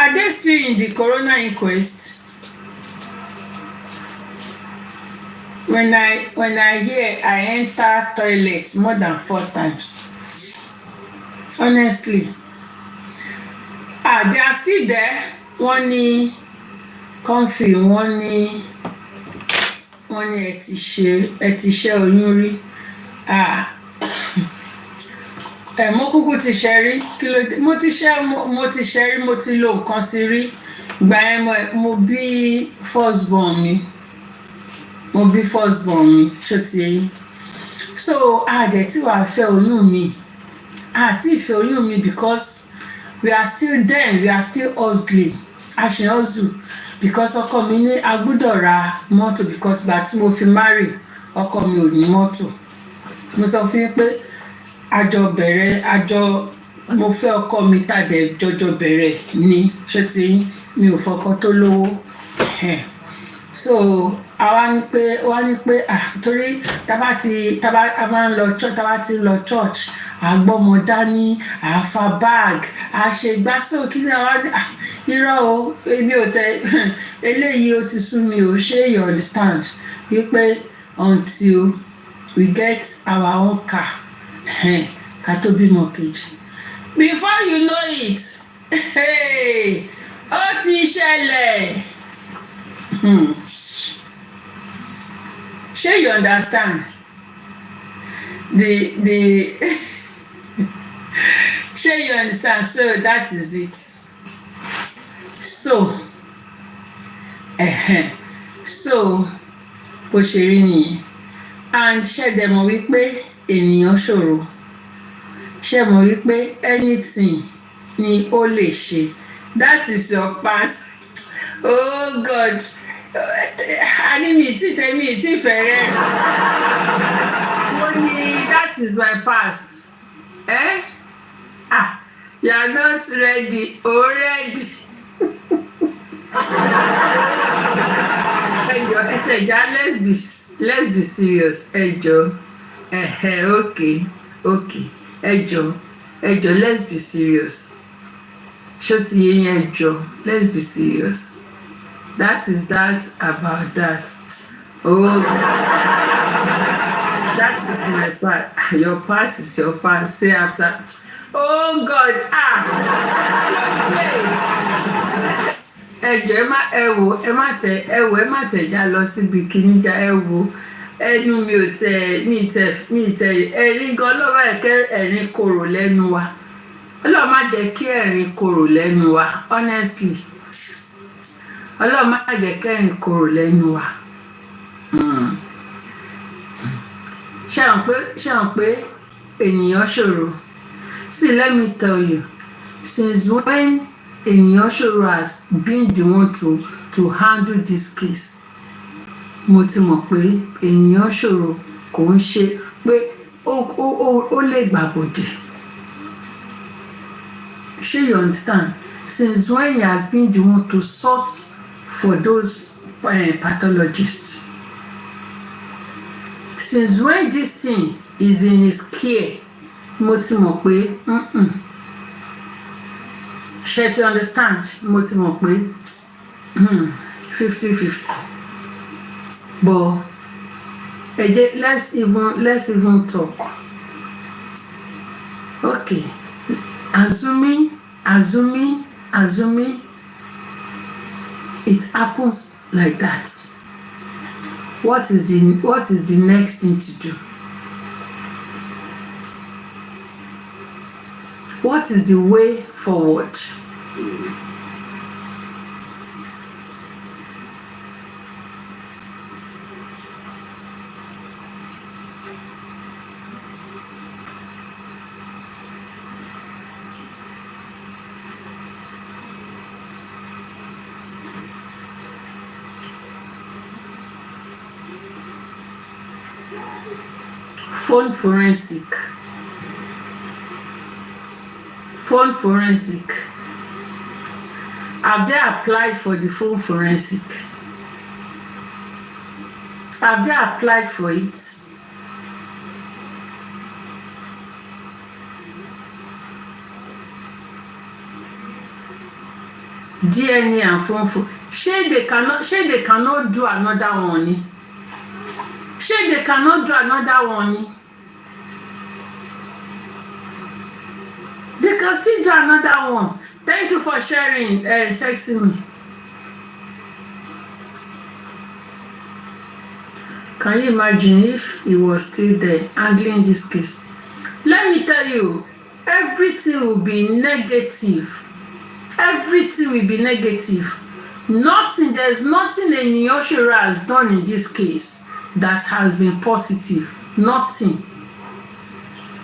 Are they still in the Cõrøna inquest? When I hear, I enter toilet more than 4 times. Honestly. They are still there. Wọ́n ní comfy, wọ́n ní ẹ ti ṣẹ́ oyún rí. Mo kúkú ti ṣẹ́ rí. Kí ló dé? Mo ti ṣẹ́ rí, mo ti lo nǹkan sí rí. Ìgbà yẹn mo bí first born mi. Ṣó ti yé yín? So dẹ̀ tí wàá fẹ́ oyún mi. Àti ìfẹ́ oyún mi because we are still hustling. A ṣe hustle because ọkọ mi ní a gbọ́dọ̀ ra mọ́tò because ìgbà tí mo fi marry ọkọ mi ò ní mọ́tò. Mo sọ fún yín pé mo fẹ́ ọkọ mi tàdé jọjọ bẹ̀rẹ̀ ní ṣó ti yín, mi ò fọkọ tó lówó. So wá ní pé torí tá bá ń lọ church, tá bá ti lọ church, àgbọ́mọ dání, àfa bag, àṣegbásó kí ni àwọn irọ́ o, èmi ò tẹ eléyìí ó ti sú mi ò ṣe you understand wípé until we get our own car ká tó bímọ kejì. Before you know it, ó ti ṣẹlẹ̀. Ṣé you understand? Ṣé you understand? So that is it. So bó ṣe rí nìyẹn. And ṣé dẹ̀ mọ̀ wípé ènìyàn ṣòro? Ṣé mọ̀ wípé anything ni ó lè ṣe? That is your past. Oh God. Mi ti fẹ́rẹ̀ rẹ̀. Wọ́n ní that is my past. You are not ready. Already. Let's be serious. Ẹjọ́. Okay. Ẹjọ́, let's be serious. Ṣó ti yé yín ẹjọ́? Let's be serious. That is that about that. Oh, that is my past. Your past is your past. Say after. Oh God, ẹjọ́ ẹ má tẹ̀ já lọ síbi kíní já ẹnu mi tẹ ẹ̀rín gan lọ́wọ́ ẹ̀kẹ́ ẹ̀rín korò lẹ́nu wa. Ọlọ́run má jẹ́ kí ẹ̀rín korò lẹ́nu wa, honestly. Ọlọ́run má jẹ́ kí ẹ̀rín korò lẹ́nu wa. Ṣé hàn pé ènìyàn ṣòro? See, let me tell you, since when ènìyàn ṣòro has been the one to handle this case, mo ti mọ̀ pé ènìyàn ṣòro kò ń ṣe pé ó lè gbàbọ̀dẹ̀. Ṣé you understand? Since when he has been the one to sort for those pathologists? Since when this thing is in his care, mo ti mọ̀ pé ṣé ti understand? Mo ti mọ̀ pé 50-50. But let's even talk. Okay, assuming it happens like that, what is the next thing to do? What is the way forward? Phone forensic. Have they applied for the phone forensic? Have they applied for it? DNA and funfun. Shey they cannot do another one. Shey they cannot do another one. They can still do another one. Thank you for sharing, Sexy Me. Can you imagine if he was still there handling this case? Let me tell you, everything will be negative. Everything will be negative. There's nothing Enioshera has done in this case that has been positive. Nothing.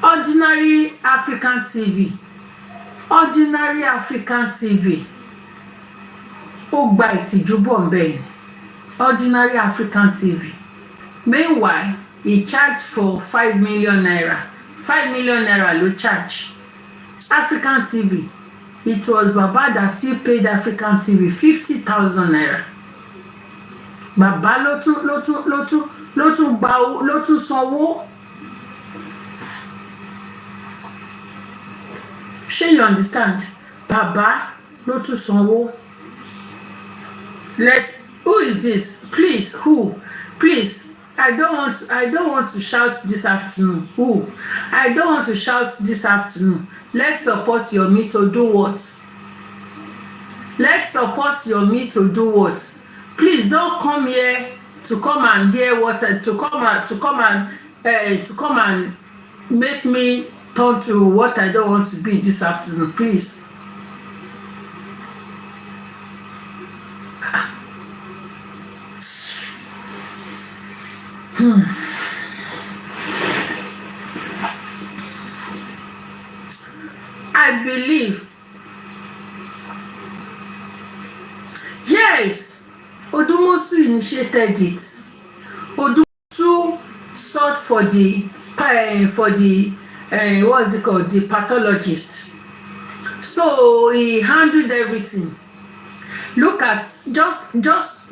Ordinary African TV. Ordinary African TV. Ó gba ìtìjú bọ̀ ńbẹ̀ ni. Ordinary African TV. Meanwhile, he charged for 5 million naira. 5 million naira low charge. African TV. It was Baba that still paid African TV 50,000 naira. Baba ló tún sanwó. Shey you understand? Baba ló tún sanwó. Who is this? Please, who? Please, I don't want to shout this afternoon. Who? I don't want to shout this afternoon. Let's support your me to do what? Let's support your me to do what? Please don't come here to come and hear what to come and make me turn to what I don't want to be this afternoon. Please. I believe, yes, Odumosu initiated it. Odumosu sought for the what is it called, the pathologist. So he handled everything. Just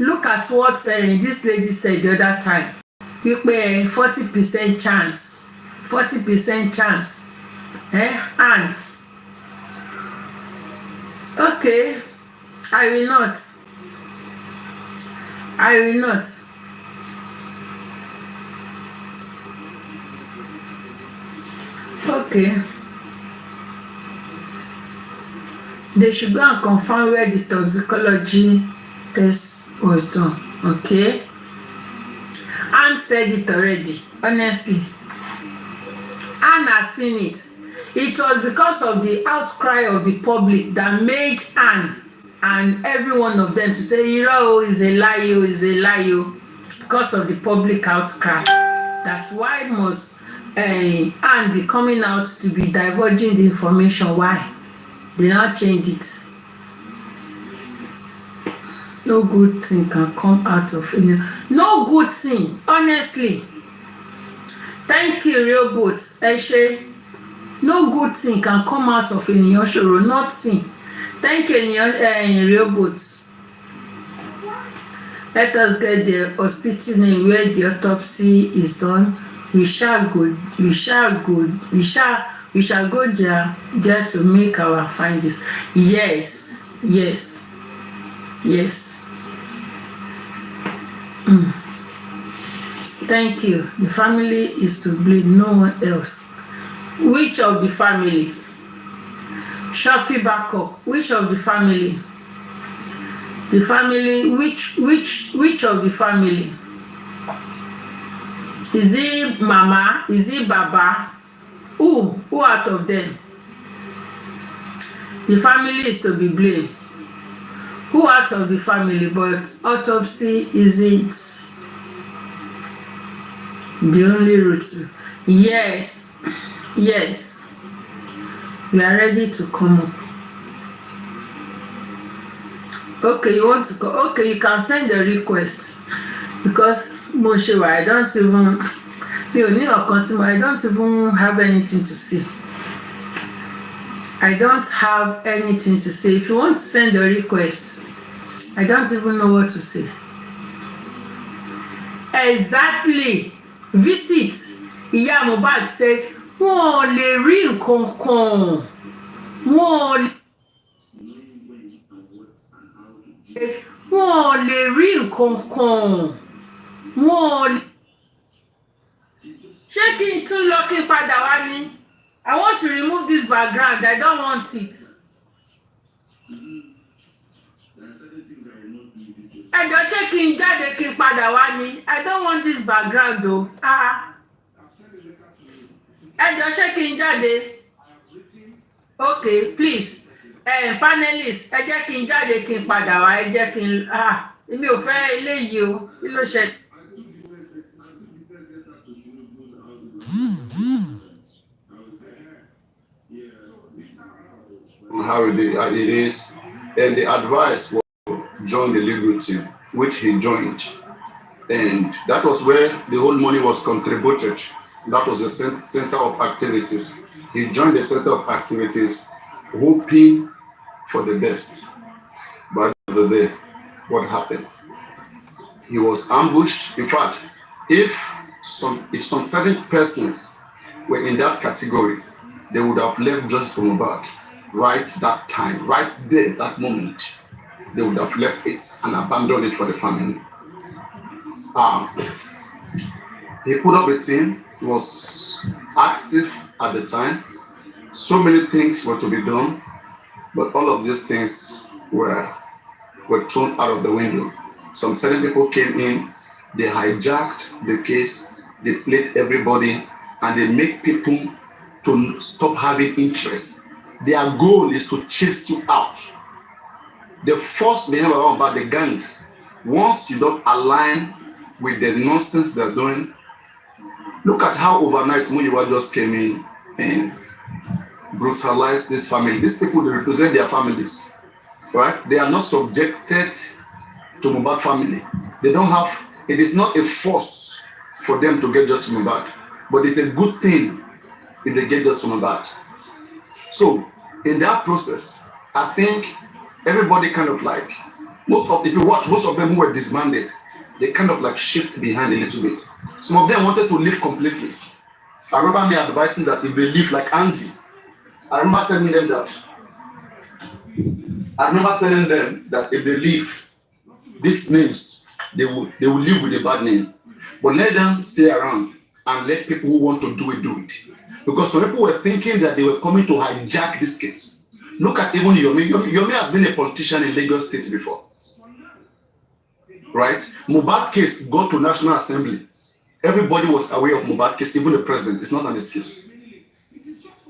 look at what this lady said the other time. We pay 40% chance, 40% chance, and okay, I will not. Okay, they should go and confirm where the toxicology test was done. Okay, Anne said it already. Honestly, Anne has seen it. It was because of the outcry of the public that made Anne and every one of them to say, Iro is a lie, because of the public outcry. That's why must Anne be coming out to be divulging the information. Why? They not change it. No good thing can come out of it. No good thing, honestly. Thank you, real good. Eshe. No good thing can come out of Enioshera. Nothing. Thank you, real good. Let us get the hospital name where the autopsy is done. We shall go there to make our findings. Yes. Thank you. The family is to blame, no one else. Which of the family? Shopee backup. Which of the family? The family, which of the family? Is it Mama? Is it Baba? Who out of them? The family is to be blamed. Who out of the family? But autopsy isn't the only route. Yes. We are ready to come up. Okay, you want to go? Okay, you can send the request because Moshewa, I don't even have anything to say. I don't have anything to say. If you want to send a request, I don't even know what to say. Exactly. Visit. Ìyá Mohbad said, wọ́n lè rí nǹkan kan. wọn ò lè rí nǹkan kan, wọn ò lè. Ṣé kí n tún lọ kí n padà wá ní? I want to remove this background, I don't want it. Ẹ jọ̀ọ́ ṣé kí n jáde kí n padà wá ní? I don't want this background o. Ẹ jọ̀ọ́ ṣé kí n jáde? Okay, please. Panelist, ẹ jẹ́ kí n jáde kí n padà wá, ẹ jẹ́ kí n èmi ò fẹ́ eléyìí o, kí ló ṣe? How it is, and the advice was join the legal team, which he joined, and that was where the whole money was contributed. That was the center of activities. He joined the center of activities, hoping for the best. But at the end of the day, what happened? He was ambushed. In fact, if some certain persons were in that category, they would have left just from about right that time, right there, that moment. They would have left it and abandoned it for the family. He put up a team. He was active at the time. So many things were to be done, but all of these things were thrown out of the window. Some certain people came in, they hijacked the case, they played everybody, and they make people to stop having interest. Their goal is to chase you out. The first behavior about the gangs, once you don't align with the nonsense they're doing, look at how overnight Muyiwa just came in and brutalized this family. These people, they represent their families, right? They are not subjected to Mohbad family. They don't have, it is not a force for them to get just from Mohbad, but it's a good thing if they get just from Mohbad. So in that process, I think everybody kind of like, if you watch, most of them who were disbanded, they kind of like shift behind a little bit. Some of them wanted to leave completely. I remember me advising that if they leave like Andy, I remember telling them that if they leave these names, they will live with a bad name. But let them stay around and let people who want to do it. Because some people were thinking that they were coming to hijack this case. Look at even Yomi. Yomi has been a politician in Lagos State before. Right? Mohbad case got to National Assembly. Everybody was aware of Mohbad case, even the president. It's not an excuse.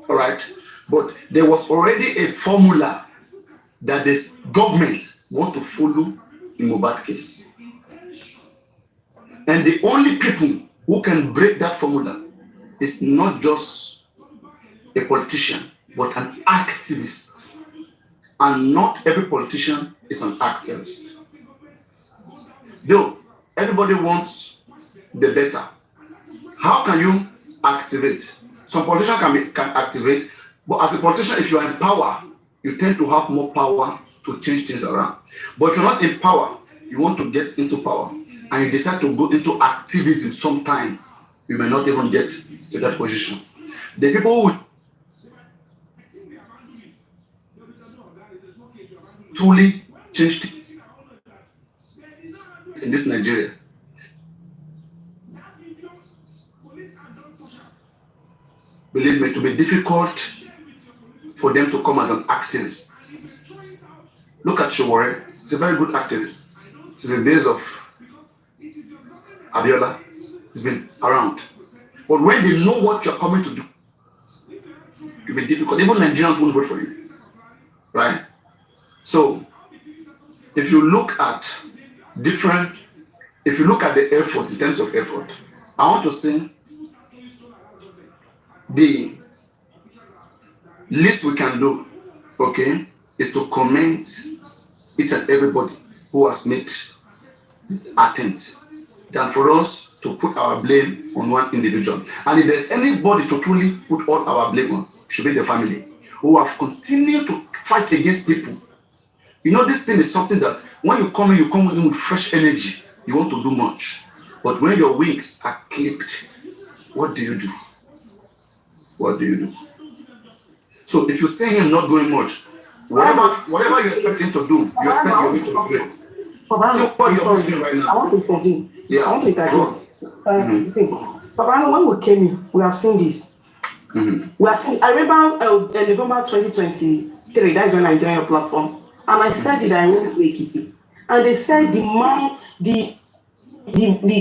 All right? But there was already a formula that the government want to follow in Mohbad case. And the only people who can break that formula is not just a politician, but an activist. And not every politician is an activist. Though everybody wants the better. How can you activate? Some politicians can activate, but as a politician, if you are in power, you tend to have more power to change things around. But if you're not in power, you want to get into power, and you decide to go into activism sometime, you may not even get to that position. The people who truly change things in this Nigeria, believe me, to be difficult for them to come as an activist. Look at Showore. He's a very good activist. Since the days of Abiola, he's been around. But when they know what you're coming to do, it will be difficult. Even Nigerians won't vote for you. Right? So, if you look at the effort, in terms of effort, I want to say the least we can do, okay, is to comment each and everybody who has made attempt, than for us to put our blame on one individual. And if there's anybody to truly put all our blame on, it should be the family, who have continued to fight against people. You know, this thing is something that when you come in with fresh energy, you want to do much. But when your wings are clipped, what do you do? What do you do? So if you see him not doing much, Whatever you expect him to do, you expect him to do it. See what you're doing right now. I want to intervene. Yeah. I want to intervene. See, Papa, when we came in, we have seen this. We have seen. I remember November 2023. That's when I joined your platform, and I said it. I went to Ekiti, and they said the man,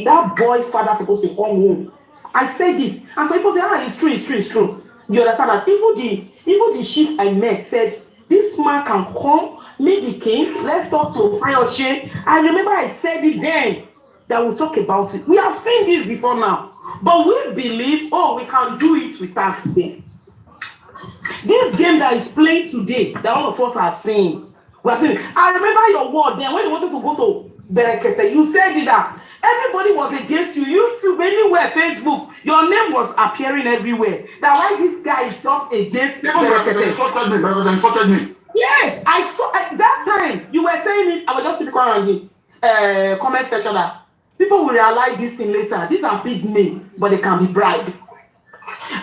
that boy's father supposed to come home. I said it, and some people say, it's true. You understand that? Even the chief I met said this man can come, meet the king. Let's talk to Fayose. I remember I said it then that we'll talk about it. We have seen this before now, but we believe, we can do it without them. This game that is playing today, that all of us are seeing, we have seen it. I remember your word then when you wanted to go to Berekete, you said it that everybody was against you. YouTube, anywhere, Facebook, your name was appearing everywhere. That why this guy is just against Berekete. They insulted me. Yes, I saw at that time you were saying it. I was just speaking on the comment section that people will realize this thing later. These are big names, but they can be bribed.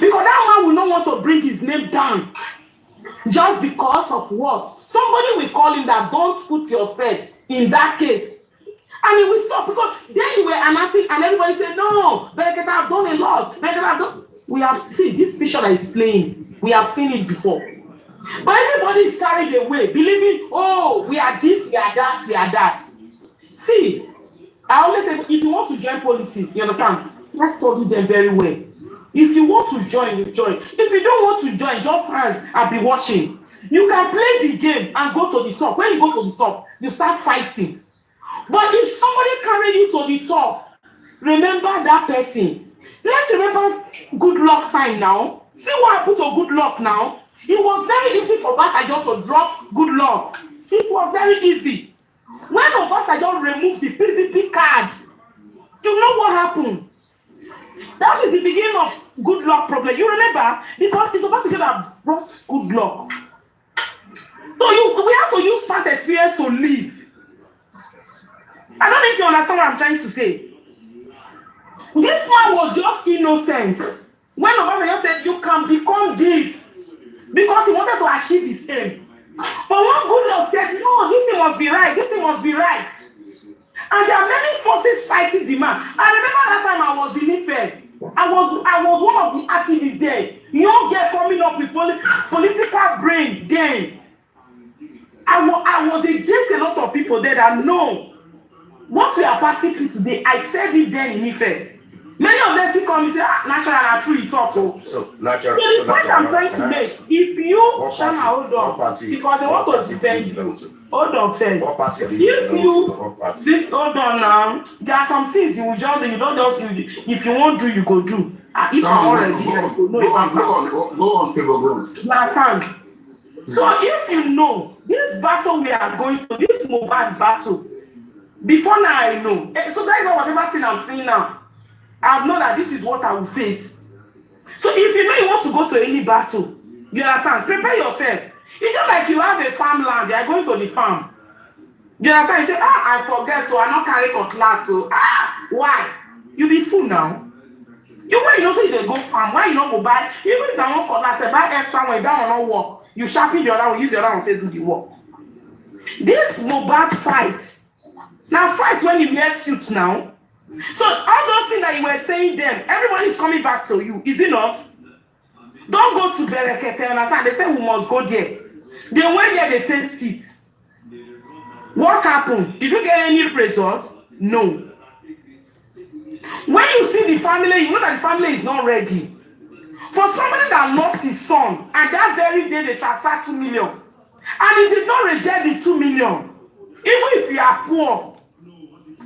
Because that man will not want to bring his name down just because of what? Somebody will call him that don't put yourself in that case. And he will stop because then you were announcing and everybody said, no, Berekete have done a lot. Berekete have done. We have seen this picture that is playing. We have seen it before. But everybody is carried away, believing, we are this, we are that, we are that. See, I always say, if you want to join politics, you understand, let's study them very well. If you want to join, you join. If you don't want to join, just hang and be watching. You can play the game and go to the top. When you go to the top, you start fighting. But if somebody carry you to the top, remember that person. Let's remember good luck time now. See what happened to good luck now? It was very easy for Obasanjo to drop good luck. It was very easy. When Obasanjo removed the PDP card, you know what happened? That is the beginning of good luck problem. You remember? Because it's Obasanjo that brought good luck. So we have to use past experience to live. I don't know if you understand what I'm trying to say. This man was just innocent. When Obasanjo said, you can become this, because he wanted to achieve his aim. But when Goodluck said, no, this thing must be right, this thing must be right. And there are many forces fighting the man. I remember that time I was in Ife. I was one of the activists there. Young girl coming up with political brain then. I was against a lot of people there that no. What we are passing through today, I said it then in Ife. Many of them still come and say, natural and true, you talk so. So natural. So the point I'm trying to make, if you, Shama, hold on, because they want to defend you. Hold on first. Hold on now. There are some things you will just do, you don't just, if you won't do, you go do. If I'm already here, you go on, go on. Understand? So if you know, this battle we are going to, this Mohbad battle, before now I know. So that is whatever thing I'm saying now. I know that this is what I will face. So if you know you want to go to any battle, you understand, prepare yourself. It's just like you have a farmland, you are going to the farm. You understand? You say, I forget, so I not carry cutlass, so why? You be fool now. You when you know say they go farm, why you not go buy? Even if I want cutlass, say buy extra one, that one not work. You sharpen the other one, use the other one to do the work. This Mohbad fight. Now fight when you wear suits now. So all those things that you were saying then, everybody is coming back to you, is it not? Don't go to Berekete, understand? They say we must go there. They went there, they taste it. What happened? Did you get any results? No. When you see the family, you know that the family is not ready. For somebody that lost his son, and that very day they transferred 2 million, and he did not reject the 2 million, even if you are poor,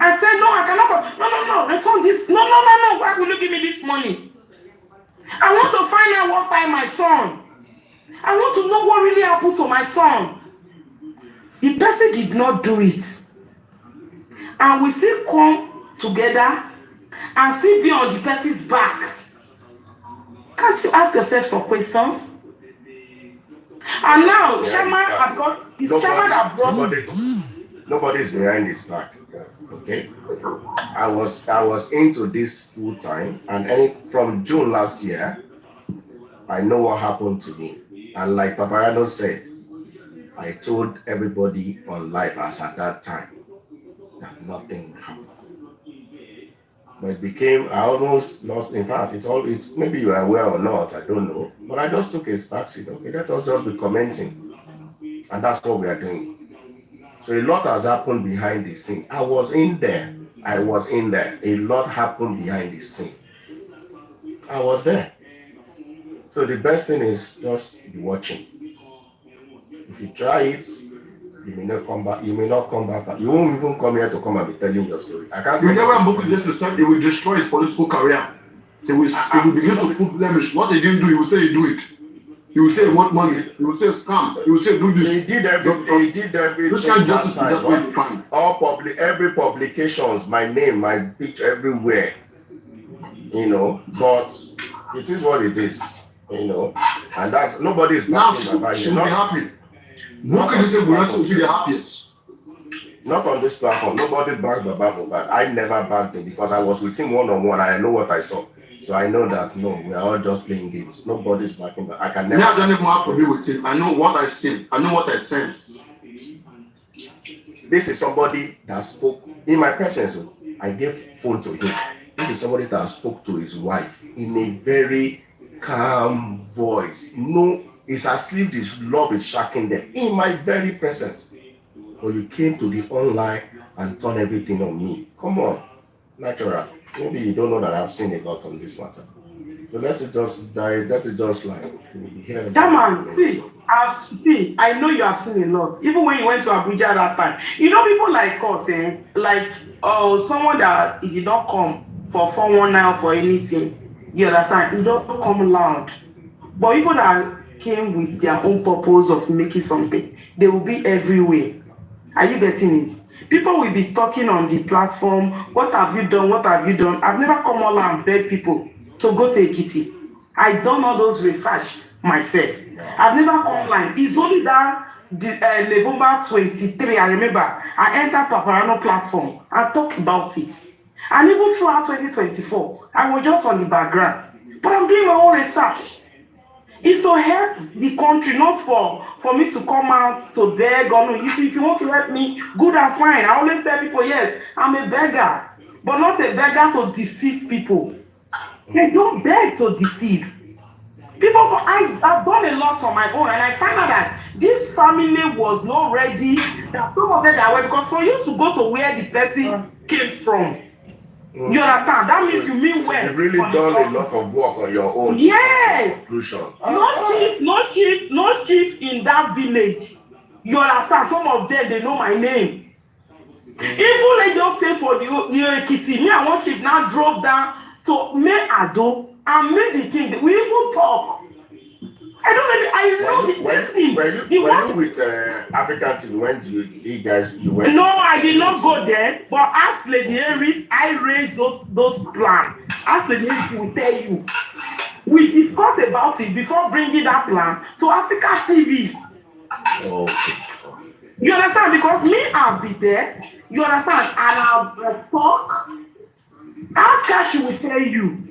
I said, no, I cannot go. No, return this. No. Why will you give me this money? I want to find out what by my son. I want to know what really happened to my son. The person did not do it. And we still come together and still be on the person's back. Can't you ask yourself some questions? And now, Chairman have got, it's Chairman that brought me. Nobody's behind his back. Okay, I was into this full time, and from June last year, I know what happened to me. And like Paparano said, I told everybody on live as at that time that nothing would happen. But it became, I almost lost, in fact, it's maybe you are aware or not, I don't know. But I just took a backseat. Okay, let us just be commenting. And that's what we are doing. So a lot has happened behind the scene. I was in there. A lot happened behind the scene. I was there. So the best thing is just be watching. If you try it, you may not come back. You may not come back. You won't even come here to come and be telling your story. I can't. You never Mboku just said he will destroy his political career. He will begin to put blemish. What they didn't do, he will say he do it. He will say he want money. He will say scam. He will say do this. He did everything. This kind of justice is that way defined. Every publications, my name, my picture everywhere. But it is what it is. And that's nobody is now talking about she'll be happy. Look at this will be the happiest. Not on this platform. Nobody backed Baba, but I never backed him because I was with him one-on-one. I know what I saw. So I know that no, we are all just playing games. Nobody's backing back. I can never. I don't even have to be with him. I know what I see. I know what I sense. This is somebody that spoke in my presence. I gave phone to him. This is somebody that spoke to his wife in a very calm voice. No, it's as if this love is shocking them in my very presence. But you came to the online and turned everything on me. Come on, natural. Maybe you don't know that I've seen a lot on this matter. So let it just die. Let it just like here. That man, I know you have seen a lot. Even when you went to Abuja that time, people like us, someone that did not come for 419 or for anything. You understand? You don't come loud. But people that came with their own purpose of making something, they will be everywhere. Are you getting it? People will be talking on the platform. What have you done? What have you done? I've never come online and beg people to go to Ekiti. I've done all those research myself. I've never come online. It's only that November 23, I remember, I entered Paparano platform and talked about it. And even throughout 2024, I was just on the background. But I'm doing my own research. It's to help the country, not for me to come out to beg or no. If you want to help me, good and fine. I always tell people, yes, I'm a beggar, but not a beggar to deceive people. They don't beg to deceive. I've done a lot on my own, and I find out that this family was not ready. That some of them that were, because for you to go to where the person came from, you understand? That means you mean well. You've really done a lot of work on your own. Yes. Conclusion. No chief in that village. You understand? Some of them, they know my name. Even like just say for the Ekiti, me and one chief now drove down to Me Ado and made the king. We even talk. I know this thing. Were you with African TV when you guys went? No, I did not go there. But ask Lady Harris, I raised those plans. Ask Lady Harris, she will tell you. We discussed about it before bringing that plan to Africa TV. Okay. You understand? Because me, I'll be there. You understand? And I'll talk. Ask her, she will tell you.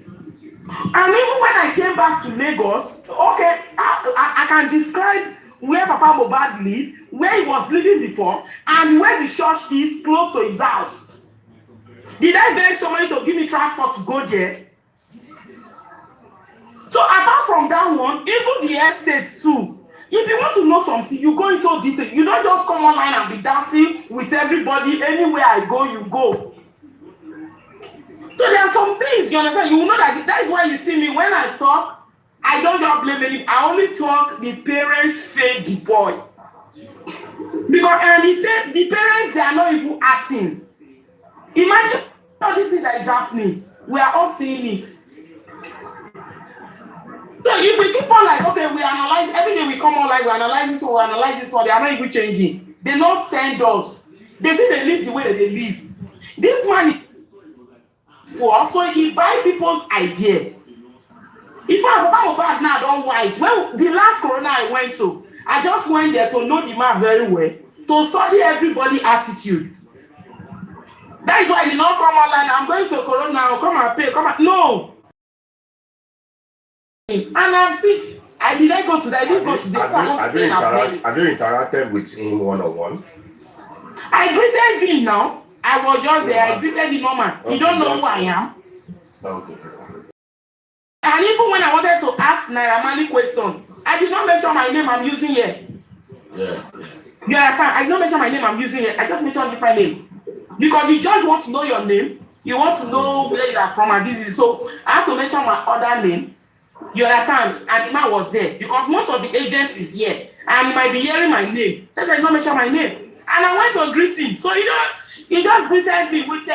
And even when I came back to Lagos, okay, I can describe where Papa Mohbad lives, where he was living before, and where the church is close to his house. Did I beg somebody to give me transport to go there? So apart from that one, even the estates too. If you want to know something, you go into detail. You don't just come online and be dancing with everybody. Anywhere I go, you go. So there are some things, you understand? You will know that is why you see me when I talk, I don't just blame anything. I only talk the parents fed the boy. Because the parents, they are not even acting. Imagine all this thing that is happening. We are all seeing it. So if we keep on like, okay, we analyze, every day we come on like, we analyze this one, they are not even changing. They not send us. They say they live the way that they live. This man is so he buy people's idea. If I go back now, don't wise. When the last Cõrøna I went to, I just went there to know the man very well, to study everybody's attitude. That is why I did not come online. I'm going to Cõrøna, come and pay, no. And I've seen I didn't go to that. I didn't go to the Have you interacted with him one-on-one? I greeted him now. I was just there. I greeted him normal. Okay, You don't know who I am. Okay. And even when I wanted to ask Naira Marley question, I did not mention my name I'm using here. Yeah. You understand? I did not mention my name I'm using here. I just mentioned different name. Because the judge wants to know your name. You want to know where you are from and this is so I have to mention my other name. You understand? And the man was there. Because most of the agents is here. And he might be hearing my name. That's why I did not mention my name. And I went to greet him. So he just greeted me with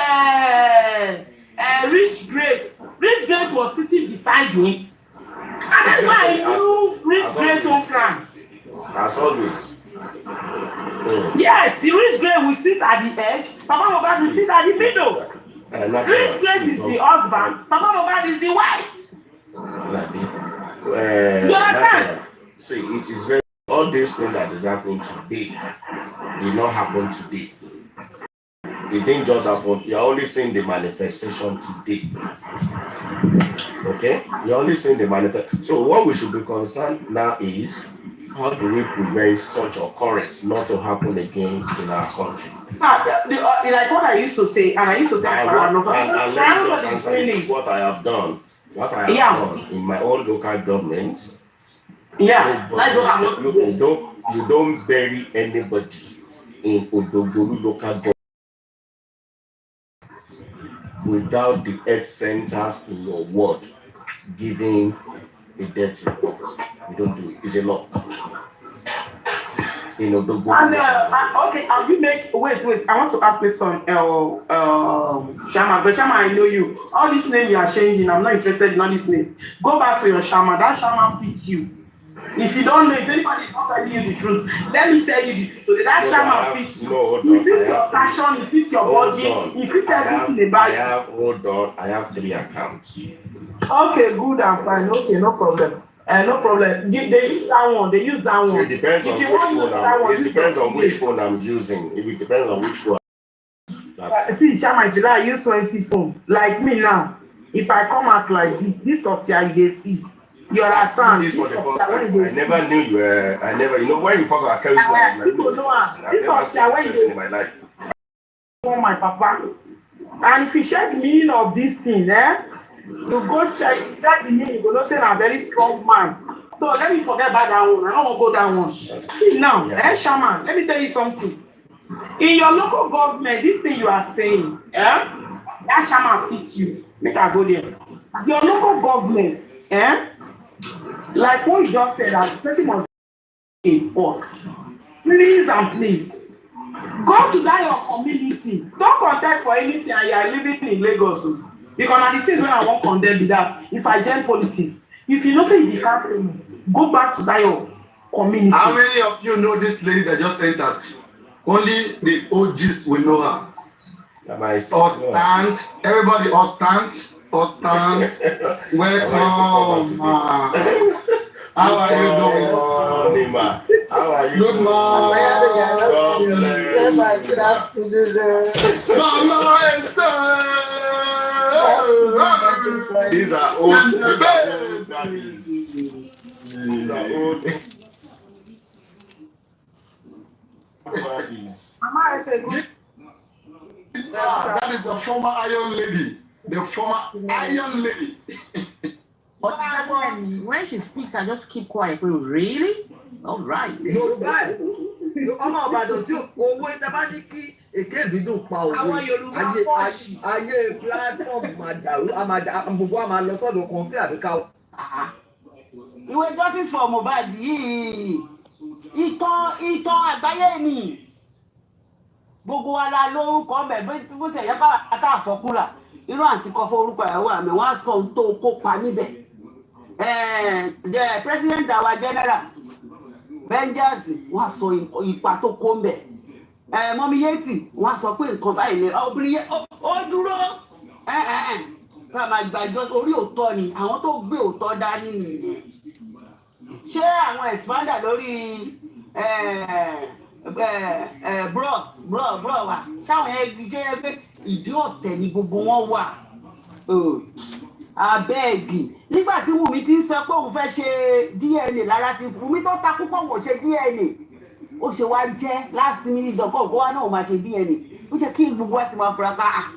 Rich Grace. Rich Grace was sitting beside me. And that's why I knew Rich Grace was from. As always. Yes, the Rich Grace will sit at the edge. Papa Mohbad will sit at the middle. Rich Grace is the husband. Papa Mohbad is the wife. You understand? See, it is very all this thing that is happening today did not happen today. It didn't just happen. You're only seeing the manifestation today. Okay? You're only seeing the manifestation. So what we should be concerned now is how do we prevent such occurrence not to happen again in our country? Like what I used to say, and I used to say, and let me just answer you what I have done. What I have done in my own local government. Yeah, that's what I'm you don't bury anybody in Odogboru local government without the health centers in your ward giving a death report. You don't do it. It's a law. In Odogboru. Okay, you make wait. I want to ask this one, Shama. But Shama, I know you. All this name you are changing. I'm not interested in all this name. Go back to your Shama. That Shama fits you. If you don't know, if anybody is not telling you the truth, let me tell you the truth. So that Shama fits you. It fits your fashion, it fits your body, it fits everything about you. I have 3 accounts. Okay, good and fine. Okay, no problem. No problem. They use that one. They use that one. So it depends on which phone. It depends on which phone I'm using. If it depends on which phone. See, Shama, if you like, use 20 phone. Like me now. If I come out like this was here, they see. You understand? This for the first time. I never knew you were. I never. You know when you first carried phone. People know this was here when you in my life. My papa. And if you check the meaning of this thing, you go check the meaning. You go know say I'm a very strong man. So let me forget about that one. I don't want to go that one. See now, Shaman, let me tell you something. In your local government, this thing you are saying, that Shaman fits you. Make I go there. Your local government, like what you just said, that the person must be first. Please and please, go to that your community. Don't contest for anything and you are living in Lagos. Because now the things when I won't condemn be that if I join politics, if you know say you can't say go back to that your community. How many of you know this lady that just entered? Only the OGs will know her. Or stand, everybody or stand. Welcome. How are you doing? How are you? Good morning. Good afternoon. These are old daddies. These are old daddies. Mama, I say good. That is the former Iron Lady. The former Iron Lady. When she speaks, I just keep quiet. Really? All right. Ọmọ Ìbàdàn tí owó ìdábà ní kí èké ìbídùn pa òwe. Àwọn Yorùbá pọ́ọ̀ṣì. Ayé platform máa dàrú, gbogbo àmà lọ sọ́dọ̀ kan fí àbíká. Ìwé justice for Mohbad yìí, ìtàn àgbáyé ni. Gbogbo wa la lórúkọ mẹ́ bó ṣe yẹ bá ata àfọkúnra. Irú àǹtí kan fún orúkọ ìyàwó àmì wọ́n á sọ ohun tó kópa níbẹ̀. The president our general Benjazi wọ́n á sọ ipa tó kó ń bẹ̀. Mọ́mí Yétì wọ́n á sọ pé nǹkan báyìí ni obìnrin yẹn ó dúró. Ká máa gbàgbọ́ orí òótọ́ ni àwọn tó gbé òótọ́ dání nìyẹn. Ṣé àwọn expander lórí bro wa ṣáwọn ẹgbẹ́ ṣe ẹgbẹ́ ìdí ọ̀tẹ̀ ni gbogbo wọn wà. abẹ́ẹ̀gì nígbà tí Wùmí ti ń sọ pé òun fẹ́ ṣe DNA lára ti Wùmí tó takú pọ̀ wò ṣe DNA ó ṣe wá jẹ́ láti ní ìdọ̀kọ̀ ògbó wa náà máa ṣe DNA ó jẹ́ kí gbogbo wa ti máa fura ká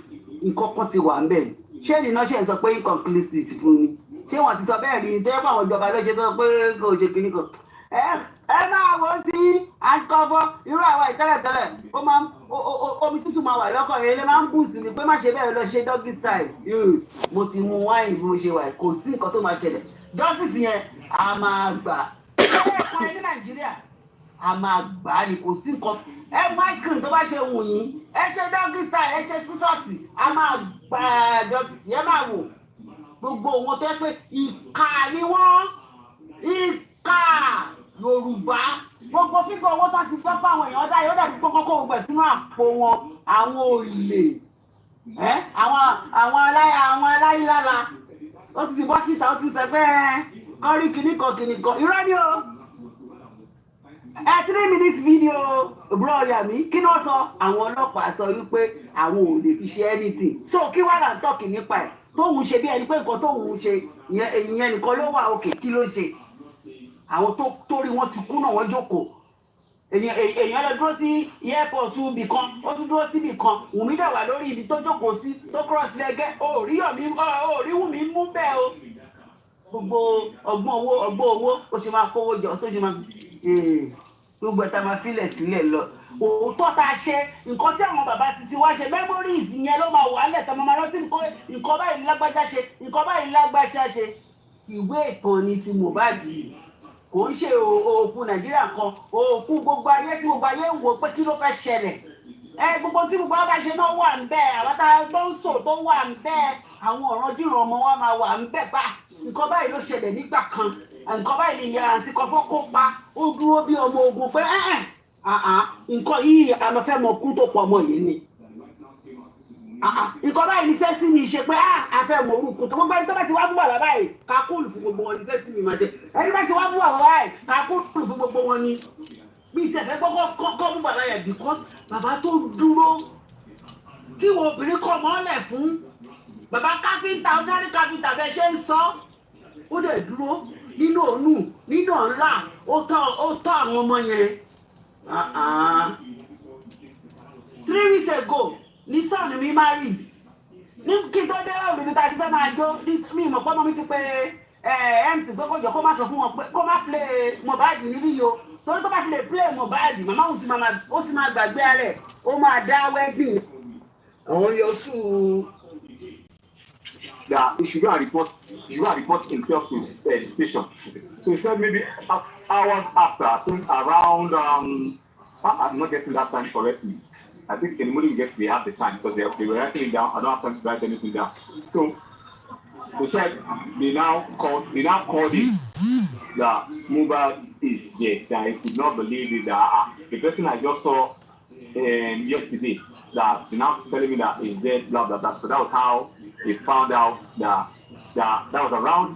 nǹkan kan ti wà ń bẹ̀ ṣé ìrìnà ṣe ń sọ pé inconclusive fún mi ṣé wọ́n ti sọ bẹ́ẹ̀ rí ni tó yẹ pé àwọn ìjọba ló ṣe tó pé kò ṣe kinní kan ẹ máa wo ti àtikọ́fọ́ irú àwa ìtẹ́lẹ̀tẹ́lẹ̀ ó máa omi tútù máa wà lọ́kàn yẹn lè máa ń bù sí mi pé má ṣe bẹ́ẹ̀ lọ ṣe doggy style mo ti mu wáìnì bí mo ṣe wà kò sí nǹkan tó máa ṣẹlẹ̀ justice yẹn a máa gbà ẹ̀kọ́ ẹ ní Nàìjíríà a máa gbà á ní kò sí nǹkan ẹ mú ice cream tó bá ṣe wù yín ẹ ṣe doggy style ẹ ṣe sísọ́ọ̀tì a máa gbà justice yẹn máa wò gbogbo wọn tó yẹ pé ìkà ni wọ́n ìkà Yorùbá gbogbo fífọ owó tó ti gbọ́ pé àwọn èèyàn dá yóò dàbí gbogbo kó gbẹ̀ sínú àpò wọn àwọn olè àwọn aláìlára ó ti bọ́ síta ó ti sọ pé kọ́ rí kìnnìkan irọ́ ni o 3 minutes video bro ọ̀yà mi kí ni wọ́n sọ àwọn ọlọ́pàá sọ wípé àwọn ò lè fi ṣe anything so kí wàá là ń tọ́kì nípa ẹ̀ tóun ṣe bí ẹni pé nǹkan tóun ṣe ìyẹn nìkan ló wà òkè kí ló ṣe àwọn tó rí wọn ti kú náà wọ́n jókòó èèyàn lọ dúró sí airport ibì kan ó tún dúró síbì kan Wùmí dẹ̀ wà lórí ibi tó jókòó sí tó cross lẹ́gẹ́ orí Wùmí mú bẹ́ẹ̀ o gbogbo ọgbọ́n owó ó ṣe máa kówó jọ tó ṣe máa gbogbo ẹ̀ta máa sílẹ̀ lọ òótọ́ tá a ṣe nǹkan tí àwọn bàbá ti wá ṣe memories yẹn ló máa wà lẹ̀ tọmọ máa rántí nǹkan báyìí lágbájá ṣe nǹkan báyìí lágbájá ṣe ìwé ìtàn ni ti Mohbad kò ń ṣe òkú Nàìjíríà kan òkú gbogbo ayé tí gbogbo ayé ń wò pé kí ló fẹ́ ṣẹlẹ̀ gbogbo tí gbogbo abá ṣe náà wà ń bẹ́ẹ̀ àwọn tá a tó ń sọ tó wà ń bẹ́ẹ̀ àwọn ọ̀ràndíràn ọmọ wa máa wà ń bẹ́ẹ̀ pa nǹkan báyìí ló ṣẹlẹ̀ nígbà kan nǹkan báyìí ni ìyá àti kọfọ́ kó pa ó dúró bí ọmọ ogun pé nǹkan yìí àmọ́ fẹ́ mọ kú tó pọ̀ ọmọ yìí ni nǹkan báyìí ní sẹ́sì mi ṣe pé a fẹ́ mọ orúkú tó gbogbo ẹni tó bá ti wá fún bàbá báyìí ká kúlù fún gbogbo wọn ní sẹ́sì mi máa ṣe ẹni bá ti wá fún bàbá báyìí ká kúlù fún gbogbo wọn ní bí ìtẹ̀fẹ́ kọ́ fún bàbá yẹn because bàbá tó dúró tí wọn obìnrin kọ́ mọ́lẹ̀ fún bàbá káfíńtà ordinary káfíńtà bẹ́ẹ̀ ṣe ń sọ ó dẹ̀ dúró nínú òun nínú ọ̀la ó tọ́ àwọn ọmọ yẹn 3 weeks ago ní sọ́ọ̀nù mi married ní kí n tó dé òbí mi ta ti fẹ́ máa jó mi ìmọ̀ pọ́nmọ́ mi ti pé MC pé kó jọ kó má sọ fún wọn pé kó má play Mohbad níbí yìí o torí tó bá ti lè play Mohbad màmá òun ti máa gbàgbé rẹ̀ ó máa dá wedding. àwọn yọ tún that he should go and report himself to the station. So he said maybe hours after, I think around I'm not getting that time correctly. I think in the morning we have the time because they were writing it down. I don't have time to write anything down. So they said they now called it that Mohbad is dead. That he could not believe it. That the person I just saw yesterday that they now telling me that he's dead. Blah blah blah. So that was how they found out that was around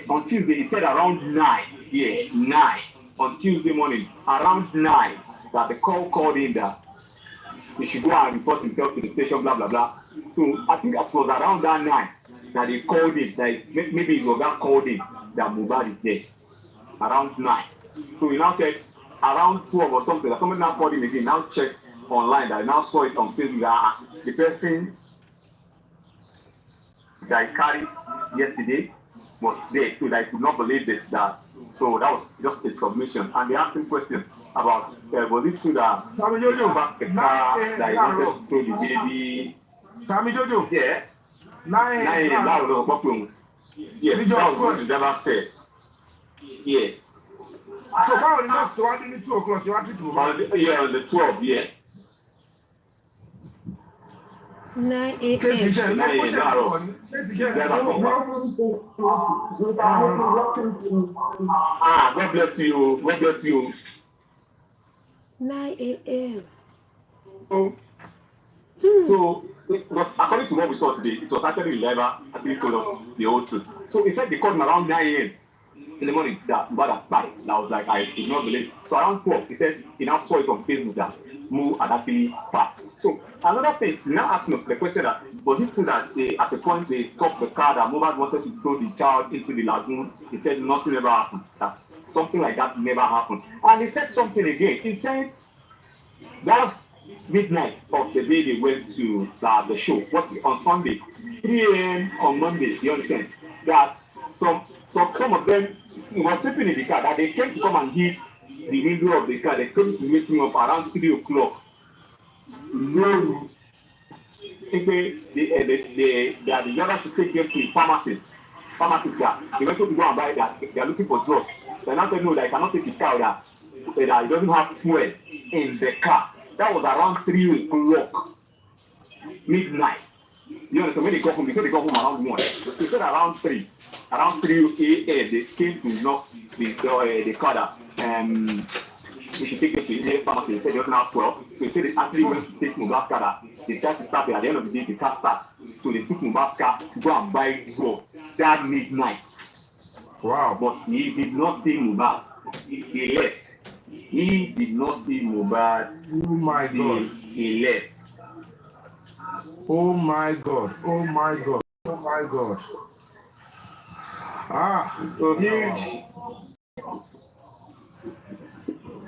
on Tuesday. He said around 9. Yeah, 9 on Tuesday morning. Around 9 that the called in that he should go and report himself to the station. Blah blah blah. So I think it was around that 9 that they called it. That maybe it was that called in that Mohbad is dead. Around 9. So he now said around 12 or something. That somebody now called him again. Now checked online that I now saw it on Facebook that the person that I carried yesterday was there, so that I could not believe this. So that was just a submission, and they asked him questions about was it true that back the car that he wanted to throw the baby? Tommy Jojo. Yeah. 9 that was a problem. Yes, that was what the driver said. Yes. So báwo ni nurse tó wá dé ní 2 o'clock you want to do? On the 12, yeah. 9 a.m. God bless you. God bless you. 9 a.m. So, according to what we saw today, it was actually the driver actually told us the whole truth. So he said they called him around 9 a.m. in the morning that Mohbad died. And I was like, I did not believe. So around 12, he said he now saw it on Facebook that Mo had actually passed. So another thing, now asking the question that, was it true that they, at the point they stopped the car that Mohbad wanted to throw the child into the lagoon, he said nothing ever happened. That something like that never happened. And he said something again. He said that midnight of the day they went to the show, what on Sunday, 3 a.m. on Monday, you understand? That some of them were sleeping in the car, that they came to come and hit the window of the car. They came to wake me up around 3 o'clock. No, they are the others to take them to the pharmacist. They went to go and buy that. They are looking for drugs. They now said no, that I cannot take his car that it doesn't have fuel in the car. That was around 3 o'clock, midnight. You understand? When they got home, because they got home around 1. They said around 3 a.m. They came to knock the car that we should take it to the pharmacy. They said they doesn't have 12. So they said they actually went to take Mohbad's car that they tried to start it. At the end of the day, the car starts. So they took Mohbad's car to go and buy drugs that midnight. Wow. But he did not see Mohbad. He left. He did not see Mohbad. Oh my God. He left. Oh my God. Oh my God. Oh my God.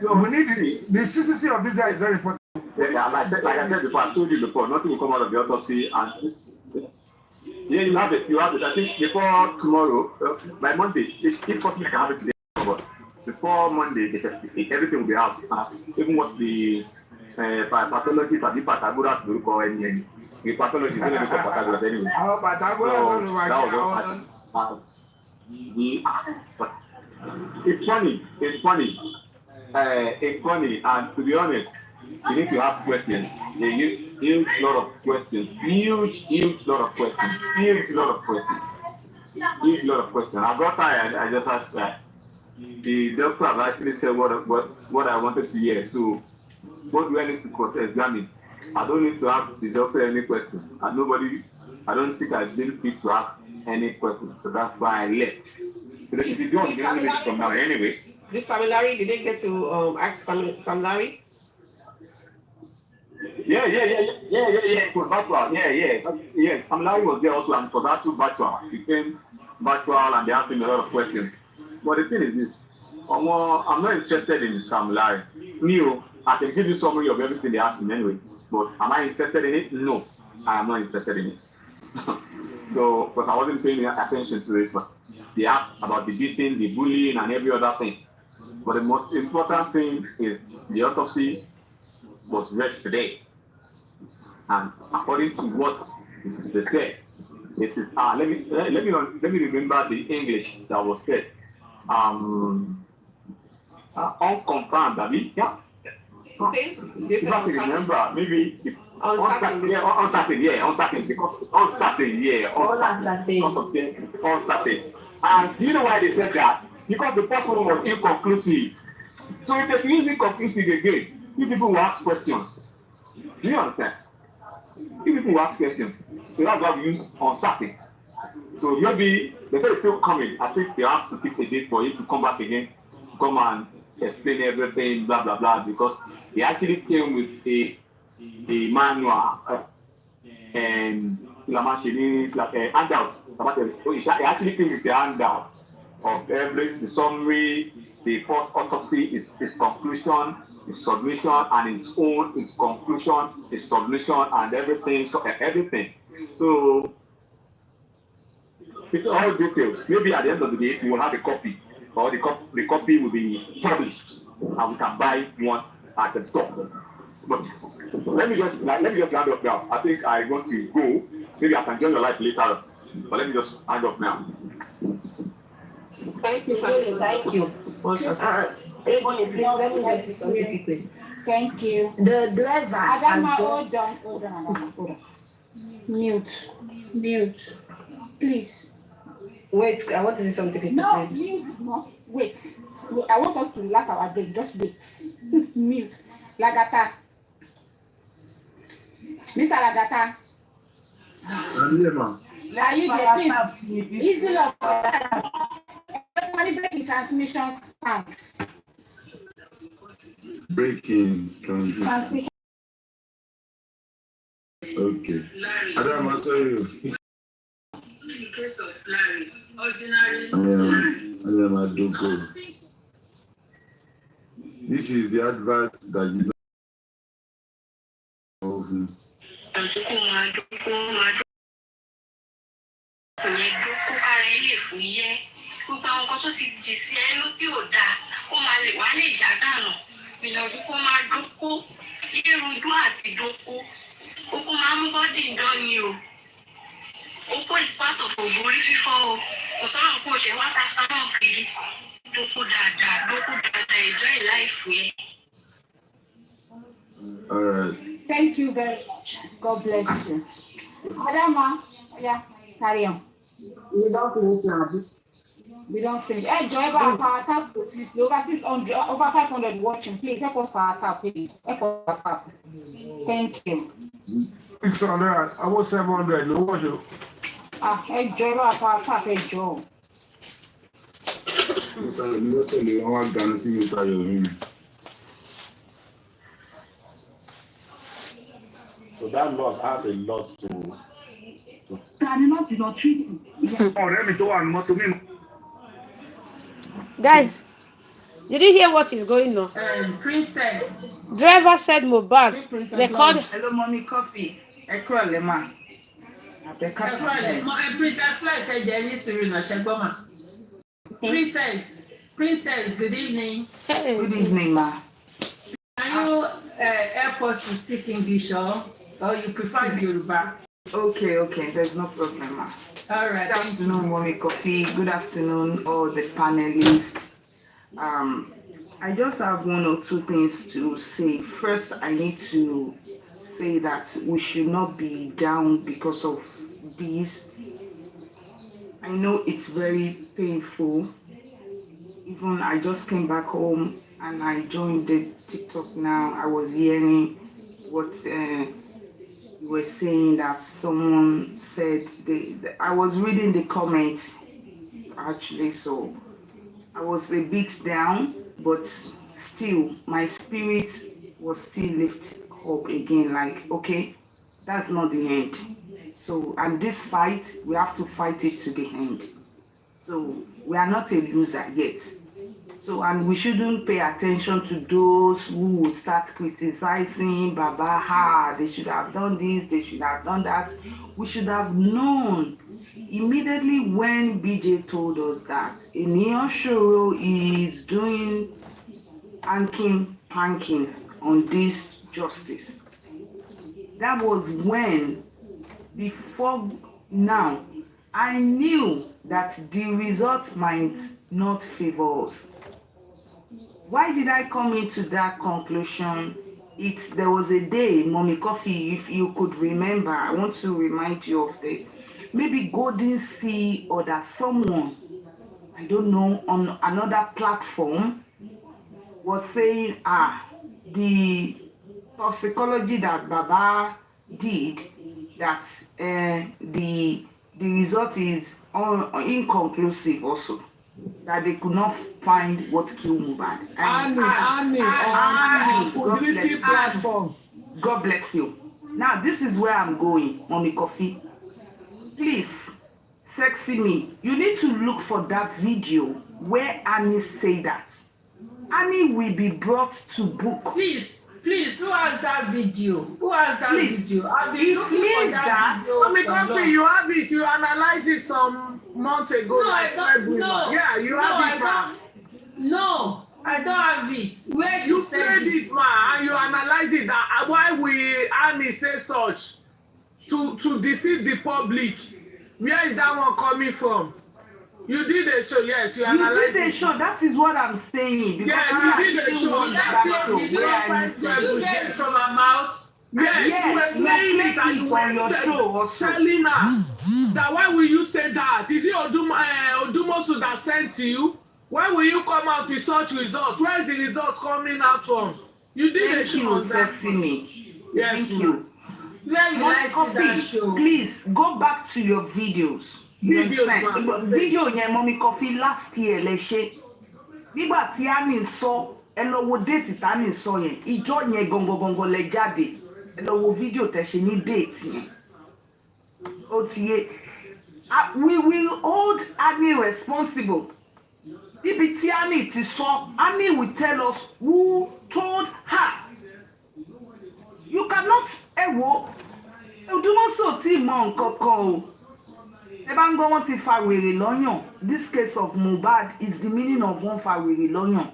So we need the CCC of this guy is very important. Yeah, like I said before, I told you before, nothing will come out of the autopsy, and yeah, you have it. I think before tomorrow, by Monday, if possible, I can have it today. But before Monday, everything will be out. Even what the pathology for the Pythagoras will call any the pathology will call Pythagoras anyway. Our Pythagoras it's funny. It's funny, and to be honest, you need to ask questions. A huge lot of questions. Huge lot of questions. I got tired. I just asked that. The doctor have actually said what I wanted to hear. So, what do I need to cross-examine? I don't need to ask the doctor any questions. I don't think I didn't fit to ask any questions. So that's why I left. So this is going to from now anyway. This Sam Larry, did they get to ask Sam Larry? Yeah. It was virtual. Yeah. Sam Larry was there also, and it was actually virtual. It became virtual, and they asked him a lot of questions. But the thing is this: I'm not interested in Sam Larry. I can give you summary of everything they asked him anyway. But am I interested in it? No, I am not interested in it. So, because I wasn't paying attention to it, but they asked about the beating, the bullying, and every other thing. But the most important thing is the autopsy was read today. And according to what they said, it is let me remember the English that was said. Unconfirmed, I mean, yeah. If I can remember, maybe uncertain, because uncertain. And do you know why they said that? Because the first one was inconclusive. So if they use inconclusive again, you people will ask questions. Do you understand? You people will ask questions. So that's why we use uncertain. So maybe they say it's still coming. I think they have to fix a date for you to come back again, to come and explain everything, blah blah blah, because they actually came with a manual and handout. He actually came with the handout of the summary, the first autopsy, his conclusion, his submission, and his conclusion, his submission, and everything. So everything. So it's all details. Maybe at the end of the day, we will have a copy, or the copy will be published, and we can buy one at the top. But let me just round up now. I think I want to go. Maybe I can join your life later, but let me just round up now. Thank you, Sam. Thank you. Ebony, please let me just something quickly. Thank you. The driver. Adama, hold on. Mute. Please. Wait, I want to say something quickly. No, mute. No, wait. I want us to relax our brain. Just wait. Mute. Lagata. Mr. Lagata. Are you there? Please. Easy love. Everybody break the transmission sound. Breaking transmission. Okay. Adam, I'll tell you. In the case of Larry, ordinary. I am a do. This is the advert that you know. Gbogbo àwọn nǹkan tó ti dì sí ẹnu tí ò dáa ó máa lè wá lè já dànù ìyànjú kó máa dóko yérúndú àti dóko kókó máa mú bọ́dì dán ni o oko is part of ògùn orí fífọ́ o kò sọ̀rọ̀ kó o ṣe wá paracetamol kiri dóko dáadáa enjoy life yẹn. All right. Thank you very much. God bless you. Adama, yeah, carry on. We don't finish now. We don't finish. Hey, join our power tap, please. Over 600, over 500 watching. Please help us power tap, please. Help us power tap. Thank you. 600, almost 700. No watch you. Hey, join our power tap, hey, Joe. Mr. Military, I want to see Mr. Yomi. So that loss has a lot to Guys, did you hear what is going on? Princess. Driver said Mohbad. They called. Hello, mommy, coffee. Ekrolema. Princess Life said Jenny Serena Shagboma. Princess, good evening. Hey. Good evening, ma. Can you help us to speak English or you prefer Yoruba? Okay, there's no problem, ma. All right, Good afternoon, mommy, coffee. Good afternoon, all the panelists. I just have one or two things to say. First, I need to say that we should not be down because of this. I know it's very painful. Even I just came back home and I joined the TikTok now. I was hearing what you were saying that someone said. I was reading the comments actually, so I was a bit down, but still my spirit was still lifted up again, like, okay, that's not the end. So, and this fight, we have to fight it to the end. So we are not a loser yet. So, and we shouldn't pay attention to those who will start criticizing Baba, they should have done this, they should have done that. We should have known immediately when BJ told us that Eniyan Shoro is doing panking on this justice. That was when, before now, I knew that the result might not favor us. Why did I come into that conclusion? There was a day, Mommy Coffee, if you could remember, I want to remind you of this. Maybe Golden Sea or that someone, I don't know, on another platform was saying, the toxicology that Baba did, that the result is inconclusive also, that they could not find what killed Mohbad. Annie, platform. God bless you. Now, this is where I'm going, Mommy Coffee. Please, Sexy Me, you need to look for that video where Annie say that. Annie will be brought to book. Please, who has that video? Video? I've been looking for that video. Mommy Coffee, You have it. You analyzed it some months ago. No, I don't. No. Yeah, you have it. No, I don't have it. Where she You said played it, ma, and you analyzed it. That why we Annie say such to deceive the public. Where is that one coming from? You did a show, yes. You did a show. That is what I'm saying. Yes, you did a show. Did you get it from her mouth? Yes, you played it on your show also. Telling her that why will you say that? Is it Odumosu that sent to you? Why will you come out with such results? Where is the result coming out from? You did a show on that. Sexy Me. Yes, thank you. Where will I see that show? Please go back to your videos. Video yẹn Mommy Coffee last year lẹ ṣe. Nígbà tí Annie sọ ẹ lọ wo date tí Annie sọ yẹn ìjọ yẹn gangan lẹ jáde. lọ wo fídíò tẹ́ ṣe ní déètì yẹn ó ti yé we will hold Annie responsible ibi tí Annie ti sọ Annie will tell us who told her you cannot wo Odúmọ̀sù tí mọ nǹkan kan o ẹ bá ń gbọ́ wọ́n ti fa wèrè lọ́yàn this case of Mohbad is the meaning of wọ́n fa wèrè lọ́yàn.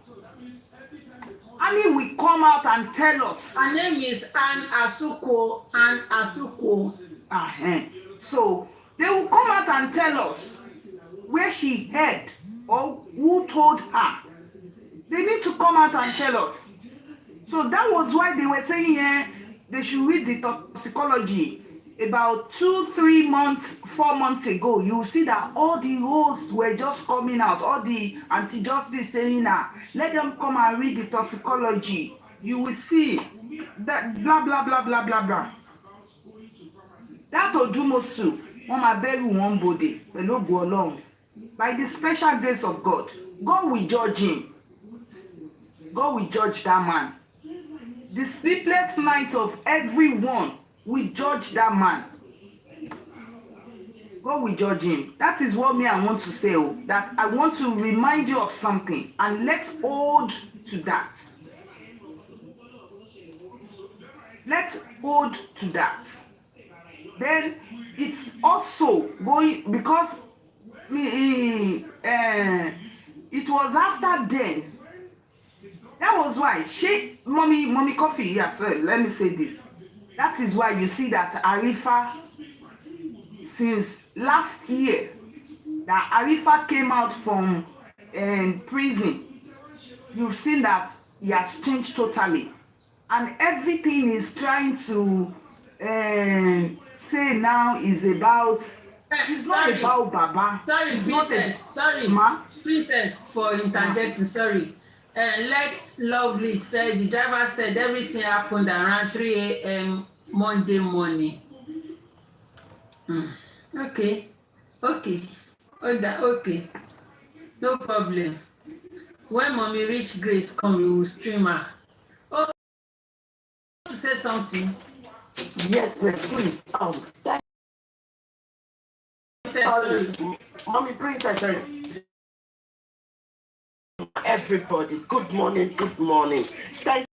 Annie will come out and tell us. Her name is Anne Asuko. Anne Asuko. So they will come out and tell us where she heard or who told her. They need to come out and tell us. So that was why they were saying they should read the toxicology. About 2-3 months, 4 months ago, you see that all the hosts were just coming out, all the anti-justice saying let them come and read the toxicology. You will see that blah, blah, blah, blah, blah, blah. That Odúmọ̀sù, wọ́n máa bẹ̀rù wọn bòde pẹ̀lú ògo Ọlọ́run. By the special grace of God, God will judge him. God will judge that man. The sleepless night of everyone will judge that man. God will judge him. That is what I want to say. That I want to remind you of something and let's hold to that. Let's hold to that. Then it's also going because it was after then. That was why mommy coffee. Yes, let me say this. That is why you see that Arifa, since last year, that Arifa came out from prison, you've seen that he has changed totally. And everything he's trying to say now is about, it's not about Baba. Sorry, princess. Princess, for interjecting, sorry. Let's Lovely said, the driver said everything happened around 3 a.m. Monday morning. Okay. Okay. No problem. When Mommy Rich Grace come, we will stream her. Oh, to say something? Yes, ma'am, please. Sorry. Mommy Princess, everybody, good morning. Thank you.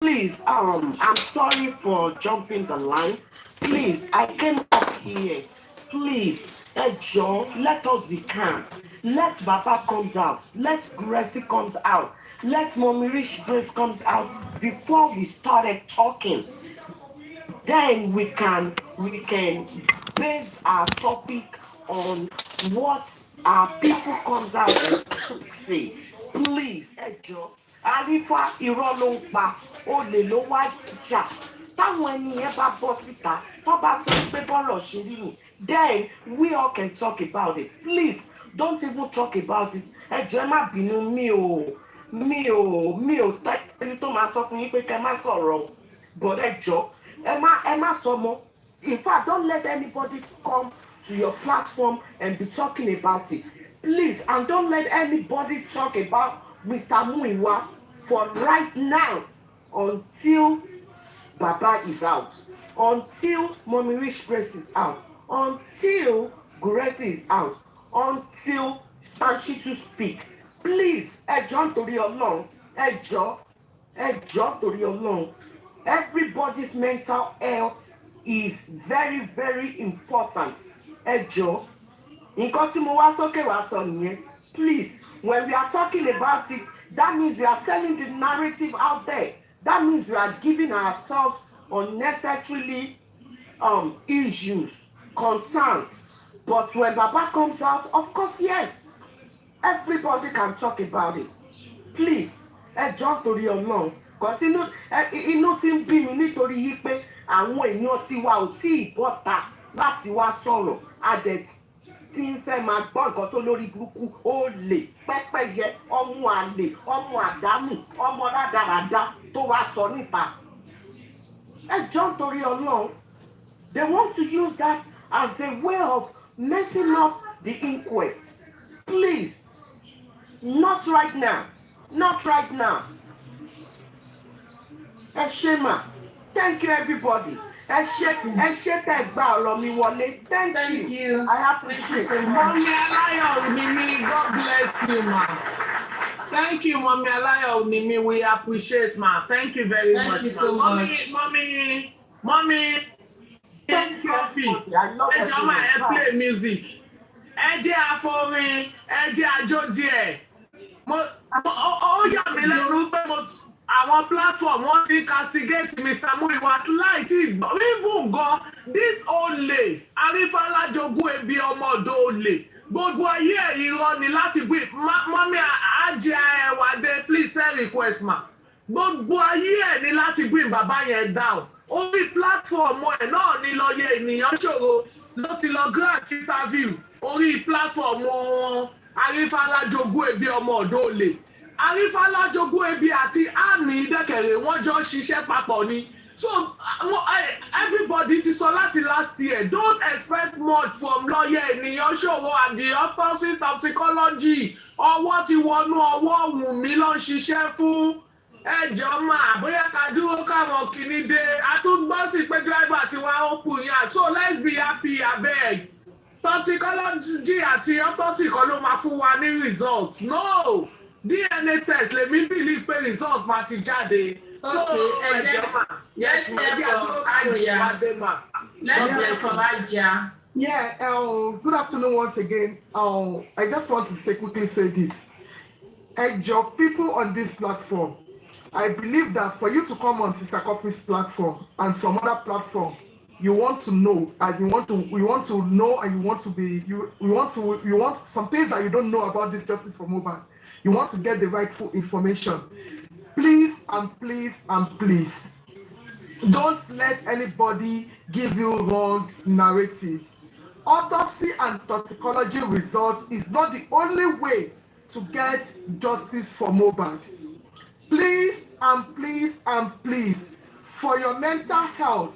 Please, I'm sorry for jumping the line. Please, I came up here. Please, Joe, let us be calm. Let Baba comes out. Let Gracie comes out. Let Mommy Rich Grace comes out before we started talking. Then we can base our topic on what our people comes out and say. Please, Joe. Arifa irọ́ ló ń pa olè ló wá jà táwọn ẹni yẹn bá bọ́ síta tó bá sọ pé bọ́rọ̀ ṣe rí ni then we all can talk about it. Please don't even talk about it. Ẹ jọ̀ọ́ ẹ má bínú mi ò tẹ́lẹ̀ tó máa sọ fún yín pé kẹ́ má sọ̀rọ̀ but ẹ jọ̀ọ́ ẹ má sọ mọ́. In fact, don't let anybody come to your platform and be talking about it. Please, and don't let anybody talk about Mr. Muiwa for right now until Baba is out, until Mommy Rich Grace is out, until Gracie is out, until Sanshitu speak. Please, ẹ jọ̀ọ́ nítorí Ọlọ́run, ẹ jọ̀ọ́ nítorí Ọlọ́run. Everybody's mental health is very, very important. Ẹ jọ̀ọ́, nǹkan tí mo wá sókè wá sọ nìyẹn. Please, when we are talking about it, that means we are selling the narrative out there. That means we are giving ourselves unnecessarily issues, concern. But when Baba comes out, of course, yes, everybody can talk about it. Please, ẹ jọ̀ọ́ nítorí Ọlọ́run. Because inú tí ń bí mi nítorí yí pé àwọn èèyàn tiwa ò tí ì bọ́ta láti wá sọ̀rọ̀. Adẹ̀ tí ń fẹ́ máa gbọ́ nǹkan tó lórí burúkú olè pẹ́pẹ́yẹ ọmọ àlè ọmọ àdánù ọmọ rádaràda tó wá sọ níta. Ẹ jọ̀ọ́ nítorí Ọlọ́run. They want to use that as a way of messing up the inquest. Please, not right now. Not right now. Ẹ ṣé mà. Thank you, everybody. Thank you. Thank you. I appreciate it. Mommy Alayo Nimi, God bless you, ma. Thank you, Mommy Alayo Nimi. We appreciate, ma. Thank you very much. Thank you so much. Mommy. Thank you. Coffee. I love Ẹ jọ̀ọ́ máa ẹ play music. Ẹ jẹ́ àforin, ẹ jẹ́ àjò díẹ̀. Ó yà mí lẹ́nu pé àwọn platform wọ́n ti castigate Mr. Muyiwa láì tí even gan this olè Arífálájogún ebi ọmọ ọ̀dọ̀ olè gbogbo ayé ẹ̀ irọ́ ni láti gbé mọ́mí àjẹ́ ẹ̀wàdé please send request ma gbogbo ayé ẹ̀ ni láti gbé bàbá yẹn down orí platform ẹ̀ náà ni lọ́yẹ̀ ènìyàn ṣòro ló ti lọ grant interview orí platform Arífálájogún ebi ọmọ ọ̀dọ̀ olè Arífálájogún ebi àti àmì ìdẹ́kẹ̀rẹ̀ wọ́n jọ ṣiṣẹ́ papọ̀ ni so everybody ti sọ láti last year don't expect much from lọ́yẹ̀ ènìyàn ṣòro and the opposite of psychology ọwọ́ ti wọnú ọwọ́ Wùnmí ló ń ṣiṣẹ́ fún ẹjọ́ máa bóyá ká dúró káwọn kìíní dé àtúgbọ́ sí pé driver ti wá ó kù yàn so let's be happy abeg toxicology àti autopsy kan ló máa fún wa ní result no DNA test lèmi believe pé result máa ti jáde. Okay, let's hear from Aja. Yeah, good afternoon once again. I just want to quickly say this. People on this platform, I believe that for you to come on Sister Coffee's platform and some other platform, you want to know, and you want to know, and you want some things that you don't know about this justice for Mohbad. You want to get the rightful information. Please and please and please, don't let anybody give you wrong narratives. Autopsy and toxicology results is not the only way to get justice for Mohbad. Please and please and please, for your mental health,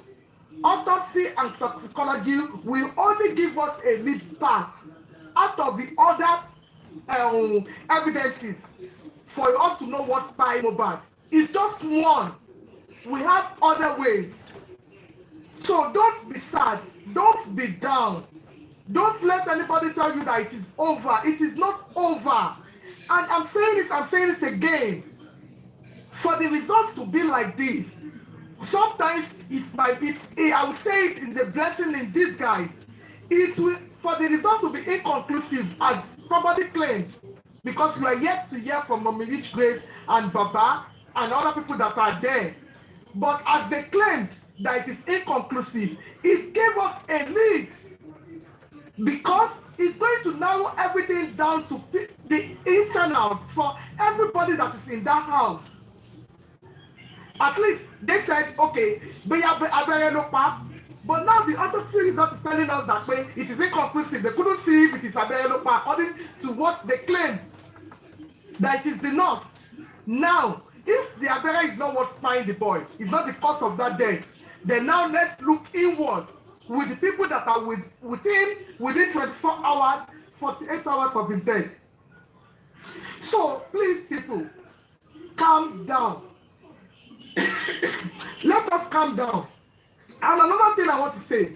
autopsy and toxicology will only give us a lead part out of the other evidences for us to know what's by Mohbad. It's just one. We have other ways. So don't be sad. Don't be down. Don't let anybody tell you that it is over. It is not over. And I'm saying it again. For the results to be like this, sometimes I would say it is a blessing in disguise. For the results to be inconclusive, as somebody claimed, because we are yet to hear from Mommy Rich Grace and Baba and other people that are there. But as they claimed that it is inconclusive, it gave us a lead because it's going to narrow everything down to the internal for everybody that is in that house. At least they said, okay, but now the autopsy result is telling us that way it is inconclusive. They couldn't see if it is Abeyelopa according to what they claim that it is the nurse. Now, if the Abere is not what's spying the boy, it's not the cause of that death, then now let's look inward with the people that are within 24 hours, 48 hours of his death. So, please, people, calm down. Let us calm down. And another thing I want to say,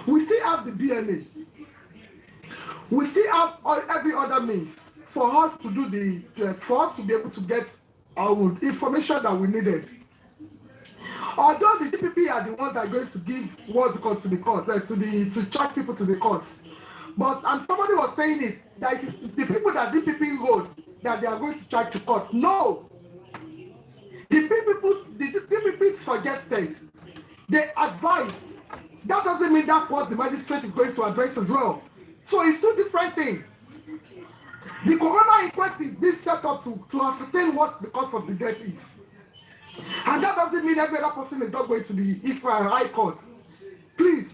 we still have the DNA. We still have every other means for us to do for us to be able to get our information that we needed. Although the DPP are the ones that are going to give what's called to the court, to charge people to the court. But somebody was saying it that it is the people that DPP wrote that they are going to charge to court. No. The DPP suggested, they advised. That doesn't mean that's what the magistrate is going to address as well. So it's two different things. The Cõrøna inquest is being set up to ascertain what the cause of the death is. And that doesn't mean every other person is not going to be high court. Please,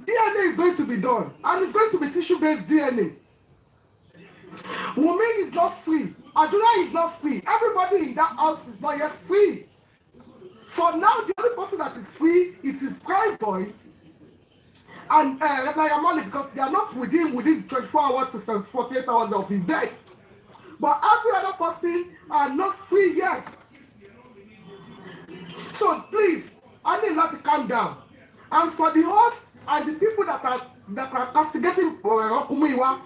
DNA is going to be done. And it's going to be tissue-based DNA. Wunmi is not free. Aduna is not free. Everybody in that house is not yet free. For now, the only person that is free is his prime boy and Mali, because they are not within 24 hours to 48 hours of his death. But every other person are not free yet. So please, I need not to calm down. And for the hosts and the people that are castigating Umuyiwa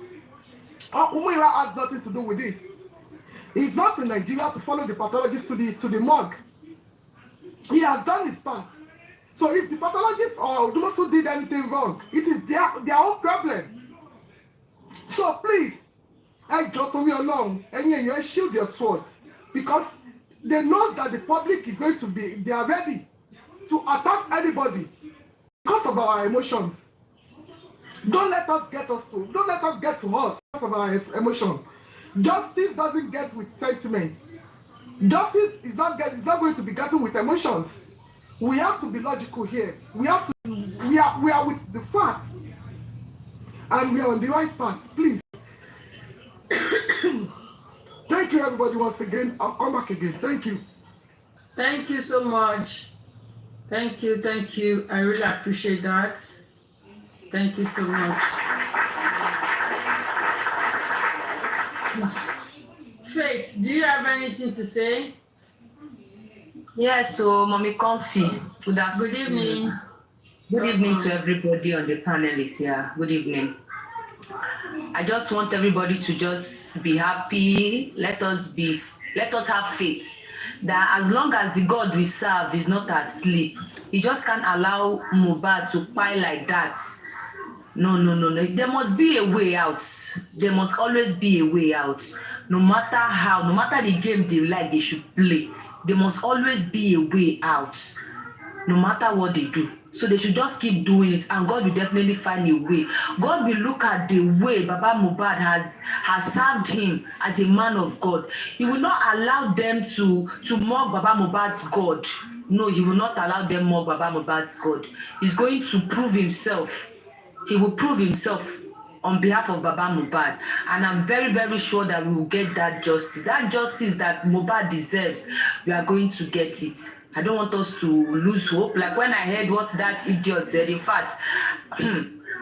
has nothing to do with this. He's not in Nigeria to follow the pathologist to the morgue. He has done his part. So if the pathologist or those who did anything wrong, it is their own problem. So please, just to be alone, and you shield your sword, because they know that the public is going to be, they are ready to attack anybody because of our emotions. Don't let us get to us because of our emotion. Justice doesn't get with sentiments. Justice is not going to be gotten with emotions. We have to be logical here. We are with the facts, and we are on the right path. Please. Thank you, everybody, once again. I'll come back again. Thank you. Thank you so much. Thank you. I really appreciate that. Thank you so much. Faith, do you have anything to say? Yes, so Mommy Comfy, good afternoon. Good evening. Good evening to everybody on the panelists here. Good evening. I just want everybody to just be happy. Let us have faith that as long as the God we serve is not asleep, he just can't allow Mohbad to pile like that. No. There must be a way out. There must always be a way out. No matter how, no matter the game they like, they should play. There must always be a way out, no matter what they do. So they should just keep doing it, and God will definitely find a way. God will look at the way Baba Mohbad has served him as a man of God. He will not allow them to mock Baba Mohbad's God. No, he will not allow them mock Baba Mohbad's God. He's going to prove himself. He will prove himself on behalf of Baba Mohbad, and I'm very, very sure that we will get that justice that Mohbad deserves. We are going to get it. I don't want us to lose hope. Like when I heard what that idiot said, in fact,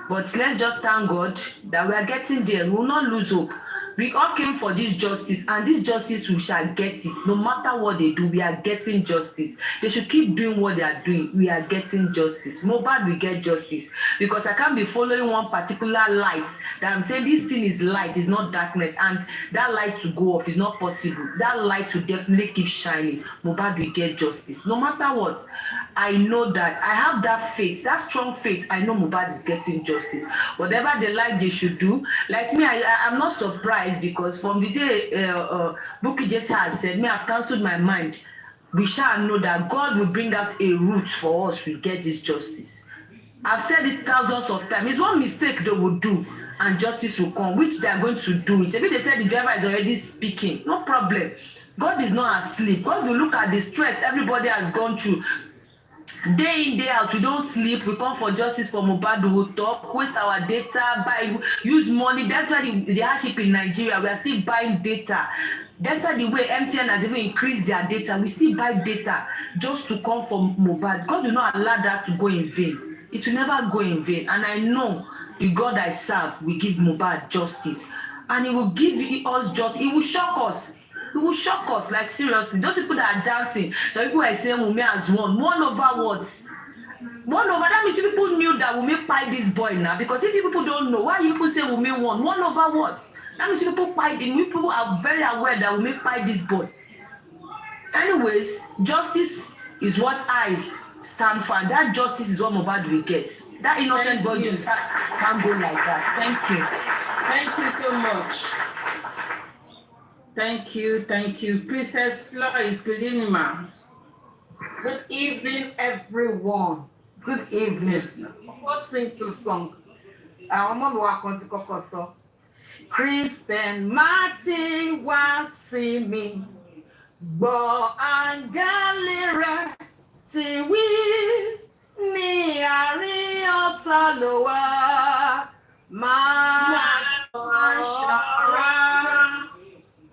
but let's just thank God that we are getting there. We will not lose hope. We all came for this justice, and this justice we shall get it. No matter what they do, we are getting justice. They should keep doing what they are doing. We are getting justice. Mohbad will get justice, because I can't be following one particular light that I'm saying this thing is light, is not darkness, and that light to go off is not possible. That light will definitely keep shining. Mohbad will get justice. No matter what, I know that. I have that faith, that strong faith. I know Mohbad is getting justice. Whatever they like, they should do. Like me, I'm not surprised, because from the day Bukky just has said, me, I've cancelled my mind. We shall know that God will bring out a route for us. We get this justice. I've said it thousands of times. It's one mistake they will do, and justice will come, which they are going to do. Maybe they said the driver is already speaking. No problem. God is not asleep. God will look at the stress everybody has gone through. Day in, day out, we don't sleep. We come for justice for Mohbad. We will talk, waste our data, use money. That's why the hardship in Nigeria, we are still buying data. That's why the way MTN has even increased their data, we still buy data just to come for Mohbad. God will not allow that to go in vain. It will never go in vain. And I know the God I serve will give Mohbad justice. And he will give us justice. He will shock us. It will shock us, like seriously. Those people that are dancing, so people are saying Wunmi has won. One over what? One over, that means people knew that Wunmi pied this boy now. Because if people don't know, why you people say Wunmi won? One over what? That means people pied him. People are very aware that Wunmi pied this boy. Anyways, justice is what I stand for. That justice is what Mohbad will get. That innocent boy just can't go like that. Thank you. Thank you so much. Thank you. Princess Lois, good evening, ma'am. Good evening, everyone. Good evening. Yes. Let's sing two songs. I'm going to work on the cocoa. Christian Martin was see me. Bo Angelira, see we ni ari otalowa ma shara.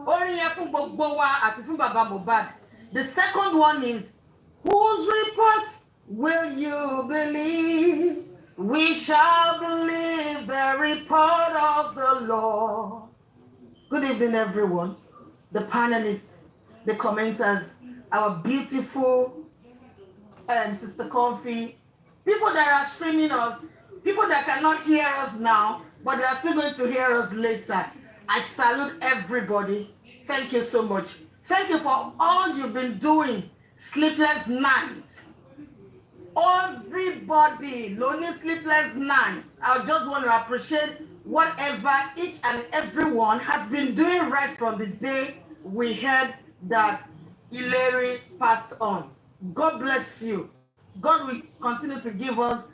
Orin yẹn fún gbogbo wa àti fún bàbá Mohbad. The second one is, whose report will you believe? We shall believe the report of the Lord. Good evening, everyone. The panelists, the commenters, our beautiful Sister Comfy, people that are streaming us, people that cannot hear us now, but they are still going to hear us later. I salute everybody. Thank you so much. Thank you for all you've been doing. Sleepless nights. Everybody, lonely sleepless nights. I just want to appreciate whatever each and everyone has been doing right from the day we heard that Hilary passed on. God bless you. God will continue to give us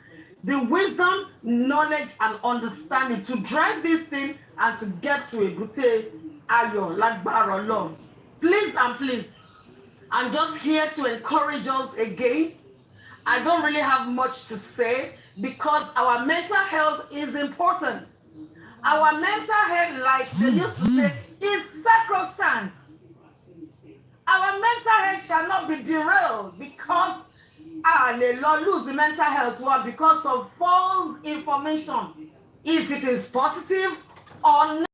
the wisdom, knowledge, and understanding to drive this thing and to get to a Ebute Ayo Lagbara Lord. Please and please, I'm just here to encourage us again. I don't really have much to say because our mental health is important. Our mental health, like they used to say, is sacrosanct. Our mental health shall not be derailed because they lose the mental health because of false information. If it is positive or not,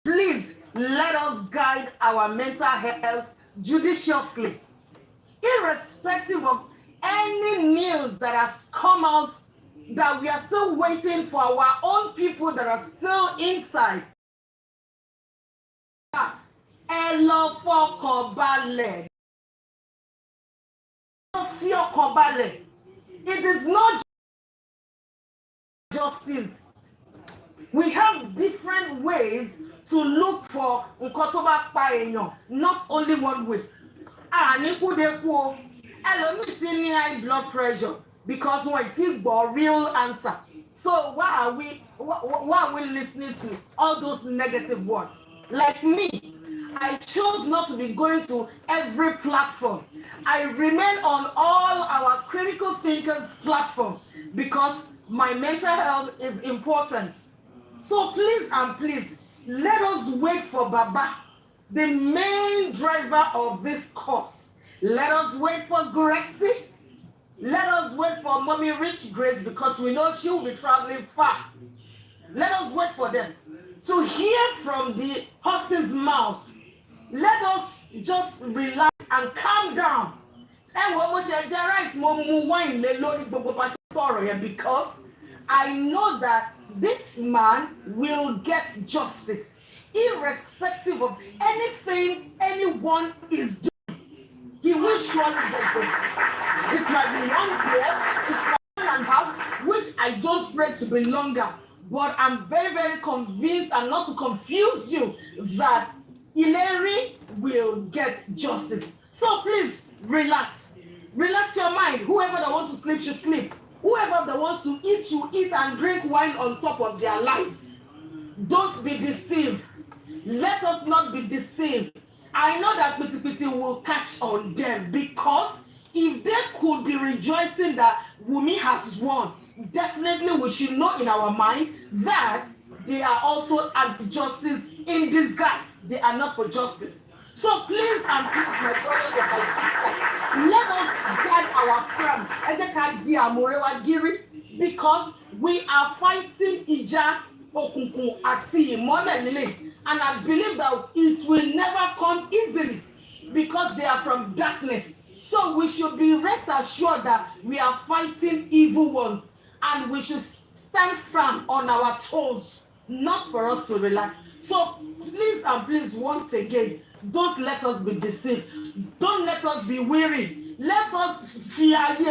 please let us guide our mental health judiciously, irrespective of any news that has come out that we are still waiting for our own people that are still inside. Ẹ lọ fọkàn balẹ̀. It is not justice. We have different ways to look for nǹkan tó bá pa èèyàn, not only one way. Ẹlòmíì ti ní high blood pressure because wọ́n ti gbọ́ real answer. So why are we listening to all those negative words? Like me, I chose not to be going to every platform. I remain on all our critical thinkers platform because my mental health is important. So please and please, let us wait for Baba, the main driver of this course. Let us wait for Grexy. Let us wait for Mommy Rich Grace because we know she will be traveling far. Let us wait for them to hear from the horse's mouth. Let us just relax and calm down. Because I know that this man will get justice, irrespective of anything anyone is doing. He will surely get justice. It might be 1 year, it might be 1.5, which I don't pray to be longer. But I'm very, very convinced, and not to confuse you, that Hilary will get justice. So please, relax. Relax your mind. Whoever that wants to sleep should sleep. Whoever that wants to eat should eat and drink wine on top of their lives. Don't be deceived. Let us not be deceived. I know that Piti will catch on them because if they could be rejoicing that Wumi has won, definitely we should know in our mind that they are also anti-justice in disguise. They are not for justice. So please and please, my brothers and my sisters, let us guard our friend because we are fighting Ija Okunkun Ati Imole, and I believe that it will never come easily because they are from darkness. So we should be rest assured that we are fighting evil ones, and we should stand firm on our toes, not for us to relax. So please and please, once again, don't let us be deceived. Don't let us be weary. Let us fear we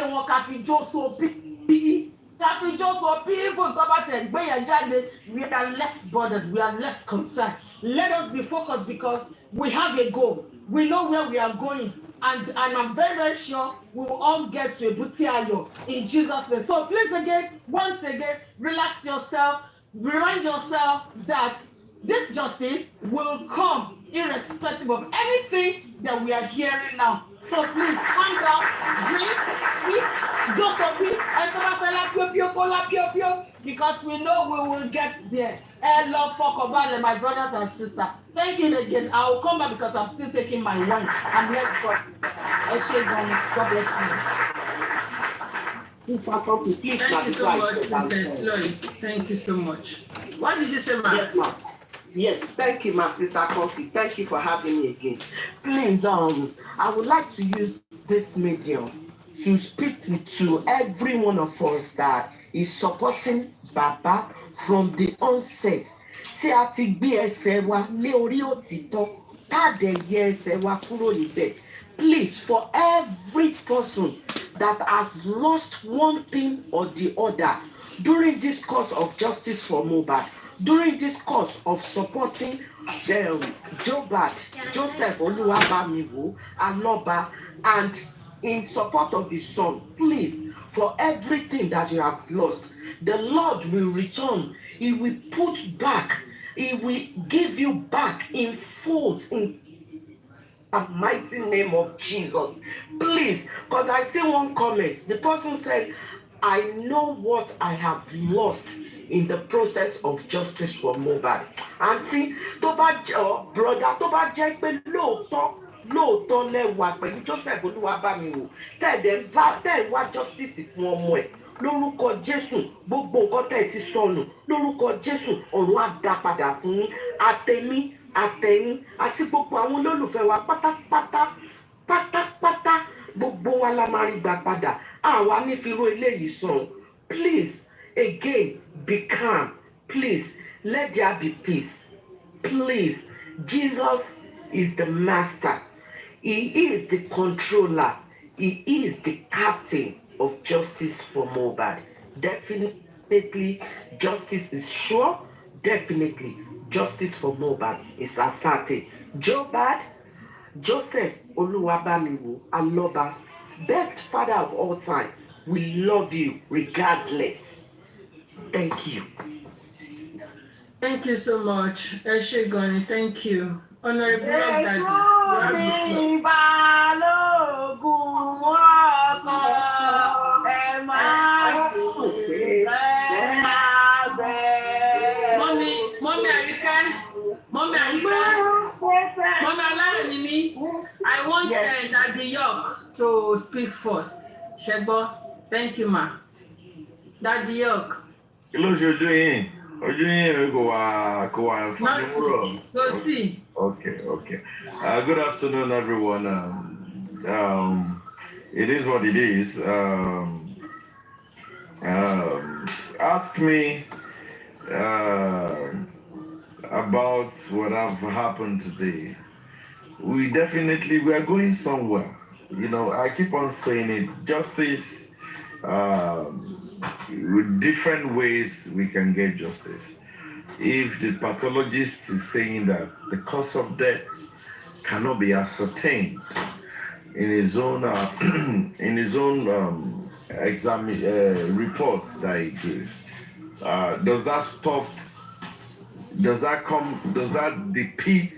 are less bothered, we are less concerned. Let us be focused because we have a goal. We know where we are going. And I'm very, very sure we will all get to Ebute Ayo in Jesus' name. So please again, once again, relax yourself. Remind yourself that this justice will come irrespective of anything that we are hearing now. So please calm down, drink, eat, because we know we will get there. And love for Kobale, my brothers and sisters. Thank you again. I will come back because I'm still taking my wine. And let's go. God bless you. Please, Thank you so much, Princess Lois. Thank you so much. What did you say, ma'am? Yes, ma'am. Yes, thank you, my sister Kofi. Thank you for having me again. Please, I would like to use this medium to speak to every one of us that is supporting Baba from the onset. Tí a ti gbé ẹsẹ̀ wa lé orí òtítọ́, tá dẹ̀ yẹ ẹsẹ̀ wa kúrò níbẹ̀. Please, for every person that has lost one thing or the other during this course of justice for Mohbad, during this course of supporting Joseph Oluwabamiwo Aloba, and in support of his son, please, for everything that you have lost, the Lord will return. He will put back. He will give you back in full, in the mighty name of Jesus. Please, because I see one comment. The person said, I know what I have lost in the process of justice for Mohbad. Auntie, tó bá jẹ́ brother, tó bá jẹ́ pé lóòótọ́ lẹ́wà pẹ̀lú Joseph Olúwabámiwò, tẹ́ wá justice fún ọmọ ẹ̀. Lórúkọ Jésù, gbogbo nǹkan tẹ́ ti sọnù. Lórúkọ Jésù, ọ̀run á dá padà fún yín. Àtẹ̀mí, àtẹ̀yìn, àti gbogbo àwọn olólùfẹ́ wa pátápátá, gbogbo wa la máa rí gbà padà. Àwa ní fi ró eléyìí sàn. Please, again, be calm. Please, let there be peace. Please, Jesus is the master. He is the controller. He is the captain of justice for Mohbad. Definitely, justice is sure. Definitely, justice for Mohbad is asserted. Joseph Oluwabamiwo Aloba, best father of all time, we love you regardless. Thank you. Thank you so much. Eshegoni, thank you. Honorable Daddy, you have the Mommy Alayani, I want Daddy York to speak first. Shebo, thank you, ma. Daddy York. Hello, you're doing. So see. Okay. Good afternoon, everyone. It is what it is. Ask me about what have happened today. We are going somewhere. You know, I keep on saying it. Justice, with different ways we can get justice. If the pathologist is saying that the cause of death cannot be ascertained in his own report that he gave, does that depict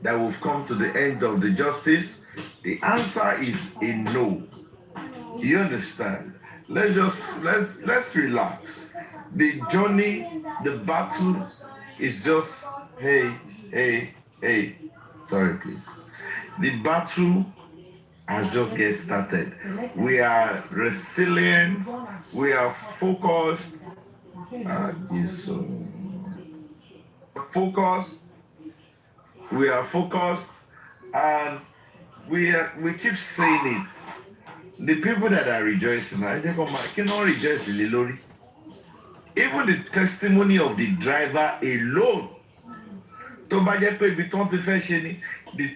that we've come to the end of the justice? The answer is a no. You understand? Let's relax. The journey, the battle is just hey. Sorry, please. The battle has just get started. We are resilient. We are focused. We are focused, and we keep saying it. The people that are rejoicing, I cannot rejoice in Lilori. Even the testimony of the driver alone, the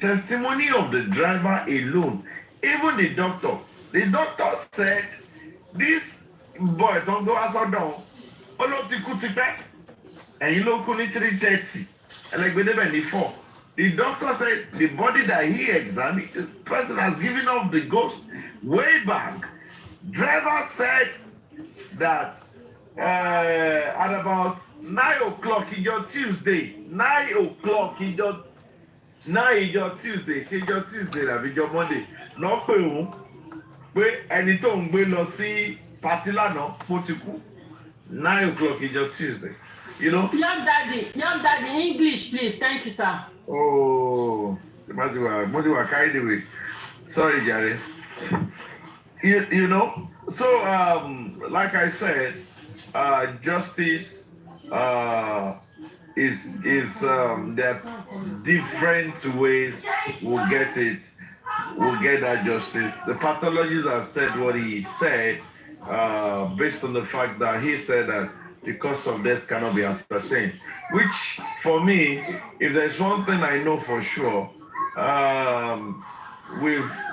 testimony of the driver alone, even the doctor said, this boy don't go as down. And you look only 3:30, and like we never before. The doctor said the body that he examined, this person has given off the ghost way back. Driver said that at about 9 o'clock in your Tuesday, 9 o'clock in your Tuesday, that your Monday, no pay ẹni tó ń gbé lọ sí party lánàá mo ti kú 9 o'clock in your Tuesday. You know? Young daddy, English, please. Thank you, sir. Oh, Modiwa carried away. Sorry, Jerry. You know, so like I said, justice is there are different ways we'll get it. will get that justice. The pathologist has said what he said, based on the fact that he said that the cause of death cannot be ascertained. Which, for me, if there's one thing I know for sure,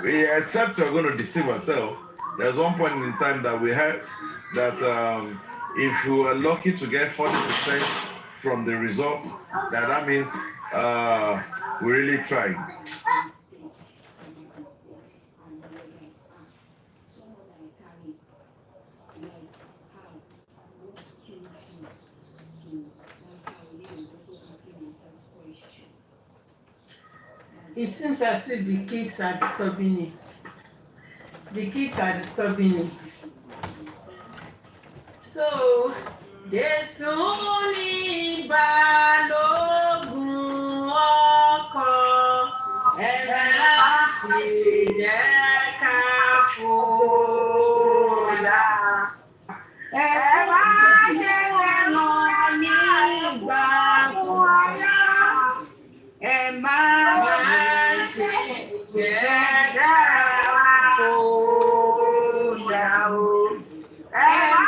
except we're going to deceive ourselves, there's one point in time that we heard that if we were lucky to get 40% from the result, that means we really tried. It seems as if the kids are disturbing me. The kids are disturbing me. So, Jésù ní balógun ọkọ̀, ẹ má ṣe jẹ́ ká fòyà. Ẹ má ṣe wọ̀nà nígbà fòyà. Ẹ má ṣe jẹ́ ká fòyà o. Ẹ má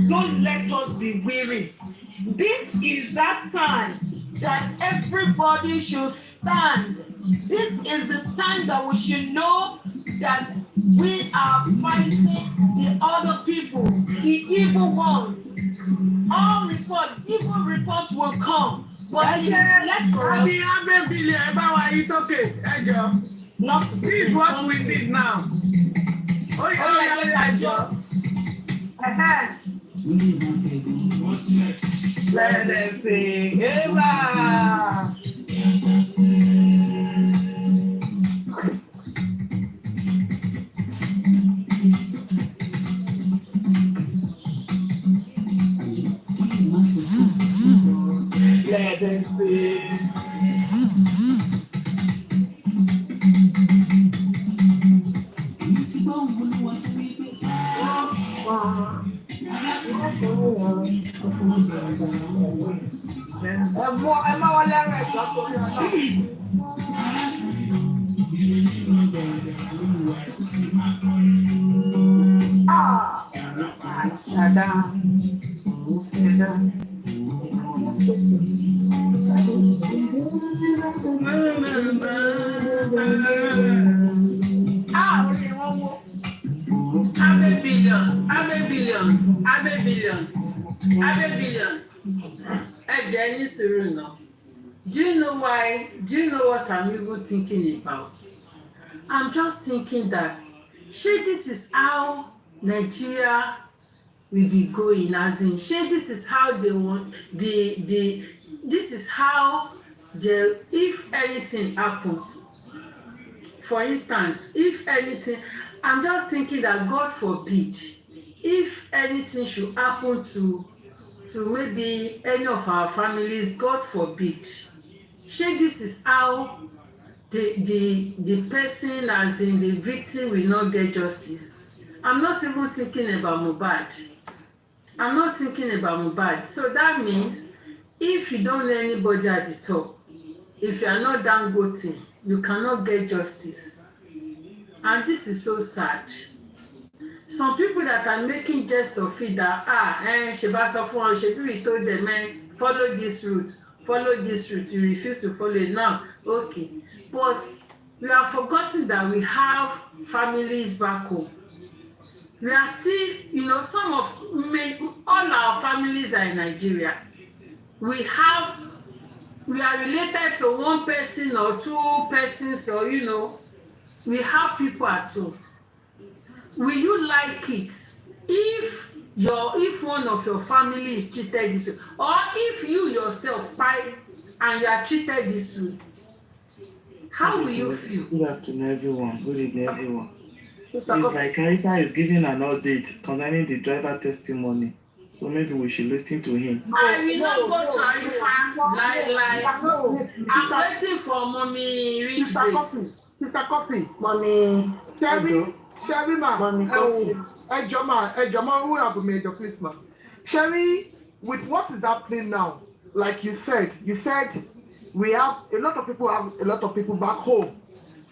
Don't let us be weary. This is that time that everybody should stand. This is the time that we should know that we are fighting the other people, the evil ones. All reports, evil reports will come. But it's okay. Not this is what we need now. Let us sing. Eva. Let us sing. Do you know why? Do you know what I'm even thinking about? I'm just thinking that, this is how Nigeria will be going, as in, this is how they want, this is how if anything happens, for instance, if anything, I'm just thinking that God forbid, if anything should happen to maybe any of our families, God forbid, this is how the person, as in the victim, will not get justice. I'm not even thinking about Mohbad. So that means if you don't know anybody at the top, if you are not Dangote, you cannot get justice. And this is so sad. Some people that are making jest of it that, Sheba Safwan, Shebi told them, follow this route, you refuse to follow it now. Okay. But we have forgotten that we have families back home. We are still, all our families are in Nigeria. We are related to one person or two persons, or we have people at home. Will you like it if one of your family is treated this way, or if you yourself fight and you are treated this way? How will you feel? Good afternoon, everyone. Good evening, everyone. Mr. If Kofi. my character is giving an update concerning the driver testimony, so maybe we should listen to him. I will not go to Arifa. I'm waiting for mommy reach Mr. Coffee. Mommy. Sherry ma. Mommy Coffee. Ejoma, who have made your please ma. Sherry, with what is happening now, like you said we have a lot of people back home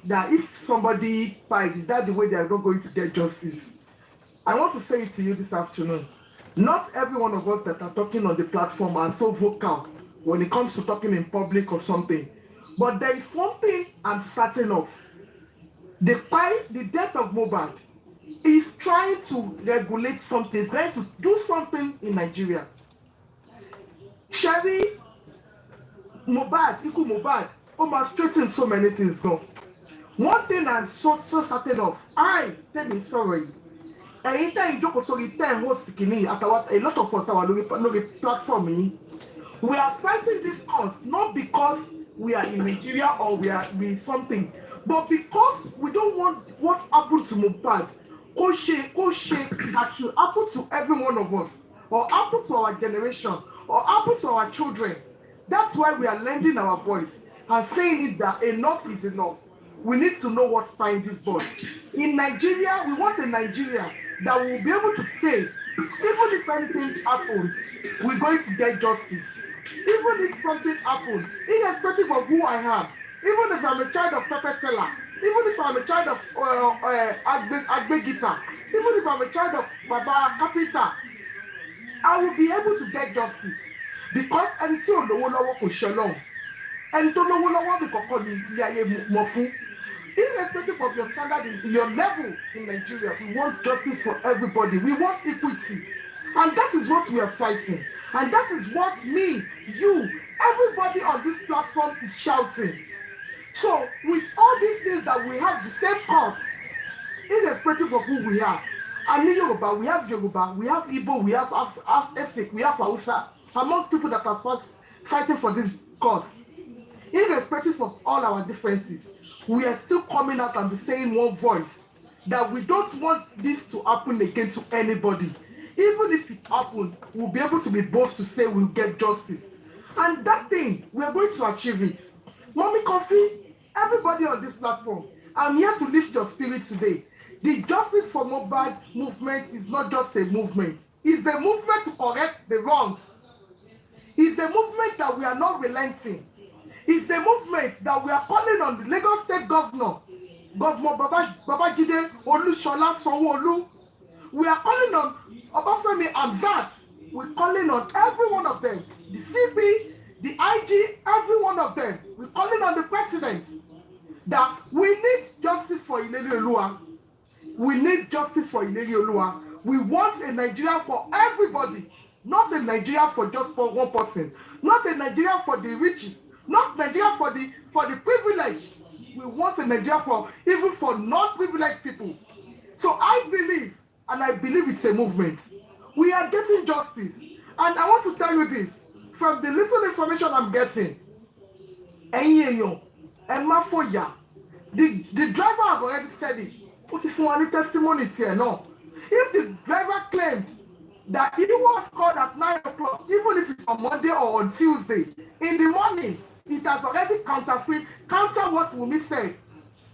that if somebody fights, is that the way they are not going to get justice? I want to say it to you this afternoon. Not every one of us that are talking on the platform are so vocal when it comes to talking in public or something. But there is something I'm certain of. The death of Mohbad is trying to regulate something, is trying to do something in Nigeria. Sherry, Mohbad, almost straightened so many things now. One thing I'm so certain of, I tell me sorry. Anytime you joke sorry, time host a lot of us are looking platform. We are fighting this cause not because we are in Nigeria or we something, but because we don't want what happened to Mohbad that should happen to every one of us, or happen to our generation, or happen to our children. That's why we are lending our voice and saying it that enough is enough. We need to know what's behind this boy. In Nigeria, we want a Nigeria that will be able to say, even if anything happens, we're going to get justice. Even if something happens, irrespective of who I am, even if I'm a child of Pepper Seller, even if I'm a child of Agbegita, even if I'm a child of Baba Kapita, I will be able to get justice. Because anything on the whole level will shalom. And to know what we call the irrespective of your standard, your level in Nigeria, we want justice for everybody. We want equity. And that is what we are fighting. And that is what me, you, everybody on this platform is shouting. So, with all these things that we have the same cause, irrespective of who we are. And in Yoruba, we have Igbo, we have Efik, we have Hausa, among people that are fighting for this cause. Irrespective of all our differences, we are still coming out and saying one voice that we don't want this to happen again to anybody. Even if it happens, we'll be able to be bold to say we'll get justice. And that thing, we're going to achieve it. Mommy Coffee, everybody on this platform, I'm here to lift your spirit today. The Justice for Mohbad movement is not just a movement. It's the movement to correct the wrongs. It's the movement that we are not relenting. It's the movement that we are calling on the Lagos State Governor Babajide Olushola Sanwo-Olu. We are calling on Obafemi Hamzat. We're calling on every one of them. The CP, the IG, every one of them. We're calling on the president that we need justice for Ilerioluwa. We need justice for Ilerioluwa. We want a Nigeria for everybody, not a Nigeria for just for one person, not a Nigeria for the riches, not Nigeria for the privileged. We want a Nigeria even for non-privileged people. So I believe, and I believe it's a movement. We are getting justice. And I want to tell you this, from the little information I'm getting, the driver have already said it. What is for any testimony here? No. If the driver claimed that he was called at 9 o'clock, even if it's on Monday or on Tuesday, in the morning, it has already counter what Wunmi said.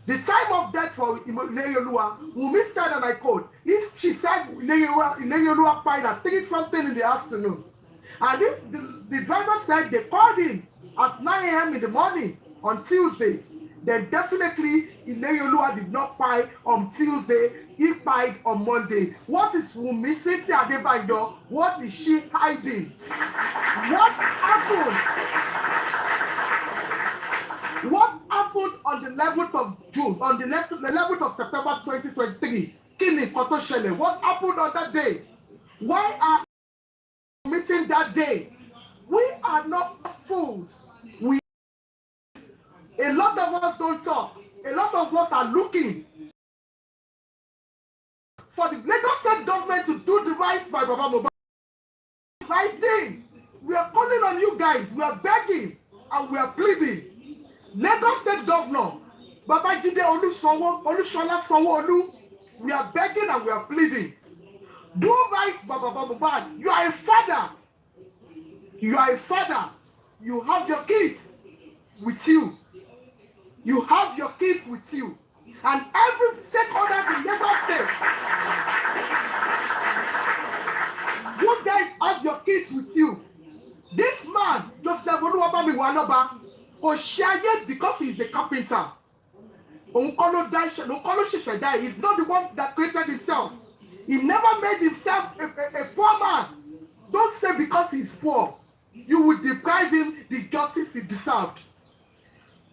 The time of death for Ilerioluwa, Wunmi said, and I quote, if she said Ilerioluwa died at 3-something in the afternoon, and if the driver said they called him at 9 a.m. in the morning on Tuesday, then definitely Ileolua did not pie on Tuesday, he pied on Monday. What is Wunmi Cynthia Adebanjo? What is she hiding? What happened? What happened on the 11th of June, on the 11th of September 2023? Kini Koto Shele. What happened on that day? Why are we meeting that day? We are not fools. A lot of us don't talk. A lot of us are looking for the Lagos State government to do the right by Baba Mohbad. Right thing. We are calling on you guys. We are begging and we are pleading. Lagos State Governor Babajide Olusola Sanwo-Olu, we are begging and we are pleading. Do right by Baba Mohbad. You are a father. You are a father. You have your kids with you. You have your kids with you. And every stakeholder in Lagos State, you guys have your kids with you. This man, Joseph Oluwabami Waloba, Oshaye, because he is a carpenter. He's not the one that created himself. He never made himself a poor man. Don't say because he's poor, you will deprive him the justice he deserved.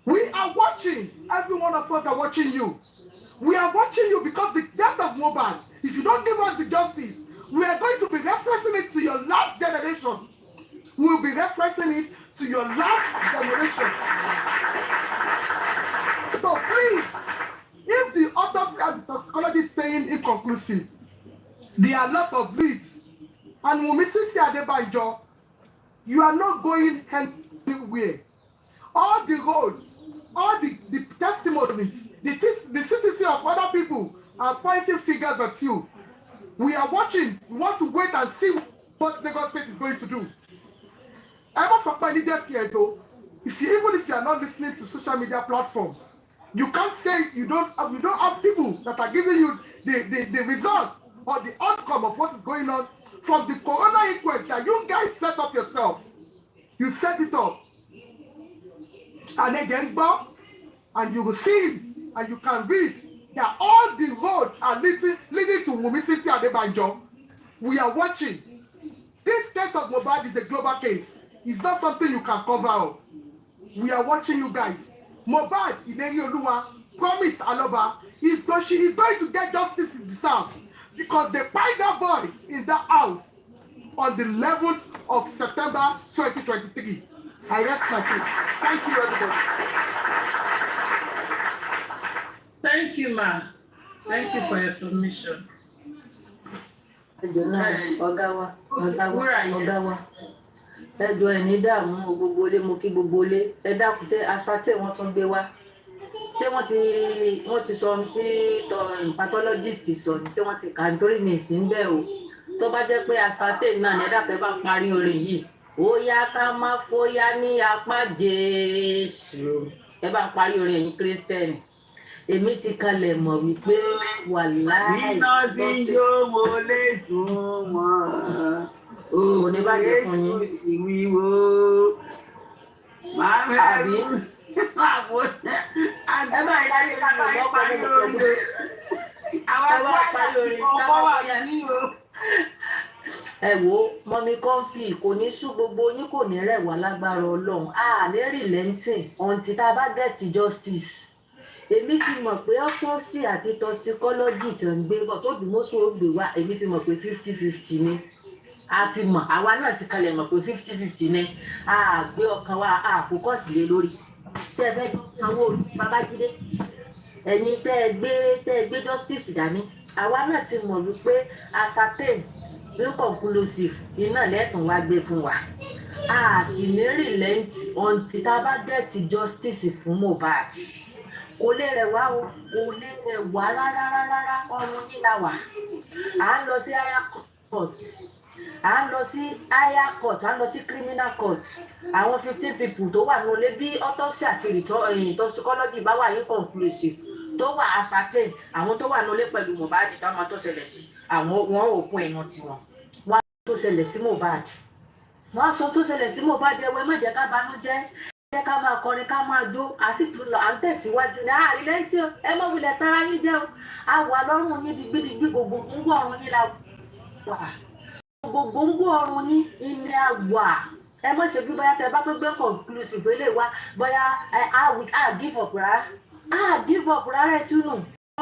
We are watching. Every one of us are watching you. We are watching you because the death of Mohbad, if you don't give us the justice, we are going to be referencing it to your last generation. We will be referencing it to your last generation. So please, if the autopsy and the toxicology is saying inconclusive, there are a lot of leads. And Wunmi Cynthia Adebanjo, you are not going anywhere. All the roads, all the testimonies, the citizen of other people are pointing fingers at you. We are watching. We want to wait and see what Lagos State is going to do. Ever from my leader here though, even if you are not listening to social media platforms, you can't say you don't have people that are giving you the result or the outcome of what is going on from the Cõrøna inquest that you guys set up yourself. You set it up. And again, and you will see and you can read that all the roads are leading to Wunmi Cynthia Adebanjo. We are watching. This case of Mohbad is a global case. It's not something you can cover up. We are watching you guys. Mohbad, Ileolua, promised Aloba, she is going to get justice he deserves because they find that boy in that house on the 11th of September 2023. I rest my case. Thank you, everybody. Thank you, ma. Thank you for your submission. Ẹjọ́ ẹ̀ ní dààmú gbogbo ilé mo kí gbogbo ilé ẹ dákun ṣé asfate wọ́n tún gbé wá ṣé wọ́n ti sọ ohun tí pathologist sọ ní ṣé wọ́n ti kà nítorí mi sí ń bẹ̀ o tó bá jẹ́ pé asfate náà ní ẹ dákun ẹ bá parí orin yìí ó yá ká má fòyà ní apá Jésù ẹ bá parí orin ẹ̀yin Kristẹni èmi ti kalẹ̀ mọ̀ wípé wàláì iná tí yóò mo lè sùn wọ́n. Kò ní bàjẹ́ fún yín. Ìwíwo. Màá bẹ̀rù. Ẹ máa parí orin lọ́pọ̀ Àwọn parí orin ọkọ̀ wà ní o. Ẹ wo mọ́mí kọ́ńfì kò ní sú gbogbo yín kò ní rẹ̀ wá lágbára Ọlọ́run. A lè relenting until tá a bá get justice. Èmi ti mọ̀ pé autopsy àti toxicology tí ń gbé bọ̀ tó dùn mọ́sùn ó gbé wá èmi ti mọ̀ pé 50-50 ni. A ti mọ̀ àwa náà ti kalẹ̀ mọ̀ pé 50-50 ni a gbé ọkàn wa a focus lé lórí ṣé ẹ fẹ́ Sanwó-Olú Babájídé ẹ̀yin tẹ́ ẹ gbé justice dání àwa náà ti mọ̀ wípé ascertain inconclusive iná lẹ́tùn wá gbé fún wa a sì ní relent until tá a bá get justice fún Mohbad kò lè rẹ̀ wá o kò lè rẹ̀ wá rárá ọrùn yìí la wà à ń lọ sí higher court à ń lọ sí higher court à ń lọ sí criminal court àwọn 15 people tó wà nílé bí autopsy àti toxicology bá wà inconclusive tó wà ascertain àwọn tó wà nílé pẹ̀lú Mohbad táwọn tó ṣẹlẹ̀ sí àwọn wọn òkun ẹ̀yàn tiwọn wọn tó ṣẹlẹ̀ sí Mohbad wọn sọ tó ṣẹlẹ̀ sí Mohbad ẹwẹ́ má jẹ́ ká banújẹ́ jẹ́ ká máa kọrin ká máa jó a sì tún lọ à ń tẹ̀síwájú ní àárín lẹ́ńtì o ẹ mọ̀ wulẹ̀ tara yín jẹ́ o a wà lọ́rùn yín digbidigbi gbogbo ń gbọ́ ọ̀run yín la wà gbogbo ń gbọ́ ọ̀run yín ilé àwà ẹ mọ̀ ṣe bí bóyá tẹ bá tó gbé conclusive eléyìí wá bóyá a give up rárá a give up rárá ẹ túnú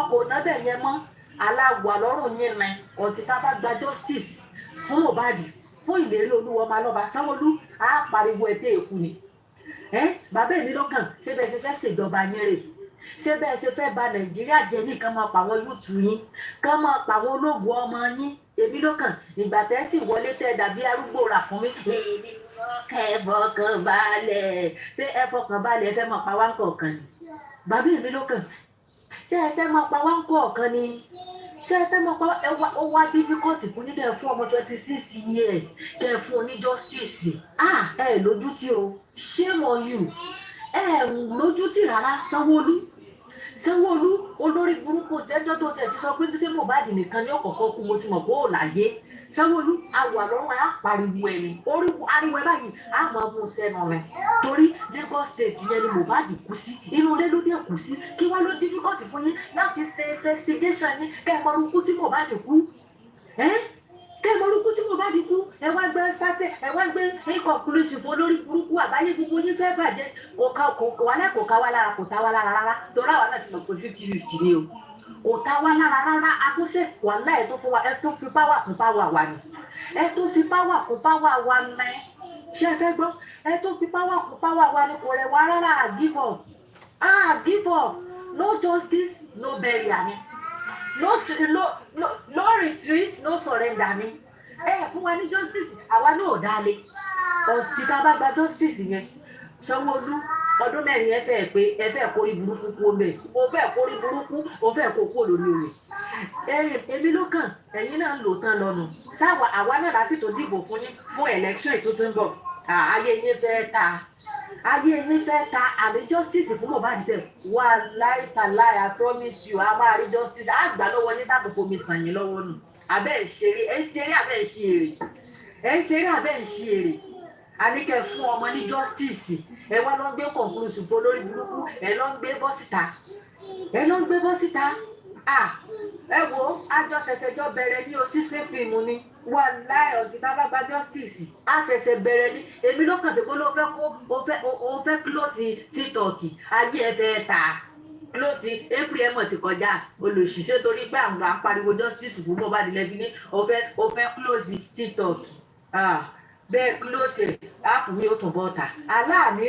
ọkọ̀ òná bẹ̀ yẹn mọ́ aláwà lọ́rùn yín ni ọ̀tí tá bá gba justice fún Mohbad fún ìlérí Olúwa ọmọ alọ́ba Sanwó-Olú á pariwo ẹ̀tẹ́ èkú ni bàbá èmi ló kàn ṣé bẹ́ẹ̀ ṣe fẹ́ ṣèjọba yín rè ṣé bẹ́ẹ̀ ṣe fẹ́ bà Nàìjíríà jẹ́ ní kán máa pa àwọn yúùtù yín kán máa pa àwọn ológun ọmọ yín èmi ló kàn ìgbà tẹ́ sì wọlé tẹ́ dàbí arúgbó rà fún mi èmi kẹ́ ẹ fọkàn balẹ̀ ṣé ẹ fọkàn balẹ̀ ẹ fẹ́ máa pa wá ń kọ̀ọ̀kan ni bàbá èmi ló kàn ṣé ẹ fẹ́ máa pa wá ń kọ̀ọ̀kan ni ṣé ẹ fẹ́ máa pa ó wá difficult fún yín kẹ́ ẹ fún ọmọ 26 years kẹ́ ẹ fún un ní justice ẹ lójútì o shame on you ẹ lójútì rárá Sanwó-Olú olórí burúkú tẹ́jọ́ tó tẹ̀ ti sọ pé ṣé Mohbad nìkan ní ọ̀kọ̀ọ̀kan kú mo ti mọ̀ pé ó láyé Sanwó-Olú àwà lọ́rùn á pariwo ẹni ariwo ẹ báyìí á máa mú sẹ́nu rẹ̀ torí Lagos State yẹn ni Mohbad kú sí inú ilé ló dé kú sí kí wá ló difficult fún yín láti ṣe investigation yín kẹ́ ẹ mọ orúkú tí Mohbad kú kẹ́ ẹ mọ orúkú tí Mohbad kú ẹ wá gbé sátẹ ẹ wá gbé inconclusive olórí burúkú àbáyé gbogbo yín fẹ́ bàjẹ́ kò ká wá lára kò tá wá lára rárá torí àwọn náà ti mọ̀ pé 50-50 ni o kò tá wá lára rárá akúṣe wàhálà ẹ tó fún wa ẹ tó fi power kún power wa ni ẹ tó fi power kún power wa ní ṣé ẹ fẹ́ gbọ́ ẹ tó fi power kún power wa ni kò rẹ̀ wá rárá give up no justice no burial ni no retreat no surrender ni fún wa ní justice àwa náà ò dálé ọtí ká bá gba justice yẹn Sanwó-Olú ọdún mẹ́rin ẹ fẹ́ kórí burúkú kú omi o fẹ́ kórí burúkú o fẹ́ kó kú lórí omi èmi ló kàn ẹ̀yin náà ń lò tán lọ́nu sáwà àwa náà lásìkò dìbò fún yín fún election ètùtù ń bọ̀ ayé yín fẹ́ ta àmì justice fún Mohbad ṣe wà láìtàláì I promise you a máa rí justice àgbà lọ́wọ́ ní tàbí fomi sàn yín lọ́wọ́ nù abẹ́ ìṣeré ẹ̀ ń ṣeré abẹ́ ìṣeré àníkẹ́ fún ọmọ ní justice ẹ wá lọ ń gbé conclusive olórí burúkú ẹ lọ ń gbé bọ́ síta ẹ wo àjọṣẹṣẹjọ bẹ̀rẹ̀ ní òṣìṣẹ́ fíìmù ni wà láì ọtí tá bá gba justice á ṣẹ̀ṣẹ̀ bẹ̀rẹ̀ ní èmi ló kàn sí pé ó fẹ́ close TikTok ayé ẹ fẹ́ ta close April ti kọjá olùṣiṣẹ́ torí pé àwọn apariwo justice fún Mohbad lẹ́fi ní ó fẹ́ close TikTok bẹ́ẹ̀ close áàpù mi ó tún bọ́ ta aláàní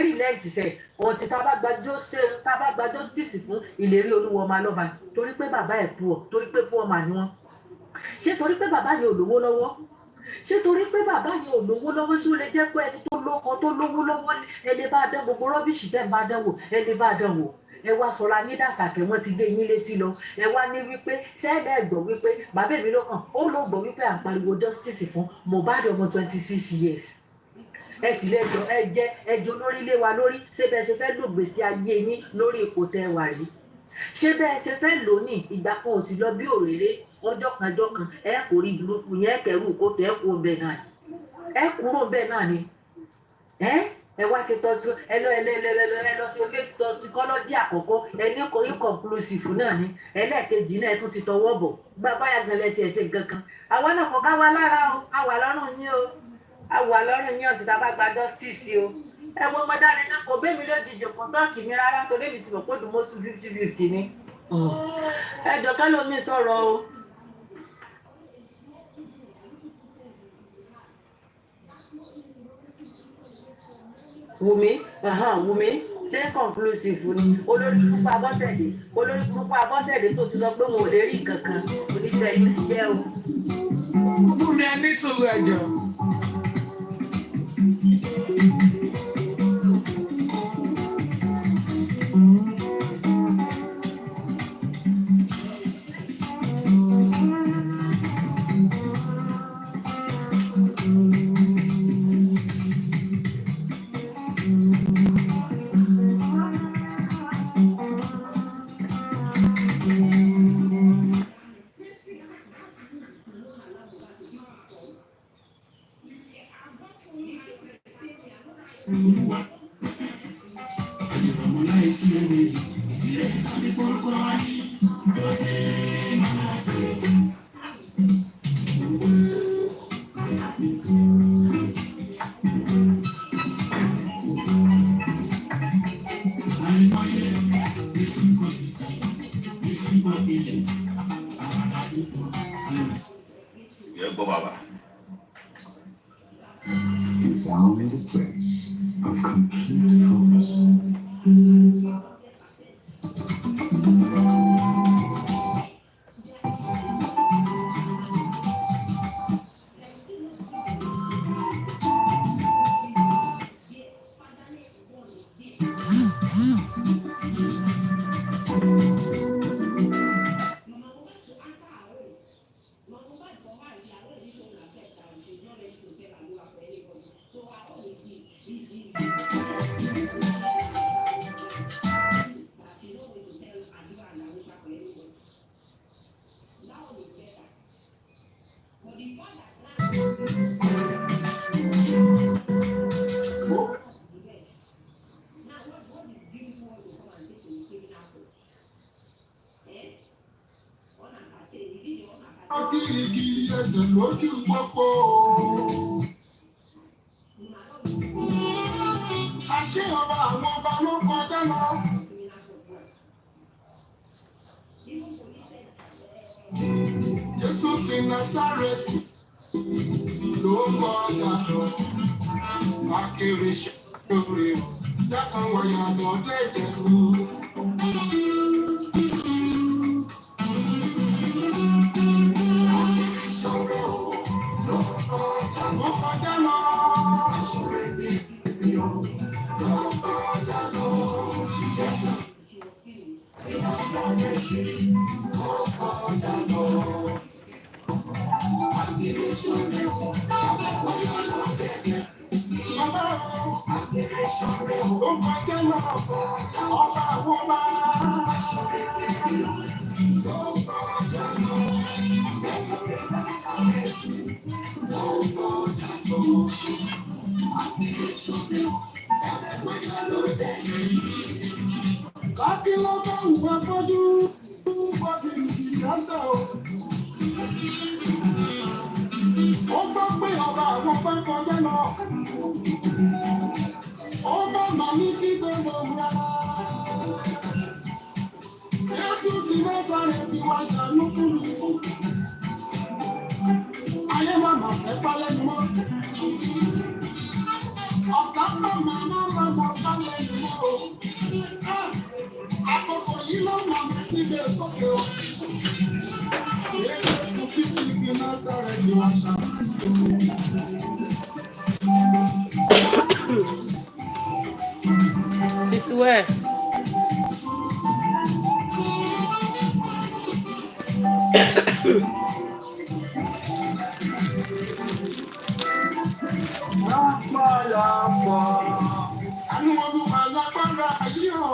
rìlẹ́ǹtì sẹ̀ ọ̀tí tá bá gba justice fún ìlérí Olúwa ọmọ alọ́ba torí pé bàbá ẹ̀ pọ̀ torí pé pọ̀ mà ní wọn ṣé torí pé bàbá yẹn ò lówó lọ́wọ́ sí ó lè jẹ́ pé ẹni tó lọ́kọ tó lówó lọ́wọ́ ẹ lè bá dán gbogbo rọ́bìṣì tẹ́ ń bá dán wò ẹ lè bá dán wò ẹ wá sọ̀rọ̀ ayé dàsàkẹ́ wọ́n ti gbé yín létí lọ ẹ wá ní wípé sẹ́ẹ̀dẹ̀ gbọ́ wípé bàbá mi ló kàn ó ló gbọ́ wípé à ń pariwo justice fún Mohbad ọmọ 26 years ẹ sì lẹ́jọ́ ẹjọ́ lórí lé wa lórí ṣé bẹ́ẹ̀ ṣe fẹ́ lò gbèsè ayé yín lórí ipò tẹ́ wà rí ṣé bẹ́ẹ̀ ṣe fẹ́ lò ní ìgbà kan ò sí lọ bí òréré ọjọ́ kan ẹ kò rí burúkú yẹn kẹrù kó tẹ́ kó bẹ́ẹ̀ náà ẹ kúrò bẹ́ẹ̀ náà ni ẹ wá ṣe tọ́sí ẹ lọ sí fake toxicology àkọ́kọ́ ẹ ní inconclusive náà ni ẹlẹ́ẹ̀kejì náà ẹ tún ti tọwọ́ bọ̀ báyà gan lẹ́sẹ̀ ẹ̀sẹ̀ gankan àwọn náà kọ́ ká wá lára o àwà lọ́rùn yín ọ̀tí tá bá gba justice o ẹ wo ọmọdé rẹ náà kò bẹ́ẹ̀ mi lójijì kò tọ́ọ̀kì mi rárá torí mi ti mọ̀ pé dùnmọ́sù 50-50 ni ẹ jọ̀kẹ́ lómi sọ̀rọ̀ o. Wùmí ṣé conclusive ni olórí burúkú Abọ́sẹ̀dé tó ti sọ pé wọn ò lè rí nǹkan kan onífẹ̀ẹ́ yìí ti jẹ́ o. Wùmí ẹ ní sùúrù ẹ̀jọ̀. Yeah, go Baba. He found a place of complete focus. Kirikiri ẹsẹ̀ lójú pópó. Àṣé ọba àwọn ọba ló kọjá lọ. Jésù ti Násárẹ́tì ló kọjá lọ. Akéré ṣe lórí o, dákan wọ̀nyà lọ dédé lu. Láti lọ́kọ̀ ìwà fọ́jú, wọ́n ti ìyáṣẹ́ o. Ó gbọ́ pé ọba àwọn pẹ́ kọjá lọ. Ó bá màmí kí gbogbo rárá. Jésù ti Násárẹ́tì wá ṣàánú fún mi. Ayé màmá fẹ́ pálẹ́nu mọ́. Ọ̀gá pọ̀ màmá màmá pálẹ́nu mọ́ o. Àkókò yìí ló máa mú nílé sókè o. Jésù Kristi ti Násárẹ́tì wá ṣàánú. This way. Àánú Olúwa lágbára ayé o.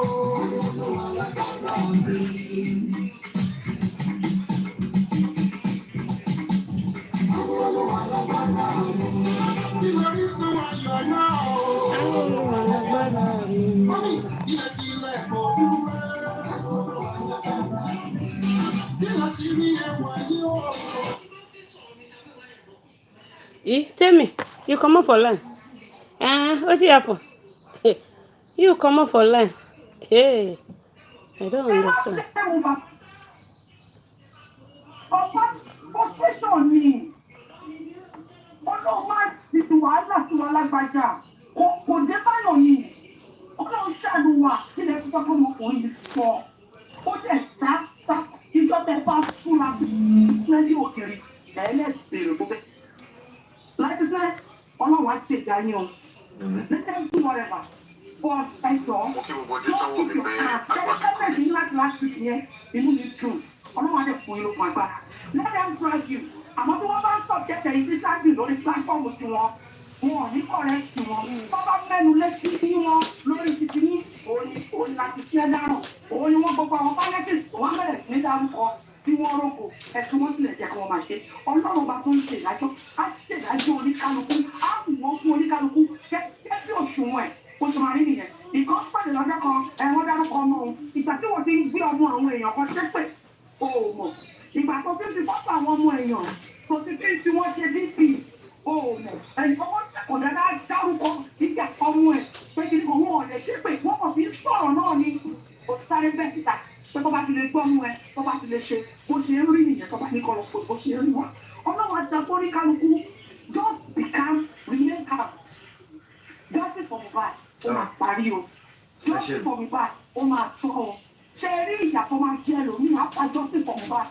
Kí lórí sún ayọ̀ náà o. Mọ́mí, ilẹ̀ ti ilẹ̀ kò dúró. Kí lọ sí ní ẹwà yìí o. Tell me, you come up for line. What happen? You come up for line. Hey, I don't understand. Frustration ni. Ọlọ́run máa ti tu wàhálà sí wa lágbájá. Kò dé báyọ̀ yìí. Ọlọ́run ṣàánú wa sílẹ̀ fún pápá ọmọkùnrin yìí sọ. Ó dẹ̀ sá ìjọba ẹ̀ bá súnra lẹ́yìn òkèrè. Ẹ̀ẹ́lẹ́sìrì gbogbo. Láti sẹ́, Ọlọ́run á tèjà yín o. Let do whatever. But ẹ̀jọ̀, just keep your hand. Ẹ̀ẹ́dẹ́gbẹ̀dì láti last week yẹn, inú mi dùn. Ọlọ́run á dẹ̀ fún yín lókun agbára. Let them drag you. Àmọ́ tí wọ́n bá ń sọ̀kẹ́tẹ̀ yìí sí sáàjì lórí pláfọ́ọ̀mù tí wọn ò ní kọ̀rẹ́tì wọn. Wọ́n bá mẹ́nu létí sí wọn lórí títí ní òní láti ṣẹ́ dáràn. Òun ni wọ́n gbogbo àwọn pálẹ́tìs wọ́n bẹ̀rẹ̀ sí ní dárúkọ tí wọ́n rògbò ẹ̀sùn wọn sílẹ̀ jẹ́ kí wọ́n máa ṣe. Ọlọ́run bá tó ń ṣèdájọ́ á ṣèdájọ́ oníkálukú á wù wọ́n fún oníkálukú gẹ́gẹ́ bí òṣùwọ̀n ẹ̀ kó tó máa rí nìyẹn. Ìkan pàdé lọ́jọ́ kan ẹ̀wọ̀n dárúkọ ọmọ òun ìgbà tí wọ́n ti ń gbé ọmọ àwọn èèyàn kan ṣépè ó mọ̀. Ìgbà tó ti fi fọ́pọ̀ àwọn ọmọ èèyàn tó ti fi tí wọ́n ṣe dp òòmọ̀ ẹ̀yìnkọ́ wọ́n kò dáadáa dárúkọ nígbà ọmọ ẹ̀ pé kí ni kò wọ́n ọ̀lẹ̀ ṣe pé wọ́n kò fi sọ̀rọ̀ náà ni ó sáré bẹ́ẹ̀ síta pé tó bá ti lè gbọ́ mú ẹ tó bá ti lè ṣe bó ṣe ń rí nìyẹn tó bá ní ní kọ̀ọ̀pọ̀ bó ṣe rí wọn ọlọ́run àti àforí kálukú just become remain calm justice for Mohbad ó máa parí o justice for Mohbad ó máa tọ́ ọ ṣe rí ìyà tó máa jẹ́ lómi àpá justice for Mohbad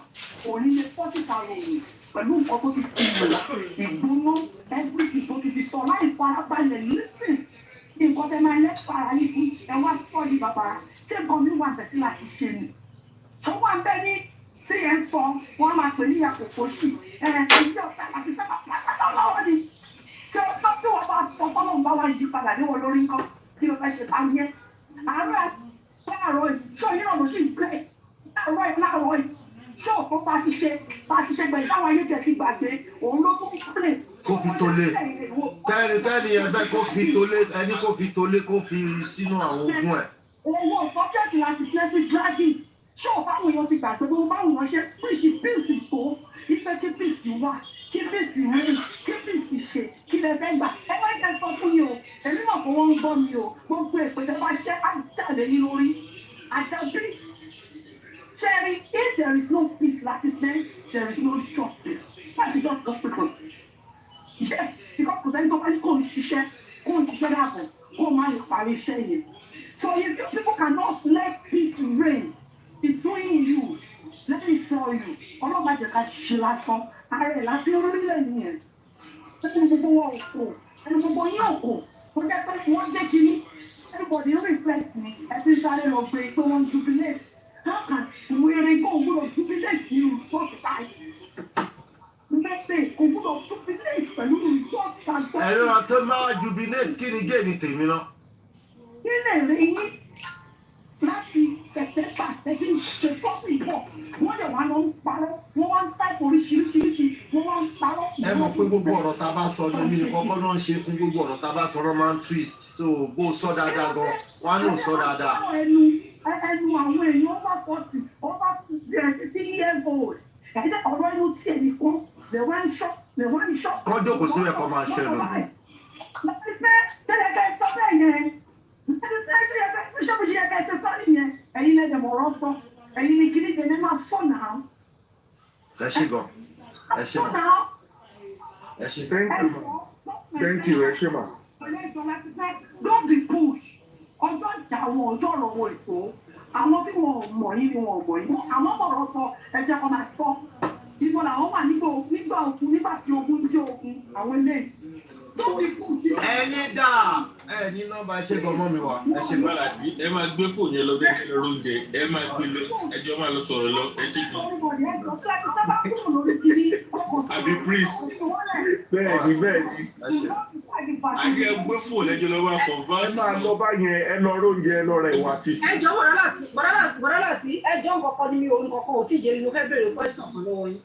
òní lè fọ́síta ròyìn pẹ̀lú nǹkan tó ti fi ìgbóná everything tó ti fi sọ láì farabalẹ̀ nísìn nǹkan tẹ máa lẹ́sọ̀ ara yìí fún ẹwà sọ́ọ̀dì bàbá ṣé nǹkan mi wà bẹ̀sí láti ṣe ni tó wà ń bẹ́ ní tí ẹ ń sọ wọ́n máa pè ní ìyàkókò sí ìdí ọ̀tá àti sábà pàtàkì lọ́wọ́ ni ṣé ọjọ́ tí wọ́n bá sọ fọ́nà ń bá wa yí padà ní wọn lórí nǹkan tí o fẹ́ ṣe bá yẹ àárẹ̀ láàárọ̀ yìí ṣó yín náà ló sì gbé láàárọ̀ yìí ṣó òkú bá ti ṣe gbẹ̀yìn táwọn ayé jẹ́ ti gbàgbé òun ló tún pè. kó fi tolé tẹ́ni ẹgbẹ́ kó fi tolé ẹni kó fi tolé kó fi sínú àwọn ogún ẹ̀. owó fọ́kẹ́tì láti fẹ́ sí dragon ṣó báwọn èèyàn ti gbàgbé bó báwọn èèyàn ṣe píìsì píìsì tó ife kí píìsì wà kí píìsì rí kí píìsì ṣe kí lè fẹ́ gbà ẹ má jẹ́ sọ fún mi o èmi náà kò wọ́n ń gbọ́ mi o gbogbo ìpèsè bá ṣẹ́ àjáde ní lórí àjàbí ṣẹ́rí if there is no peace láti sẹ́ there is no justice láti just hospital yes because kò sẹ́ni tó bá ní kò ń ṣiṣẹ́ dàbọ̀ kó má lè parí iṣẹ́ yẹn so if you people cannot let peace reign between you let me tell you ọlọ́ba jẹ́ ká ṣe lásán ààrẹ láti orílẹ̀ nìyẹn ẹni gbogbo wọn ò kò ẹni gbogbo yín ò kò kò jẹ́ pé wọ́n jẹ́ kí everybody reflect me ẹbí sáré lọ gbé pé wọ́n jubilate how can wèrè gbọ́ òwúrọ̀ jubilate nínú resort báyìí mẹ́tẹ̀ òwúrọ̀ jubilate pẹ̀lú resort báyìí. ẹ̀rọ àti máa jubilate kí ni géèmì tèmi náà. kí lè rí yín láti tẹ̀tẹ̀ pàtẹ́kì ṣe fọ́ọ̀mù ìbọ̀ wọ́n lè wá lọ ń parọ́ wọ́n wá ń táìpù oríṣiríṣi wọ́n wá ń parọ́. ẹ mọ̀ pé gbogbo ọ̀rọ̀ tá a bá sọ ní omi nìkan kọ́ náà ń ṣe fún gbogbo ọ̀rọ̀ tá a bá sọ náà máa ń twist so bó sọ dáadáa gan wọn á náà sọ dáadáa. ẹnu àwọn èèyàn over 40 over 50 years old ẹ̀jẹ̀ ọ̀rọ̀ inú tí ẹnì kan lè wá ń ṣọ́. kọ́ jókòó sílẹ̀ kọ́ máa ṣẹ́nu. láti fẹ́ tẹ́lẹ̀ kẹ́ sọ bẹ́ẹ̀ yẹn ẹ̀yin lẹ́dẹ̀ mọ̀rọ̀ sọ ẹ̀yin ní kiri tẹ̀lé máa sọ náà. ẹ ṣe gan ẹ ṣe ma ẹ ṣe. thank you ẹ ṣe ma. don't be push ọjọ́ ìjà àwọn ọjọ́ ọ̀rọ̀ wọn ètò àwọn tí wọn ò mọ̀ yín ni wọn ò mọ̀ yín àwọn mọ̀rọ̀ sọ ẹ̀jẹ̀ kan máa sọ ìbọn làwọn wà nígbà ogun nígbà tí ogun jẹ́ ogun àwọn eléyìí. ẹni dà ẹni nọ́mbà ẹ ṣe gan mọ́ mi wá ẹ ṣe gan. ẹ máa gbé fóònù yẹn lọ bí ẹ lọ oúnjẹ ẹ máa gbé lọ ẹjọ máa lọ sọ̀rọ̀ lọ ẹ ṣe gan. àbí priest. bẹ́ẹ̀ni àbí ẹ gbé fóònù ẹjọ lọ wá converse. ẹ máa lọ bá yẹn ẹ lọ oúnjẹ ẹ lọ rẹ ìwà tí. ẹ jọ bọ̀dá láti ẹ jọ nǹkan ní mi ò nǹkan ò tí ì jẹ́ mo fẹ́ béèrè question kan lọ́wọ́ yín.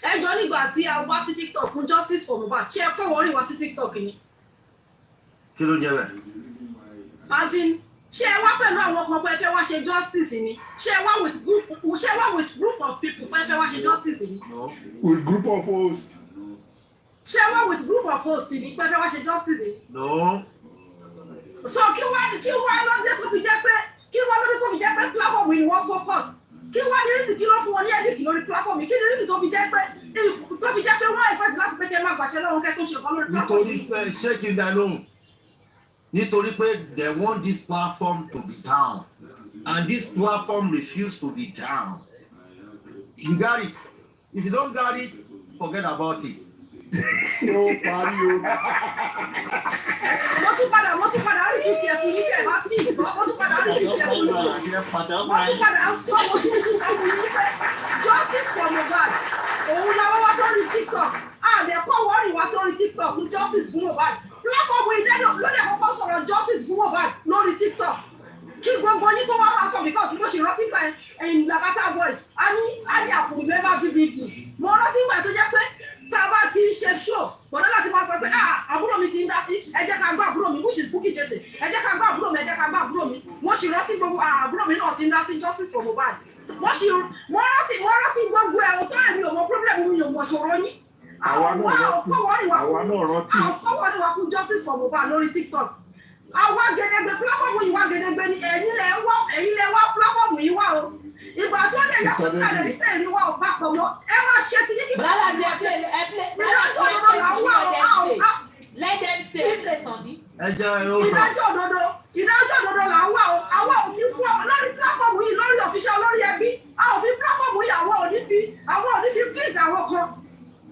ẹ jọ nígbà tí a wá sí TikTok fún justice for Mohbad ṣé ẹ kọ́ wọ́n rí wá sí TikTok ni. kí ló jẹ bẹ́ẹ̀. as in ṣé ẹ wá pẹ̀lú àwọn ọkọ̀ pé ẹ fẹ́ wá ṣe justice ni ṣé ẹ wá with group of people pé ẹ fẹ́ wá ṣe justice ni. with group of hosts. ṣé ẹ wá with group of hosts ni pé ẹ fẹ́ wá ṣe justice ni. no. so kí wá lóde tó fi jẹ́ pé platform yìí ni wọ́n focus kí wá ní rísì kí ló fún wọn ní ẹ̀dínkì lórí platform kí ní rísì tó fi jẹ́ pé wọ́n expect láti pé kẹ́ máa gbàṣẹ lọ́wọ́ kẹ́ tó ṣe ọ̀kan lórí platform. nítorí pé ṣé kí n dá lóhùn nítorí pé they want this platform to be down and this platform refuse to be down you got it if you don't got it forget about it. yóò parí o. mo tún padà rí bíi tiẹ̀ fún yín kẹ́ ẹ̀ bá tí ì gbọ́ mo tún padà rí bíi tiẹ̀ fún yín mo tún padà sọ mo tún sọ fún yín pé justice for Mohbad òun làwọn wá sórí TikTok àdẹ̀kọ́ wọ́n rìn wá sórí TikTok fún justice fún Mohbad platform ìdẹ́nu lóde kọ́kọ́ sọ̀rọ̀ justice fún Mohbad lórí TikTok kí gbogbo yín tó wá máa sọ because mo ṣe rántí pé ẹ̀yìn Lagata voice a ní àpò mẹ́fà VVP mo rántí pé tó jẹ́ pé tá a bá ti ṣe show bọ̀dá láti máa sọ pé àbúrò mi ti ń dá sí ẹ jẹ́ ká gbọ́ àbúrò mi which is Bukky Jesse ẹ jẹ́ ká gbọ́ àbúrò mi mo ṣì rántí gbogbo àbúrò mi náà ti ń dá sí justice for Mohbad mo rántí gbogbo ẹ̀wọ̀n tó ẹ̀mí ò mọ problem mi ò mọ̀ ṣòro yín àwa náà rántí àwọn wà fún justice for Mohbad lórí TikTok àwa gẹdẹgbẹ platform yìí wá gẹdẹgbẹ ni ẹ̀yin lẹ wá platform yìí wá o ìgbà tí ó lè yẹ kó kalẹ̀ ní pé ìwà ò bá pọ̀ mọ́ ẹ má ṣe ti yíkí. Brother, ìdájọ́ òdodo là ń wá o. Let them say something. Ìdájọ́ òdodo là ń wá o. Àwa ò fi kú lórí pílàfọ̀mù yìí lórí ọ̀fíṣà lórí ẹbí. A ò fi pílàfọ̀mù yìí àwọn ò ní fi please àwọn kan.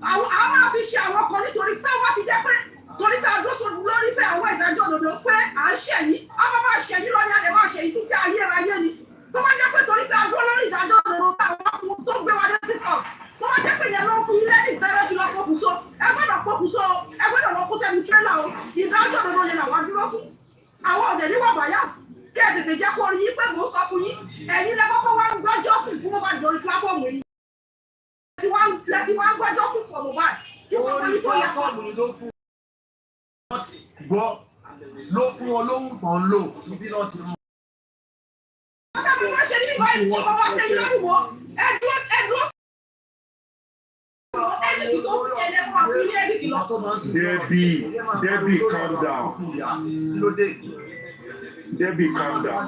A máa fi ṣe àwọn kan nítorí pé wọ́n ti jẹ́ pé torí pé àdóso lórí pé àwọn ìdájọ́ òdodo pé à ń ṣẹ̀yìn. A máa ṣẹ̀yìn lọ ní a lè máa ṣẹ̀yìn títí ayérayé ni. Tó bá jẹ́ pé torí pé àdó lórí ìdájọ́ òdodo táwọn tó gbé wa dé títọ̀. Tó bá jẹ́ pé ìyẹn ló ń fún ilé ní ìtẹ́rẹ́ fi lọ pokùnso. Ẹ gbọ́dọ̀ pokùnso ẹ gbọ́dọ̀ lọ kó sẹ́nu tírélà o. Ìdájọ́ òdodo yẹn làwọn dúró fún. Àwọn ọ̀dẹ̀ níwọ̀n bias kí ẹ tètè jẹ́ kó rí yín pé mò ń sọ fún yín. Ẹ̀yin lẹ kọ́kọ́ wá ń gbọ́ justice fún Mohbad lórí platform yìí. Lẹ́tí wá ń gbọ́ justice for Mohbad. Kí wọ́n wọ́n yí tó yẹ fọ́. Gbọ́ ló fún ọ lóhùn kan lò níbí náà ti mú. Ọ̀gá mi wá ṣe níbi báyìí tí ọba wa tẹ̀yìn lọ́dún wọ́. Ẹ dúró. Debbie, calm down. Debbie, calm down.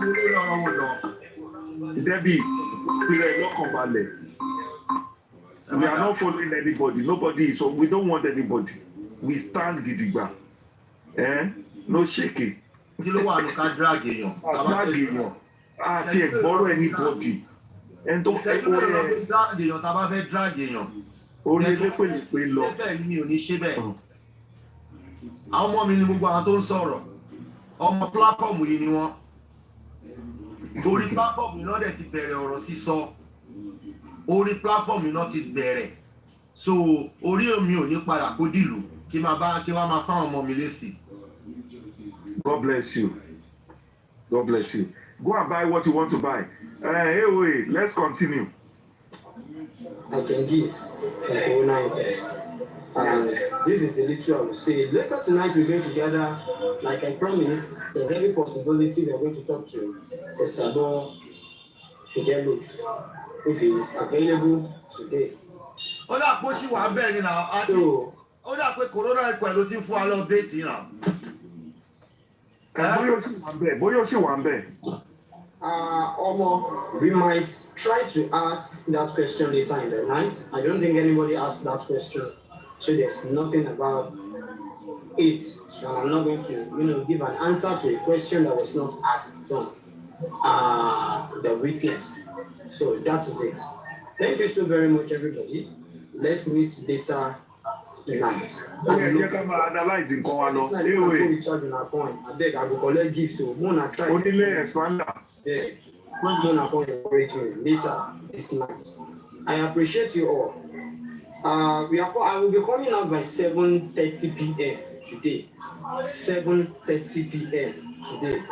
Debbie, we are not following anybody. Nobody, so we don't want anybody. We stand gidigba. No shaking. Kí ló wà ní ká drag èèyàn? Drag èèyàn. Àti ẹ̀ gbọ́rọ̀ anybody. Ẹni tó fẹ́ kó rẹ̀. Drag èèyàn tá a bá fẹ́ drag èèyàn. Orí ilé pèlè pé lọ. Ṣé bẹ́ẹ̀ ni mi ò ní ṣe bẹ́ẹ̀? Àwọn ọmọ mi ni gbogbo àwọn tó ń sọ̀rọ̀. Ọmọ pláfọ̀mù yìí ni wọ́n. Orí pláfọ̀mù yìí náà dẹ̀ ti bẹ̀rẹ̀ ọ̀rọ̀ sísọ. Orí pláfọ̀mù yìí náà ti bẹ̀rẹ̀. So orí mi ò ní padà kó dìlù kí wọ́n máa fáwọn ọmọ mi lésì. God bless you. God bless you. Go and buy what you want to buy. Hey, let's continue. I can give from Cõrøna interest. And this is the little I will say. Later tonight we're going to gather, like I promised, there's every possibility we're going to talk to Esabod Fidelix, if he is available today. Ó dà pé ó ṣì wà bẹ́ẹ̀ ni náà. Ó dà pé Cõrøna ẹ̀kọ́ ẹ̀ ló ti ń fún wa lọ update náà. Bóyá ó ṣì wà ń bẹ̀. Omo, we might try to ask that question later in the night. I don't think anybody asked that question, so there's nothing about it. So I'm not going to, give an answer to a question that was not asked from the witness. So that is it. Thank you so very much, everybody. Let's meet later tonight. Analyze in Cõrøna. I beg, I will collect gift to Mona try. Later this night. I appreciate you all. I will be coming out by 7:30 p.m. today. 7:30 p.m. today.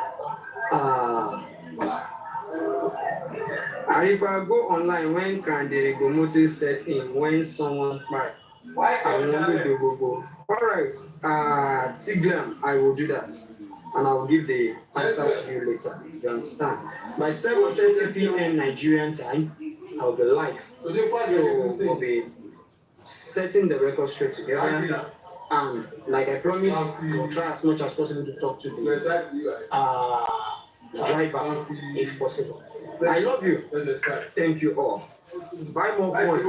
And if I go online, when can the regomotive set in? When someone buy? I will go. All right, Tiglam, I will do that. And I will give the answer to you later. You understand? By 7:30 p.m. Nigerian time, I will be live. So we'll be setting the record straight together. And like I promised, we'll try as much as possible to talk to the driver if possible. I love you. Thank you all. Buy more coin.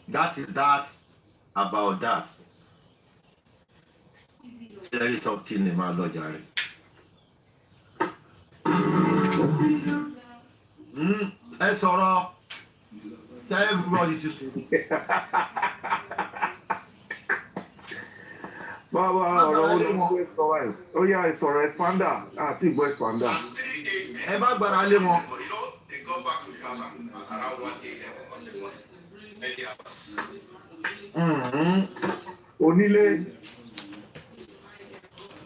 That is that about that. There is something in my Lord Jerry. Ẹ sọ̀rọ̀. Tell everybody to speak. Bàbá ọ̀rọ̀ olùgbé sọ̀rọ̀ ẹ̀. Ó yá ìsọ̀rọ̀ expander àti ìgbọ́ expander. Ẹ bá gbára lé wọn. They go back to the house around 1 a.m. on the morning. Many hours. Onílé.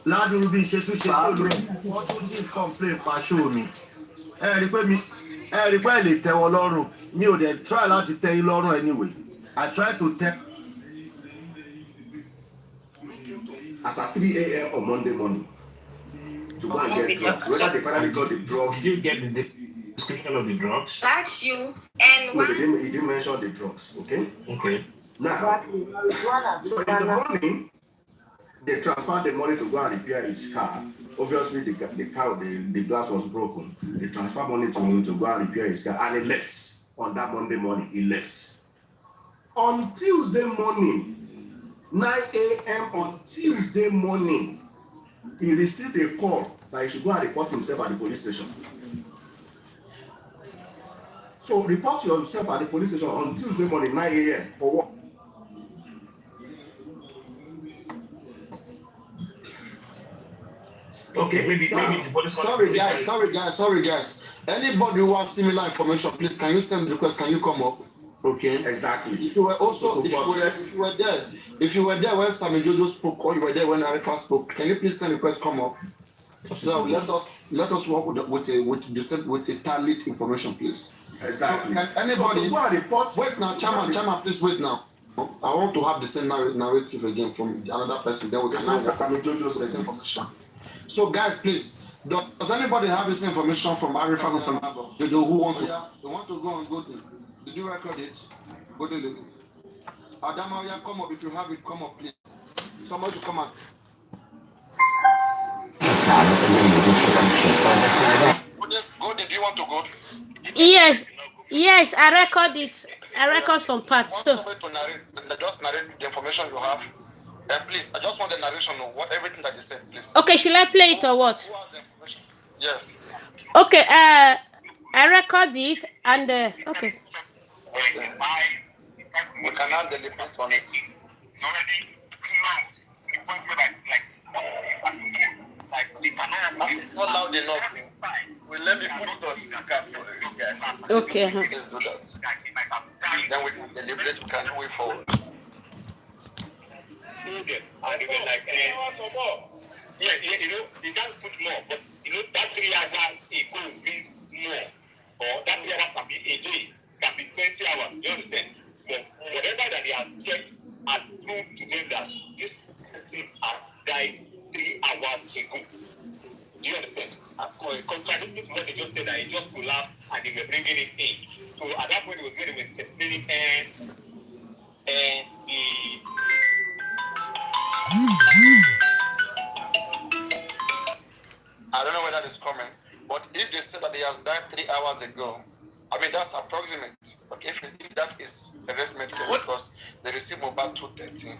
Ládùúgbò bí ṣe tún ṣe tó lórí wọ́n tún ní complain pa show mi. Ẹ rí pé ẹ lè tẹ́ wọn lọ́rùn. Mi ò dẹ̀ try láti tẹ́ yín lọ́rùn anyway. I try to tell. As at 3 a.m. on Monday morning to go and get drugs. Whether they finally got the drugs. Did you get the description of the drugs? That's you. And no, he didn't mention the drugs, okay? Okay. Now, so in the morning, They transferred the money to go and repair his car. Obviously, the glass was broken. They transferred money to him to go and repair his car, and he left. On that Monday morning, he left. On Tuesday morning, 9 a.m. on Tuesday morning, he received a call that he should go and report himself at the police station. So report yourself at the police station on Tuesday morning, 9 a.m. for what? Okay, maybe the police. Sorry guys. Anybody who has similar information, please can you send the request? Can you come up? Okay. Exactly. If you were also, if you were there when Sammy Jojo spoke, or you were there when Arifa spoke, can you please send request come up? So let us work with a tallied information, please. Exactly. So can anybody wait now, Chairman, please wait now. I want to have the same narrative again from another person. Then we can have Jojo's the same information. So guys, please, does anybody have this information from Arifa and from Jojo who wants to? They want to go on Gøôd. Did you record it? Gøôd. Adama, come up. If you have it, come up, please. Somebody come up. Gøôd, do you want to go? Yes, I record it. I record some parts. Want somebody to narrate, just narrate the information you have. Please, I just want the narration of everything that you said, please. Okay, should I play it or what? Who has the information? Yes. Okay, I record it and okay. We can now deliberate on it. It's not loud enough. Well, let me put it on speaker for you guys. Okay. Please do that. Then we can deliberate, we can move forward. And they were like, yeah, you can't put more, but that 3 hours ago means more, or that 3 hours can be a day, can be 20 hours. You understand? But whatever that they have checked has proved to them that this person has died 3 hours ago. Do you understand? Contradicting what they just said, that it just collapsed and they were bringing it in. So at that point, it was very explaining and I don't know where that is coming, but if they say that he has died 3 hours ago, I mean that's approximate. But if that is a estimate, because they received about 2:30,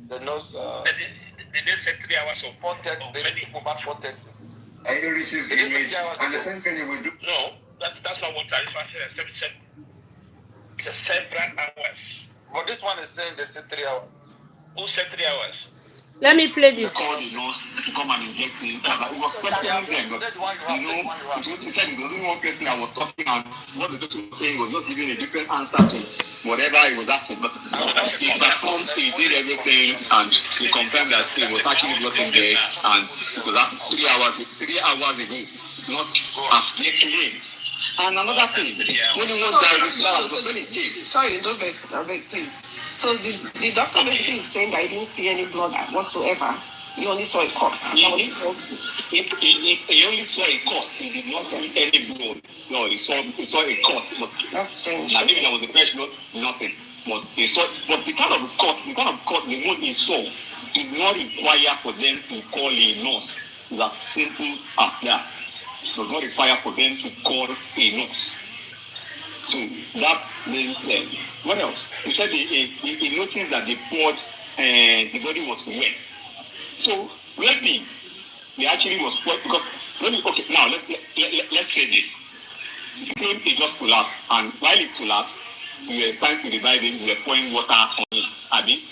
the nurse. They just said 3 hours or 4:30. They received about 4:30. And you receive the image, and the same thing you will do. No, that's not what I said. It's a several hours. But this one is saying they said 3 hours. Who said 3 hours? Let me play this. Call the nurse to come and inject me. He was questioning them, but he said he doesn't want person I was talking, and what the doctor was saying was not giving a different answer to whatever he was asking. But he performed, he did everything, and he confirmed that he was actually working there, and it was 3 hours ago, not yesterday. And another thing, when he was there, sorry, don't beg, please. So the doctor basically is saying that he didn't see any blood whatsoever. He only saw a corpse. He only saw a corpse. He did not see any blood. No, he saw a corpse. That's strange. I think that was the first blood, nothing. But he saw, but the kind of corpse, the one he saw did not require for them to call a nurse. It was as simple as that. It was not required for them to call a nurse. So that means what else? He said he noticed that the body was wet. So maybe they actually was wet because okay, now let's say this. The plane just collapsed, and while it collapsed, we were trying to revive him, we were pouring water on him.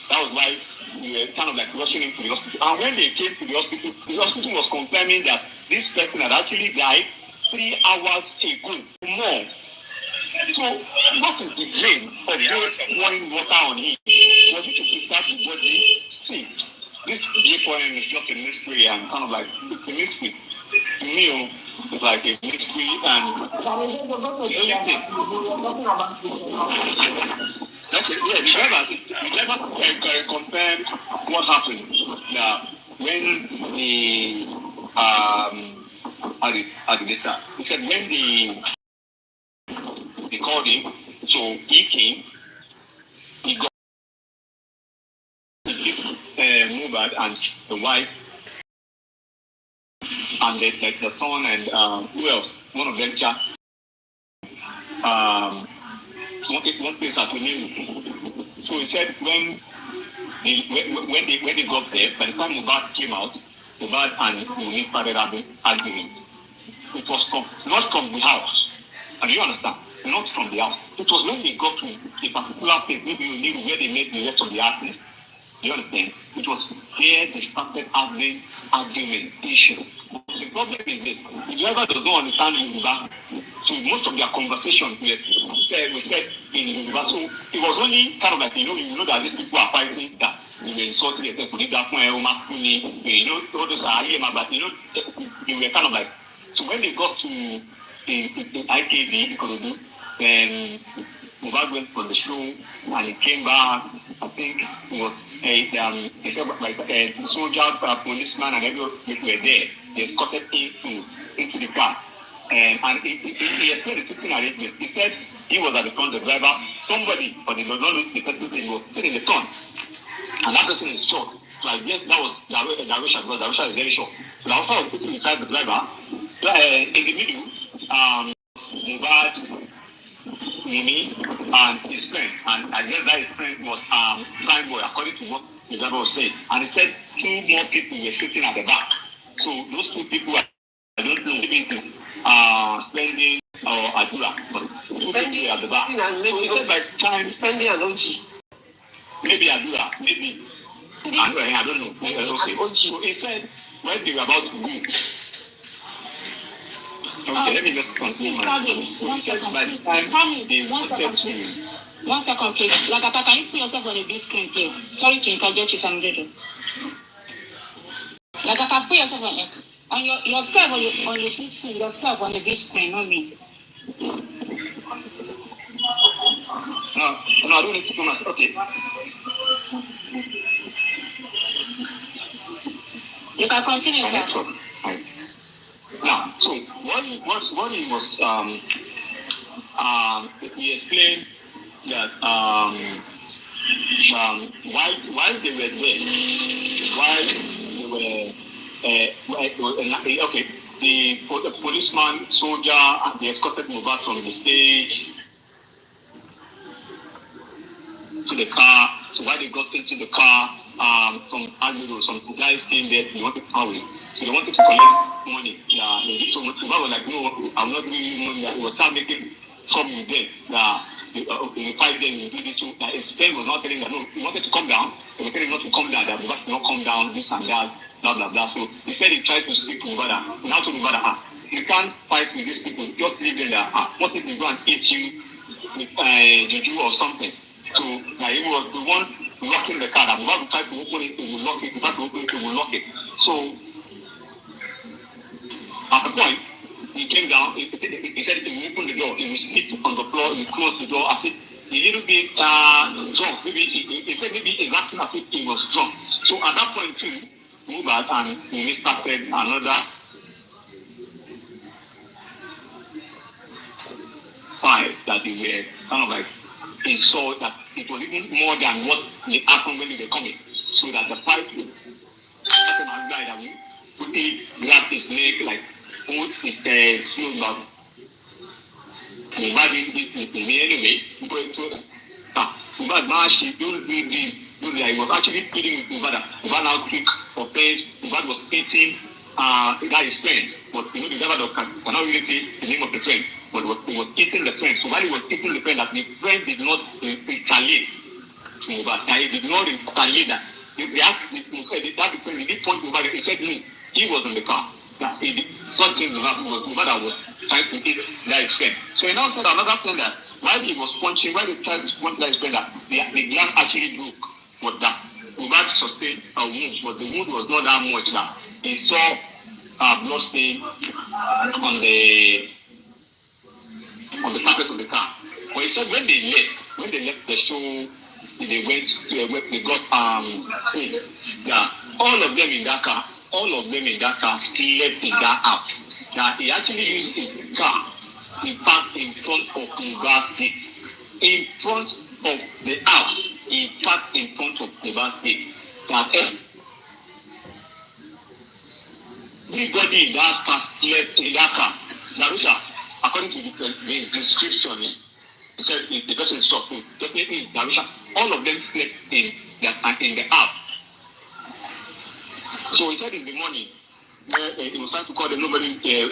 That was why we were kind of like rushing him to the hospital. And when they came to the hospital was confirming that this person had actually died 3 hours ago. More. So, what is the dream of pouring water on him? Was it to protect the body? See, this pouring is just a mystery and kind of like, it's a mystery. To me, it's like a mystery and the only thing. The driver confirmed what happened. That when he said when they called him, so he came, he got mobile, Mohbad and the wife and the son and who else? One of them one place at the new. So he said when they got there, by the time Mohbad came out, Mohbad and Mohbad started arguing. It was not from the house. And you understand? Not from the house. It was when they got to a particular place, maybe you knew where they made the rest of the artists. You understand? It was here they started having argument issues. The problem is this: the driver does not understand Yoruba, so most of their conversations were said in Yoruba. So it was only kind of like you know that these people are fighting that they were insulting themselves. You know, all those are but you know they were kind of like. So when they got to the IKD, then Mohbad went for the show and he came back. I think it was a soldier, policeman, and everyone were there. They escorted him into the car. And he explained the sitting arrangement. He said he was at the front, the driver, somebody, but he does not know the person was sitting in the front. And that person is short. So I guess that was Darusha, because Darusha is very short. So Darusha was sitting beside the driver. In the middle, Mohbad, Mimi, and his friend. And I guess that his friend was Prime Boy, according to what the driver was saying. And he said 2 more people were sitting at the back. So those 2 people, I don't know, maybe Spending or Adura, but 2 people were at the back. So he said by the time Spending and OG. Maybe Adura, maybe. I don't know. Okay. So he said when they were about to go. Okay, let me just continue. By the time they wanted to. 1 second, please. Lagata, can you put yourself on a big screen, please? Sorry to interject you, Samjedo. Lagata, put yourself on yourself on your big screen, yourself on the big screen, not me. No, I don't need to do much. Okay. You can continue, sir. Now, so what he was he explained that while they were there, the policeman, soldier, they escorted Mohbad from the stage to the car. So while they got into the car, some guys came there, they wanted to power. So they wanted to collect money. So Mohbad was like, no, I'm not giving you money. He was trying to make it trouble with them. In 5 days, we do this. So his friend was not telling that, no, he wanted to come down. They were telling him not to come down, that Mohbad did not come down, this and that, blah, blah, blah. So instead he tried to speak to Mohbad. Now to Mohbad, you can't fight with these people. Just leave them there. What if they go and eat you with juju or something? So he was the one locking the car. That Mohbad tried to open it, he will lock it. He tried to open it, he will lock it. So at the point, he came down, he said he will open the door, he will sit on the floor, he will close the door. I think a little bit drunk. Maybe he said maybe he's acting as if he was drunk. So at that point too, Mohbad and he started another fight that they were kind of like, he saw that it was even more than what happened when they were coming. So that the fight that guy that we quickly grabbed his neck, like put his shoes up. Imagine this in anyway. But she don't do this. I was actually pleading with Mohbad. Mohbad now took offense. Mohbad was eating that his friend. But the driver cannot really say the name of the friend. But he was eating the friend. So while he was eating the friend, that the friend did not retaliate to Mohbad. He did not retaliate that. They asked that the friend, he did point to Mohbad. He said no, he was in the car. That he did something to Mohbad was trying to eat that his friend. So he now said another thing that while he was punching, while he tried to punch that his friend, that the glass actually broke. But that Mohbad sustained a wound, but the wound was not that much. That he saw blood stain on the carpet of the car. But he said when they left the show, they got that all of them in that car slept in that house. That he actually used his car. He parked in front of Mohbad's seat. In front of the house, he parked in front of Mohbad's seat. That Everybody in that car left in that car. Narusha, according to the description, it said the person stopped. Definitely, Narusha, all of them slept in the app. So he said in the morning, it was time to call them. Nobody could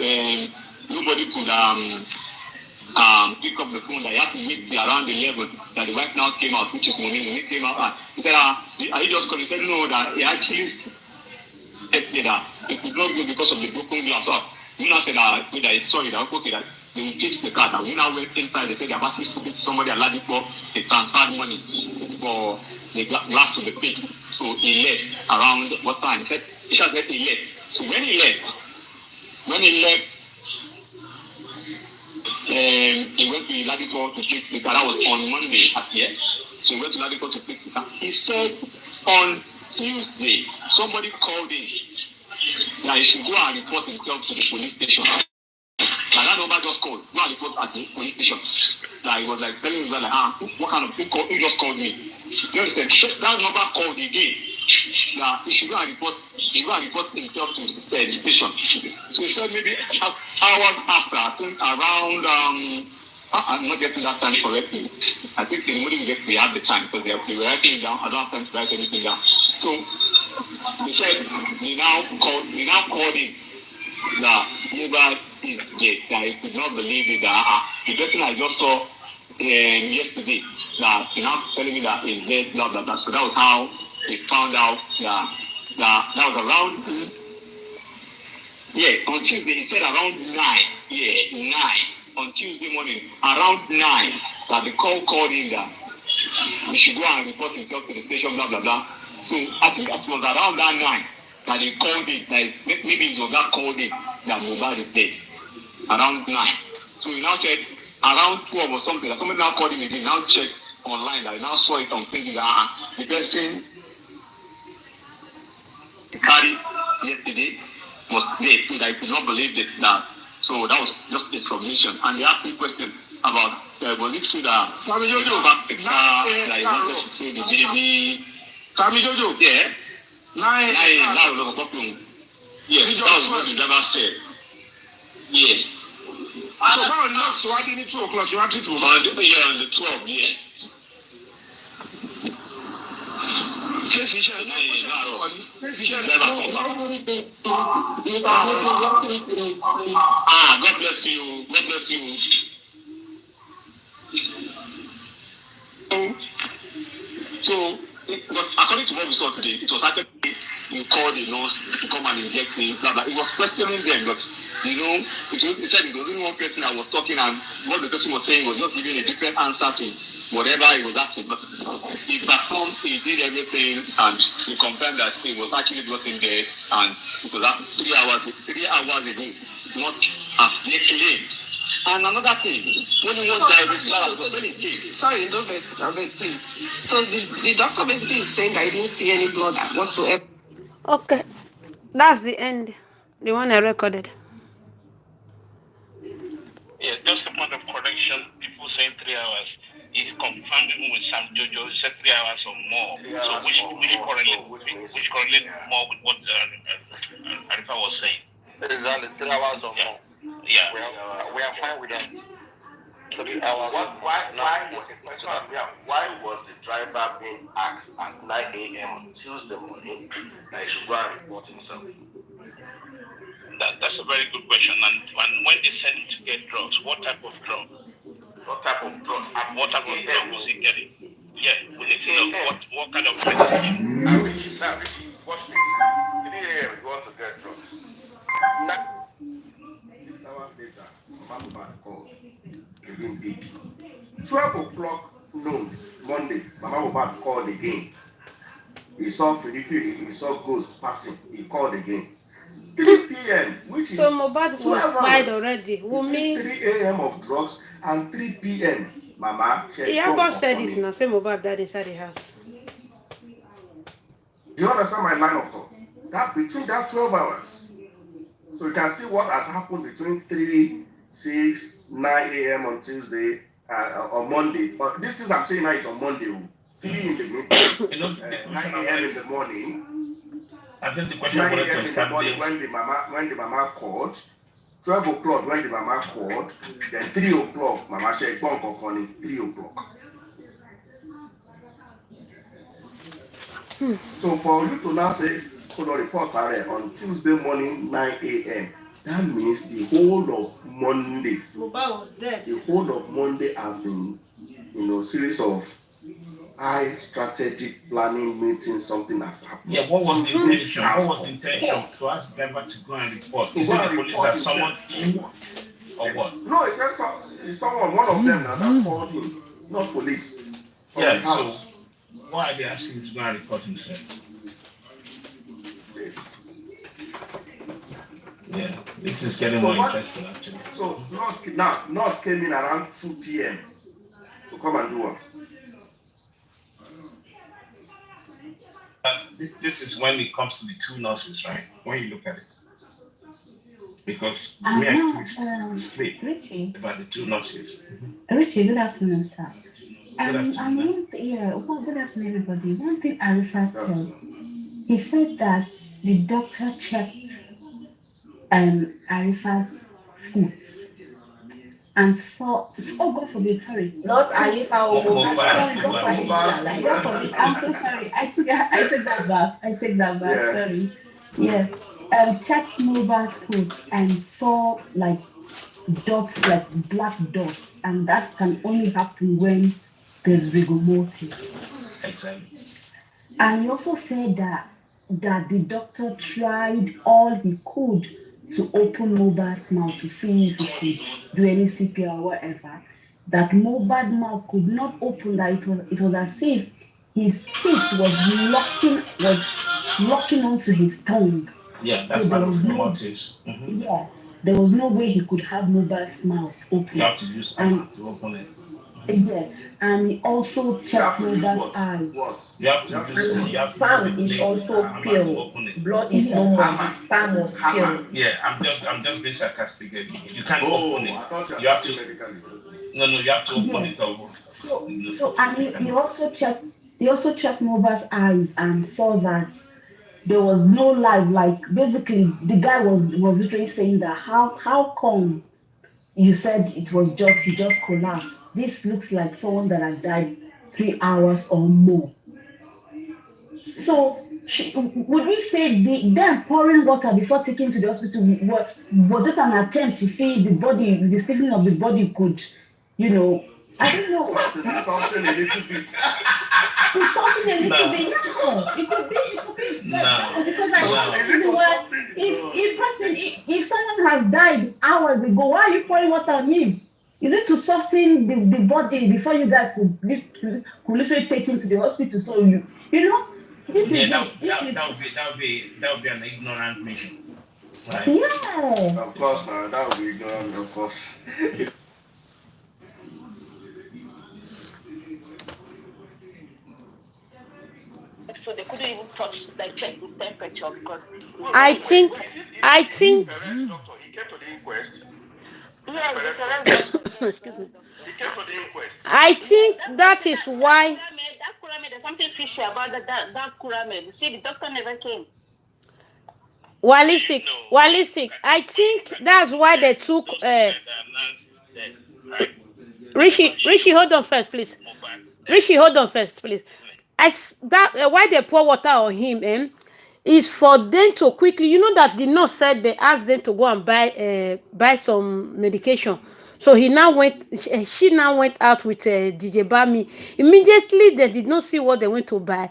pick up the phone. That he had to wait around 11 that the wife now came out, which is morning. When he came out, he said, "Are you just calling?" He said, "No, that he actually said that it could not go because of the broken glass." So we now said that sorry, that okay, that they will take the car. That we now went inside. They said they have actually spoken to somebody at Ladipo. They transferred money for the glass to the pit. So he left around what time? He said he left. So when he left, he went to Ladipo to fix the car. That was on Monday at here. So he went to Ladipo to fix the car. He said on Tuesday somebody called him that he should go and report himself to the police station. Like that number just called. Go and report at the police station. Like he was like telling me like, what kind of thing called? He just called me. You understand? That number called again. That he should go and report. He go and report himself to the station. So he said maybe hours after, I think around I'm not getting that time correctly. I think the morning we have the time because they were writing it down. I don't have time to write anything down. So he said he now called him that mobile is dead. That he could not believe it. That the person I just saw yesterday, that he now telling me that he's dead, blah blah blah. So that was how he found out that was around on Tuesday. He said around 9. 9 on Tuesday morning, around 9, that the call called him that he should go and report himself to the station, blah blah blah. So I think it was around that 9 that they called it. That maybe it was that called it that Mohbad is dead. Around 9. So he now said around 12 or something. That somebody now called him again. Now checked online. That he now saw it on Facebook. That the person carried yesterday was dead. So that he could not believe it. So that was just a submission. And they asked me a question about was it true that Sammy Jojo back the car that he wanted to see the baby. Sammy Jojo? Yeah. Nine was a couple. Yes, that was what the driver said. Yes. So now you know, so I didn't 2 o'clock, you wanted to on the 12, yeah. God bless you. God bless you. So, according to what we saw today, it was actually you called the nurse to come and inject me. It was questioning them, but it said it was only one person that was talking, and what the person was saying was just giving a different answer to whatever he was asking. But he performed, he did everything, and he confirmed that he was actually working there, and it was 3 hours ago, not as late. And another thing, when he was driving, sorry, don't beg, please. So the doctor basically is saying that he didn't see any blood whatsoever. Okay, that's the end. The one I recorded. Yeah, just a point of correction. People saying 3 hours is confirmed even with Sam Jojo. He said 3 hours or more. So which correlate more with what Arifa was saying. Exactly, 3 hours or more. Yeah. We are fine with that. 3 hours. Why was the driver being asked at 9 a.m. on Tuesday morning that he should go and report himself? That's a very good question. And when they sent him to get drugs, what type of drug? What type of drug? What type of drug was he getting? Yeah, we need to know what kind of medication. Now, Richie, watch this. 3 a.m. you want to get drugs. 6 hours later, Mama called. Again, big. 12 o'clock noon, Monday, Mama Mohbad called again. He saw Filifili, he saw Ghost passing. He called again. 3 p.m., which is so Mohbad was died already. Between 3 a.m. of drugs and 3 p.m. Mama, Iyabo said it now. Say Mohbad died inside the house. Do you understand my line of thought? That between that 12 hours, so you can see what has happened between 3, 6, 9 a.m. on Tuesday on Monday. This is I'm saying now is on Monday. 3 in the morning, 9 a.m. in the morning. I think the question 9 wanted a.m. to in the establish. morning when the mama called, 12 o'clock when the mama called, then 3 o'clock, mama said, 3 o'clock. So for you to now say, could report her on Tuesday morning, 9 a.m., that means the whole of Monday, Mohbad was dead. the whole of Monday have been, series of high strategic planning meetings, something has happened. Yeah, what was the intention? What was the intention to ask driver to go and report? Is it the police that summoned him or what? No, it's someone, one of them that called him, not police. Yeah, so why are they asking him to go and report himself? Yeah, this is getting more interesting actually. So nurse came in around 2 p.m. to come and do what? This is when it comes to the two nurses, right? When you look at it. Because No, me and Chris speak Richie. about the two nurses. Richie, good afternoon, sir. Good afternoon. Good afternoon, everybody. One thing Arifa said, he said that the doctor checked Arifa's foot and saw, oh God forbid, sorry, not Arifa, sorry, God forbid, I'm so sorry, I take that back, sorry, yeah, checked Nova's foot and saw like dots, like black dots, and that can only happen when there's rigor mortis. Exactly. And he also said that the doctor tried all he could to open Mohbad's mouth to see if he could do any CPR or whatever. That Mohbad's mouth could not open, that it was as if his teeth was locking onto his tongue. Yeah, that's So part of the motives. Yeah, there was no way he could have Mohbad's mouth open. You have to use to open it. Yeah, and he also checked Mohbad's eyes. You have to use Sperm is also pure. Blood is normal. Sperm was pure. Yeah, I'm just being sarcastic. You can't open it. You have to. No, you have to open it over. So and he also checked Mohbad's eyes and saw that there was no life. Like basically, the guy was literally saying that how come you said it was he just collapsed. This looks like someone that has died 3 hours or more. So would we say them pouring water before taking him to the hospital was it an attempt to see the body, the state of the body could, I don't know. Something a little bit. It's something a little bit. No, it could be. No. Because if someone has died hours ago, why are you pouring water on him? Is it to soften the body before you guys could literally take him to the hospital? So this is that would be an ignorant mission. Right? Yeah. Of course, that would be ignorant, of course. So they couldn't even check his temperature because. I think. He came to the inquest. Excuse me. He came to the inquest. I think that is why. That Kurame, there's something fishy about that Kurame. See, the doctor never came. Walistic. I think that's why they took. Rishi, hold on first, please. Why they pour water on him, is for them to quickly. You know that the nurse said they asked them to go and buy some medication. So she now went out with DJ Bami. Immediately they did not see what they went to buy.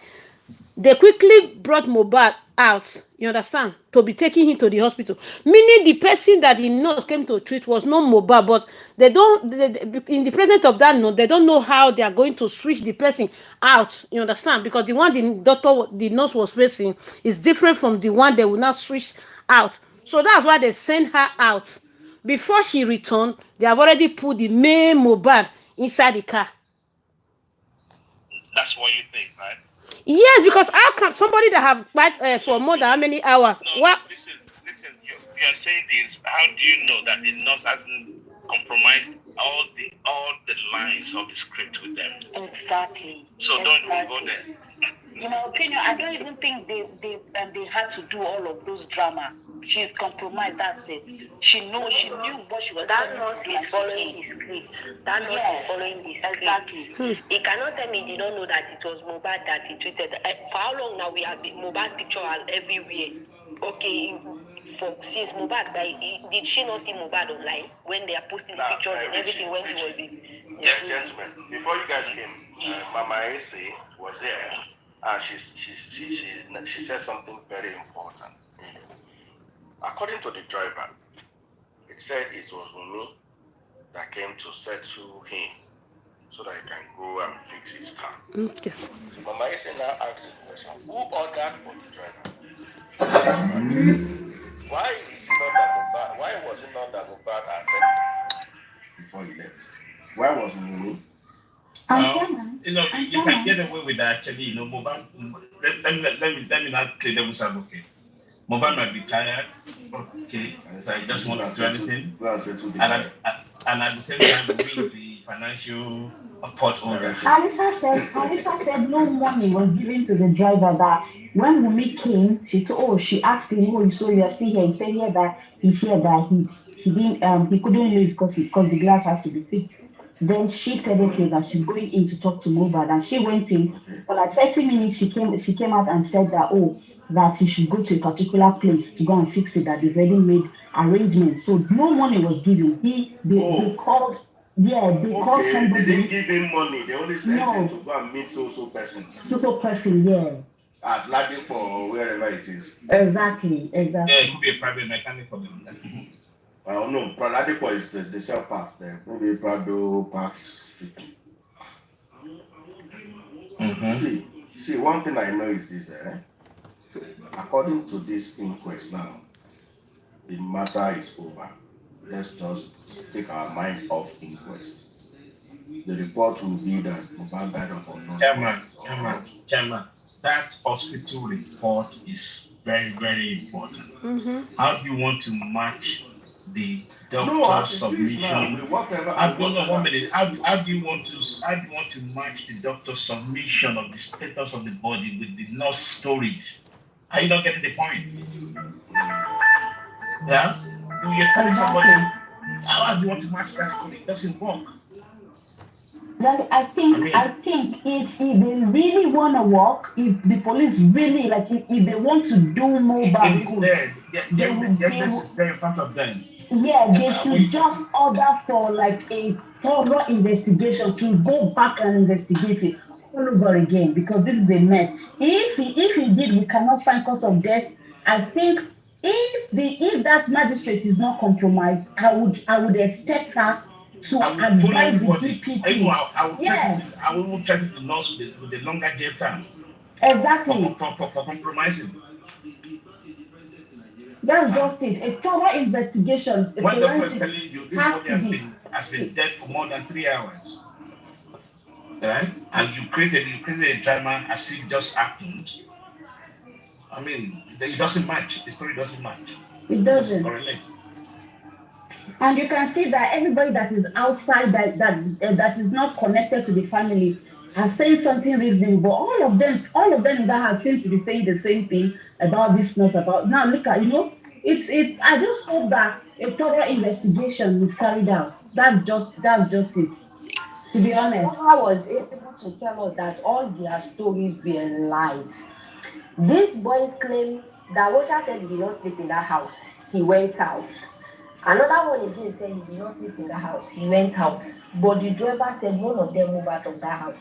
They quickly brought Mohbad out, you understand, to be taking him to the hospital. Meaning the person that the nurse came to treat was not Mohbad, but in the presence of that nurse, they don't know how they are going to switch the person out, you understand, because the one the nurse was facing is different from the one they will not switch out. So that's why they sent her out. Before she returned, they have already put the main Mohbad inside the car. That's what you think, right? Yes, because how can somebody that have fight for more than how many hours? No, what? Listen. You are saying this. How do you know that the nurse hasn't compromised all the lines of the script with them? Exactly. So don't even go there. In my opinion, I don't even think they had to do all of those drama. She's compromised. That's it. She knew what she was. That nurse is following the script. That nurse is following the script. Exactly. He cannot tell me he did not know that it was Mohbad that he treated. For how long now we have the Mohbad picture everywhere? Okay, since Mohbad died, did she not see Mohbad online when they are posting the pictures and everything when he was in? Yes, gentlemen. Before you guys came, Mama Ese was there, and she said something very important. According to the driver, it said it was Umi that came to settle him so that he can go and fix his car. Okay. So Mama Ese now asked the question, who ordered for the driver? Why was it not that Mohbad attended before he left? Why was Umi? You know, you can get away with that actually. You know, Mohbad. Let me not play devil's advocate. Mohbad might be tired. Okay, so he doesn't want to do anything. And at the same time, we the financial pot owner. Halifa said no money was given to the driver. That when Wumi came, she asked him, so you are still here. He said that he feared that he couldn't leave because the glass had to be fixed. Then she said, okay, that she's going in to talk to Mohbad, and she went in. For like 30 minutes, she came out and said that that he should go to a particular place to go and fix it. That they've already made arrangements. So no money was given. They called. Yeah, they called somebody. They didn't give him money. They only sent him to go and meet so person. So person, yeah. At Ladipo or wherever it is. Exactly. Yeah, it could be a private mechanic for them. No, Ladipo is the sell parts there. Maybe Prado parts. See, one thing I know is this. According to this inquest now, the matter is over. Let's just take our mind off inquest. The report will be that Mohbad died of unknown causes. Chairman, that hospital report is very, very important. How do you want to match the doctor's submission? How do you want to match the doctor's submission of the status of the body with the nurse story? Are you not getting the point? Yeah? You're telling somebody, how do you want to match that story? It doesn't work. I think if they really want to work, if the police really if they want to do more bad, they're in front of them. Yeah, they should just order for a thorough investigation to go back and investigate it all over again, because this is a mess. If indeed we cannot find cause of death, I think if that magistrate is not compromised, I would expect her to advise the DPP. I will check the nurse with the longer jail term. Exactly. For compromising. That's just it. A thorough investigation. When doctor is telling you this body has been dead for more than 3 hours, right? And you created a drama as if it just happened. I mean, it doesn't match. The story doesn't match. It doesn't. And you can see that everybody that is outside that is not connected to the family are saying something reasonable. But all of them in that house seem to be saying the same thing about this nurse. Now look at it's. I just hope that a thorough investigation is carried out. That's just it. To be honest, I was able to tell us that all their stories were lies. These boys claim that Rocha said he did not sleep in that house. He went out. Another one again said he did not sleep in the house. He went out. But the driver said none of them moved out of that house.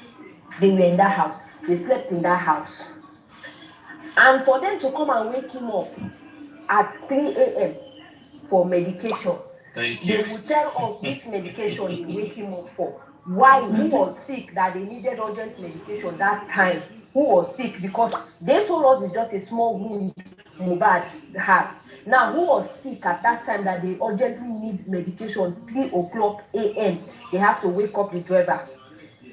They were in that house. They slept in that house. And for them to come and wake him up at 3 a.m. for medication, they will tell us which medication they wake him up for. Why? Who was sick that they needed urgent medication that time? Who was sick? Because they told us it's just a small wound Mohbad had. Now, who was sick at that time that they urgently need medication 3 o'clock a.m.? They have to wake up the driver.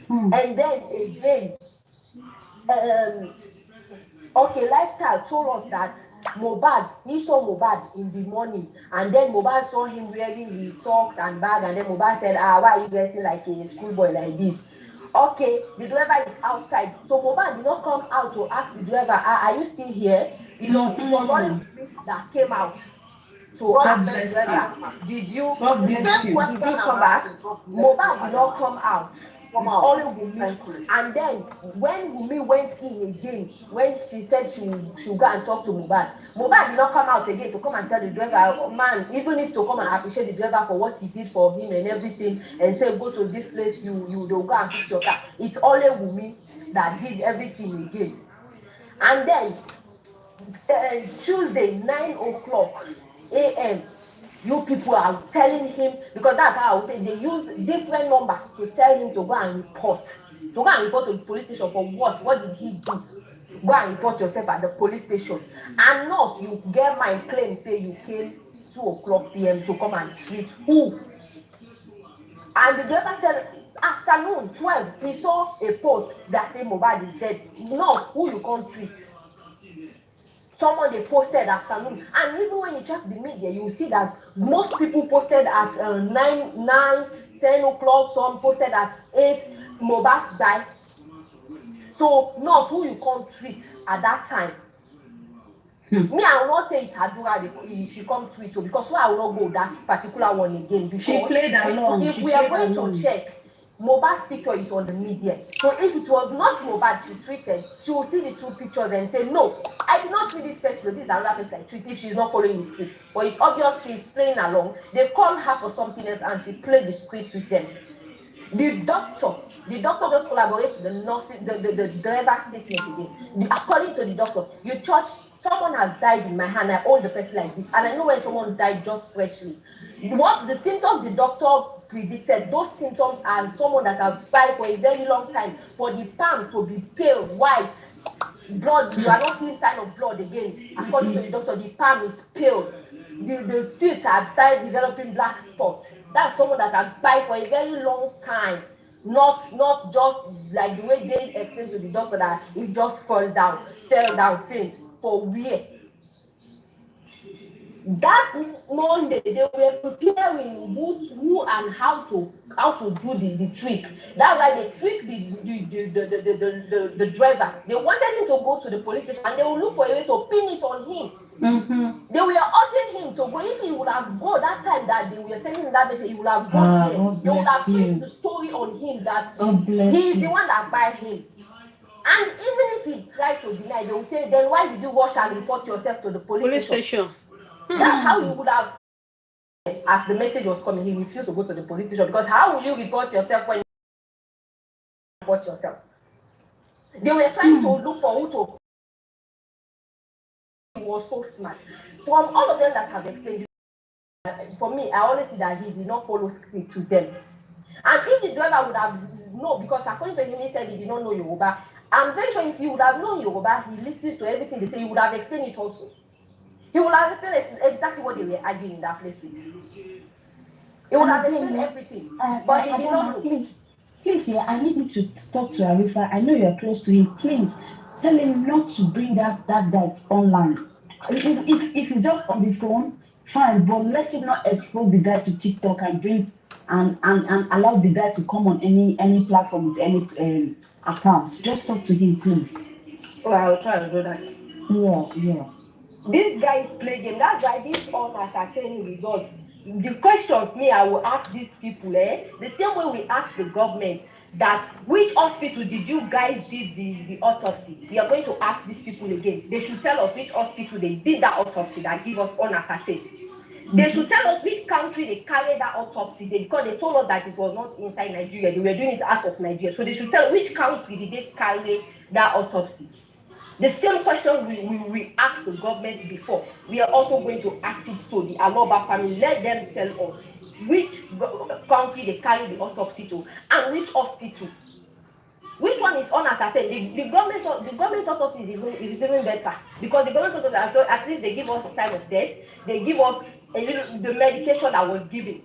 And then again, Lifestyle told us that he saw Mohbad in the morning, and then Mohbad saw him wearing the socks and bag, and then Mohbad said, why are you dressing like a schoolboy like this? Okay, the driver is outside. So Mohbad did not come out to ask the driver, are you still here? It was only Wunmi that came out to ask the driver, did you come back? Mohbad did not come out. It's only Wunmi. And then when Wunmi went in again, when she said she would go and talk to Mohbad, Mohbad did not come out again to come and tell the driver, man, even if to come and appreciate the driver for what he did for him and everything, and say go to this place, they'll go and fix your car. It's only Wunmi that did everything again. And then Tuesday 9:00 a.m. you people are telling him, because that's how I would say they use different numbers to tell him to go and report. To go and report to the police station for what? What did he do? Go and report yourself at the police station. And not you get my claim, say you came 2:00 p.m. to come and treat who? And the driver said afternoon 12, he saw a post that said Mohbad is dead. No, who you can't treat? Someone they posted afternoon, and even when you check the media, you see that most people posted at 10 o'clock. Some posted at 8. Mohbad died. So not who you can't treat at that time. Me, I will not say it's Adura she come tweet, so because why I will not go that particular one again, because She played along. If we are going to check, Mohbad's picture is on the media. So if it was not Mohbad she treated, she will see the two pictures and say, no, I did not treat this person, this is another person I treat if she's not following the script. But it's obvious she's playing along. They called her for something else and she played the script with them. The doctor just collaborates with the nurses, the driver statement again. According to the doctor, you touch, someone has died in my hand, I hold the person like this, and I know when someone died just freshly. What the symptoms the doctor predicted, those symptoms are someone that has died for a very long time, for the palm to be pale, white, blood, you are not seeing sign of blood again. According to the doctor, the palm is pale. The feet have started developing black spots. That's someone that has died for a very long time. Not just like the way they explained to the doctor that it just fell down, faint. For where? That Monday they were preparing who and how to do the trick. That's why they tricked the driver. They wanted him to go to the police station and they will look for a way to pin it on him. They were urging him to go. If he would have gone that time that they were sending him that message, he would have gone there. They would have twist the story on him that he is the one that buys him. And even if he tried to deny, they will say, then why did you rush and report yourself to the police station? That's how you would have, as the message was coming, he refused to go to the police station, because how will you report yourself when you report yourself? They were trying to look for who to. He was so smart. From all of them that have explained, for me, I always see that he did not follow script to them. And if the driver would have known, because according to him, he said he did not know Yoruba. I'm very sure if he would have known Yoruba, he listens to everything they say, he would have explained it also. He would have explained exactly what they were arguing in that place with. He would have explained everything. But he did not know. Please, yeah, I need you to talk to Arifa. I know you're close to him. Please, tell him not to bring that guy online. If he's just on the phone, fine, but let him not expose the guy to TikTok and bring and allow the guy to come on any platform with any accounts. Just talk to him, please. Oh, I will try to do that. Yeah. These guys play game. That's why this unascertained results. The questions I will ask these people, the same way we ask the government that which hospital did you guys did the autopsy? We are going to ask these people again. They should tell us which hospital they did that autopsy that give us unascertained. They should tell us which country they carried that autopsy because they told us that it was not inside Nigeria. They were doing it out of Nigeria. So they should tell which country did they carry that autopsy. The same question we asked the government before, we are also going to ask it to the Aloba family. Let them tell us which country they carry the autopsy to and which hospital. Which one is unascertained? The government autopsy is even better because the government autopsy, at least they give us the time of death. They give us the medication that was given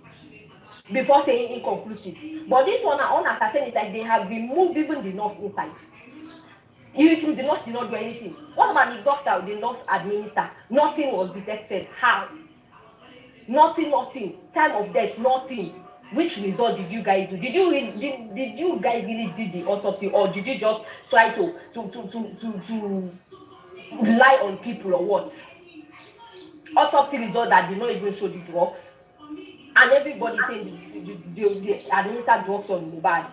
before saying inconclusive. But this one, unascertained, is like they have removed even the nurse inside. The nurse did not do anything. What about the doctor, the nurse administer? Nothing was detected. How? Nothing. Time of death, nothing. Which result did you guys do? Did you guys really did the autopsy, or did you just try to lie on people, or what? Autopsy result that did not even show the drugs, and everybody saying they administer drugs on Mohbad.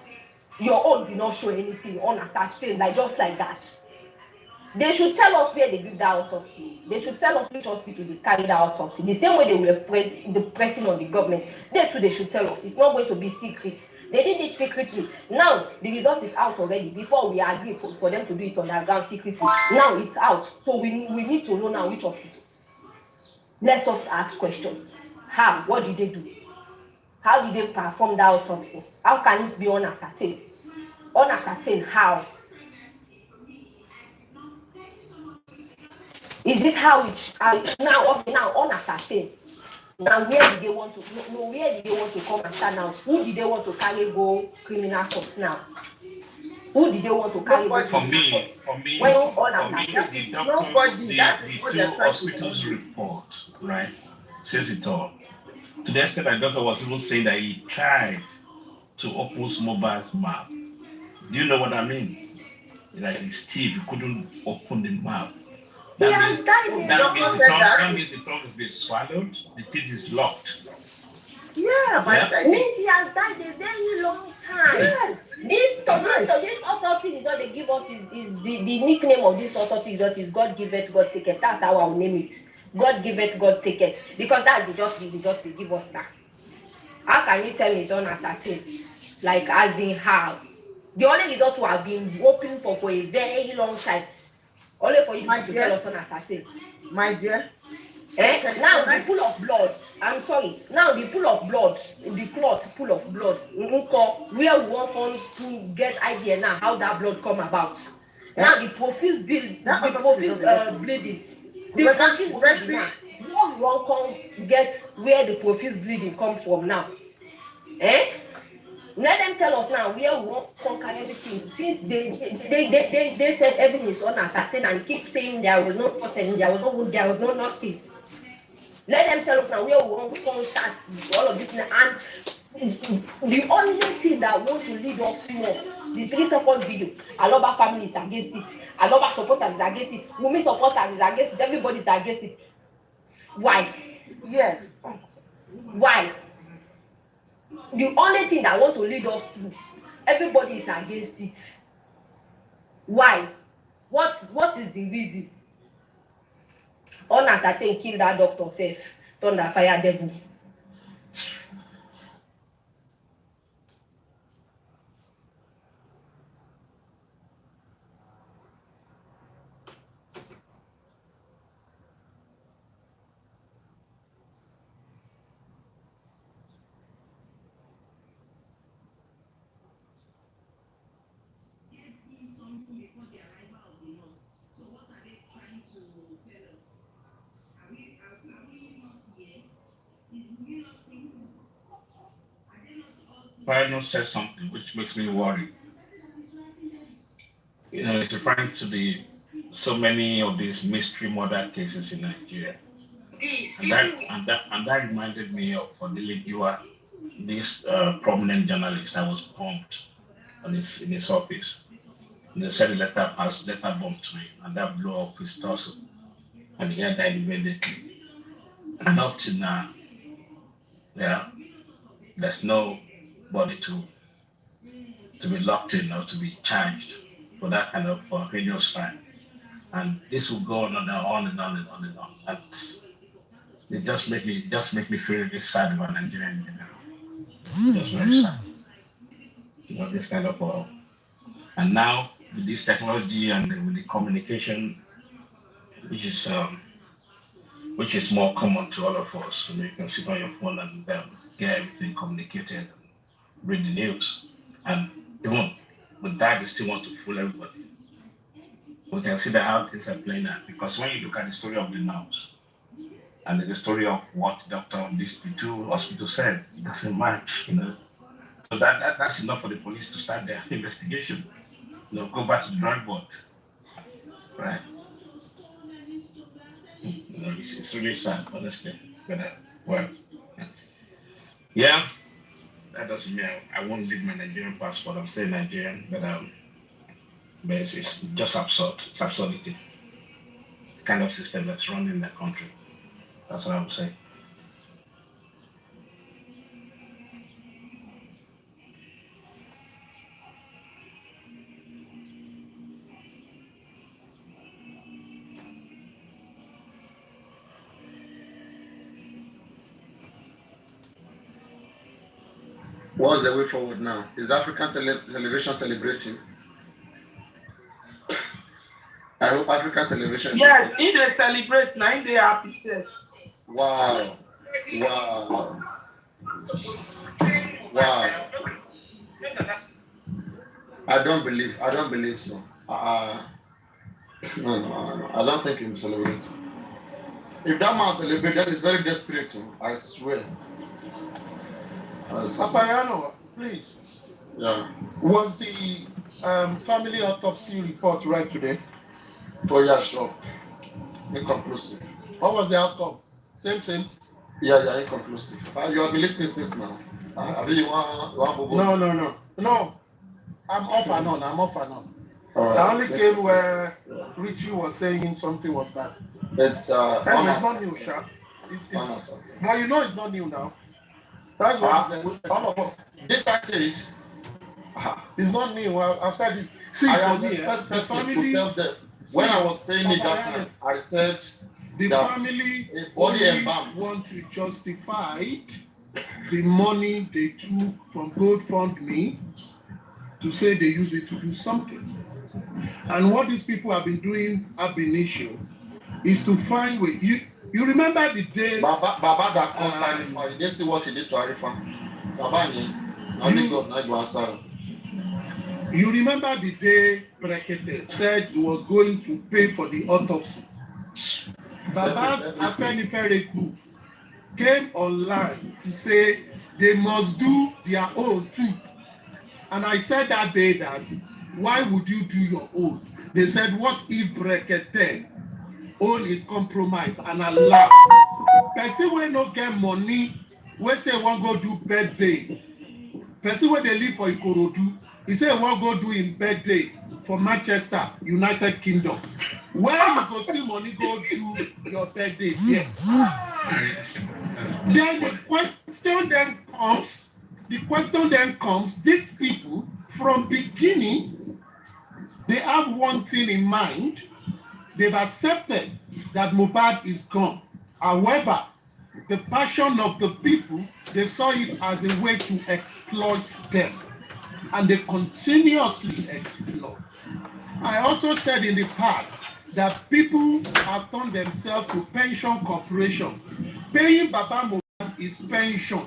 Your own did not show anything unassassinated, like just like that. They should tell us where they did that autopsy. They should tell us which hospital they carried that autopsy. The same way they were pressing on the government, they too, they should tell us. It's not going to be secret. They did it secretly. Now the result is out already. Before we agreed for them to do it underground secretly. Now it's out. So we need to know now which hospital. Let us ask questions. How? What did they do? How did they perform that autopsy? How can it be unascertained? Unascertained how? Is this how it now unascertained? Now where did they want to where did they want to come and stand now? Who did they want to carry go criminal court now? Who did they want to carry go criminal court? For me, the two hospitals report, right, says it all. To the extent that doctor was even saying that he tried to open Mohbad's mouth. Do you know what that means? Like his teeth, he couldn't open the mouth. That means the tongue is being swallowed, the teeth is locked. Yeah, but means he has died a very long time. Yes. This autopsy result they give us is the nickname of this autopsy result is God give it, God take it. That's how I'll name it. God give it, God take it. Because that's the result they give us now. How can you tell me it's unascertained? Like as in how? The only result we have been hoping for a very long time. Only for you to tell us unascertained. My dear. Now the pool of blood. I'm sorry. Now the pool of blood, the clot pool of blood. Where we want to get idea now how that blood come about. Now the profuse bleeding. The profuse bleeding now. What we want get where the profuse bleeding comes from now? Let them tell us now where we want to conquer everything. Since they said everything is unascertained and keep saying there was no nothing, there was no nothing. Let them tell us now where we want to start all of this. And the only thing that wants to lead us more, the 3-second video, Aloba family is against it. Aloba supporters is against it. Wumi supporters is against it. Everybody is against it. Why? Yes. Why? The only thing that wants to lead us to, everybody is against it. Why? What is the reason? Unascertained kill that doctor self, thunder fire devil. Final said something which makes me worry. You know, it's referring to so many of these mystery murder cases in Nigeria. And that reminded me of Odile, this prominent journalist that was bombed in his office. And they said the letter bombed to him, and that blew off his torso. And he had died immediately. And up to now, there's nobody to be locked in or to be charged for that kind of heinous crime. And this will go on and on and on and on and on. And it just make me feel really sad about Nigeria in general. Just very sad. You know, this kind of and now with this technology and with the communication, which is more common to all of us. You know, you can sit on your phone and get everything communicated and read the news. And even with that, they still want to fool everybody. We can see that how things are playing out. Because when you look at the story of the nurse and the story of what the doctor on this hospital said, it doesn't match, you know. So that's enough for the police to start their investigation. You know, go back to the drawing board. Right? You know, it's really sad, honestly. But, well, yeah. that doesn't mean I won't leave my Nigerian passport. I'm still Nigerian, but it's just absurd. It's absurdity. The kind of system that's running the country. That's what I would say. What's the way forward now? Is African television celebrating? I hope African television. Yes, if they celebrate, now they happy. Wow. Wow. Wow. I don't believe so. No. I don't think he's celebrating. If that man celebrates, then it's very desperate too. I swear. Papayano, please. Yeah. Was the family autopsy report right today? Oh yeah, sure. Inconclusive. What was the outcome? Same. Yeah, inconclusive. You have been listening since now. No. I'm off and on. All right. I only came where Richie was saying something was bad. It's anyway, it's not new, Sha. But you know it's not new now. That's what all of us. Did I say it? It's not new. I've said this. See, I am the first person to tell them. When I was saying it that time, I said the family only want to justify the money they took from GoFundMe to say they use it to do something. And what these people have been doing ab initio is to find way. You remember the day Baba that caused Arifa, you didn't see what he did to Arifa. Baba only God not go answer. You remember the day Brekete said he was going to pay for the autopsy. Baba's Afenifere group came online to say they must do their own too. And I said that day that, why would you do your own? They said, what if Brekete own is compromised? And I laughed. Person will not get money, we say one go do birthday. Person where they live for Ikorodu, he say one go do in birthday for Manchester, United Kingdom. Where you go see money go do your birthday there? Then the question then comes, these people from beginning, they have one thing in mind. They've accepted that Mohbad is gone. However, the passion of the people, they saw it as a way to exploit them. And they continuously exploit. I also said in the past that people have turned themselves to pension corporation. Paying Baba Mohbad is pension.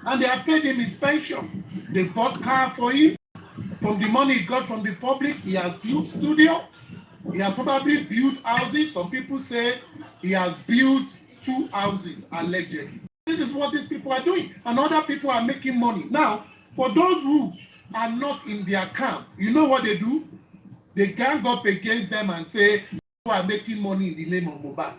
And they have paid him his pension. They bought car for him. From the money he got from the public, he has built studio. He has probably built houses. Some people say he has built 2 houses, allegedly. This is what these people are doing. And other people are making money. Now, for those who are not in their camp, you know what they do? They gang up against them and say, you are making money in the name of Mohbad.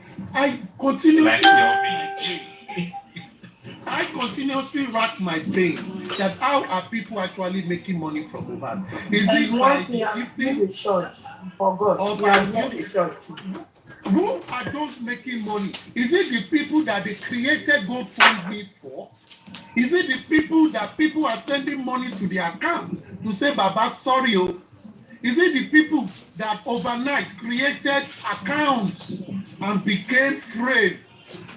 I continuously rack my brain that how are people actually making money from Mohbad? Is this one thing gifting the church for God? Who are those making money? Is it the people that they created GoFundMe for? Is it the people that people are sending money to their account to say, Baba, sorry, oh? Is it the people that overnight created accounts and became frame,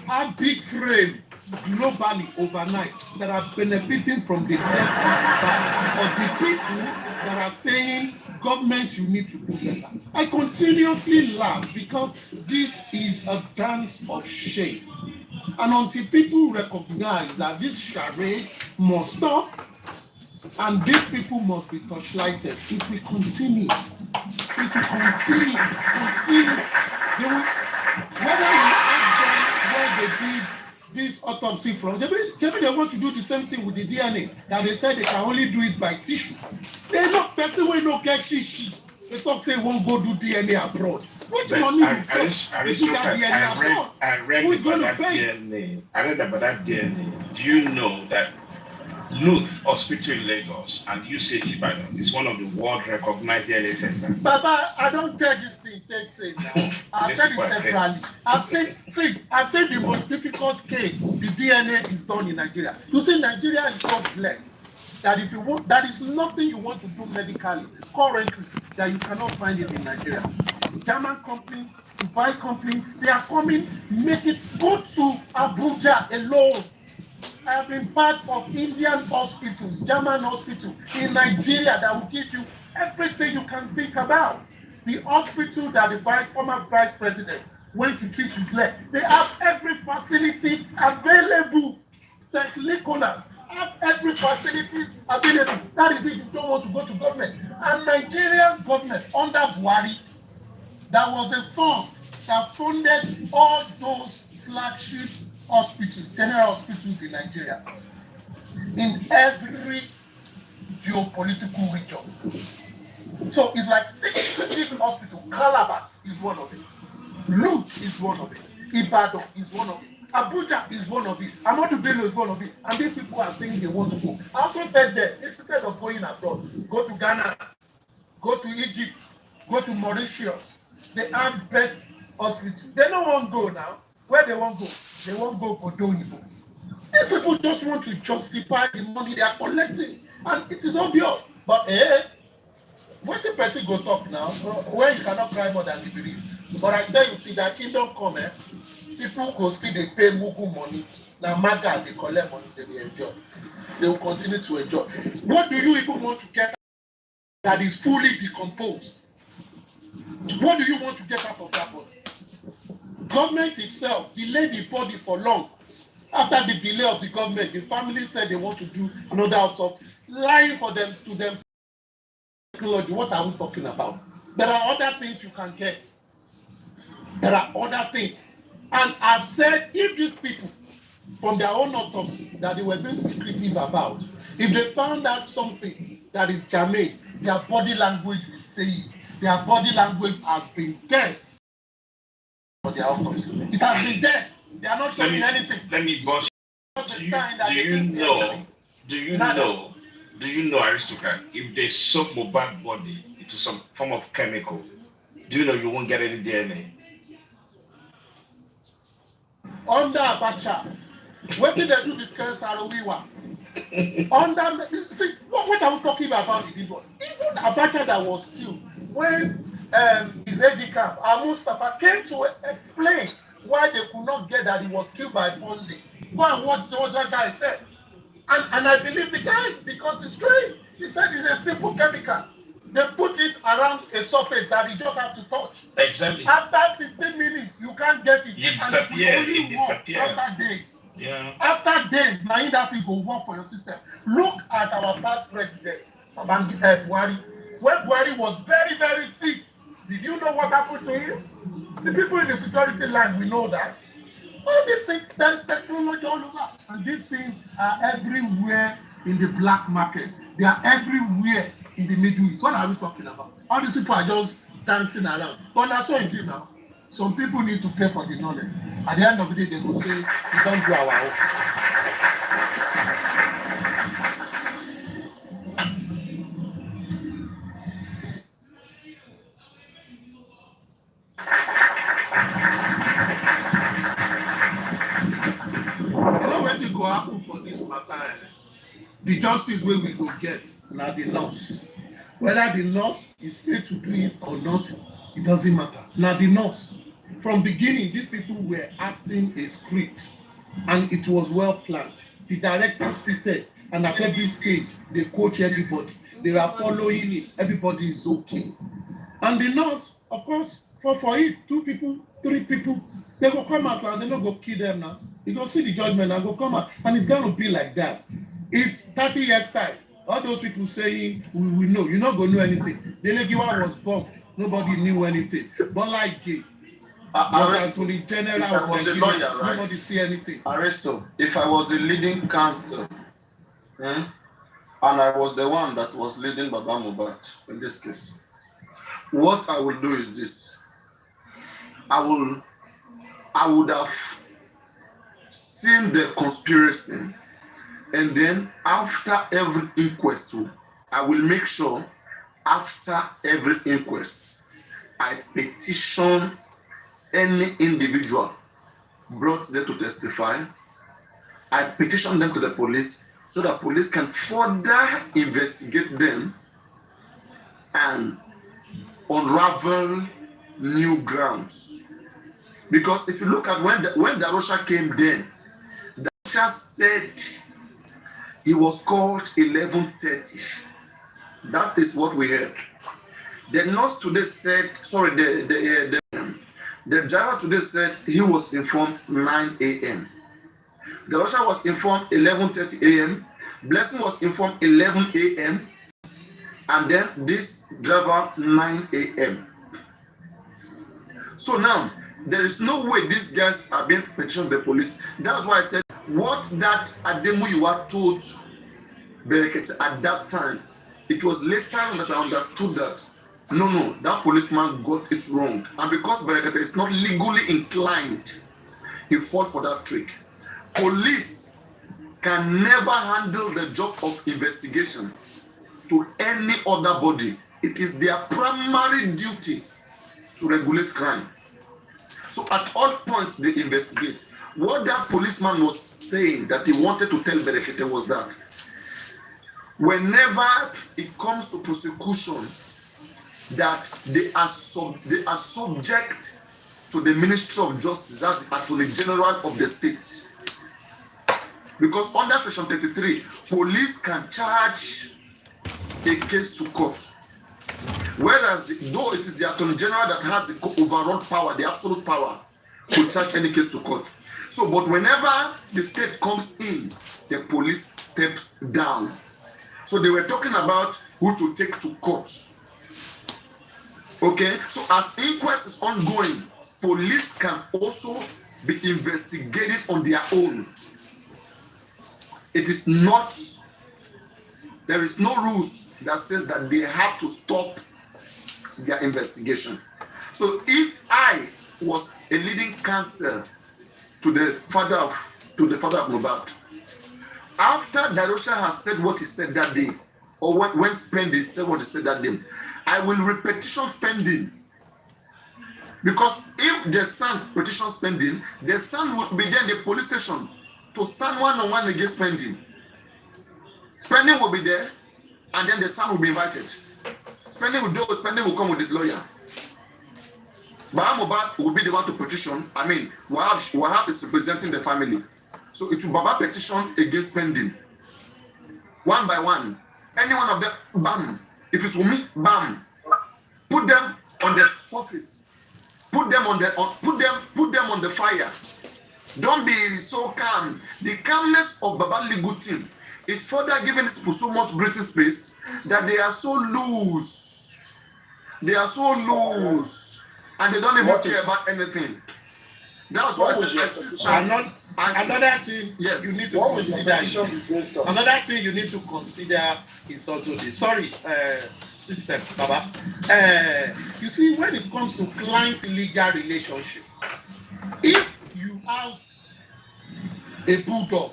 a big frame globally overnight that are benefiting from the death of the people that are saying, government, you need to do better? I continuously laugh because this is a dance of shame. And until people recognize that this charade must stop and these people must be torchlighted, it will continue. It will continue. Whether you ask them where they did this autopsy from, maybe they want to do the same thing with the DNA, that they said they can only do it by tissue. They're not person will not get shishi. They talk say won't go do DNA abroad. Which money I read about that DNA. Do you know that Luth Hospital in Lagos and UCH Ibadan is one of the world-recognized DNA centers. Baba, I don't tell this thing, take now. I've said it severally. I've said the most difficult case, the DNA is done in Nigeria. You see, Nigeria is so blessed that if you want, that is nothing you want to do medically currently that you cannot find it in Nigeria. German companies, Dubai companies, they are coming, make it go to Abuja alone. I have been part of Indian hospitals, German hospitals in Nigeria that will give you everything you can think about. The hospital that the former vice president went to treat his leg, they have every facility available. St. Nicholas have every facilities available. That is if you don't want to go to government. And Nigerian government under Buhari, there was a fund that funded all those flagship hospitals, general hospitals in Nigeria, in every geopolitical region. So it's like 6 big hospitals. Calabar is one of it. Luth is one of it. Ibadan is one of it. Abuja is one of it. Amadu Bello is one of it. And these people are saying they want to go. I also said that instead of going abroad, go to Ghana, go to Egypt, go to Mauritius. They have best hospitals. They don't want to go now. Where they want to go? They won't go for Donibo. These people just want to justify the money they are collecting. And it is obvious. But what the person go talk now? Where you cannot cry more than you believe. But I tell you, see that kingdom come, people go still they pay Mugu money. Now Maga they collect money, they will enjoy. They will continue to enjoy. What do you even want to get that is fully decomposed? What do you want to get out of that body? Government itself delayed the body for long. After the delay of the government, the family said they want to do another autopsy. Lying for them to them. Technology, what are we talking about? There are other things you can get. There are other things. And I've said if these people, from their own autopsy, that they were being secretive about, if they found out something that is germane, their body language will say it. Their body language has been there for their autopsy. It has been there. They are not showing anything. Let me bust. Do you know, aristocrat, if they soak Mohbad's body into some form of chemical, do you know you won't get any DNA? Under Abacha, what did they do with cancer? Under, see, what are we talking about in this one? Even Abacha that was killed, when his Edikam, Mustafa, came to explain why they could not get that he was killed by poison. Go and watch what that guy said. And I believe the guy because it's true. He said it's a simple chemical. They put it around a surface that you just have to touch. Exactly. After 15 minutes, you can't get it. It disappears. After days. Yeah. After days, now that thing will work for your system. Look at our past president, Buhari. When Buhari was very, very sick, did you know what happened to him? The people in the security line, we know that. All these things, there is technology all over. And these things are everywhere in the black market. They are everywhere in the Middle East. What are we talking about? All these people are just dancing around. But that's what it is now. Some people need to pay for the knowledge. At the end of the day, they will say, we don't do our own. You know what will go happen for this matter? The justice way we go get, now the nurse. Whether the nurse is paid to do it or not, it doesn't matter. Now the nurse. From beginning, these people were acting a script, and it was well planned. The director seated, and at every stage, they coach everybody. They are following it. Everybody is okay. And the nurse, of course, for it, 2 people, 3 people, they will come out and they don't go kill them now. You go see the judgment and go come out, and it's going to be like that. If 30 years time, all those people saying, we know, you're not going to know anything. The Legiwa was bombed. Nobody knew anything. But like Attorney General if I was a lawyer, right? Nobody see anything. Aristo, if I was the leading counsel, and I was the one that was leading Baba Mohbad in this case, what I will do is this. I would have seen the conspiracy And then after every inquest, I will make sure after every inquest, I petition any individual brought there to testify. I petition them to the police so that police can further investigate them and unravel new grounds. Because if you look at when Darosha came then, Darosha said he was called 11:30. That is what we heard. The nurse today said, sorry, the driver today said he was informed 9 a.m. Darosha was informed 11:30 a.m. Blessing was informed 11 a.m. And then this driver 9 a.m. So now, there is no way these guys are being petitioned by the police. That's why I said, what that Ademuyiwa told Berekete at that time, it was later that I understood that, no, that policeman got it wrong. And because Berekete is not legally inclined, he fought for that trick. Police can never handle the job of investigation to any other body. It is their primary duty to regulate crime. So at all points they investigate. What that policeman was saying that he wanted to tell Berekete was that whenever it comes to prosecution, that they are subject to the Ministry of Justice as the Attorney General of the state. Because under Section 33, police can charge a case to court. Whereas, though it is the Attorney General that has the overall power, the absolute power to charge any case to court. So, but whenever the state comes in, the police steps down. So they were talking about who to take to court. Okay, so as inquest is ongoing, police can also be investigated on their own. It is not, there is no rules that says that they have to stop their investigation. So if I was a leading counsel to the father of Mohbad, after Darosha has said what he said that day, or when Spendi said what he said that day, I will repetition Spending. Because if the son petition Spending, the son will be there in the police station to stand one-on-one against Spending. Spending will be there, and then the son will be invited. Spending will come with his lawyer. Mohbad will be the one to petition. I mean, Wahab is representing the family. So it will Baba petition against Spending. One by one. Any one of them, bam. If it's Wumi, bam. Put them on the surface. Put them on the fire. Don't be so calm. The calmness of Baba legal team is further giving this people so much breathing space that they are so loose. They are so loose. And they don't even care about anything. That's why another thing yes. you need to consider. Another thing you need to consider is also this. Sorry, system, Baba. You see, when it comes to client-legal relationship, if you have a bulldog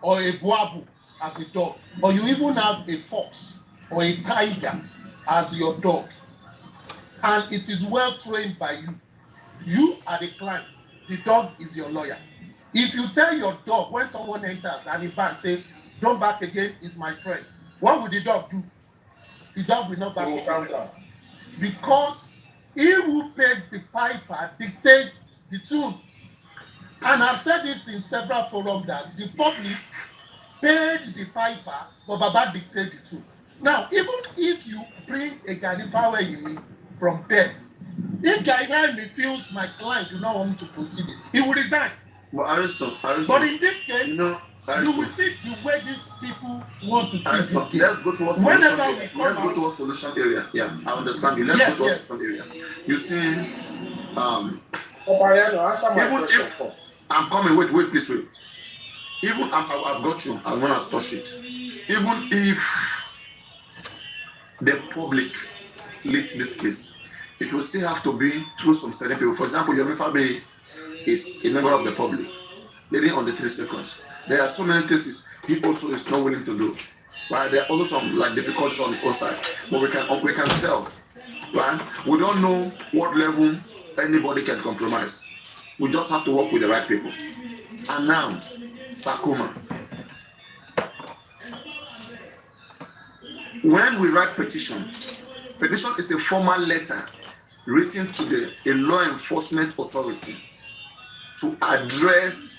or a boabu as a dog, or you even have a fox or a tiger as your dog, and it is well trained by you, you are the client, the dog is your lawyer. If you tell your dog when someone enters and he barks, say, don't bark again, it's my friend, what will the dog do? The dog will not bark again. Because he who pays the piper dictates the tune. And I've said this in several forums that the public paid the piper, but Baba dictates the tune. Now, even if you bring a Ganifawe in me from death, if Ganifawe feels my client do not want me to proceed, he will resign. But in this case, you will see the way these people want to treat this case. Let's go to a solution area. Let's go to a solution area. Yeah, I understand you. Let's go to a solution area. You see, even if I'm coming, wait, please wait. Even I've got you, I'm gonna touch it. Even if the public leads this case, it will still have to be through some certain people. For example, Yomi Fabe is a member of the public, leading on the 3 seconds. There are so many things he also is not willing to do. Right? There are also some like difficulties on his own side, but we can tell. Right? We don't know what level anybody can compromise. We just have to work with the right people. And now, Sakuma. When we write petition is a formal letter written to a law enforcement authority to address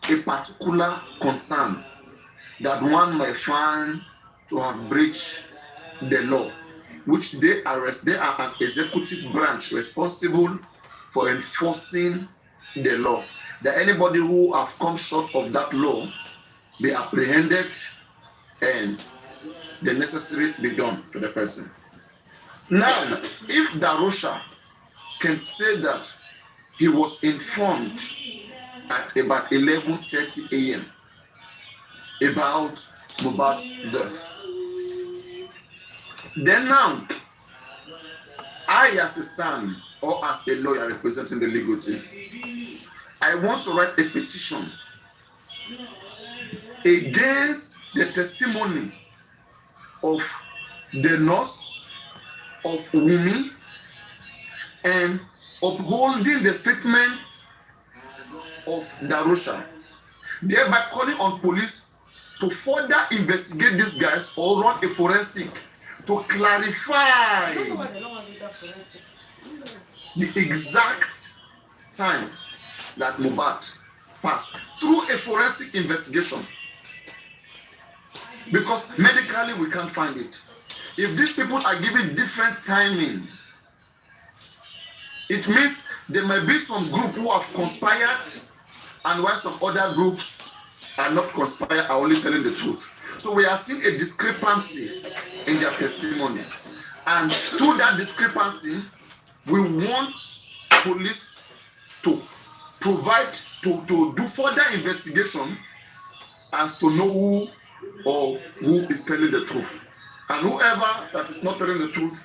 a particular concern that one may find to have breached the law, which they are an executive branch responsible for enforcing the law. That anybody who have come short of that law be apprehended and the necessary be done to the person. Now, if Darosha can say that he was informed at about 11:30 a.m. about Mohbad's death, then now, I as a son or as a lawyer representing the legal team, I want to write a petition against the testimony of the nurse, of Wumi, and upholding the statement of Darosha, thereby calling on police to further investigate these guys or run a forensic to clarify the exact time that Mohbad passed through a forensic investigation. Because medically we can't find it. If these people are given different timing, it means there might be some group who have conspired, and while some other groups are not conspired, are only telling the truth. So we are seeing a discrepancy in their testimony. And through that discrepancy, we want police to provide, to do further investigation as to know who is telling the truth. And whoever that is not telling the truth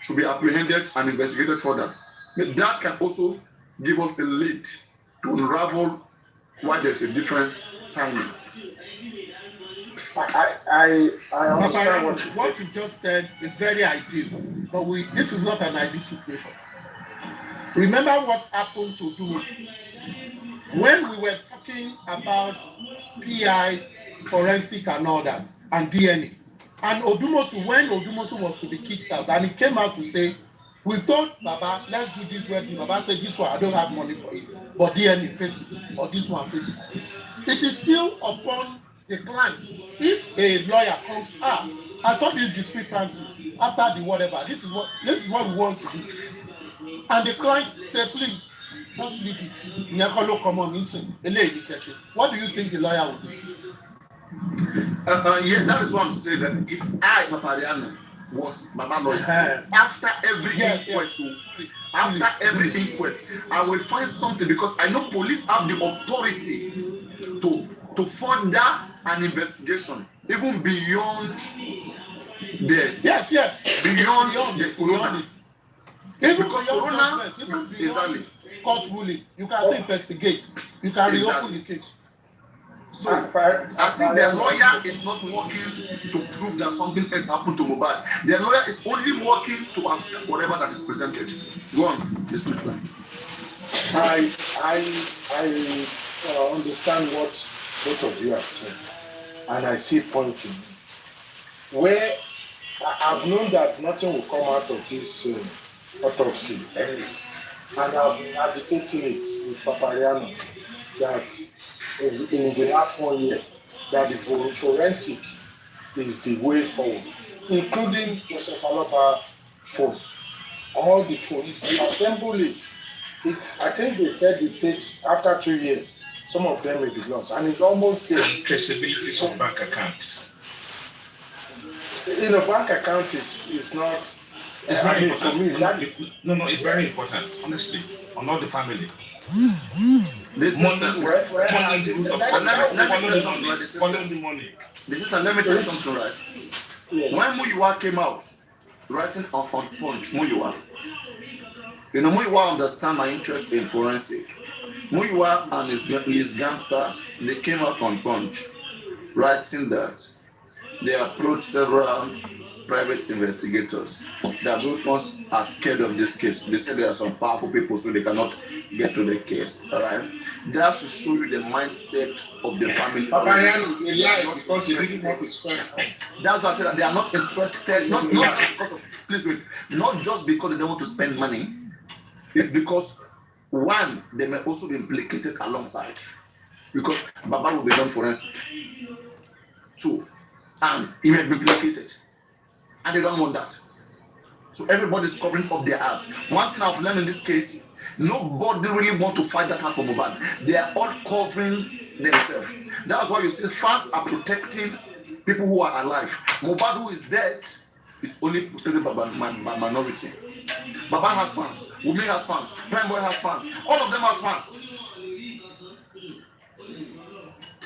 should be apprehended and investigated further. But that can also give us a lead to unravel why there's a different timing. I understand what you just said is very ideal, but this is not an ideal situation. Remember what happened to Dumosu when we were talking about PI, forensic and all that, and DNA. And Odumosu, when Odumosu was to be kicked out, and he came out to say, we told Baba, let's do this wedding. Baba said, this one, I don't have money for it, but DNA face it, or this one face it. It is still upon the client. If a lawyer comes, I saw these discrepancies after the whatever, this is what we want to do. And the client said, please, just leave it. Nyakolo come on, listen. What do you think the lawyer will do? Yeah, that is what I'm saying. That if I, Papariano, was Baba lawyer, after every inquest, every inquest, I will find something, because I know police have the authority to further an investigation, even beyond the beyond the Cõrøna. Because Cõrøna is early. Court ruling, you can investigate, you can reopen the case. So I think the lawyer is not working to prove that something else happened to Mohbad. The lawyer is only working to accept whatever that is presented. Go on, this Mr. I understand what both of you have said, and I see point in it. Where I've known that nothing will come out of this autopsy, and I've been agitating it with Papariano that in the last 1 year, that the forensic is the way forward, including Joseph Aloba phone. All the phones, assemble it. I think they said it takes, after 2 years, some of them may be lost, and it's almost there. And traceability of bank accounts. You know, bank account is not. It's very important. No, it's very important, honestly, on all the family. This is let me tell you something, right? When Muyiwa came out writing on Punch, Muyiwa, you know, Muyiwa understand my interest in forensic. Muyiwa and his gangsters, they came out on Punch, writing that they approached several private investigators that those ones are scared of this case. They say there are some powerful people so they cannot get to the case. All right, that should show you the mindset of the family. Papariano, they lie because they didn't want to spend. That's why I said that they are not interested, not because of, please wait, not just because they don't want to spend money. It's because one, they may also be implicated alongside because Baba will be done forensic. Two, and he may be implicated, and they don't want that. So everybody's covering up their ass. One thing I've learned in this case, nobody really want to fight that out for Mohbad. They are all covering themselves. That's why you see fans are protecting people who are alive. Mohbad who is dead is only protected by minority. Baba has fans, Wumi has fans, Prime Boy has fans, all of them has fans.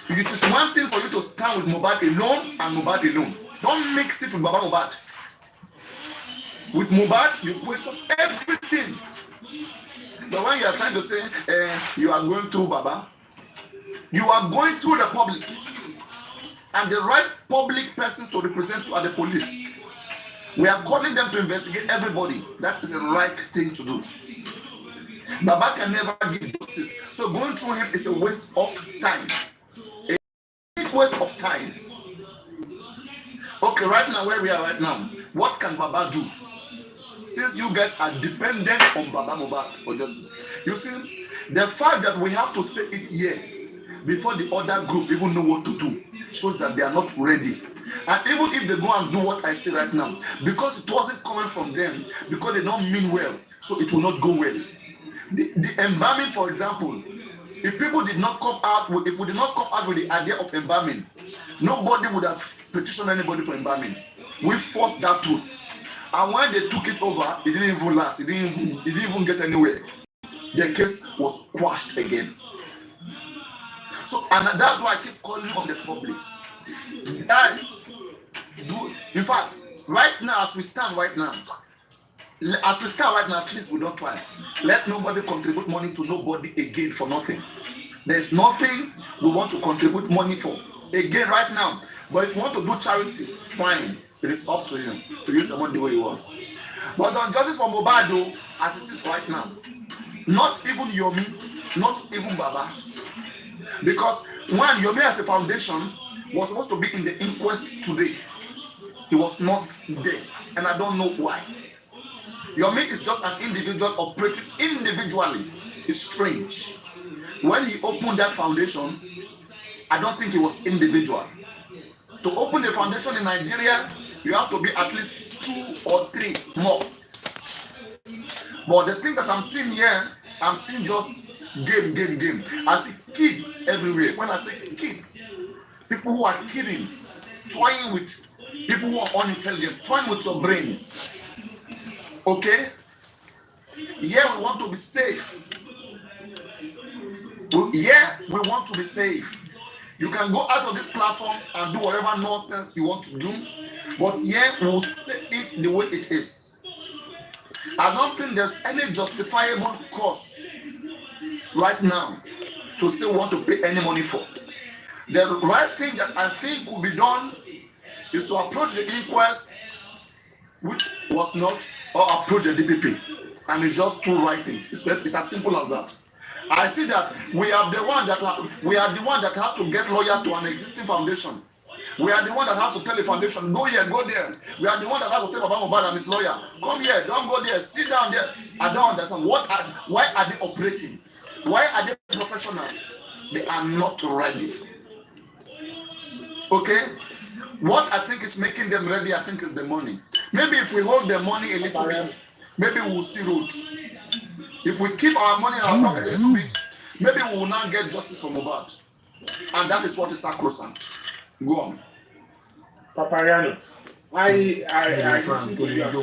It is one thing for you to stand with Mohbad alone and Mohbad alone. Don't mix it with Baba Mohbad. With Mohbad, you question everything. But when you are trying to say you are going through Baba, you are going through the public. And the right public persons to represent you are the police. We are calling them to investigate everybody. That is the right thing to do. Baba can never give justice. So going through him is a waste of time. A waste of time. Okay, right now, where we are right now, what can Baba do? Since you guys are dependent on Baba Mohbad for justice. You see, the fact that we have to say it here before the other group even know what to do shows that they are not ready. And even if they go and do what I say right now, because it wasn't coming from them, because they don't mean well, so it will not go well. The embalming, for example, if people did not come out with, if we did not come out with the idea of embalming, nobody would have petitioned anybody for embalming. We forced that through. And when they took it over, it didn't even last. It didn't even get anywhere. The case was quashed again. So, and that's why I keep calling on the public. Guys, in fact, right now, as we stand right now, at least we don't try. Let nobody contribute money to nobody again for nothing. There's nothing we want to contribute money for again right now. But if you want to do charity, fine. It is up to you to use the money the way you want. But on justice for Mohbad, though, as it is right now, not even Yomi, not even Baba. Because when Yomi as a foundation was supposed to be in the inquest today, he was not there. And I don't know why. Yomi is just an individual operating individually. It's strange. When he opened that foundation, I don't think it was individual. To open a foundation in Nigeria, you have to be at least 2 or 3 more. But the things that I'm seeing here, I'm seeing just game. I see kids everywhere. When I say kids, people who are kidding, toying with people who are unintelligent, toying with your brains. Okay? Here we want to be safe. Here we want to be safe. You can go out of this platform and do whatever nonsense you want to do, but here we'll say it the way it is. I don't think there's any justifiable cause right now to say we want to pay any money for. The right thing that I think could be done is to approach the inquest, which was not, or approach the DPP. And it's just two right things. It's as simple as that. I see that we are the one that has to get lawyer to an existing foundation. We are the one that has to tell the foundation, go here, go there. We are the one that has to tell Baba Mohbad and his lawyer, come here, don't go there, sit down there. I don't understand. Why are they operating? Why are they professionals? They are not ready. Okay? What I think is making them ready, I think is the money. Maybe if we hold the money a little bit, maybe we will see road. If we keep our money in our pocket a little bit, maybe we will not get justice for Mohbad. And that is what is sacrosanct. Go on. Papariano, I listen to you. Can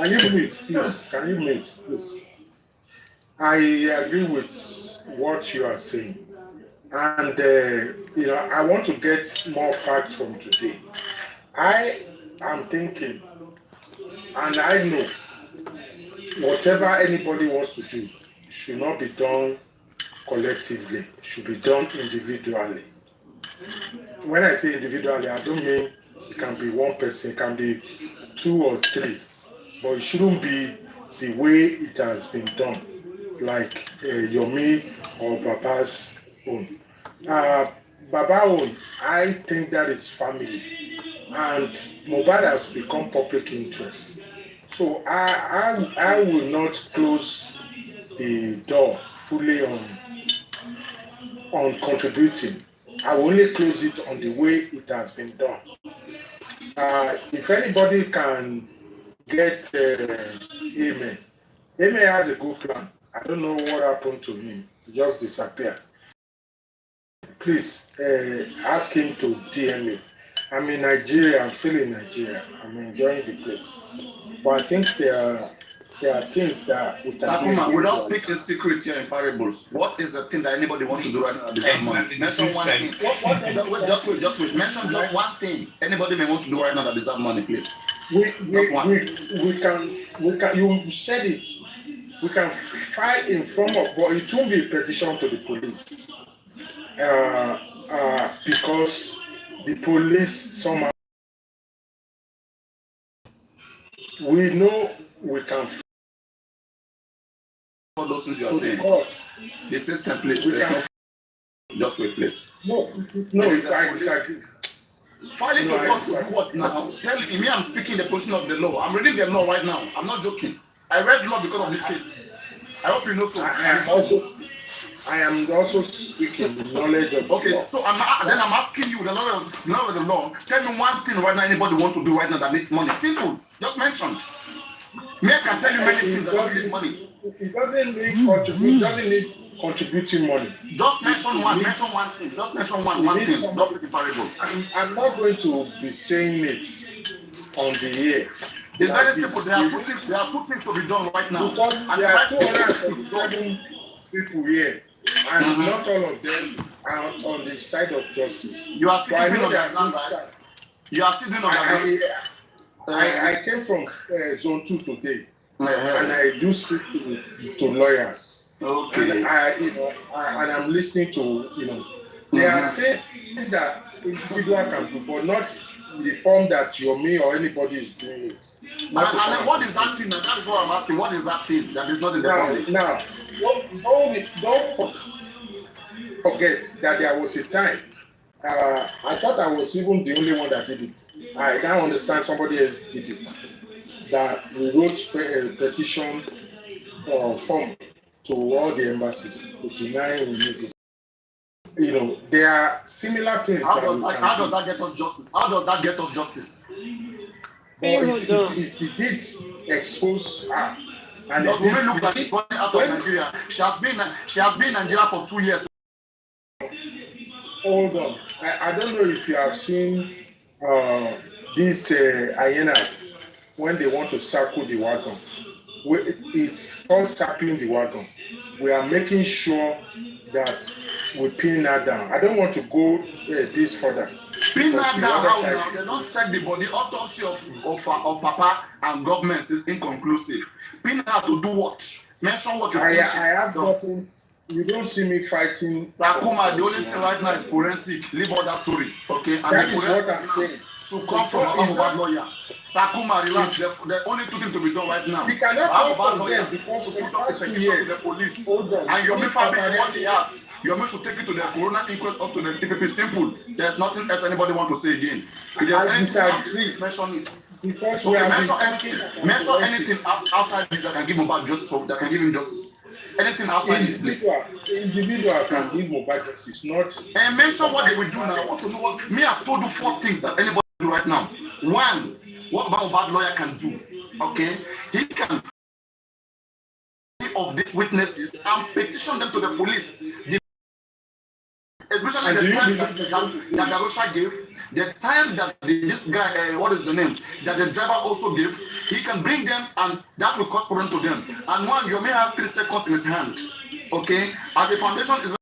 you mute, please? Can you mute, please? I agree with what you are saying. And, I want to get more facts from today. I am thinking, and I know, whatever anybody wants to do, should not be done collectively, should be done individually. When I say individually, I don't mean it can be one person, it can be 2 or 3, but it shouldn't be the way it has been done, like Yomi or Baba's own. Baba own, I think that is family, and Mohbad has become public interest. So I will not close the door fully on contributing. I will only close it on the way it has been done. If anybody can get Amen. Amen has a good plan. I don't know what happened to him. He just disappeared. Please ask him to DM me. I'm in Nigeria. I'm still in Nigeria. I'm enjoying the place. But I think there are things that we can Takuma, we don't speak in secret here in parables. What is the thing that anybody wants to do right now? Deserve money. Mention one thing. Just wait. Mention just one thing anybody may want to do right now that deserve money, please. We can. You said it. We can file in form of, but it won't be a petition to the police. Because the police somehow, we know we can. All those things you are saying. The system, please. Just wait, please. No, I disagree. Filing to court to do what now? Tell me, I'm speaking the position of the law. I'm reading the law right now. I'm not joking. I read law because of this case. I hope you know so. I am also speaking the knowledge of okay, law. So I'm asking you the knowledge of the law. Tell me one thing right now anybody want to do right now that needs money. Simple. Just mentioned. Me, I can tell you many things that doesn't need money. It doesn't need contributing money. Just mention one. Mention one thing. Just mention one thing. Not with the parable. I'm not going to be saying it on the air. It's very simple. There are two things to be done right now. Because there are 237 people here, and not all of them are on the side of justice. You are still doing on their ground, right? You are still doing on their ground. I came from zone 2 today, and I do speak to lawyers. Okay. And I'm listening to there are things that individual can do, but not in the form that me or anybody is doing it. And what is that thing? That is what I'm asking. What is that thing that is not in the public? Now, don't forget that there was a time. I thought I was even the only one that did it. I now understand somebody else did it. That we wrote a petition form to all the embassies to deny removal. There are similar things. How does that get us justice? How does that get us justice? It did expose her. And does women look like she's running out of Nigeria? She has been in Nigeria for 2 years. Hold on. I don't know if you have seen these hyenas when they want to circle the wagon. It's called circling the wagon. We are making sure that we pin her down. I don't want to go this further. Pin her down how now? They don't check the body. Autopsy of Papa and government is inconclusive. Pin her to do what? Mention what you think. I have gotten. You don't see me fighting. Takuma, the only thing right now is forensic. Leave all that story. Okay? And that the is what I'm saying. Should come from a bad lawyer. Sakuma, relax. The only two things to be done right now. We cannot come from them because should put up a petition to the police. And Yomi family, what he has, Yomi should take it to the Cõrøna inquest up to the DPP. Simple. There's nothing else anybody want to say again. If there's anything, mention it. Okay, mention anything outside this that can give him back justice, that can give him justice. Anything outside this place. Individual can give mobile justice, not. And mention what they will do now. I want to know what. Me, I've told you 4 things that anybody do right now. 1, what bad lawyer can do. Okay, he can of these witnesses and petition them to the police. Especially the time that Darusha gave, the time that this guy, what is the name, that the driver also gave, he can bring them and that will cause problem to them. And one, you may have 3 seconds in his hand. Okay, as a foundation is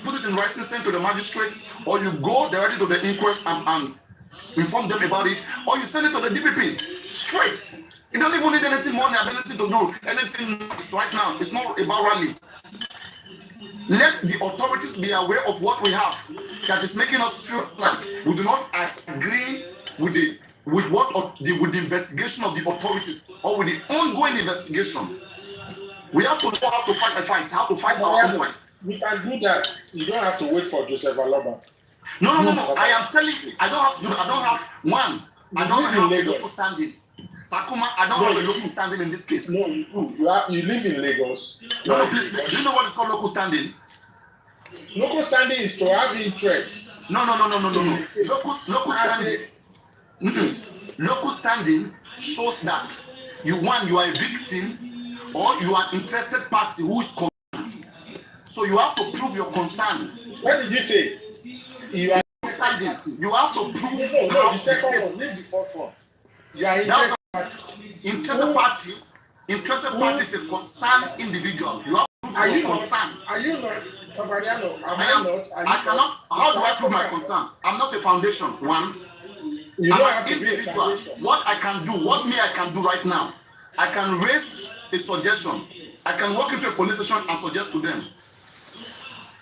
put it in writing, send to the magistrate, or you go directly to the inquest and inform them about it, or you send it to the DPP straight. He doesn't even need anything money, ability to do anything right now. It's not about rally. Let the authorities be aware of what we have that is making us feel like we do not agree with the investigation of the authorities or with the ongoing investigation. We have to know how to fight a fight, how to fight our own fight. We can do that. You don't have to wait for Joseph Aloba. No. I am telling you, I don't have to do that. I don't have one. I don't have a local standing. Sakuma, I don't have a local standing in this case. No, you do. You live in Lagos. No, please. Do you know what is called local standing? Local standing is to have interest. No. Local standing. Local standing shows that you are a victim or you are an interested party who is concerned. So you have to prove your concern. What did you say? You are standing. You have to prove no, the second one, leave the first one. You are interested party. Interested party is a concerned individual. You have to prove your concern. Are you not? Papariano, I cannot. How do I prove my concern? I'm not a foundation. One. I'm an individual. What I can do right now, I can raise a suggestion. I can walk into a police station and suggest to them.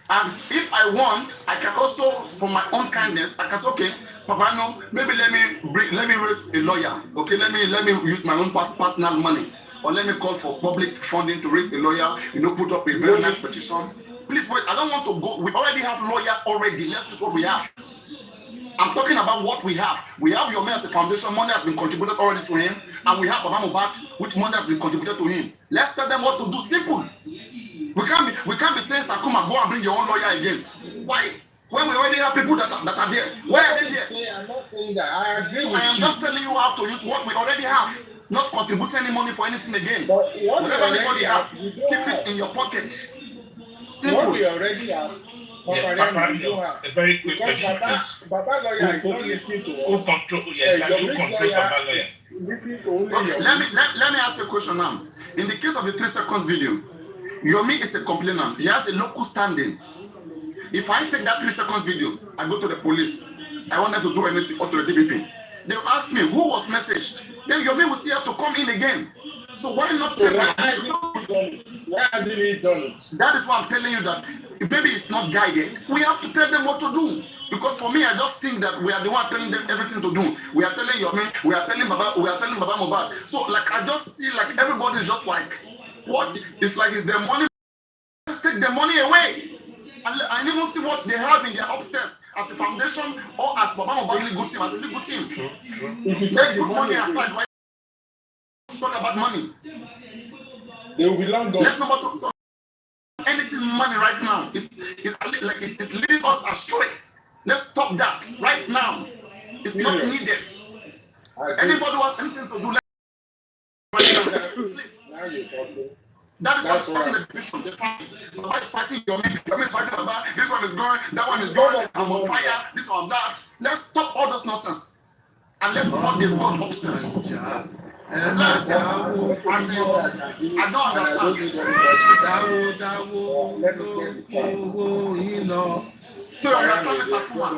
And if I want, I can also, for my own kindness, I can say, okay, Papa, no, maybe let me raise a lawyer. Okay, let me use my own personal money, or let me call for public funding to raise a lawyer. Put up a very nice petition. Please wait. I don't want to go. We already have lawyers already. Let's use what we have. I'm talking about what we have. We have your man as a foundation. Money has been contributed already to him, and we have Baba Mohbad, which money has been contributed to him. Let's tell them what to do. Simple. We can't be saying, Sakuma, go and bring your own lawyer again. Why? When we already have people that are there. Why are they there? I'm not saying that. I agree with you. I am just telling you how to use what we already have. Not contribute any money for anything again. But whatever anybody have, keep it in your pocket. Simple. What we already have. A very quick question. Baba lawyer is not listening to us. Who control? Yes, who controls Baba lawyer? Okay, let me ask you a question now. In the case of the 3 seconds video, Yomi is a complainant. He has a local standing. If I take that 3 seconds video, I go to the police. I want them to do anything or to the DPP. They will ask me who was messaged. Then Yomi will still have to come in again. So why not tell me? Why hasn't he done it? That is why I'm telling you that if maybe it's not guided, we have to tell them what to do. Because for me, I just think that we are the one telling them everything to do. We are telling Yomi, we are telling Baba Mohbad. So like I just see like everybody is just like, what? It's like it's their money. Just take the money away. And I never see what they have in their upstairs as a foundation or as Baba Mohbad legal team, as a legal team. If you Let's take put money aside. Why talk about money? They will be long gone. Let nobody talk anything money right now. It's leading us astray. Let's stop that right now. It's not needed. Anybody who has anything to do, please. Now you're talking. That is what's causing the division. The fight. Baba is fighting Yomi. Yomi is fighting Baba. This one is going. That one is going. I'm on fire. This one, that. Let's stop all those nonsense. And let's see what they've got upstairs. I don't understand. To understand this, Akuma,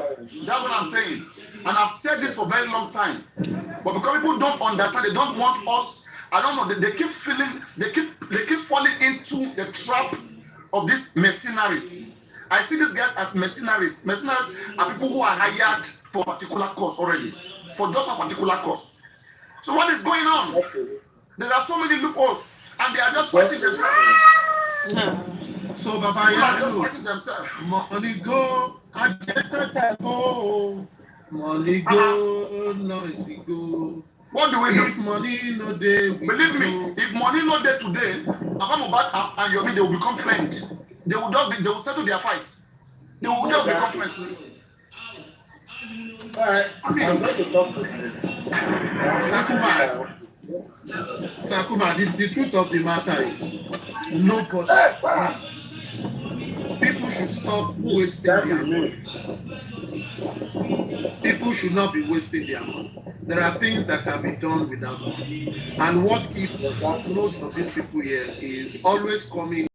that's what I'm saying. And I've said this for a very long time. But because people don't understand, they don't want us. I don't know. They keep falling into the trap of these mercenaries. I see these guys as mercenaries. Mercenaries are people who are hired for a particular cause already, for just a particular cause. So what is going on? There are so many loopholes, and they are just fighting themselves. So, Baba, they are just fighting themselves. Money go, I get go. Money go, noisy go. What do we do? If money no day, believe me, if money no day today, Baba Mohbad and Yomi, they will become friends. They will settle their fights. They will just become friends. Alright, I'm going to talk to you. Sakuma, the truth of the matter is, nobody. People should stop wasting their money. People should not be wasting their money. There are things that can be done without money. And what keeps most of these people here is always coming.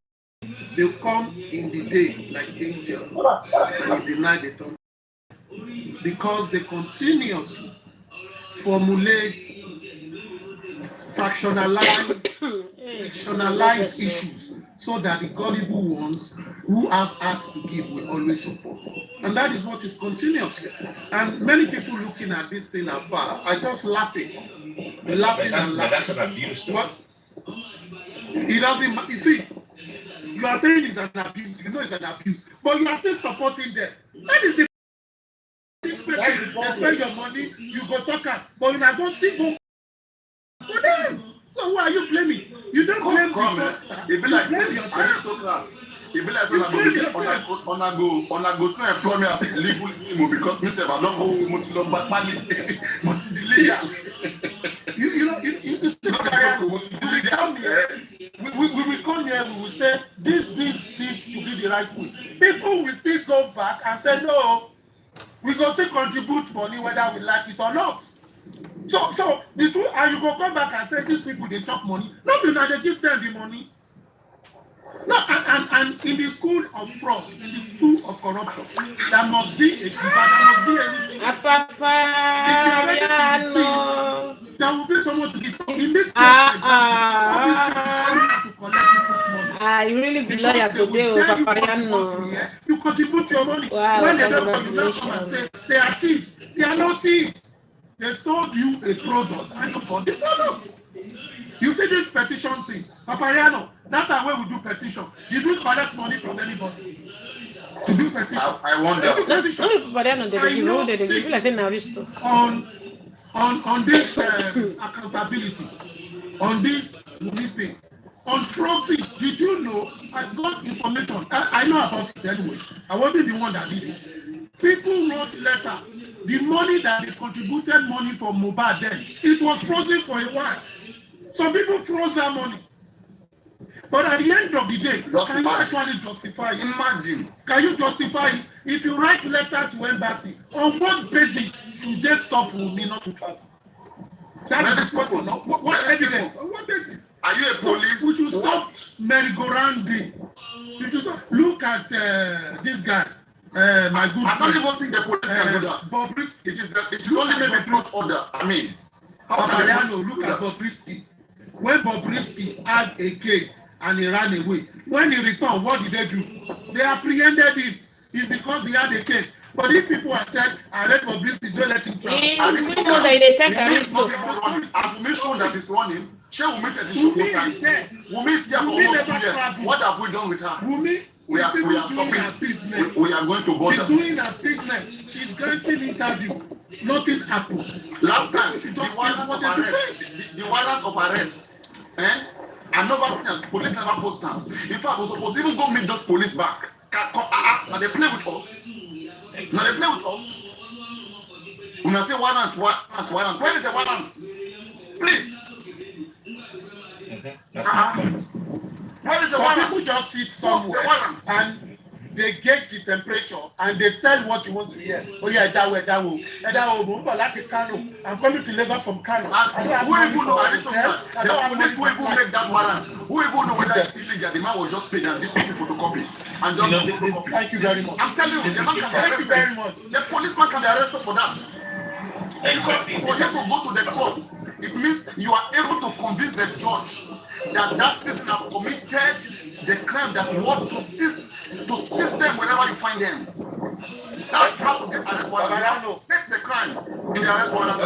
They come in the day like angels, and in the night they turn. Because they continuously formulate fractionalize issues so that the gullible ones who have hearts to give will always support. And that is what is continuous here. And many people looking at this thing afar are just laughing and laughing. That's an abuse. What? It doesn't, you see, you are saying it's an abuse, you know it's an abuse, but you are still supporting them. That is the this person, they spend your money, you go talk am, but you are going to still go for them. So who are you blaming? You don't blame the pastor. It be like blame saying yourself. aristocrat. It be like saying on a go so employ me as legal team because me say I don't go multi log back money multi legal. You know, you still we will come here, we will say this should be the right way. People will still go back and say no, we go still contribute money whether we like it or not. So the two, and you go come back and say these people they chop money. No, because they give them the money. No, and in the school of fraud, in the school of corruption, there must be a giver, there must be a receiver. There will be someone to give. So in this case, to collect people's money. You really be loyal today, you contribute your money. Wow, when they don't come, you don't come and say they are thieves. They are not thieves. They sold you a product and you bought the product. You see this petition thing, Papariano, that's the way we do petition. You do collect money from anybody to do petition. I wonder. On this accountability, on this meeting, on proxy, did you know? I got information. I know about it anyway. I wasn't the one that did it. People wrote letter. The money that they contributed money for Mohbad then, it was frozen for a while. Some people froze that money. But at the end of the day, can you actually justify it? Imagine. Can you justify it? If you write letter to embassy, on what basis should they stop Wunmi not to travel? That is the question. What evidence? On what basis? Are you a police? So we should stop merry-go-rounding. We should stop. Look at this guy. My good I don't even think the police can do that. Bobrisky. It is only maybe close order. I mean, how can look at Bobrisky. When Bobrisky has a case and he ran away, when he returned, what did they do? They apprehended him. It's because he had a case. But if people have said, I read Bobrisky, don't let him travel. As we make sure that he's running, Wunmi is there for almost 2 years. What have we done with her? Wunmi, we are stopping. We are going to border. She's doing her business. She's granting interview. Nothing happened. Last time, the warrant of arrest, I never seen police never post them. In fact, we're supposed to even go meet those police back. Now they play with us. When I say warrant, where is the warrant? Please. Where is the warrant? People just sit somewhere and they gauge the temperature and they sell what you want to hear. Oh yeah, that way. I'm coming to Lagos from Kano. Who even know? The police who even make that warrant? Who even know whether it's illegal? The man will just pay and get people photocopy and just photocopy. Thank you very much. I'm telling you, the man can be arrested. Very much. The policeman can be arrested for that. Because for you to go to the court, it means you are able to convince the judge that that person has committed the crime that wants to seize them whenever you find them. That's how to get arrest warrant. Takes the crime in the arrest warrant.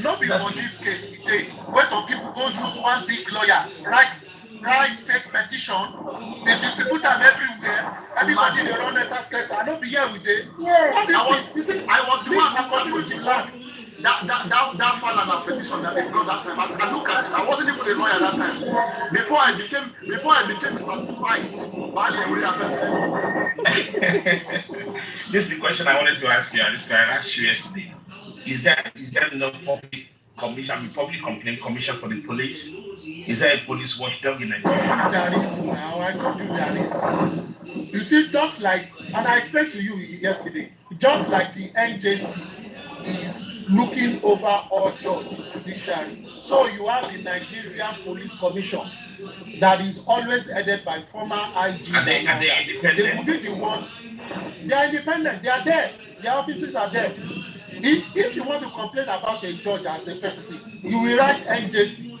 Not before this case today, where some people go use one big lawyer, write fake petition, they distribute them everywhere. Everybody they run letters. I don't be here with them. I was the one who started to laugh. That file and that petition that they brought that time. I look at it. I wasn't even a lawyer that time. Before I became satisfied. This is the question I wanted to ask you. I asked you yesterday. Is there no public complaint commission for the police? Is there a police watchdog in Nigeria? There is now. I told you there is. You see, just like, and I explained to you yesterday, just like the NJC is looking over all judge judiciary. So you have the Nigerian Police Commission that is always headed by former IGs. Are they independent? They will be the one. They are independent. They are there. Their offices are there. If you want to complain about a judge as a person, you will write NJC.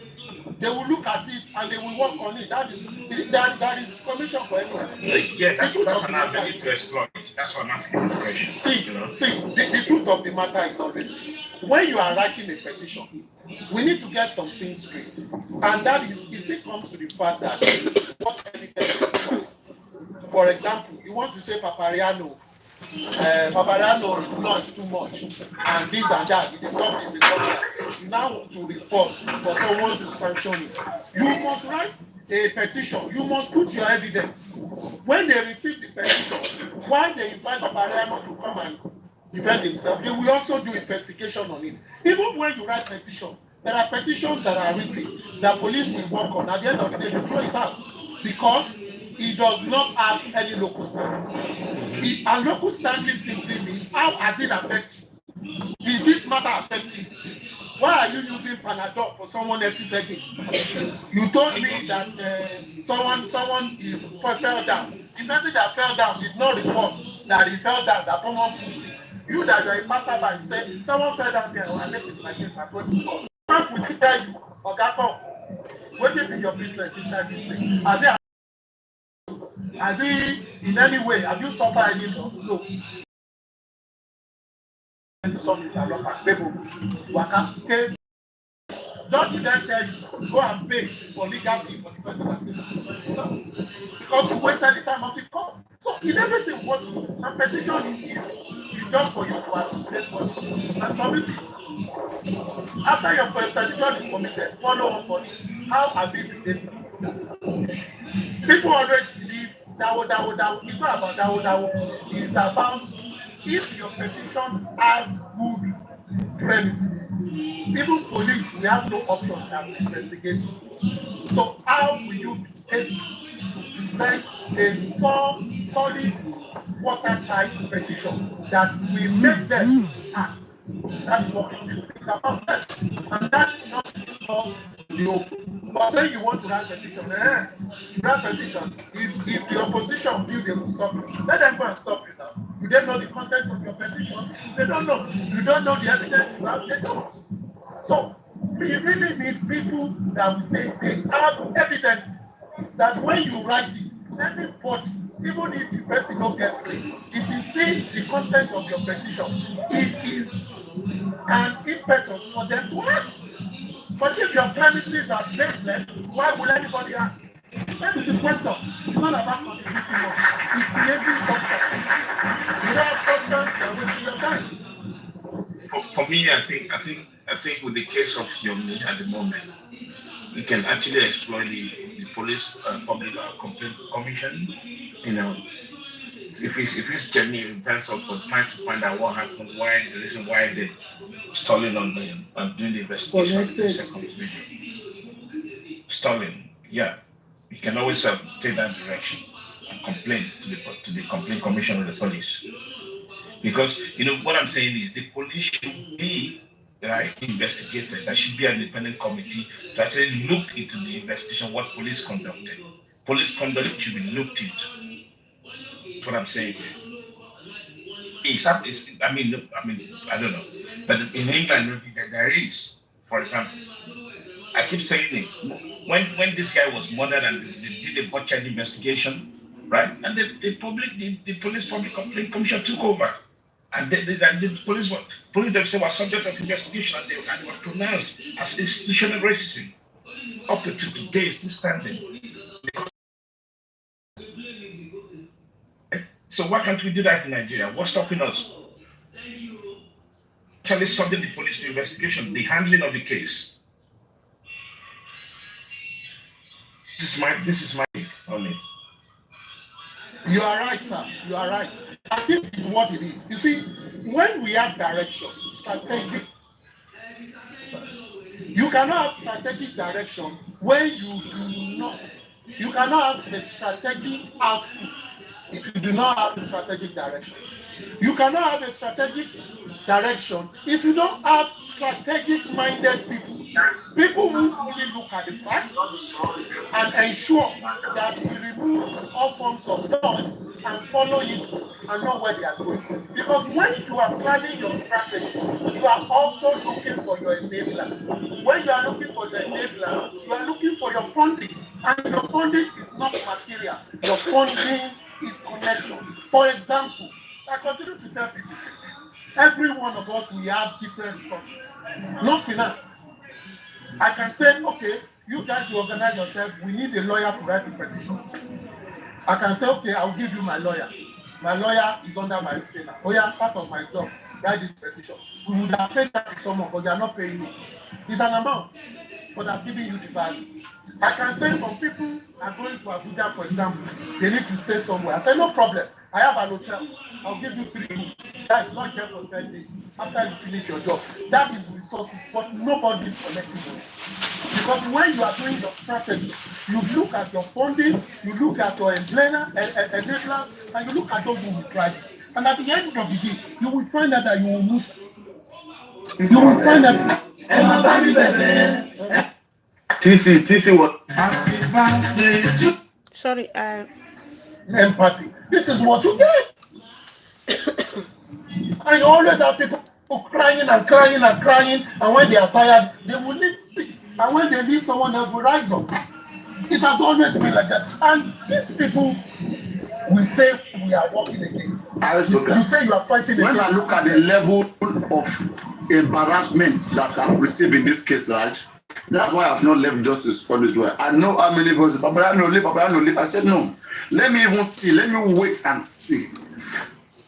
They will look at it and they will work on it. That is commission for everyone. Yeah, that's an avenue to exploit. That's why I'm asking this question. The truth of the matter is always this. When you are writing a petition, we need to get some things straight. And that is, it still comes to the fact that what evidence is required. For example, you want to say Papariano law is too much, and this and that, you become this, you now want to report for someone to sanction you. You must write a petition, you must put your evidence. When they receive the petition, while they invite Papariano to come and defend himself, they will also do investigation on it. Even when you write petition, there are petitions that are written that police will work on. At the end of the day, they throw it out because it does not have any local standing. And local standing simply means how has it affected you? Is this matter affecting you? Why are you using Panadol for someone else's headache? You told me that someone fell down. The person that fell down did not report that he fell down, that someone pushed him. You that you are a passerby, you say someone fell down there, I make it like this, I'm going to court. Someone will tell you, okay, what is your business inside this thing? Has he in any way, have you suffered any loss? No. Judge will then tell you, go and pay for legal fee for the person. Because you wasted the time of the court. So in everything what a petition is easy. It's just for you to articulate what you do and submit it. After your petition is submitted, follow up on it. How have you been able to do that? People always believe that it's not about that. It's about if your petition has good premises. Even police, we have no option than to investigate it. So how will you be able to present a strong, solid, watertight petition that will make them act? That is what we should think about that. And that is not discussed in the open. But say you want to write petition, if the opposition feel they will stop you, let them go and stop you now. You don't know the content of your petition, they don't know. You don't know the evidence you have, they don't. So we really need people that will say they have evidence that when you write it, anybody, even if the person don't get paid, if you see the content of your petition, it is an impetus for them to act. But if your premises are baseless, why will anybody act? That is the question. It's not about contributing money. It's creating substance. Without substance, you're wasting your time. For me, I think with the case of Yomi at the moment, you can actually exploit the police public complaint commission. You know, if it's genuine in terms of trying to find out what happened, the reason why they stalling on doing the investigation of the second video. Stalling, yeah. You can always take that direction and complain to the complaint commission of the police. Because what I'm saying is the police should be investigated. There should be an independent committee to actually look into the investigation what police conducted. Police conduct should be looked into. That's what I'm saying. I don't know. But in England, there is, for example, I keep saying it. When this guy was murdered and they did a butchered investigation, right? And the police public complaint commission took over. And the police themselves were subject of investigation and they were pronounced as institutional racism. Up to today, it's still standing. So why can't we do that in Nigeria? What's stopping us? Actually subject the police to investigation, the handling of the case. This is my only. You are right, sir. You are right. And this is what it is. You see, when we have direction, strategic, you cannot have strategic direction when you cannot have a strategic output if you do not have a strategic direction. You cannot have a strategic direction if you don't have strategic-minded people who only look at the facts and ensure that we remove all forms of noise and follow it and know where they are going. Because when you are planning your strategy, you are also looking for your enablers. When you are looking for your enablers, you are looking for your funding. And your funding is not material. Your funding is connection. For example, I continue to tell people, every one of us, we have different resources, not finance. I can say, okay, you guys will organize yourself. We need a lawyer to write a petition. I can say, okay, I'll give you my lawyer. My lawyer is under my retainer. Oh yeah, part of my job, write this petition. We would have paid that to someone, but you are not paying it. It's an amount, but I'm giving you the value. I can say some people are going to Abuja, for example, they need to stay somewhere. I say, no problem. I have an hotel. I'll give you 3 rooms. That is not here for 10 days. After you finish your job, that is resources, but nobody is collecting money. Because when you are doing your strategy, you look at your funding, you look at your enablers, and you look at those who will drive. And at the end of the day, you will find out that you will move. You will find out. TC what? Sorry, empathy. This is what you get. And you always have people crying and crying and crying, and when they are tired, they will leave. And when they leave, someone else will rise up. It has always been like that. And these people will say we are working against. You say you are fighting against. When I look at the level of embarrassment that I've received in this case, right? That's why I've not left justice for this way. I know how many voices, but I know live. I said no. Let me even see. Let me wait and see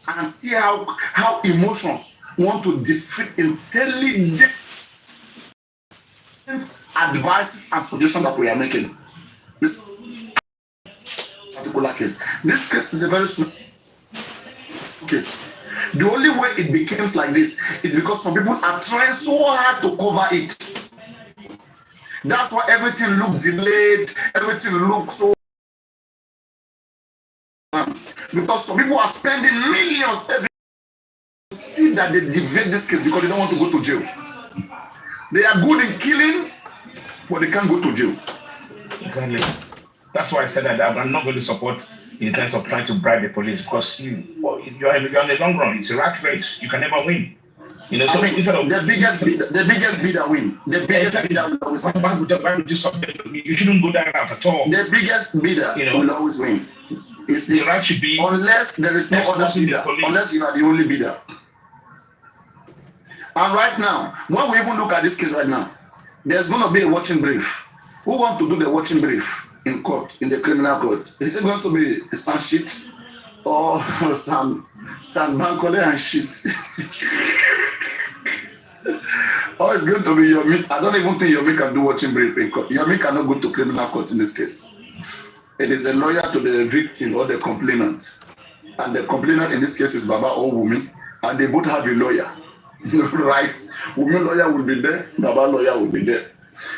how emotions want to defeat intelligent advices and suggestions that we are making. This particular case. This case is a very small case. The only way it becomes like this is because some people are trying so hard to cover it. That's why everything looks delayed, everything looks so. Because some people are spending millions every see that they deviate this case because they don't want to go to jail. They are good in killing, but they can't go to jail. Exactly. That's why I said that I'm not going to support in terms of trying to bribe the police because you're in the long run. It's a rat race. You can never win. You know, so I mean, the biggest bidder win. The biggest bidder will always win. Why would you support? You shouldn't go that route at all. The biggest bidder will always win. You see, the right should be unless there is no other bidder, unless you are the only bidder. And right now, when we even look at this case right now, there's going to be a watching brief. Who wants to do the watching brief in court, in the criminal court? Is it going to be some shit or some bankole and shit? Or it's going to be Yomi. I don't even think Yomi can do watching brief in court. Yomi cannot go to criminal court in this case. It is a lawyer to the victim or the complainant. And the complainant in this case is Baba or Wumi. And they both have a lawyer. Right? Wumi lawyer will be there, Baba lawyer will be there.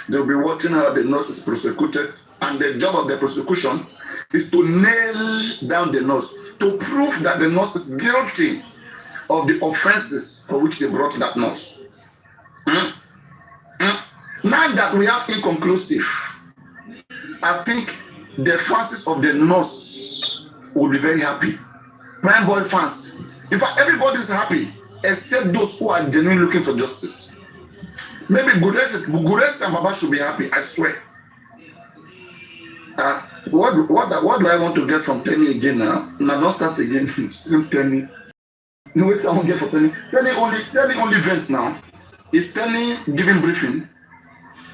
They'll be watching how the nurse is prosecuted. And the job of the prosecution is to nail down the nurse, to prove that the nurse is guilty of the offenses for which they brought that nurse. Now that we have inconclusive, I think the fans of the nurse will be very happy. Prime Boy fans. In fact, everybody is happy except those who are genuinely looking for justice. Maybe Gures and Baba should be happy, I swear. What do I want to get from Tenny again now? Now don't start again. Still Tenny. No, wait, I won't get for Tenny. Tenny only vents now. Is Tenny giving briefing?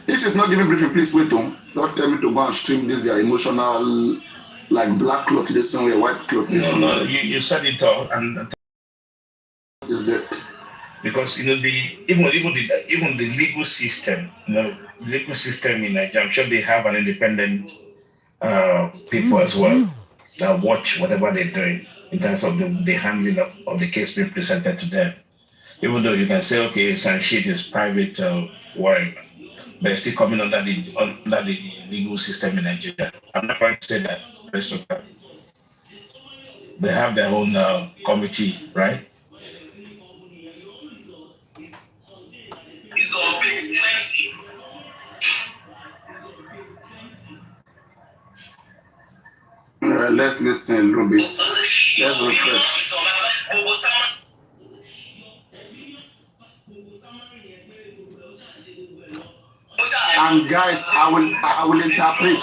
If she's not giving briefing, please wait on. Don't tell me to go and stream this their emotional, like black cloth this somewhere, white cloth this somewhere. No, you said it all, and is there? Because even the legal system, legal system in Nigeria, I'm sure they have an independent people as well that watch whatever they're doing in terms of the handling of the case being presented to them. Even though you can say, okay, some shit is private work, but it's still coming under the legal system in Nigeria. I'm not trying to say that. They have their own committee, right? Well, let's listen a little bit. Let's refresh. And guys, I will interpret.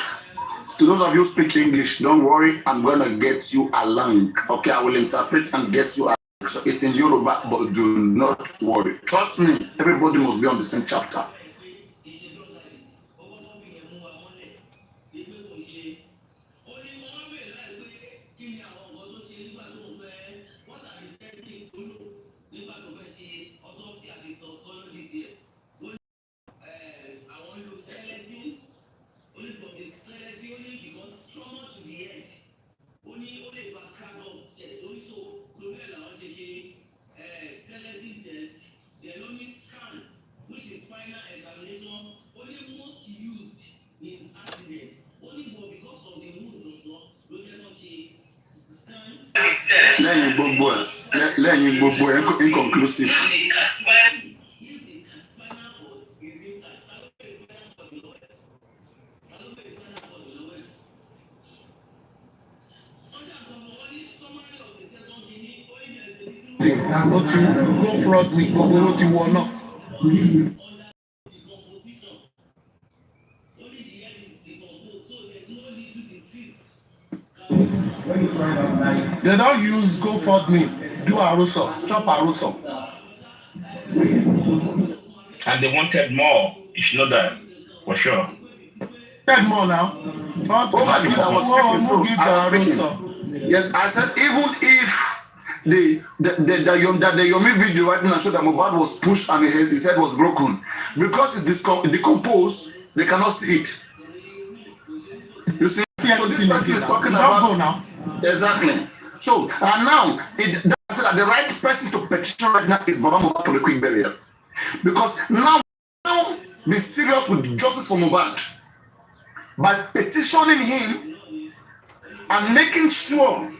To those of you who speak English, don't worry, I'm gonna get you along. Okay, I will interpret and get you along. So it's in Yoruba, but do not worry. Trust me, everybody must be on the same chapter. Lẹ́yìn gbogbo inconclusive. Ó ti go fraud me, gbogbo ló ti wọ náà. They don't use GoFundMe, do Aruso, chop Aruso. And they wanted more. You should know that for sure. Get more now. Oh my God, I was speaking. Yes, I said even if the Yomi video right now showed that Mohbad was pushed and his head was broken, because it's decomposed, they cannot see it. You see, so this person is talking about now. Exactly. So and now that the right person to petition right now is Baba Mohbad for the quick burial, because now be serious with justice for Mohbad by petitioning him and making sure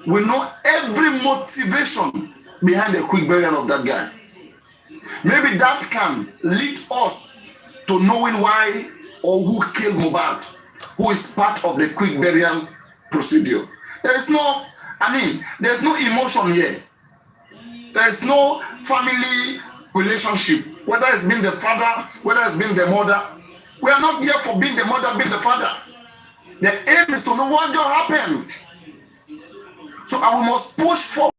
we know every motivation behind the quick burial of that guy. Maybe that can lead us to knowing why or who killed Mohbad, who is part of the quick burial procedure. There's no emotion here. There's no family relationship, whether it's been the father, whether it's been the mother. We are not here for being the mother, being the father. The aim is to know what just happened. So we must push forward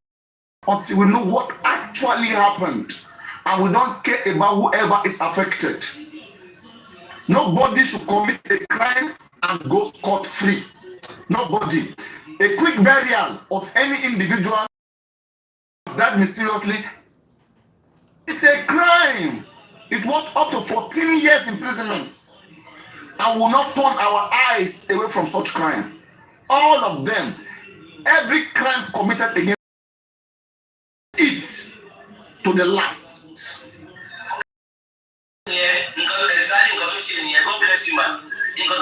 until we know what actually happened. And we don't care about whoever is affected. Nobody should commit a crime and go scot-free. Nobody. A quick burial of any individual that mysteriously, it's a crime. It was up to 14 years imprisonment. And will not turn our eyes away from such crime. All of them. Every crime committed against it to the last. God bless you, man. What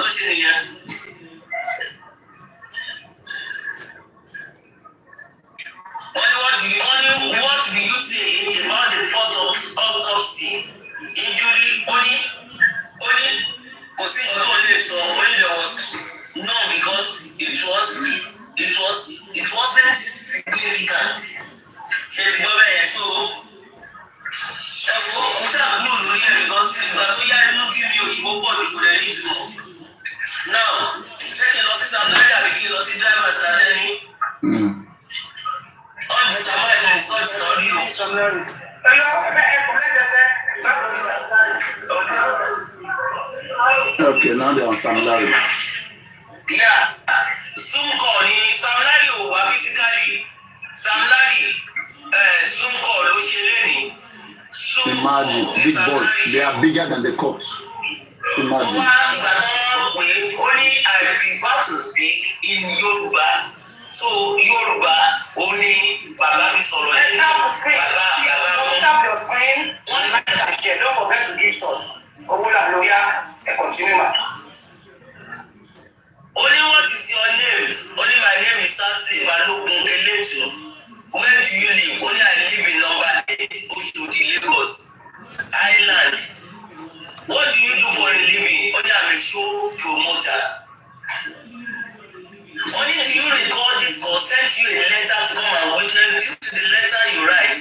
do you say about the first autopsy injury? Only there was no, because it wasn't significant. So now check your losses and driver starting. Okay, now they are on Sam Larry. Yeah, Zoom call ni Sam Larry over physically. Sam Larry, Zoom call ló ṣe lẹ́yìn. Imagine, big boys, they are bigger than the court. Imagine. Only I prefer to speak in Yoruba. So Yoruba only Baba fi sọ̀rọ̀ yẹn. Tap your screen. Like and share. Don't forget to give us. Owola lawyer. Continue, ma. Only what is your name? Only my name is Sasi Balogun Eletu. Where do you live? Only I live in number 8 Oshodi, Lagos Island. What do you do for a living? Only I'm a show promoter. Only do you record this or send you a letter to come and witness due to the letter you write?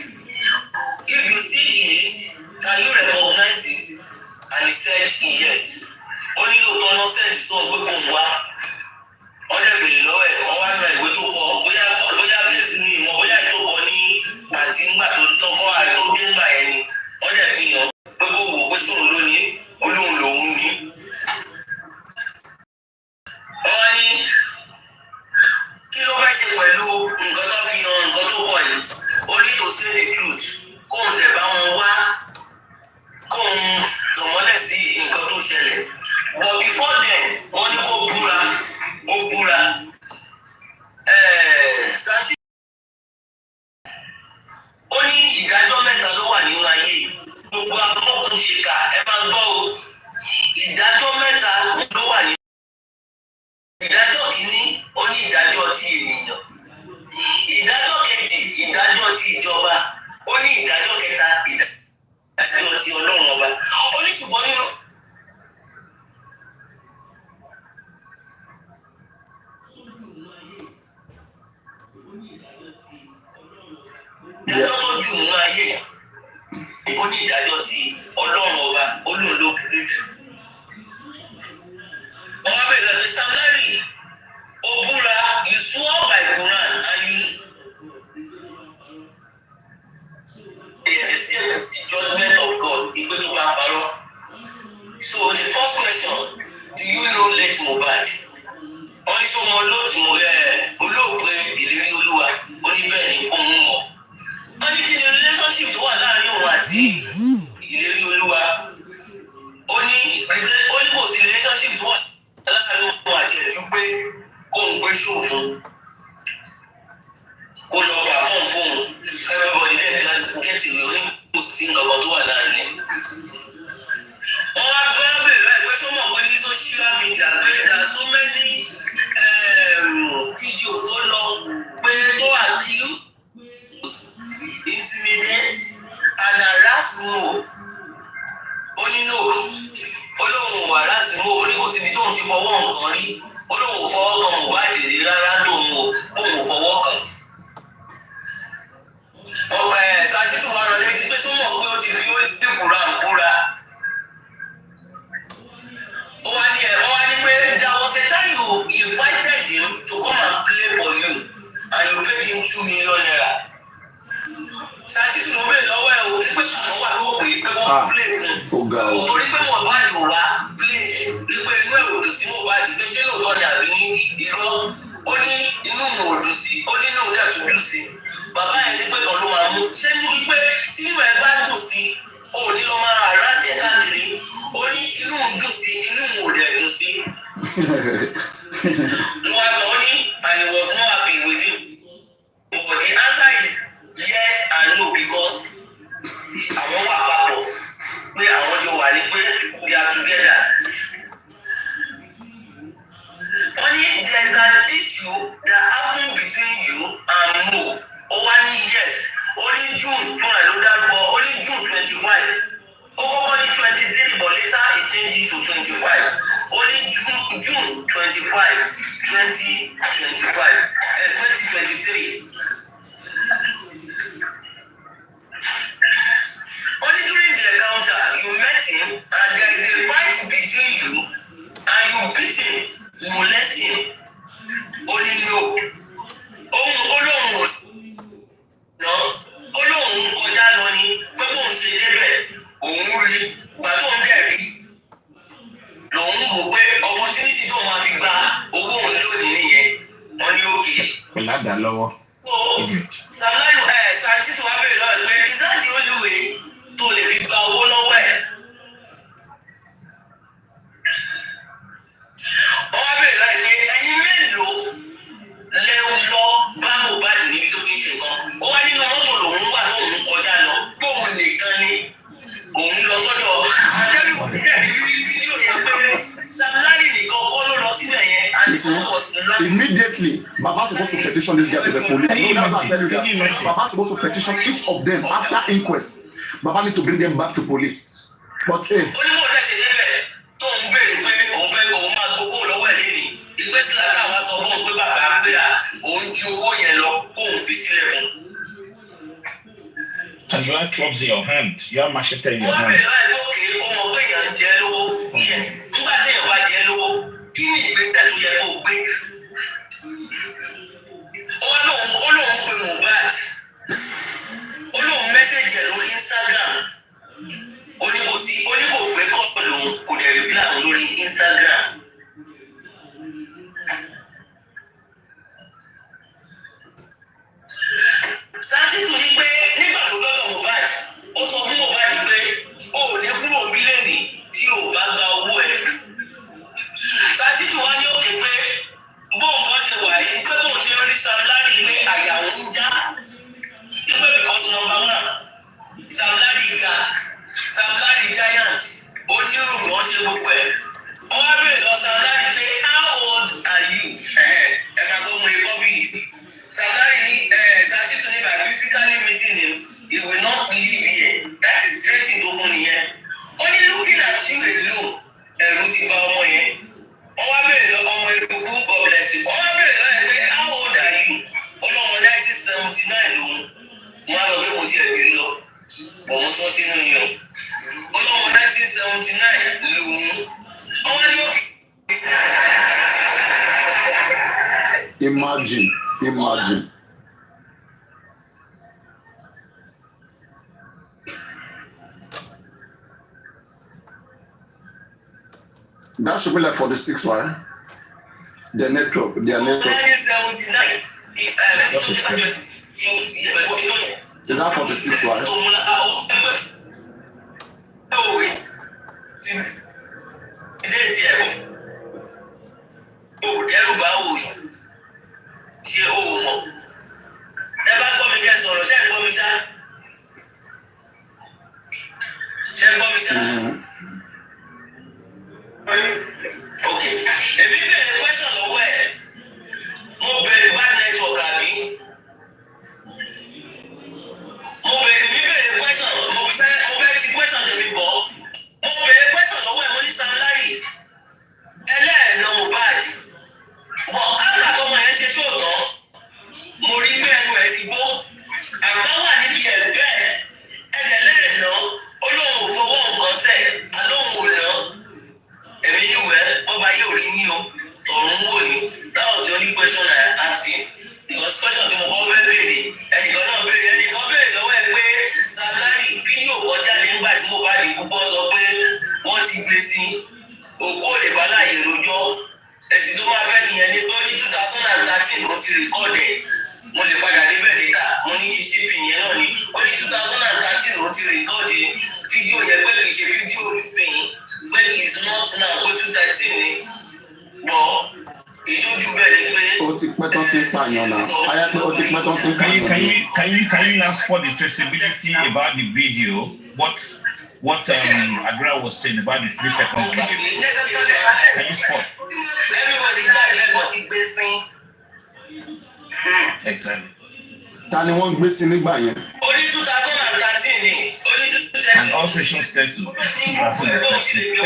If you see it, can you recognize it? And he said yes. Only you don't know send so go come wa. Ọdẹ bèrè lọ́wọ́ ẹ̀ wọ́n wá gba ìwé tó kọ bóyá kẹ́sì ní ìmọ̀ bóyá tó kọ ní àti ńgbà tó tọ́kọ́ àìtó dé ńgbà yẹn ni ọdẹ fi hàn pé kó wò pé sóun ló ní olóhùn lòún ní. Wọ́n wá ní kí ló fẹ́ ṣe pẹ̀lú nǹkan tó fi hàn nǹkan tó kọ yìí only to say the truth kóun lè bá wọn wá kóun tọ̀mọ́lẹ̀ sí nǹkan tó ṣẹlẹ̀. But before then wọ́n ní kó búra. Ó búra Sashi ó ní ìdájọ́ mẹ́ta ló wà nínú ayé gbogbo amókùnṣèkà ẹ máa gbọ́ o ìdájọ́ mẹ́ta ló wà nínú ìdájọ́ kìíní ó ní ìdájọ́ ti ènìyàn ìdájọ́ kejì ìdájọ́ ti ìjọba ó ní ìdájọ́ kẹta ìdájọ́ ti Ọlọ́run ọba ó ní ṣùgbọ́n nínú. Ìdájọ́ tó jù nínú ayé ó ní ìdájọ́ ti Ọlọ́run ọba olóòlò burú jù. Wọ́n wá bẹ̀rẹ̀ pé Sam Larry ó búra you swore by Quran and you escape the judgment of God ìgbé tó bá parọ́. So the first question, do you know late Mohbad? Wọ́n ní sọ mọ lóòtù olóògbé ìlérí olúwa ó ní bẹ́ẹ̀ ni kó mú mọ́. Wọ́n ní kí ni relationship tó wà láàrin òun àti ìlérí olúwa ó ní kò sí relationship tó wà láàrin òun àti ẹ̀jú pé kó ń gbé ṣòwò fún kó lọ bá fóun everybody then just get away ó ní kò sí nǹkan tó wà láàrin ẹ̀. Wọ́n wá gbọ́ bẹ̀rẹ̀ láì pẹ́ sọ́mọ̀ pé ní social media pé there are so many videos tó lọ pé tó accuse intimidate and harass Mo olóhùn harass Mo oníkòsíbi tóun ti fọwọ́ nǹkan rí olóhùn fọwọ́ kan Mohbad rí rárá lóhùn fọwọ́ kan. Ọ̀pẹ Sashi tó wà rán létí pé sọ́mọ̀ pé ó ti fi ó lè kúra ń búra. Ó wá ní pé there was a time you invited him to come and play for you and you paid him 2 million naira. Sashi tó lóore lọ́wọ́ ẹ̀ o ní pé sùn wà lówó pé wọ́n play fún torí pé Mohbad wá play ní pé inú ẹ̀ ò dùn sí Mohbad pé ṣé lóòótọ́ ni àbí irọ́ ó ní inú mi ò dùn sí ó ní inú mi ò dùn sí bàbá ẹ̀ ní pé kan ló máa mú ṣé ní wípé tí inú ẹ̀ bá dùn sí ó ní lọ máa harass ẹ̀ káàkiri ó ní inú mi dùn sí inú mi ò dẹ̀ dùn sí. Mo wá sọ ó ní and he was not happy with him but the answer is yes and no because àwọn wà papọ̀ pé àwọn jọ wà ní pé they are together. Only there is an issue that happened between you and Mo. Ó wá ní yes only June fún ẹ̀ ló dárúkọ only June 25. Ó kọ́kọ́ ní 23 but later he changed it to 25. Only June 25, 2023. Only during the encounter you met him and there is a fight between you and you beat him, you molest him. Only no. Olóhùn kọjá lọ ni pé bóun ṣe débẹ̀ òun rí gbàdúrà ń dẹ̀ rí lòun wò pé opportunity tó máa fi gba owó òun lónìí nìyẹn wọ́n ní òkè. Pẹ̀lú àdá lọ́wọ́. Sam Larry Sashi tó wá bẹ̀rẹ̀ lọ́wọ́ pé is that the only way tó lè fi gba owó lọ́wọ́ ẹ̀? Wọ́n wá bẹ̀rẹ̀ láì pé ẹ̀yin mélòó lẹ́wọ́ lọ bá Mohbad níbi tó ti ń ṣe nǹkan. Ó wá nínú mọ́tò lòun wà lóun kọjá lọ gbóhùn nìkan ni òun lọ sọ́dọ̀ àjẹ́rìí òkúta ní fídíò yẹn pé Sam Larry nìkan kọ́ ló lọ síbẹ̀ yẹn. Immediately, Baba supposed to petition this guy to the police. No, that's not telling you that. Baba supposed to petition each of them after inquest. Baba need to bring them back to police. But hey. Onímọ̀ ọ̀dẹ́ ṣe débẹ̀ tó ń béèrè pé òun máa gbogbo lọ́wọ́ ẹ̀ lẹ́yìn. Ìgbésílẹ̀ káwa sọ fún un pé bàbá you have clubs in your hand. You have machete in your hand. Yes. Nígbà tí èèyàn bá jẹ lówó, kí ni ìgbésẹ̀ tó yẹ kó gbé? Ó lóun pe Mohbad. Ó lóun mẹ́sẹ̀jì ẹ̀ lórí Instagram. Ó ní kò gbé kọ́ lòun kò dẹ̀ reply òun lórí Instagram. Sásìtù ní pé nígbà tó lọ́dọ̀ Mohbad, ó sọ fún Mohbad pé ó ò ní kúrò bílẹ̀nì tí ò bá gba owó ẹ̀. Sásìtù wá ní òkè pé bóun kan ṣe wà yìí pé bóun ṣe rí Sam Larry pé àyà òun já. Nígbà because number one, Sam Larry ga, Sam Larry giant, onírúurú ọ̀ṣẹ́ gbogbo ẹ̀. Wọ́n wá bèèrè lọ Sam Larry pé how old are you? Ẹ̀ka tó mú ikọ́ bíi. Sam Larry ní Sásìtù ní by physically meeting him, he will not live here. That is threatening tó fún nìyẹn. Only looking at you alone, ẹ̀rù ti bá ọmọ yẹn. Wọ́n wá bèèrè lọ ọmọ eruku, God bless you. Wọ́n wá bèèrè lọ ẹ̀ pé how old are you? Ọlọ́mọ 1979 lòun. Wọ́n á lọ pé mo ti ẹ̀ gbé lọ. Òun sọ sínú yẹn. Ọlọ́mọ 1979 lòun. Wọ́n wá ní òkè. Imagine. That should be like 46, right? Their network. 1979. Is that 46, right? Ṣé o mọ̀? Ẹ bá gbọ́ mi kẹ́ sọ̀rọ̀, ṣé ẹ gbọ́ mi ṣá? Ṣé ẹ gbọ́ mi ṣá? Ok, èmi bẹ̀rẹ̀ question lọ́wọ́ ẹ̀. Mo bẹ̀rẹ̀ bad network àbí? Èmi bẹ̀rẹ̀ question, mo bẹ̀rẹ̀ ti question tèmi bọ̀. Mo bẹ̀rẹ̀ question lọ́wọ́ ẹ̀, mo ní Sam Larry. Ẹlẹ́ẹ̀nà Mohbad. Bọ̀ áńkà tọmọ yẹn ṣe sóòtọ́. Mo rí pé ẹnu ẹ̀ ti gbó. Àgbá wà níbi ẹ̀ bẹ́ẹ̀. Ẹ̀dẹ̀ lẹ́ẹ̀nà ó lóun ò fọwọ́ nǹkan sẹ̀, àlóhùn ò ná. Èmi ní ìwẹ́ bọ́ba yóò rí ní o, ọ̀run wò ní. That was the only question I asked him. Because question tí mo kọ́ fẹ́ béèrè, ẹnìkan béèrè lọ́wọ́ ẹ pé Sam Larry fídíò wọ́n jáde nígbà tí mo bá di púpọ̀ sọ pé wọ́n ti gbé sí òkú òde bá láàyè lójọ́. Èsì tó máa fẹ́ nìyẹn ní ó ní 2013 mo ti rìkọ́ọ̀dẹ̀. Mo lè padà débẹ̀ níta, mo ní kí n ṣe fi yẹn náà ni. Ó ní 2013 mo ti rìkọ́ọ̀dì fídíò yẹn pé kì í ṣe fídíò ìsìn. Pé is not now go to 13 ni. Bọ̀ ìtọ́jú bẹ́ẹ̀ ni pé. Ó ti pẹ́ tán ti ń pààyàn náà. Ayé pé ó ti pẹ́ tán ti ń pààyàn. Can you ask for the traceability about the video? What Adra was saying about the 3-second video? Can you spot? Everybody got lẹ́gbọ̀n ti gbé sí. Exactly. Ta ni wọ́n gbé sí nígbà yẹn? Ó ní 2013 ni. Ó ní 2013. And also she said to 2013.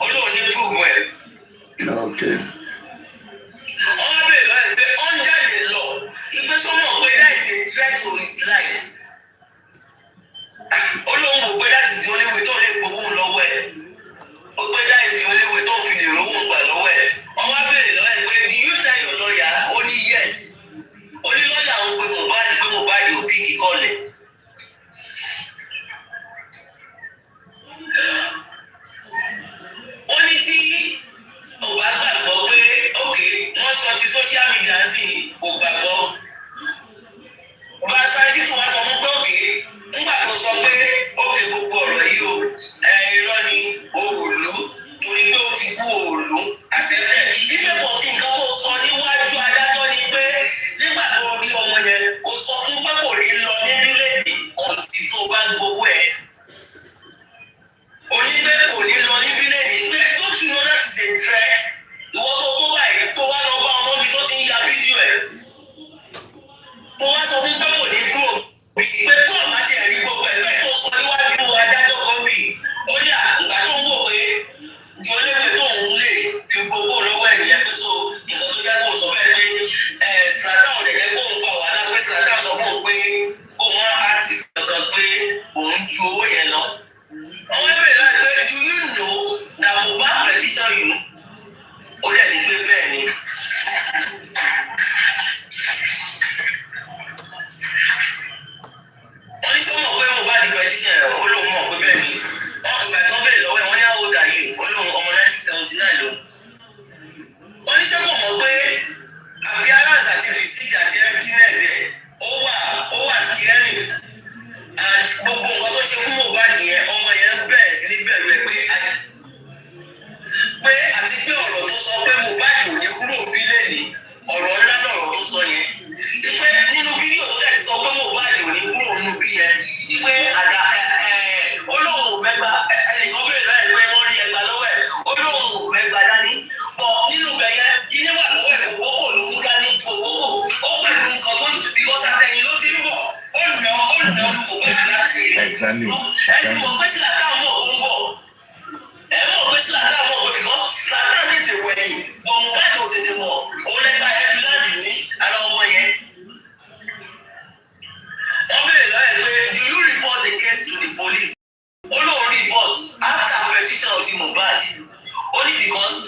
Olóòní prove ẹ̀. Okay. Wọ́n bèèrè lọ́yẹ̀ pé under the law, ìgbésọ́mọ̀ pé that is a threat to his life. Olóhùn wò pé that is the only way tó lè gbowó lọ́wọ́ ẹ̀. Ó pé that is the only way tó fi lè rówó gbà lọ́wọ́ ẹ̀. Wọ́n bèèrè lọ́yẹ̀ pé do you tell your lawyer? Ó ní yes. Ó ní lọ́yà òun pé Mohbad ò kí kíkọ́lẹ̀. Ó ní tí ò bá gbàgbọ́ pé ókè wọ́n sọ ti social media sí kò gbàgbọ́. Bá a sáré sí fún wa sọ fún pé ókè nígbà tó sọ pé ókè gbogbo ọ̀rọ̀ yìí o irọ́ ni òòlù torí pé ó ti kú òòlù accepted pé ọ̀rọ̀ tó sọ pé Mohbad ò ní kúrò bí lẹ́nìí ọ̀rọ̀ ńlá lọ̀rọ̀ tó sọ yẹn wípé nínú fídíò tó dẹ̀ sọ pé Mohbad ò ní kúrò nínú bí yẹn wípé àdá olóhùn mẹ́gbà ẹnìkan bèrè láì pé wọ́n rí ẹgbà lọ́wọ́ ẹ̀ olóhùn mẹ́gbà dání bọ̀ nínú bẹ̀yẹ kíní wà lọ́wọ́ ẹ̀ kòkókò ló mú dání kòkókò ó pẹ̀lú nǹkan tó bíkọ́sì àtẹ̀yìn ló ti ń bọ̀ ó nà olùkọ́ pẹ̀lú láti ẹ̀ ti mọ̀ pé sílá táwọn mọ̀ ń bọ̀ ẹ̀ mọ̀ pé sílá táwọn mọ̀ bíkọ́sì sílá táwọn tètè wẹ̀yìn bọ̀ Mohbad ò tètè mọ̀ òun lẹ́gbà ẹ̀ fi láàdì ní ara ọmọ yẹn. Wọ́n bèrè lọ́yẹ̀ pé do you report the case to the police? Olóò report after petition of Mohbad only because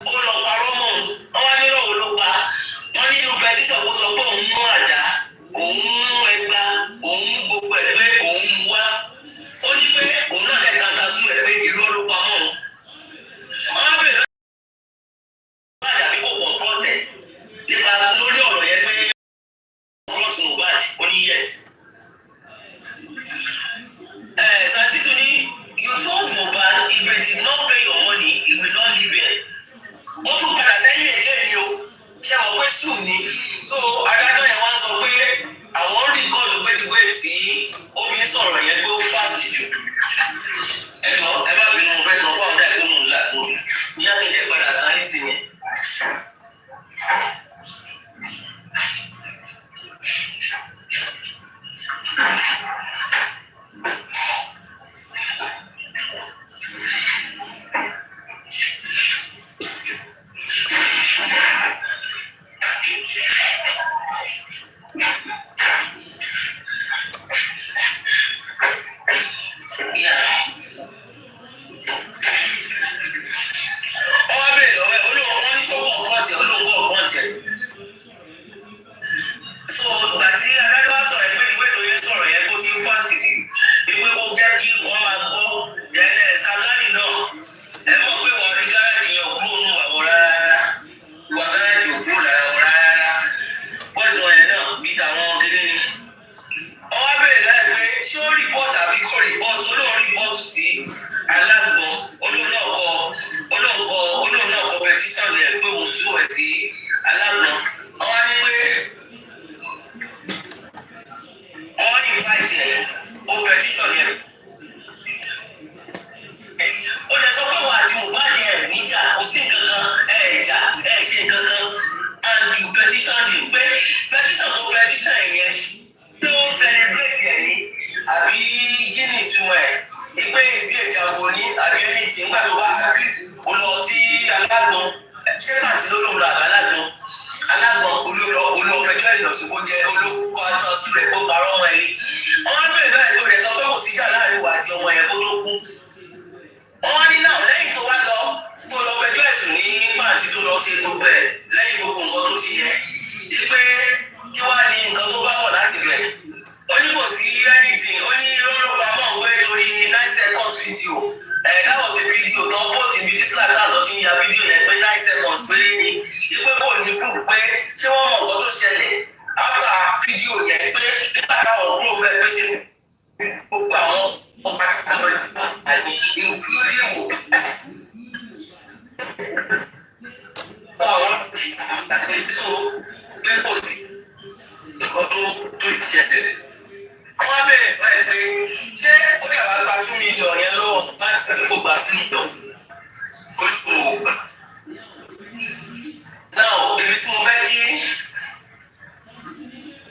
ó lọ parọ́ mọ́ wọn wá nílò òun ló pa wọ́n nínú petition kó sọ pé òun mú àdá òun mú ẹgbà òun mú gbogbo ẹ̀ pé òun mú wá ó ní pé òun náà lè kankan sún ẹ̀ pé irọ́ ló pa mọ́ wọn wá bèrè lọ́yẹ̀ àdàbí kò confronted nípa lórí ọ̀rọ̀ yẹn pé confront Mohbad ó ní yes. Sasituni, you told Mohbad if they did not pay your money, he will not live here. Ó tún padà sẹ́yìn ẹ̀jẹ̀ ni o, ṣé wọ́n pé sùn ni? So adájọ́ yẹn wá sọ pé àwọn rìkọ́ọ̀dù pé the way tí obìnrin sọ̀rọ̀ yẹn gbó fast jù. Ẹ má bínú mo fẹ́ tán fún àwọn ọ̀dà ìgbóhùn ńlá tó ní àtẹ̀jẹ́ padà tán ní sí yẹn.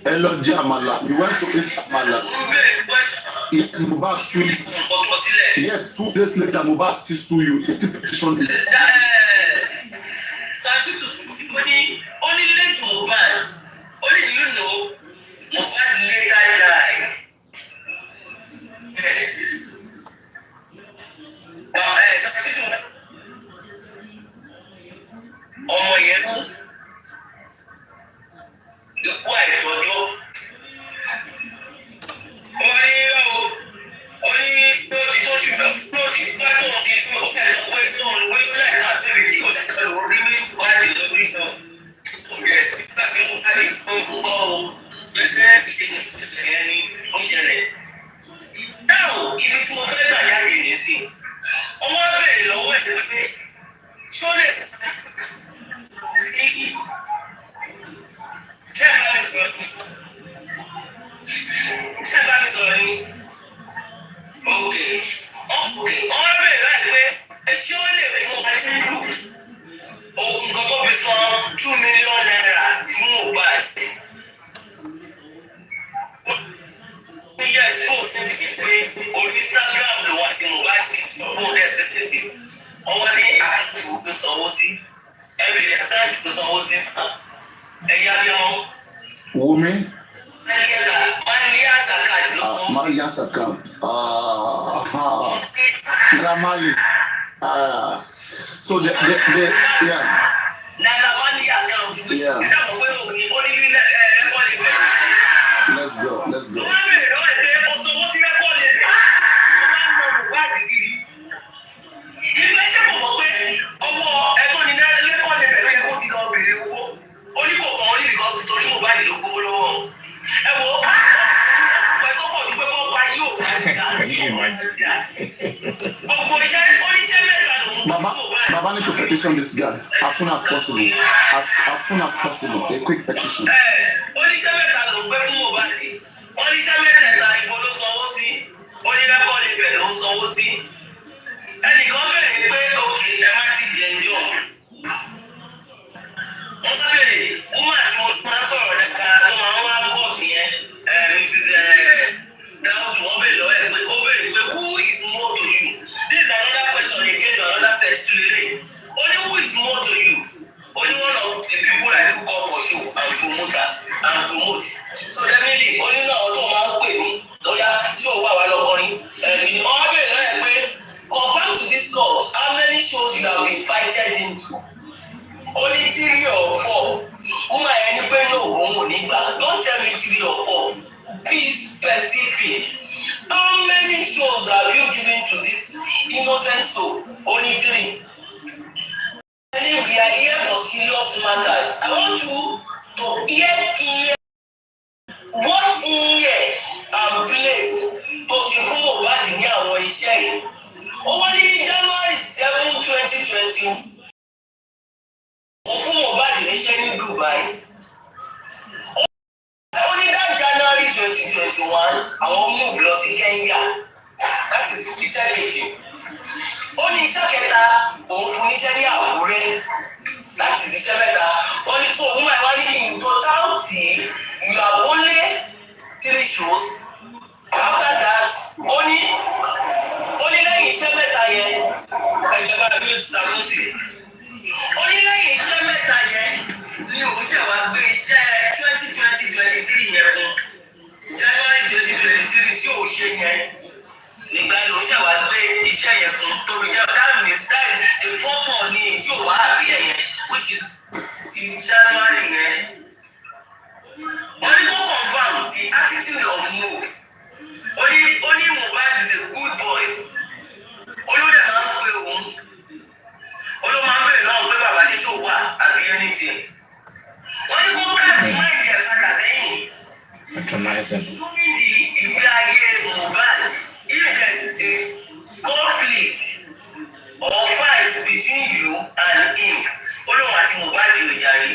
You went to eat Amala. Mohbad sued you. Yet 2 days later, Mohbad ceased to you. It petitioned you. Only late Mohbad. Only do you know Mohbad later died. Yes. Ọmọ yẹn kú. Ikú àìtọ́jọ́. Now, ibi tí mo fẹ́ gbà jáde yìí sí, ọmọ bẹ̀rẹ̀ lọ́wọ́ ẹ̀ pé ṣé Woman? Maria's account. Grammarly. So the yeah. Yeah. Let's go. Baba need to petition this guy as soon as possible. As soon as possible. A quick petition. Only 3 or 4. Don't tell me 3 or 4. Be specific. How many shows have you given to this innocent soul? Only 3. We are here for serious matters. I want you to hear what year and place to ti fún Mohbad ní àwọn iṣẹ́ yìí. Ó wá ní January 7, 2020. Fún Mohbad níṣẹ́ ní Dubai. Only that January 2021, àwọn move lọ sí Kenya. That is iṣẹ́ kejì. Ó ní iṣẹ́ kẹta, òun fún iṣẹ́ ní Àkúrẹ́. That is iṣẹ́ mẹ́ta. Ó ní so òun máa wá ní in totality, you have only 3 shows. After that, only lẹ́yìn iṣẹ́ mẹ́ta yẹn, ẹ̀jọba mi ti ṣàkóso. Only lẹ́yìn iṣẹ́ mẹ́ta yẹn ni òun ṣe wá gbé iṣẹ́ 2023 yẹn fún. January 2023 tí òun ṣe yẹn, nígbà ló ṣe wá gbé iṣẹ́ yẹn fún. Torí jẹ́ that means that the fourth one ni tí òun wá àbí ẹ̀yẹn, which is ti January yẹn. Wọ́n ní kó confirm the attitude of Mo. Only Mohbad is a good boy. Olóde máa ń pè òun. Olóde máa ń bèrè náà pé bàbá ṣe ṣó wà àbí anything. Wọ́n ní kó káàsì máìlì ẹ̀ padà sẹ́yìn. Assuming the ìgbé ayé Mohbad, if there is a conflict or fight between you and him, Olóde àti Mohbad yóò jáde.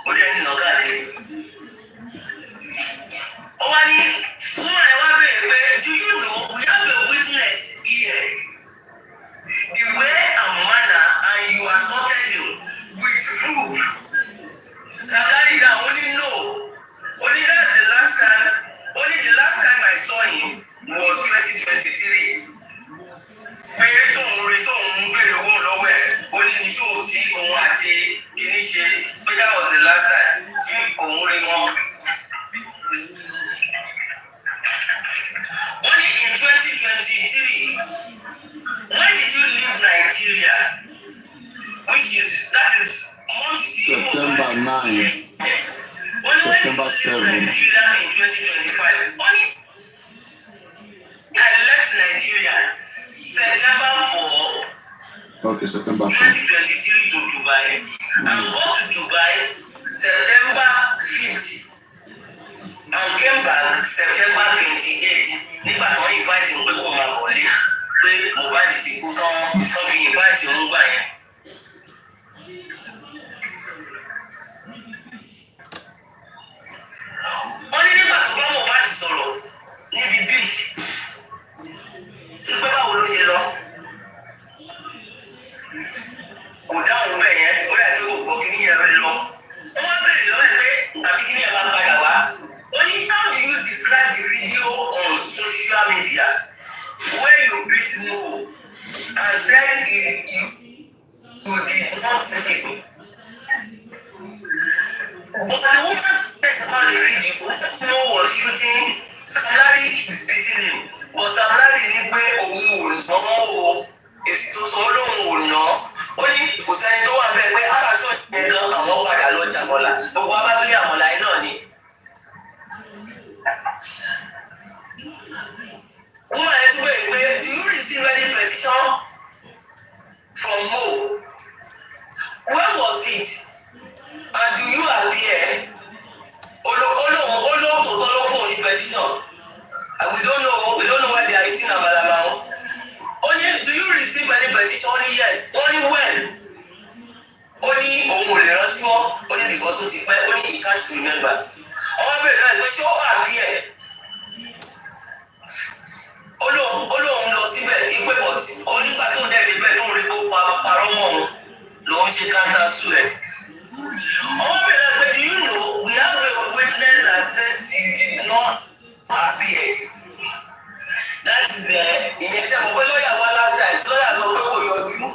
Ó dẹ̀ ní lọ́gà dé. Ó wá ní fún ẹ̀wá bèrè pé do you know we have a witness here. The way and manner and you assaulted him with proof. Salary that only know. Only the last time I saw him was 2023. Pé tóun bèrè owó lọ́wọ́ ẹ̀, ó ní ní ṣóò tí òun àti kìíní ṣe pé that was the last time tí òun rí wọn. Only in 2023, when did you leave Nigeria? That is September 9. September 7. Nigeria in 2025. Only I left Nigeria September 4. Okay, September 4. 2023 to Dubai. And got to Dubai September 5th. And came back September 28th. Nígbà tó ń invite òun pé kó máa wọlé pé Mohbad ti kú tán tó fi invite òun gbà yẹn. kò dáhùn bẹ́ẹ̀ yẹn ó yà pé kò gbọ́ kí nìyẹn lọ. wọ́n wá bẹ̀rẹ̀ lọ́wọ́ pé àti kí nìyẹn bá padà wá. ó ní how do you describe the video on social media where you beat Mo and said you did not beat him? But the woman said about the video Mo was shooting Sam Larry is beating him but Sam Larry ní pé òun ò ná o èsì tó sọ lóun ò ná ó ní kò sẹ́ni tó wà bẹ́ẹ̀ pé aláṣọ yẹn gan àwọn padà lọ jàmọ́lá gbogbo abátúndé àmọ́lá yìí náà ni. woman yẹn tún bẹ̀rẹ̀ pé do you receive any petition from Mo? When was it? And do you appear? Olóhùn tó tọ́ ló fún òní petition. And we don't know why they are eating abalaba. Only do you receive any petition? Only yes. Only when? Only òun ò lè rántí wọn. Only because ó ti pẹ́. Only he can't remember. Ọmọ bẹ̀rẹ̀ náà pé ṣé ó appear? Olóhùn lọ síbẹ̀ ìpè bọ̀tì. Onígbà tó ń dẹ̀ débẹ̀ tó ń rí kó parọ́ mọ́ òun ló ń ṣe káńtà sùn rẹ̀. Ọmọ bẹ̀rẹ̀ pé do you know we have a witness that says you did not appear. That is ìyẹn ṣe mọ̀ pé lọ́ọ̀yà wá last time lọ́ọ̀yà sọ pé kò yọjú.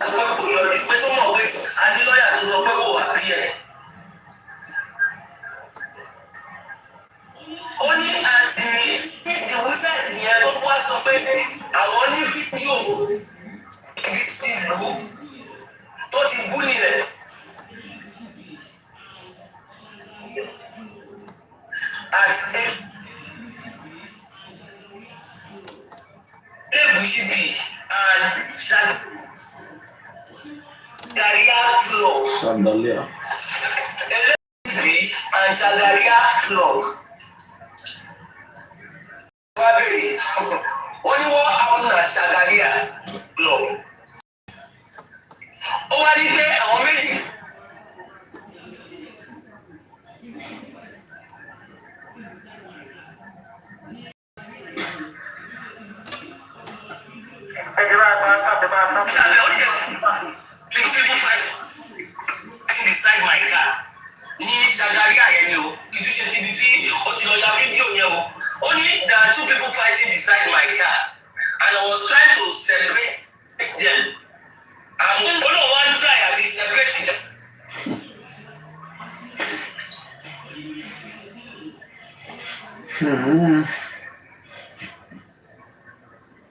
Sọ pé kò yọjú pé sọ mọ̀ pé a ní lọ́ọ̀yà tó sọ pé kò appear. Ó ní àdì the witness yẹn tó wá sọ pé àwọn ní fídíò ibi tí lù ú tó ti bú nílẹ̀. Àti Ebushi Beach and Shagaria Club. Sandalia. Ebushi Beach and Shagaria Club. Wọ́n ní wọ́n happen at Shagaria Club. Ó wá ní pé àwọn méjì. Beside my car ní Shagaria yẹn ni o ìtúnṣe ti di tí ó ti lọ ya fídíò yẹn o ó ní there are two people fighting beside my car and I was trying to separate them and olóò wá ń try àti separate them.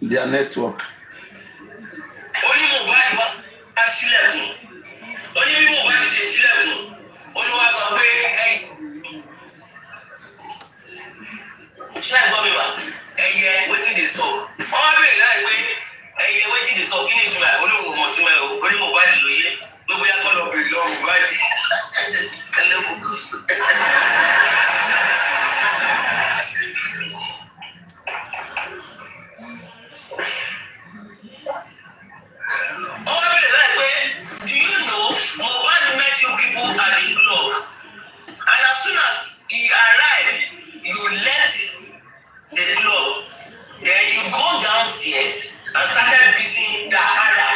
Their network. Ó ní Mohbad wá sílẹ̀kùn ó ní bí Mohbad ṣe sílẹ̀kùn ó ní wá sọ pé ṣé ẹ̀ gbọ́ mi wá ẹyẹ wetin dey sọ wọ́n wá bèèrè láì pé ẹyẹ wetin dey sọ kí ni ìtumọ̀ olóhùn ọmọ tí wọ́n ó ní Mohbad lóye ló bóyá kọ́ lọ bèèrè lọ́rùn Mohbad. Do you know Mohbad met you people at the club and as soon as he arrived you left the club then you go downstairs and started beating Dahara.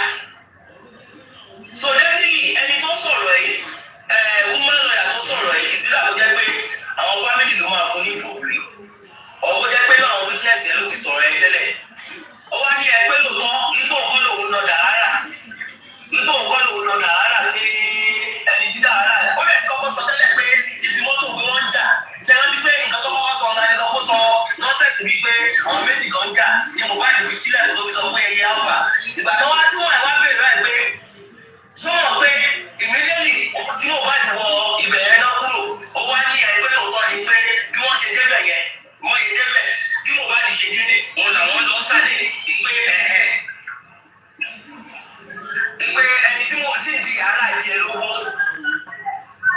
So definitely ẹni tó sọ̀rọ̀ yìí woman lawyer tó sọ̀rọ̀ yìí ìsìlẹ̀ àbọ̀ jẹ́ pé àwọn family ló máa fún ní problem ọ̀bọ̀ jẹ́ pé àwọn witness yẹn ló ti sọ̀rọ̀ ẹ̀ tẹ́lẹ̀ ó wá ní ẹgbẹ́ lòótọ́ nígbà òun lòun lọ Dahara nígbà òun lòun lọ Dahara pé ẹni tí Dahara ó lè ti kọ́kọ́ sọ tẹ́lẹ̀ pé ibi mọ́tò bí wọ́n ń jà ṣe rántí pé nǹkan tó kọ́kọ́ sọ ọ̀nà ẹni tó kó sọ nọ́ọ̀sẹ̀sì bíi pé àwọn méjì kan ń jà ní Mohbad fi sílẹ̀ tó fi sọ pé ẹyẹ àwà ìgbà tó wá tí wọ́n wá bèèrè láì pé sọ̀rọ̀ pé immediately tí Mohbad wọ ibẹ̀ yẹn náà kúrò ó wá ní ẹgbẹ́ tòótọ́ ni pé bí wọ́n ṣe débẹ̀ yẹn wọ́n yẹ débẹ̀ bí Mohbad ṣe dé wọn làwọn lọ sálẹ̀ ìpè ẹni tí wọ́n ti di aláìjẹ lówó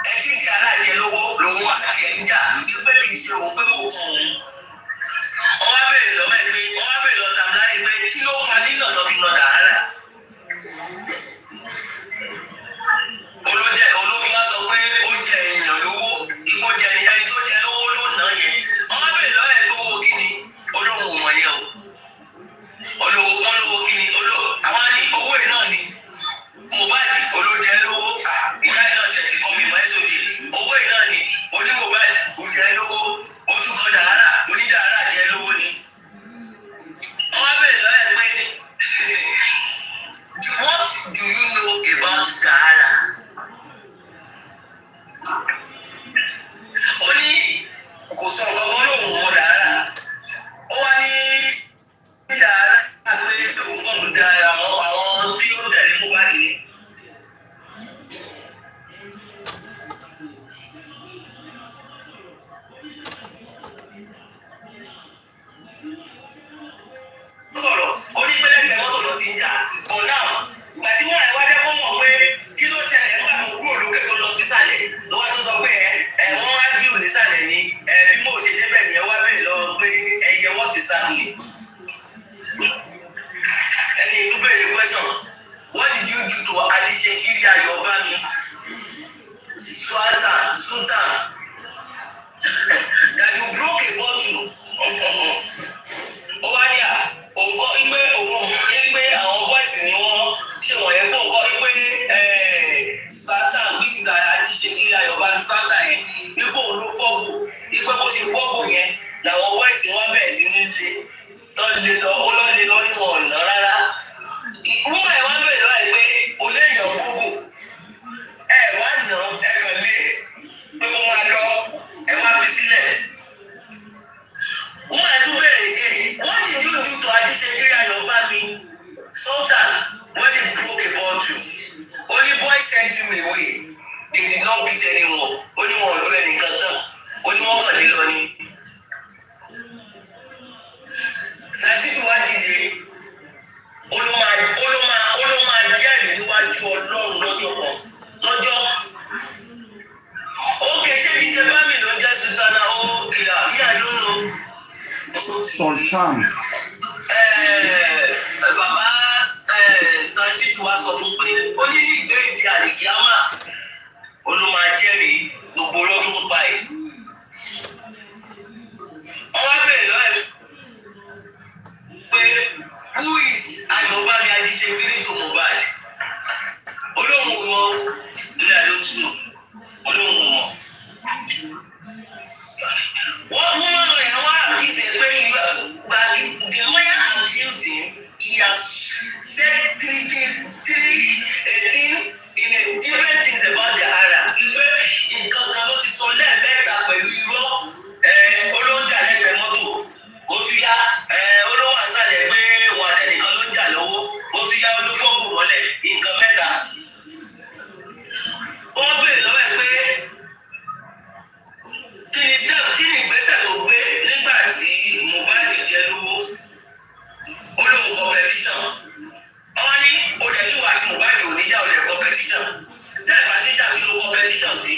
ẹni tí di aláìjẹ lówó lòun àti ẹ̀ ń jà ìpè kì í ṣe òun pé kò kún un. wọ́n wá bèèrè lọ́wọ́ ẹ̀ pé wọ́n wá bèèrè lọ Sam Larry pé kí ló fa nínú ọ̀tọ̀ fi lọ Dahara. olóbi wá sọ pé ó jẹ èèyàn lówó ìkó jẹ ẹni tó jẹ lówó ló ná yẹn wọ́n wá bèèrè lọ́wọ́ ẹ̀ lówó kí ni olówó wọ̀nyẹn o olówó kíni àwọn question. What did you do to Adishekiri Ayobami? Sultan. That you broke a bottle. Owania, Igbe àwọn boys ni wọ́n ṣe wọ̀nyẹn pọ̀ kọ́ Igbe Satan which is Adishekiri Ayobami Satan yẹn Igbo ló fọ́gbò Igbe bó ṣe fọ́gbò yẹn làwọn boys wọn bẹ̀rẹ̀ sí ní ṣe tọ́lé lọ olóde lọ ní wọn ọ̀nà rárá. Wúmọ̀ ẹ̀ wá ń bẹ̀rẹ̀ lọ́wọ́ ẹ̀ pé olè èèyàn gbogbo ẹ̀ wá nà ẹ̀ kàn lé pé kó máa lọ ẹ̀ wá fi sílẹ̀. Wúmọ̀ ẹ̀ tún bẹ̀rẹ̀ again. What did you do to Adishekiri Ayobami Sultan when he broke a bottle? Only boy sent him away. They did not beat anyone. Only one ló ẹnìkan tán. Only one kàn lé lọ ní. Sàṣìtì wá dìde. Olóma jẹ́rìí níwájú Ọlọ́run lọ́jọ́. Okay, ṣé ní Tẹ́bámì ló jẹ́ Sultana? Okay, àmì àdúró. Sultan. Bàbá Sàṣìtì wá sọ fún pé ó ní ìgbé ìdí àlìkíámà. Olóma jẹ́rìí gbogbo lọ́dún pa ẹ̀. Wọ́n wá bẹ̀rẹ̀ lọ́ẹ̀ pé who is Ayobami Adishekiri to Mohbad? Olóhùn wọn lórí àdótú olóhùn wọn. Wọ́n mú ọ̀nà ìyàwó àkíyèsí pé the lawyer accused him. He has said 18 different things about the Arab. Ìgbé nǹkan kan ló ti sọ lẹ́ẹ̀mẹ́ta pẹ̀lú irọ́ olóńjà lẹ́gbẹ̀ẹ́ mọ́tò. Ó tún yá olówó àṣàlẹ̀ pé wọ́n àtẹnìkan ló ń jà lọ́wọ́. Ó tún yá olófóògùn mọ́lẹ̀ nǹkan mẹ́ta. Wọ́n béèrè lọ́wọ́ ẹ̀ pé kí ni ìgbésẹ̀ tó gbé nígbà tí Mohbad jẹ́ lówó? Olóhùn competition. Wọ́n ní olèdúwà àti Mohbad ò níjà olè competition. Tẹ́ẹ̀bà níjà kí ló competition sí?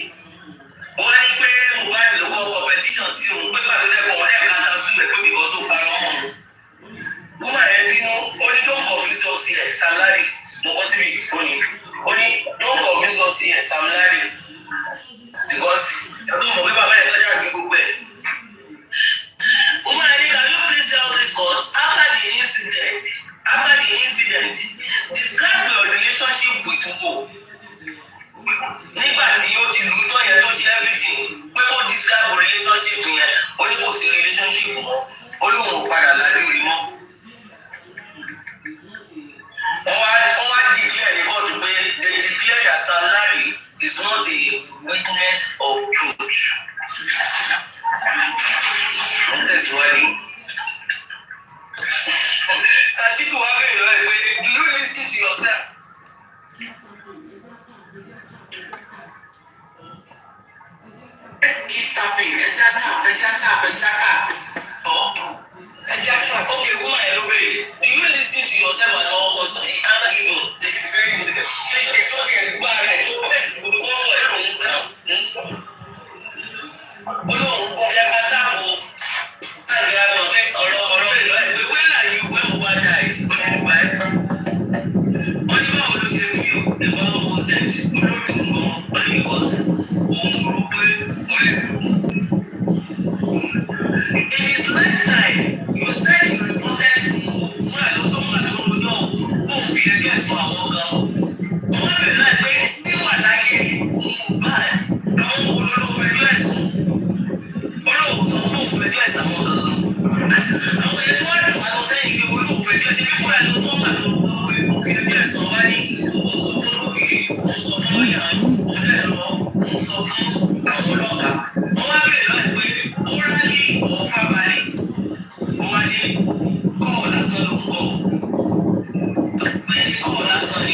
Wọ́n ní pé Mohbad ló kọ́ competition sí òun pé pàtó lẹ́kọ̀ọ́ wọn lẹ́ẹ̀ka ta sí rẹ̀ pé bìkọ́ só parọ́ mọ́. Woman yẹn bínú ó ní don't confuse us here Sam Larry mo kọ́ síbi ó ní don't confuse us here Sam Larry because ẹ̀dùn mọ̀ pé bàbá yẹn tọ́jú àgbẹ̀ gbogbo ẹ̀. Woman yẹn ní can you please tell this court after the incident describe your relationship with Mo. Nígbà tí ó ti lù tó yẹn tó ṣe everything pé kó describe relationship yẹn ó ní kò sí relationship mọ́ ó lóun ò padà lájú rí mọ́. Wọ́n wá declare ní kóòtù pé they declare that Sam Larry is not a witness of truth. Wọ́n tẹ̀síwájú. Sàṣìkò wá bẹ̀rẹ̀ lọ́wọ́ ẹ̀ pé do you listen to yourself? Let's keep tapping. Ẹja tap. Okay, woman, hello, baby. Do you listen to yourself at all? Because the answer given, this is very good. It's just a bad idea. Let's go for everyone now. Oh no, ẹja tap o. When are you when Mohbad died? Wọ́n ní báwo ló ṣe fi ẹ̀bá ọmọ death olódùn gan wọ́n ní because òun rò pé ó lè kú. In his lifetime, you said you reported to Mo fún àlọ́sọ́mọ́ àlọ́rọ̀ náà ó ń fi ẹjọ́ ẹ̀sùn àwọn gan. Wọ́n wá bẹ̀rẹ̀ láì pé níwà láyé Mohbad àwọn olólùfẹ́ ẹjọ́ ẹ̀sùn. Olóòwò sọ fún òun fẹjọ́ ẹ̀sùn àwọn gangan. Àwọn ẹ̀tọ́ wá dùn àwọn sẹ́yìn pé olóòfẹ́ ẹjọ́ ti fi fún àlọ́sọ́mọ́ àlọ́rọ̀ pé òkè ẹjọ́ ẹ̀sùn wá ní owó sọ fún òkè òun sọ fún ọ̀yà òun lẹ́rọ òun sọ fún àwọn ọlọ́pàá. Wọ́n wá bẹ̀rẹ̀ láì pé ó rálí ọ̀fà balẹ̀. Wọ́n wá ní kọ́ọ̀ lásán ló ń kọ́. Pé kọ́ọ̀ lásán ni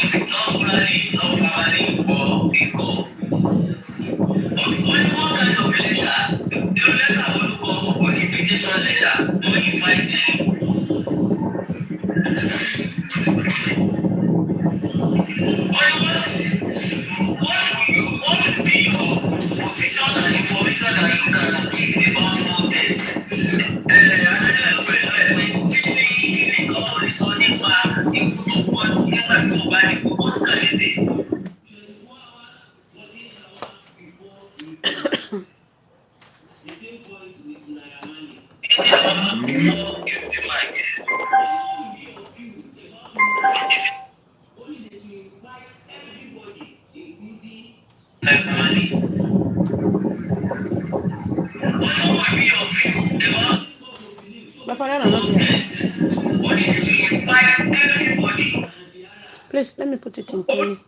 nígbà tí mo bá ní what can you say? Please, let me put it in Tony.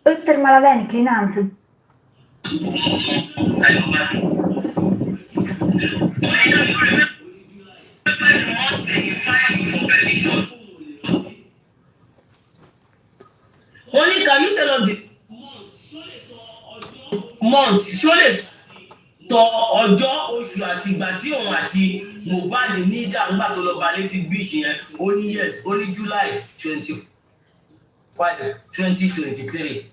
Öttermala inclinanza. Only can you tell us the month ṣó lè sọ ọjọ́ oṣù àti ìgbà tí òun àti Mohbad ní ìjà ńgbà tó lọ balẹ̀ ti beach yẹn ó ní yes ó ní July 25 2023.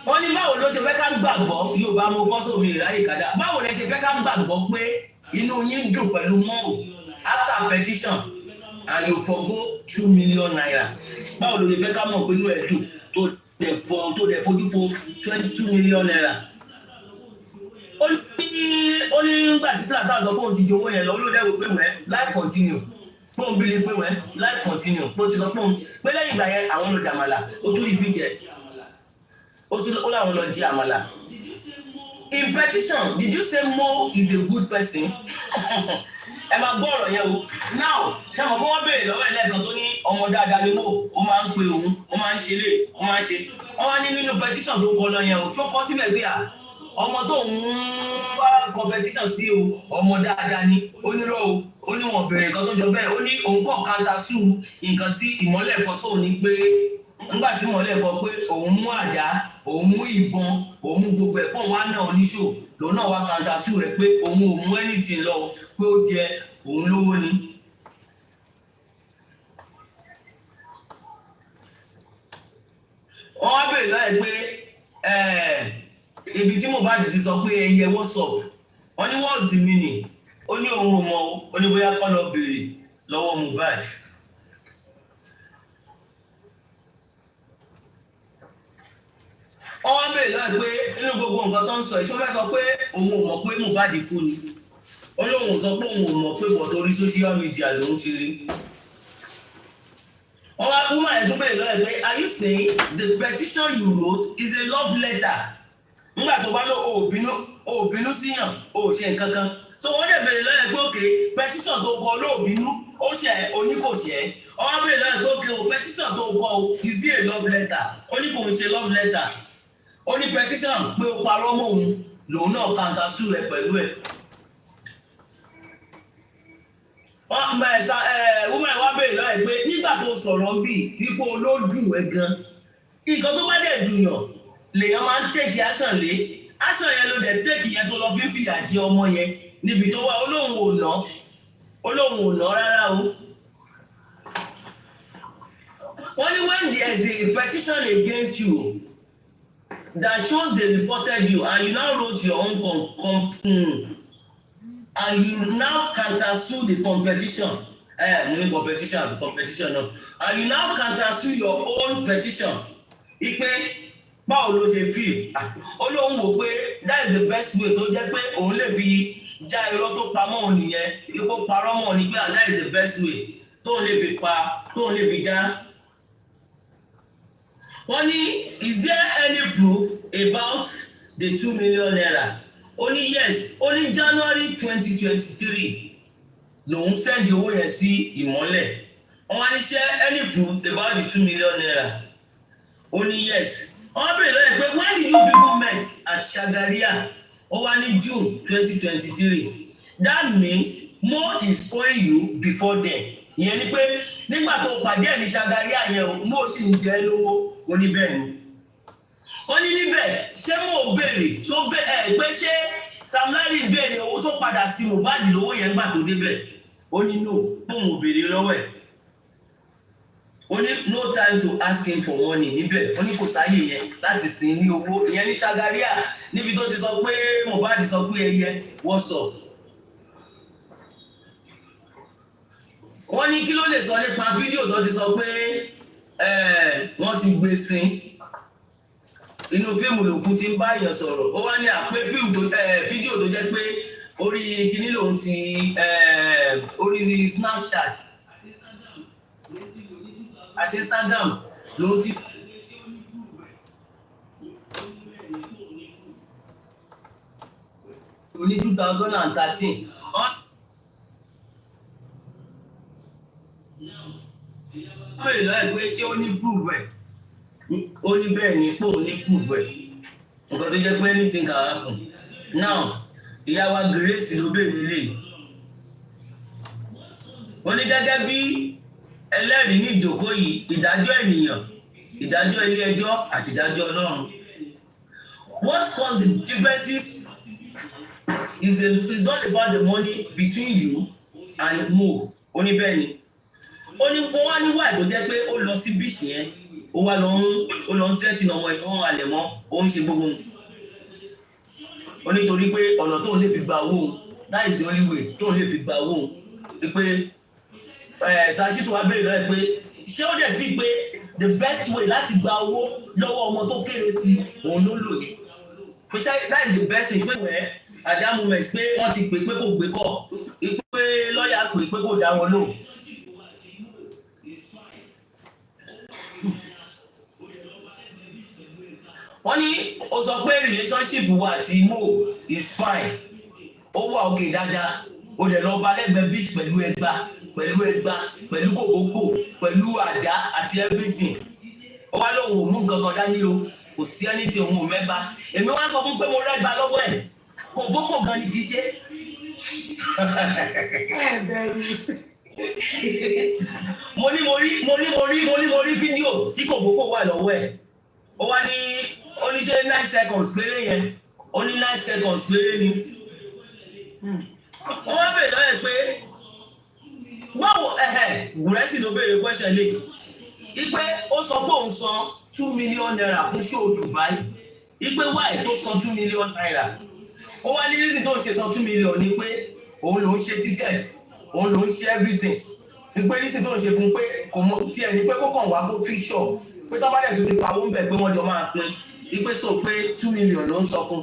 Wọ́n ní báwo ló ṣe fẹ́ ká gbàgbọ́ Yorùbá mo kọ́ sómi ìráyè kàdá báwo lẹ ṣe fẹ́ ká gbàgbọ́ pé inú yín dùn pẹ̀lú mọ́ọ̀ after petition and you forgo 2 million naira báwo ló ṣe fẹ́ ká mọ̀ pé inú ẹ̀ dùn tó dẹ̀ fojú fo 22 million naira. Ó ní nígbà tí Sàtà sọ pé òun ti jowó yẹn lọ olóòdẹ́wò pé wẹ́ life continue pé òun bí lè pé wẹ́ life continue pé ó ti sọ pé òun pé lẹ́yìn ìgbà yẹn àwọn lọ jàmàlà ó tún rí bíjẹ ó láwọn lọ jí àmàlà. In petition did you say Mo is a good person? Ẹ máa gbọ́ ọ̀rọ̀ yẹn o. Now ṣé mo kọ́ wọ́n béèrè lọ́wọ́ ẹlẹ́kan tó ní ọmọ dáadáa ni Mo ó máa ń pe òun ó máa ń ṣe lé ó máa ń ṣe. Wọ́n wá ní nínú petition tó kọ lọ yẹn o tó kọ́ síbẹ̀ bí à ọmọ tó ń wá competition sí o ọmọ dáadáa ni onírọ̀ o ó ní wọn bẹ̀rẹ̀ nǹkan tó jọ bẹ́ẹ̀ ó ní òun kọ̀ kanta sú nǹkan tí ìmọ́lẹ̀ kan sóò ní pé nígbà tí ìmọ́lẹ̀ kan pé òun mú àdá òun mú ìbọn òun mú gbogbo ẹ̀pọ̀ wá náà oníṣò lòun náà wá kanta sú rẹ̀ pé òun ò mú anything lọ pé ó jẹ òun lówó ni. Wọ́n wá bèèrè lọ́yẹ̀ pé ibi tí Mohbad ti sọ pé ẹyẹ WhatsApp wọ́n ní what's the meaning ó ní òun ò mọ̀ ó ní bóyá kọ́ lọ bèèrè lọ́wọ́ Mohbad. Wọ́n wá bèèrè lọ́yẹ̀ pé inú gbogbo nǹkan tó ń sọ ìṣó fẹ́ sọ pé òun ò mọ̀ pé Mohbad kú ni ó lóun sọ pé òun ò mọ̀ pé bọ̀ torí social media lòun ti rí. Wọ́n wá kú máa tún bèèrè lọ́yẹ̀ pé are you saying the petition you wrote is a love letter? Nígbà tó bá lọ òbínú síyàn ó ṣe nǹkan kan so wọ́n dẹ̀ bèèrè lọ́yẹ̀ pé òkè petition tó kọ lóòbínú ó ṣe oníkòṣẹ́ wọ́n wá bèèrè lọ́yẹ̀ pé òkè o petition tó kọ is it a love letter ó ní kò ń ṣe love letter ó ní petition pé ó parọ́ mọ́ òun lòun náà kanta sú rẹ̀ pẹ̀lú ẹ̀. Woman wá bèèrè lọ́yẹ̀ pé nígbà tó sọ̀rọ̀ ń bì wípé olódùn ẹ̀ gan nǹkan tó bá dẹ̀ dùnyàn lèèyàn máa ń tẹ̀kì aṣọ lé aṣọ yẹn ló dẹ̀ tẹ̀kì yẹn tó lọ fi ń fìyà jẹ ọmọ yẹn níbi tó wà olóhùn ò ná rárá o. Wọ́n ní when there is a petition against you that shows they reported you and you now wrote your own and you now countersue the competition competition no and you now countersue your own petition ipe báwo ló ṣe fi ó lóun wò pé that is the best way tó jẹ́ pé òun lè fi já irọ́ tó pamọ́ òun nìyẹn ipò parọ́ mọ́ ni pé that is the best way tóun lè fi já. Wọ́n ní is there any proof about the 2 million naira? Ó ní yes ó ní January 2023 lòun send owó yẹn sí ìmọ́lẹ̀. Wọ́n wá ní ṣé any proof about the 2 million naira? Ó ní yes. Wọ́n bèèrè lọ́yẹ̀ pé when did you people met at Shagaria? Ó wá ní June 2023. That means Mo is owing you before then. Ìyẹn ni pé nígbà tó pàdé ẹ̀ ní Shagaria yẹn Mo sì ń jẹ lówó ó ní bẹ́ẹ̀ ni. Ó ní níbẹ̀ ṣé Mo béèrè ṣó pé ṣé Sam Larry béèrè owó tó padà sí Mohbad lówó yẹn gbà tó débẹ̀. Ó ní no fóun ò béèrè lọ́wọ́ ẹ̀. ó ní no time to ask him for money níbẹ̀ ó ní kò sáyè yẹn láti sin ní owó ìyẹn ní Ṣàgáríà níbi tó ti sọ pé Mohbad sọ pé ẹyẹ what's up. wọ́n ní kí ló lè sọ nípa fídíò tó ti sọ pé wọ́n ti gbé sin inú fíìmù lòkú ti ń bá èèyàn sọ̀rọ̀ ó wá ní àpé fídíò tó jẹ́ pé orí kíní lòun ti orí Snapchat àti Instagram lòun ti. ní 2013. Bẹ́ẹ̀ lọ́ọ̀ pé ṣé ó ní proof ẹ̀? Ó ní bẹ́ẹ̀ ni pé ó ní proof ẹ̀. Nǹkan tó jẹ́ pé anything can happen. Now, ìyá wa Grace ló béèrè lè. Ó ní gẹ́gẹ́ bí ẹlẹ́rìí ní ìjókòó yìí, ìdájọ́ ènìyàn, ìdájọ́ ilé ẹjọ́ àti ìdájọ́ Ọlọ́run. What caused the differences is not about the money between you and Mo. Ó ní bẹ́ẹ̀ ni. Ó ní wọ́n wá níwà tó jẹ́ pé ó lọ sí bíìsì yẹn ó wá lọ ń tẹ́tì ọmọ ìwọ̀n alẹ̀ mọ́ ó ń ṣe gbogbo ó nítorí pé ọ̀nà tóun lè fi gba owó that is the only way tóun lè fi gba owó ni pé Ṣàṣìtò wa béèrè lọ́wọ́ pé ṣé ó dẹ̀ fi pé the best way láti gba owó lọ́wọ́ ọmọ tó kéré sí òun ló lò ní pé ṣé that is the best way pé wẹ́ẹ́ at that moment pé wọ́n ti pè pé kò gbé kọ̀ pé lọ́ọ̀yà pè pé kò dá wọn lò. wọ́n ní ó sọ pé relationship wa àti Mo is fine ó wà òkè dáadáa ó dẹ̀ lọ bá lẹ́gbẹ̀ẹ́ beach pẹ̀lú ẹgbà pẹ̀lú kòkókò pẹ̀lú àdá àti everything ó wá lóun ò mú nǹkan kan dání o kò sí ẹni tí òun ò mẹ́ba èmi wá sọ fún pé mo rẹ́gba lọ́wọ́ ẹ̀ kòkókò gan ni kì í ṣe. mo rí fídíò tí kòkókò wà lọ́wọ́ ẹ̀ ó wá ní ó ní ṣe 9 seconds péré yẹn ó ní 9 seconds péré ni. wọ́n wá bèèrè lọ́yẹ̀ pé báwo Gùrẹ́sì ló béèrè question lè ipe ó sọ pé òun san 2 million naira fún show Dubai ipe wáyé tó san 2 million naira ó wá ní reason tó ń ṣe san 2 million ni pé òun ló ń ṣe ticket òun ló ń ṣe everything ipe reason tó ń ṣe fún pé kò mọ tiẹ̀ ní pé kó kàn wá kó picture pé tó bá dẹ̀ tó ti pawó ń bẹ̀ pé wọ́n jọ máa pín ipe sọ pé 2 million ló ń sọ fún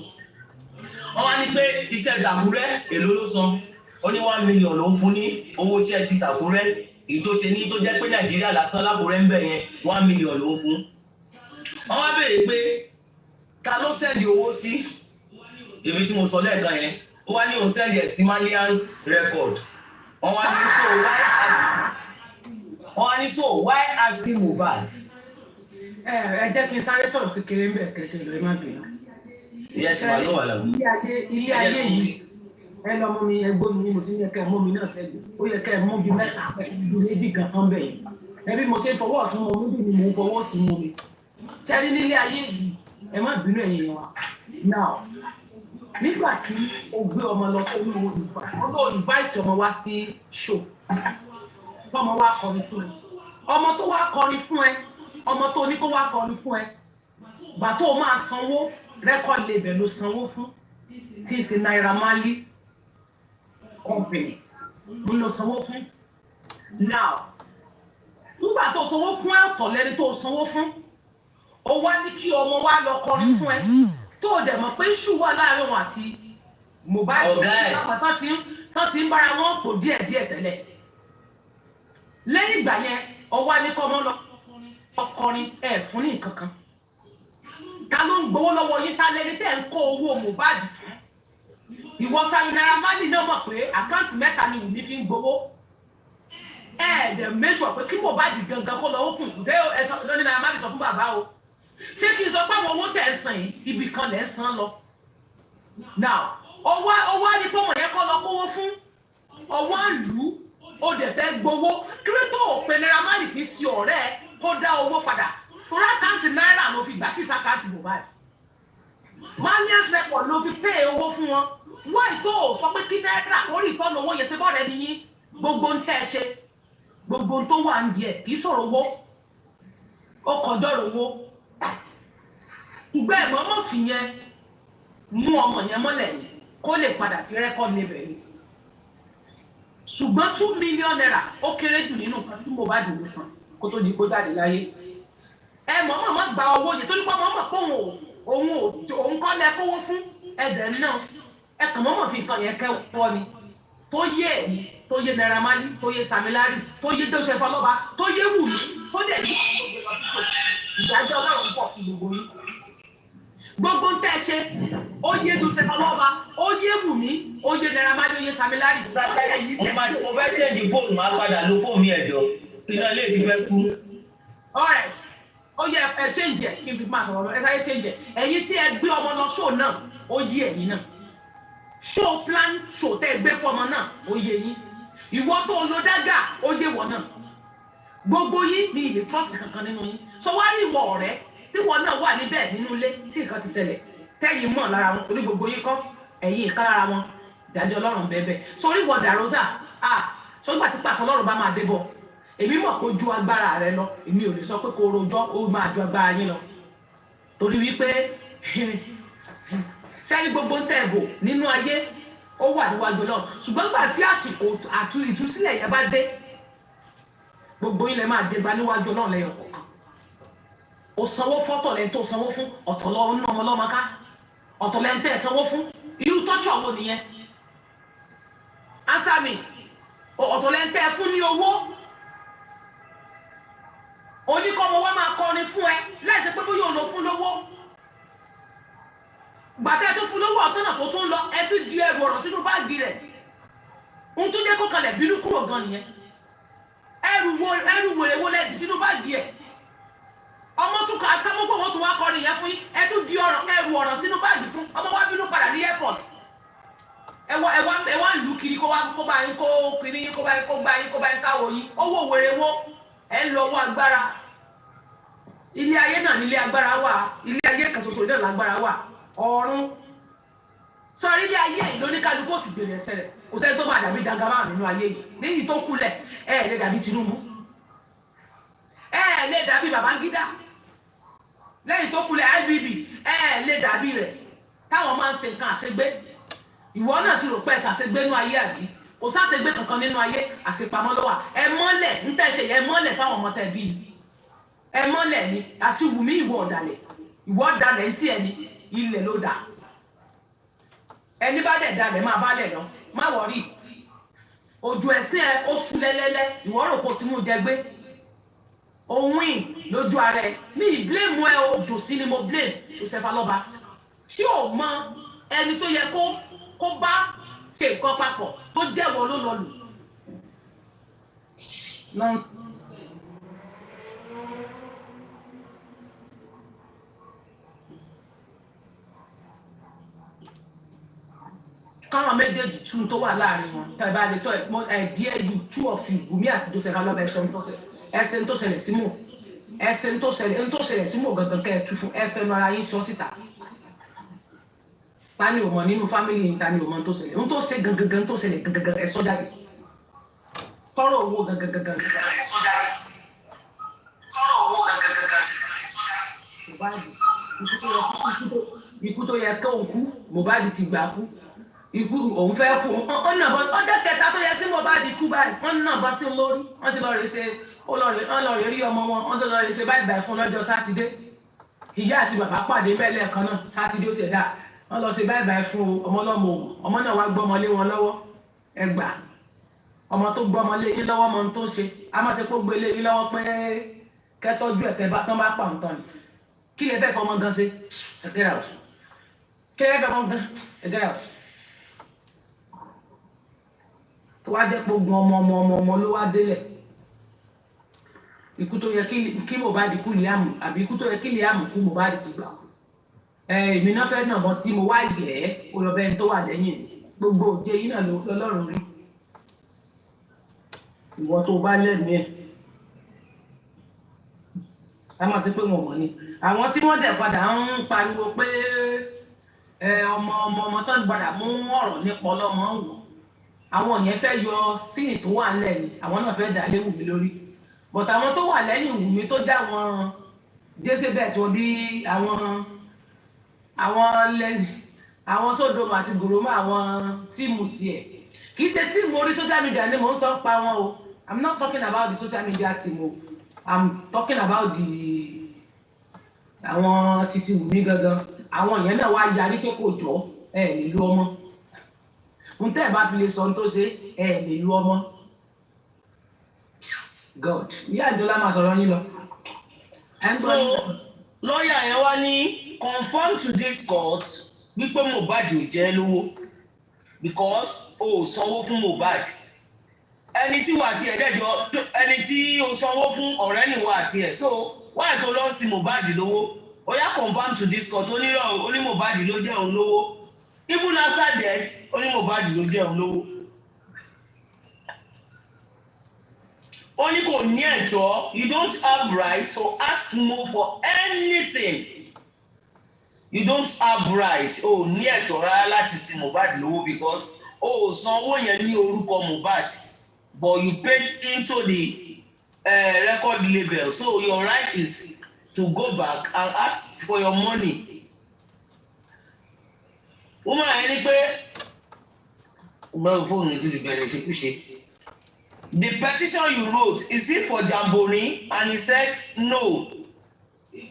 wọ́n wá ní pé iṣẹ́ Dàkúrẹ́ èló ló san ó ní 1 million ló ń fún ní owó iṣẹ́ ti Dàkúrẹ́ èyí tó ṣe ní tó jẹ́ pé Nàìjíríà lásán lákùrẹ́ ń bẹ̀ yẹn 1 million ló ń fún wọ́n wá béèrè pé ta ló sẹ́ndì owó sí ibi tí mo sọ lẹ́ẹ̀kan yẹn ó wá ní òun sẹ́ndì ẹ̀ sí Malians record wọ́n wá ní so why asking Mohbad. ẹ jẹ́ kí n sáré sọ̀rọ̀ kékeré ń bẹ̀ kẹ́tẹ́ lọ ẹ má bínú. ilé ayé yìí ẹ lọ mú mi ẹgbó mi ní mo ti ní ẹkẹ mú mi náà sẹ́gbẹ̀ẹ́ ó yẹ kẹ́ ẹ mú bí mẹ́ta pẹ̀lú méjì gan kan bẹ̀ yẹn ẹbí mo ṣe ń fọwọ́ ọ̀tún mo mú bí mi mò ń fọwọ́ sí mú mi ṣẹ́rí nílé ayé yìí ẹ má bínú ẹ̀yìn wa now nígbà tí o gbé ọmọ lọ tó ní owó invite ọmọ wá sí show tọmọ wá kọrin fún ẹ ọmọ tó wá kọrin fún ẹ ọmọ tó ní kó wá kọrin fún ẹ gbà tó o máa sanwó record label ló sanwó fún tí ì sí Naira Marley company ló sanwó fún now nígbà tó sanwó fún àtọ̀ lẹ́ni tó sanwó fún o wá ní kí ọmọ wa lọ kọrin fún ẹ tó o dẹ̀ mọ̀ pé iṣu wà láàrin wọn àti Mohbad tó ti ń bára wọn pò díẹ̀díẹ̀ tẹ́lẹ̀ lẹ́yìn ìgbà yẹn ọwọ́ ní kọ́ ọmọ lọ ọkọrin ẹ̀ fún ní nǹkan kan ta ló ń gbowó lọ́wọ́ yín ta lẹ́ni tẹ́ ń kó owó Mohbad fún ìwọ sáré Naira Marley náà mọ̀ pé àkáǹtì mẹ́ta ni Wùmí fi ń gbowó dẹ̀ mẹ́sọ̀ pé kí Mohbad gangan kó lọ ókùn dé ẹ̀sọ́ lóní Naira Marley sọ fún bàbá o ṣé kí n sọ pé àwọn owó tẹ̀ ń san yìí ibì kan lẹ̀ ń san lọ now ọwọ́ á ní pé wọ́n yẹ kọ́ lọ kówó fún ọwọ́ àlù ó dẹ̀ fẹ́ gbowó kí ló tó o pe Naira Marley fi sí ọ̀rẹ́ kó dá owó padà torí àkáǹtì náírà ló fi gbà kí sàkáǹtì Mohbad Malians record ló fi pay owó fún wọn wáì tó o sọ pé kí náírà ó rí ìtọ́nà owó yẹn ṣe bọ́ọ̀rẹ́ ni yín gbogbo ń tẹ́ ṣe gbogbo tó wà ń díẹ̀ kì í sọ̀rọ̀ owó ó kọjọ́rò owó ṣùgbọ́n ẹ̀gbọ́n mọ̀ fi yẹn mú ọmọ yẹn mọ́lẹ̀ ni kó lè padà sí rẹ́kọ̀dì níbẹ̀ ni ṣùgbọ́n 2 million naira ó kéré jù nínú nǹkan tí mo bá dìbò san kó tó di kó jáde láyé ẹ mọ̀ gba owó yẹn tó ní pé mọ̀ pé òun kọ́ lẹ kówó fún ẹ̀dẹ̀ náà ẹ kàn mọ̀ fi nǹkan yẹn kẹ́wọ́ ni tó yé ẹ̀yìn tó yé Naira Marley tó yé Samilari tó yé Joseph Ọlọ́ba tó yé Wùmí tó dẹ̀ ní ìdájọ́ Ọlọ́run pọ̀ fún gbogbo yín gbogbo ń tẹ́ ṣe ó yé Joseph Ọlọ́ba ó yé Wùmí ó yé Naira Marley ó yé Samilari. mo fẹ́ change fóònù máa padà lo fóònù mi ẹ̀jọ̀ iná ilé ti fẹ́ kú. ọ̀rẹ́ ó yẹ ẹ change ẹ kí n fi máa sọ̀rọ̀ ẹ sáré change ẹ ẹ̀yin tí ẹ gbé ọmọ lọ show náà ó yé ẹ̀yin náà show plan show tẹ́ ẹ gbé fọmọ náà ó yé yín ìwọ tó lo dágà ó yé wọ náà gbogbo yín ní ilé trust kankan nínú yín sọ wá rí ìwọ ọ̀rẹ́ tí wọn náà wà níbẹ̀ nínú ilé tí nǹkan ti ṣẹlẹ̀ tẹ́yìn mọ̀ lára wọn torí gbogbo yín kọ́ ẹ̀yin ìka lára wọn ìdájọ́ Ọlọ́run bẹ́ẹ̀ sórí ìwọ dàrósà sọgbà tí pàṣẹ Ọlọ́run bá máa dé bọ̀ èmi mọ̀ kó ju agbára rẹ lọ èmi ò lè sọ pé kó rojọ́ ó máa ju agbára yín lọ torí wípé sẹ́yìn gbogbo ń tẹ̀bò nínú ayé ó wà níwájú náà ṣùgbọ́n gbà tí àsìkò ìtúsílẹ̀ yẹn bá dé gbogbo yín lẹ máa dé gba níwájú náà lẹ́yìn ọ̀kọ̀ọ̀kan ó sanwó fọ́tọ̀ lẹ́yìn tó sanwó fún ọ̀tọ̀ lọ́wọ́ nínú ọmọ lọ́mọ ká ọ̀tọ̀ lẹ́yìn tẹ́ sanwó fún irú tọ́jú ọ̀wọ́ nìyẹn answer me ọ̀tọ̀ lẹ́yìn tẹ́ fún ní owó oníkọ́mọ wa máa kọrin fún ẹ láìsí pé bóyá òun ló fún lówó gbàtẹ́ tó fún lówó ọ̀tọ́ náà tó tún lọ ẹ ti di ẹrù ọ̀rọ̀ sínú báàgì rẹ̀ ohun tó jẹ́ kó kalẹ̀ bínú kúrò gan nìyẹn ẹrù wèrè wo lẹ́ẹ̀dì sínú báàgì ẹ̀ ọmọ tún ká kámọ́pọ̀ wọ́n tún wá kọrin yẹn fún yín ẹ tún di ẹrù ọ̀rọ̀ sínú báàgì fún ọmọ wa bínú padà ní airport ẹ wá lù kiri kó bá yín kó kiri yín kó bá yín káwọ yín owó wèrè wo ẹ ń lọ owó agbára ilé ayé náà nílé agbára wà ilé ayé kan ṣoṣo náà lágbára wà ọ̀run sọrí ilé ayé yìí lóníkálukú òtún gbèrè ẹsẹ̀ rẹ̀ kò sẹ́ni tó máa dàbí Jagaba nínú ayé yìí níyì tó kulẹ̀ ẹ lè dàbí Tinubu ẹ lè dàbí Babangida lẹ́yìn tó kulẹ̀ IBB ẹ lè dàbí rẹ̀ táwọn máa ń ṣe nǹkan àṣegbé ìwọ náà ti rò pé ẹ̀sà àṣegbé nínú ayé àbí kò sáṣegbé kankan nínú ayé àṣepamọ́ ló wà ẹ mọ́lẹ̀ ń tẹ̀sẹ̀ ẹ mọ́lẹ̀ fáwọn ọmọ tẹ̀ bí ẹ mọ́lẹ̀ ni àti Wùmí ìwọ ọ̀dàlẹ̀ ń tí ẹni ilẹ̀ ló dà ẹni bá dẹ̀ dalẹ̀ máa bálẹ̀ lọ má wọ̀rí ojú ẹ̀sìn ẹ ó sú lẹ́lẹ́lẹ́ ìwọ rò pé o ti mú jẹ gbé òun lójú ara ẹ ní ìbléèmù ẹ o dòsí ni mo blame Joseph Ọlọ́ba tí ò mọ ẹni tó yẹ kó bá ṣe nǹkan papọ̀ tó jẹ́wọ́ ló lọ lù. káwọn méjèèjì tún tó wà láàrin wọn tàbí alẹ́ tó díẹ̀ ju two of you Wùmí àti Joseph Ọlọ́ba ẹsẹ̀ tó ṣẹlẹ̀ sí mò ẹsẹ̀ tó ṣẹlẹ̀ sí mò gangan kẹ́ ẹ tú fún ẹ fẹnu ara yín sọ síta tani o mọ̀ nínú family yìí tani o mọ̀ tó ṣẹlẹ̀ ohun tó ṣe gangan tó ṣẹlẹ̀ gangan ẹ sọ jáde tọrọ owó gangan ẹ sọ jáde tọrọ owó gangan ikú tó yẹ kó kú Mohbad ti gbà kú ikú òun fẹ́ kú ọjọ́ kẹta tó yẹ kí Mohbad kú báyìí wọ́n náà bọ́ sí lórí wọ́n ti lọ rè ṣe wọ́n lọ rè rí ọmọ wọn wọ́n ti lọ rè ṣe báyìí fún lọ́jọ́ sátidé ìyá àti bàbá pàdé bẹ́ẹ̀ lẹ́ẹ̀kan náà sátidé ó ti ẹ̀dá wọ́n lọ ṣe báyìí fún ọmọlọ́mọ ọmọ náà wá gbọ́mọlé wọn lọ́wọ́ ẹgbà ọmọ tó gbọ́mọlé yín lọ́wọ́ mọ ohun tó ṣe a máa ṣe kó gbélé yín lọ́wọ́ pé kẹ́tọ́jú ẹ̀tẹ́ bá tán bá pa nǹkan ni kí lè fẹ́ fọmọ gan ṣe get out kí lè fẹ́ fọmọ gan get out tó wá dẹ́pọ̀ gun ọmọ ló wá délẹ̀ ikú tó yẹ kí Mohbad kú Liam àbí ikú tó yẹ kí Liam kú Mohbad ti gbà èmi náà fẹ́ nà bọ́ sí mo wá yẹ̀ ẹ́ olùbẹ́ni tó wà lẹ́yìn gbogbo òjé yìí náà lọ́lọ́run rí ìwọ tó bá lẹ́nu ẹ̀ a máa ṣe pé wọn mọ̀ ni àwọn tí wọ́n dẹ̀ padà ń pariwo pé ọmọ tó ń padà mú ọ̀rọ̀ nípa ọlọ́mọ ń wò àwọn yẹn fẹ́ yọ síì tó wà lẹ́nu àwọn náà fẹ́ dà lé Wùmí lórí but àwọn tó wà lẹ́yìn Wùmí tó dá wọn Jésébẹ̀ tí wọ́n bí àwọn Sódómù àti Gòrómà àwọn tíìmù tiẹ̀. Kì í ṣe tíìmù orí social media ni mò ń sọ pa wọn o. I'm not talking about the social media team o. I'm talking about àwọn títí Wùmí gangan. Àwọn yẹn náà wá yarí pé kò jọ nílùú ọmọ. N tẹ́ ẹ̀ bá fi lè sọ ohun tó ṣe nílùú ọmọ. God, ìyá Àjọlá máa sọ̀rọ̀ yín lọ. So lọ́ọ̀yà yẹn wá ní confirm to this court wípé Mohbad ò jẹ́ lówó because o ò sanwó fún Mohbad. Ẹni tí wà tiẹ̀ dẹ́jọ́ ẹni tí o sanwó fún ọ̀rẹ́ nìwọ àti ẹ̀ so wáyé tó lọ sí Mohbad lówó ó yá confirm to this court ó ní Mohbad ló jẹ́ òun lówó even after death ó ní Mohbad ló jẹ́ òun lówó. Ó ní kò ní ẹ̀tọ́ you don't have right to ask Mo for anything. You don't have right o ní ẹ̀tọ́ rárá láti sin Mohbad lówó because o ò san owó yẹn ní orúkọ Mohbad but you paid into the record label so your right is to go back and ask for your money. Woman yẹn ní pé ọmọ fóònù ti bẹ̀rẹ̀ ṣekúṣe. The petition you wrote, is it for Jamboni? And he said no. Pé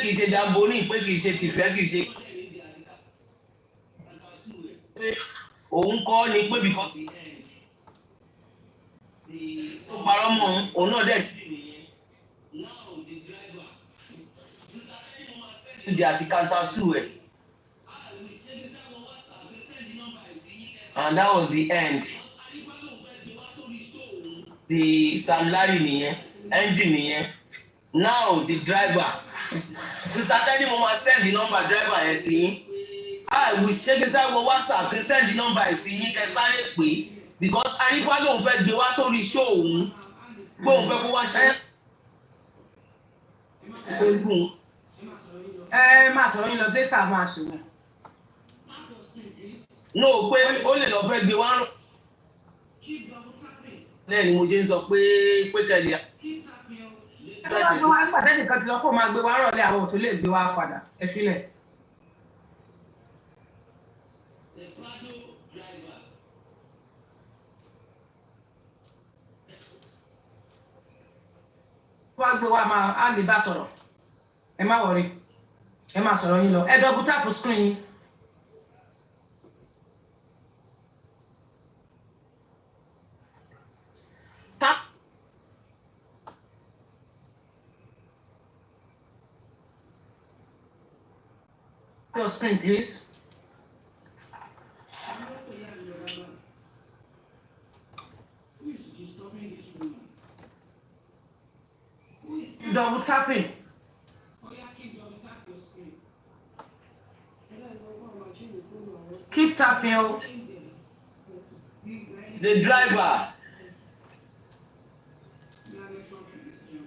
kìí ṣe Jamboni, pé kìí ṣe tìfẹ́ kìí ṣe. Òun kọ́ ni pé because ó parọ́ mọ́ òun náà dẹ̀. Ìdí àti kantasu ẹ̀. And that was the end. The Sam Larry nìyẹn, engine nìyẹn. Now the driver. Mr. Teddy mo ma send the number driver yẹn sí yín. We ṣe kí sáré wọ WhatsApp kí send the number yẹn sí yín kẹ́ sáré pé because Arífá lòun fẹ́ gbé wá sórí show òun. Pé òun fẹ́ kó wá ṣe. Máa sọ̀rọ̀ yín lọ data máa ṣùgbọ́n. No, pé ó lè lọ fẹ́ gbé wá rán. Lẹ́yìn mo ṣe ń sọ pé kẹ́lẹ́. Nígbà tẹ́lẹ̀ kan ti lọ kó máa gbé wá rọ̀lẹ́ àwọn òtún lè gbé wá padà ẹ filẹ̀. Wá gbé wá á lè bá sọ̀rọ̀ ẹ má wọrí ẹ má sọ̀rọ̀ yín lọ ẹ double tap screen yín. Your screen, please. Double tapping. Keep tapping. The driver.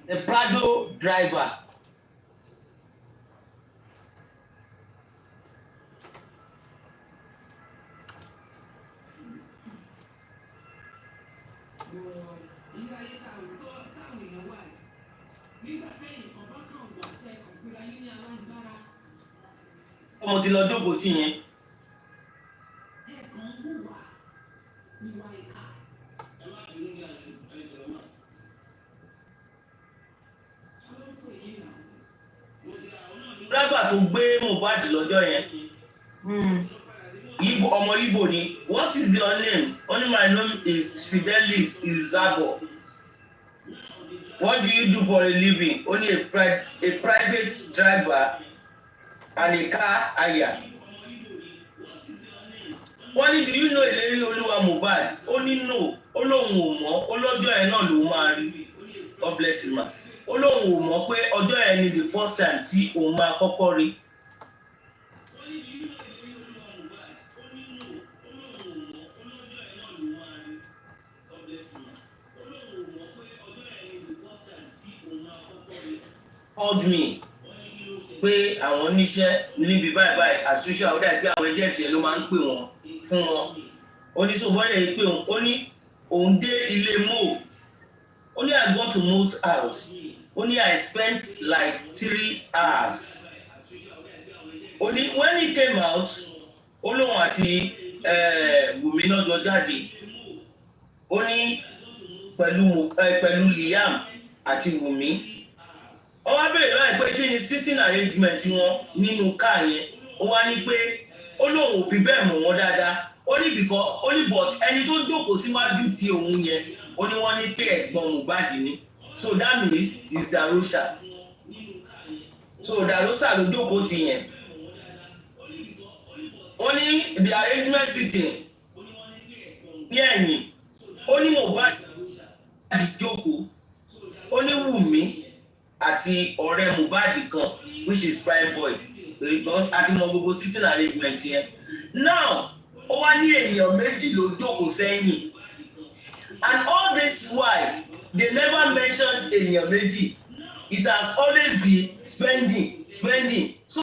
The Prado driver. Ọmọ ti lọ dógò tí yẹn. Driver tó gbé Mohbad lọ́jọ́ yẹn. Ọmọ Igbo ni. What is your name? Only my name is Fidelis Izabo. What do you do for a living? Only a private driver and a car hire. Wọ́n ní do you know Ìlérí Olúwa Mohbad? Ó ní no. Ó lóun ò mọ̀. Ó lọ́jọ́ ẹ̀ náà lòun máa rí. God bless you ma. Ó lóun ò mọ̀ pé ọjọ́ ẹ̀ ni the first time tí òun máa kọ́kọ́ rí. Called me pé àwọn oníṣẹ́ níbi báyìí as usual ó dà pé àwọn agent yẹn ló máa ń pè wọ́n fún wọn. Ó ní sọ bọ́lẹ̀ pé ó ní òun dé ilé Mo. Ó ní I got to Mo's house. Only I spent like 3 hours. Only when he came out, Olóhùn àti Wùmí náà jọ jáde. Ó ní pẹ̀lú Liam àti Wùmí. Ó wá bèèrè lọ́wọ́ pé kí ni sitting arrangement wọn nínú káà yẹn. Ó wá ní pé Olóhùn ò fi bẹ́ẹ̀ mọ̀ wọ́n dáadáa. Ó ní but ẹni tó jókòó síwájú ti òun yẹn, ó ní wọ́n ní pé ẹ̀gbọ́n Mohbad ni. So that means it's Darosha. So Darosha ló jókòó ti yẹn. Ó ní the arrangement sitting ní ẹ̀yìn. Ó ní Mohbad jókòó. Ó ní Wùmí àti ọ̀rẹ́ Mohbad kan which is Prime Boy because àti mọ gbogbo sitting arrangement yẹn. Now ó wá ní èèyàn méjì ló jókòó sẹ́yìn. And all this while they never mentioned èèyàn méjì. It has always been spending. So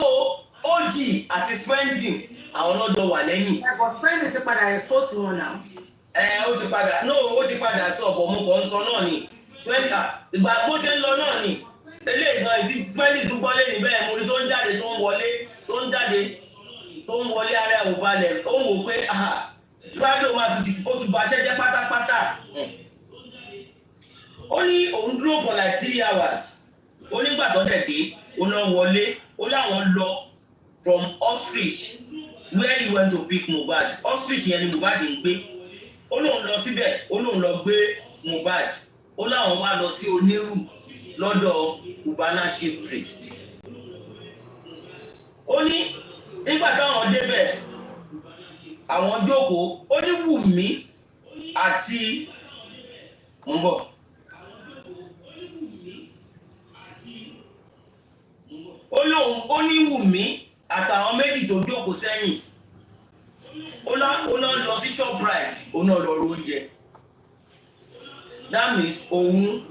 OG àti spending àwọn ọlọ́jọ́ wà lẹ́yìn. But spending ti padà expose wọn náà. Ó ti padà sọ ọ̀pọ̀ mo kàn ń sọ náà ni. Ìgbà bó ṣe ń lọ náà ni. Eléyìí gan ìdí spending tún gbọ́lé ní bẹ́ẹ̀ mo ní tó ń jáde tó ń wọlé ara ẹ̀ ò balẹ̀. Ó ń wò pé Prado máa ó ti bá aṣẹ́ jẹ́ pátápátá. Ó ní òun dúró for like 3 hours. Ó nígbà tó dẹ̀ dé, ó náà wọlé, ó láwọn lọ from Ostrich where he went to pick Mohbad. Ostrich yẹn ni Mohbad ń gbé. Ó lóun lọ síbẹ̀, ó lóun lọ gbé Mohbad. Ó láwọn wá lọ sí Onírù lọ́dọ̀ Cubana chief priest. Ó ní nígbà táwọn débẹ̀, àwọn jókòó, ó ní Wùmí àti Mbọ̀. Ó ní Wùmí àtàwọn méjì tó jókòó sẹ́yìn. Ó náà lọ sí Shoprite, ó náà lọ oúnjẹ. That means òun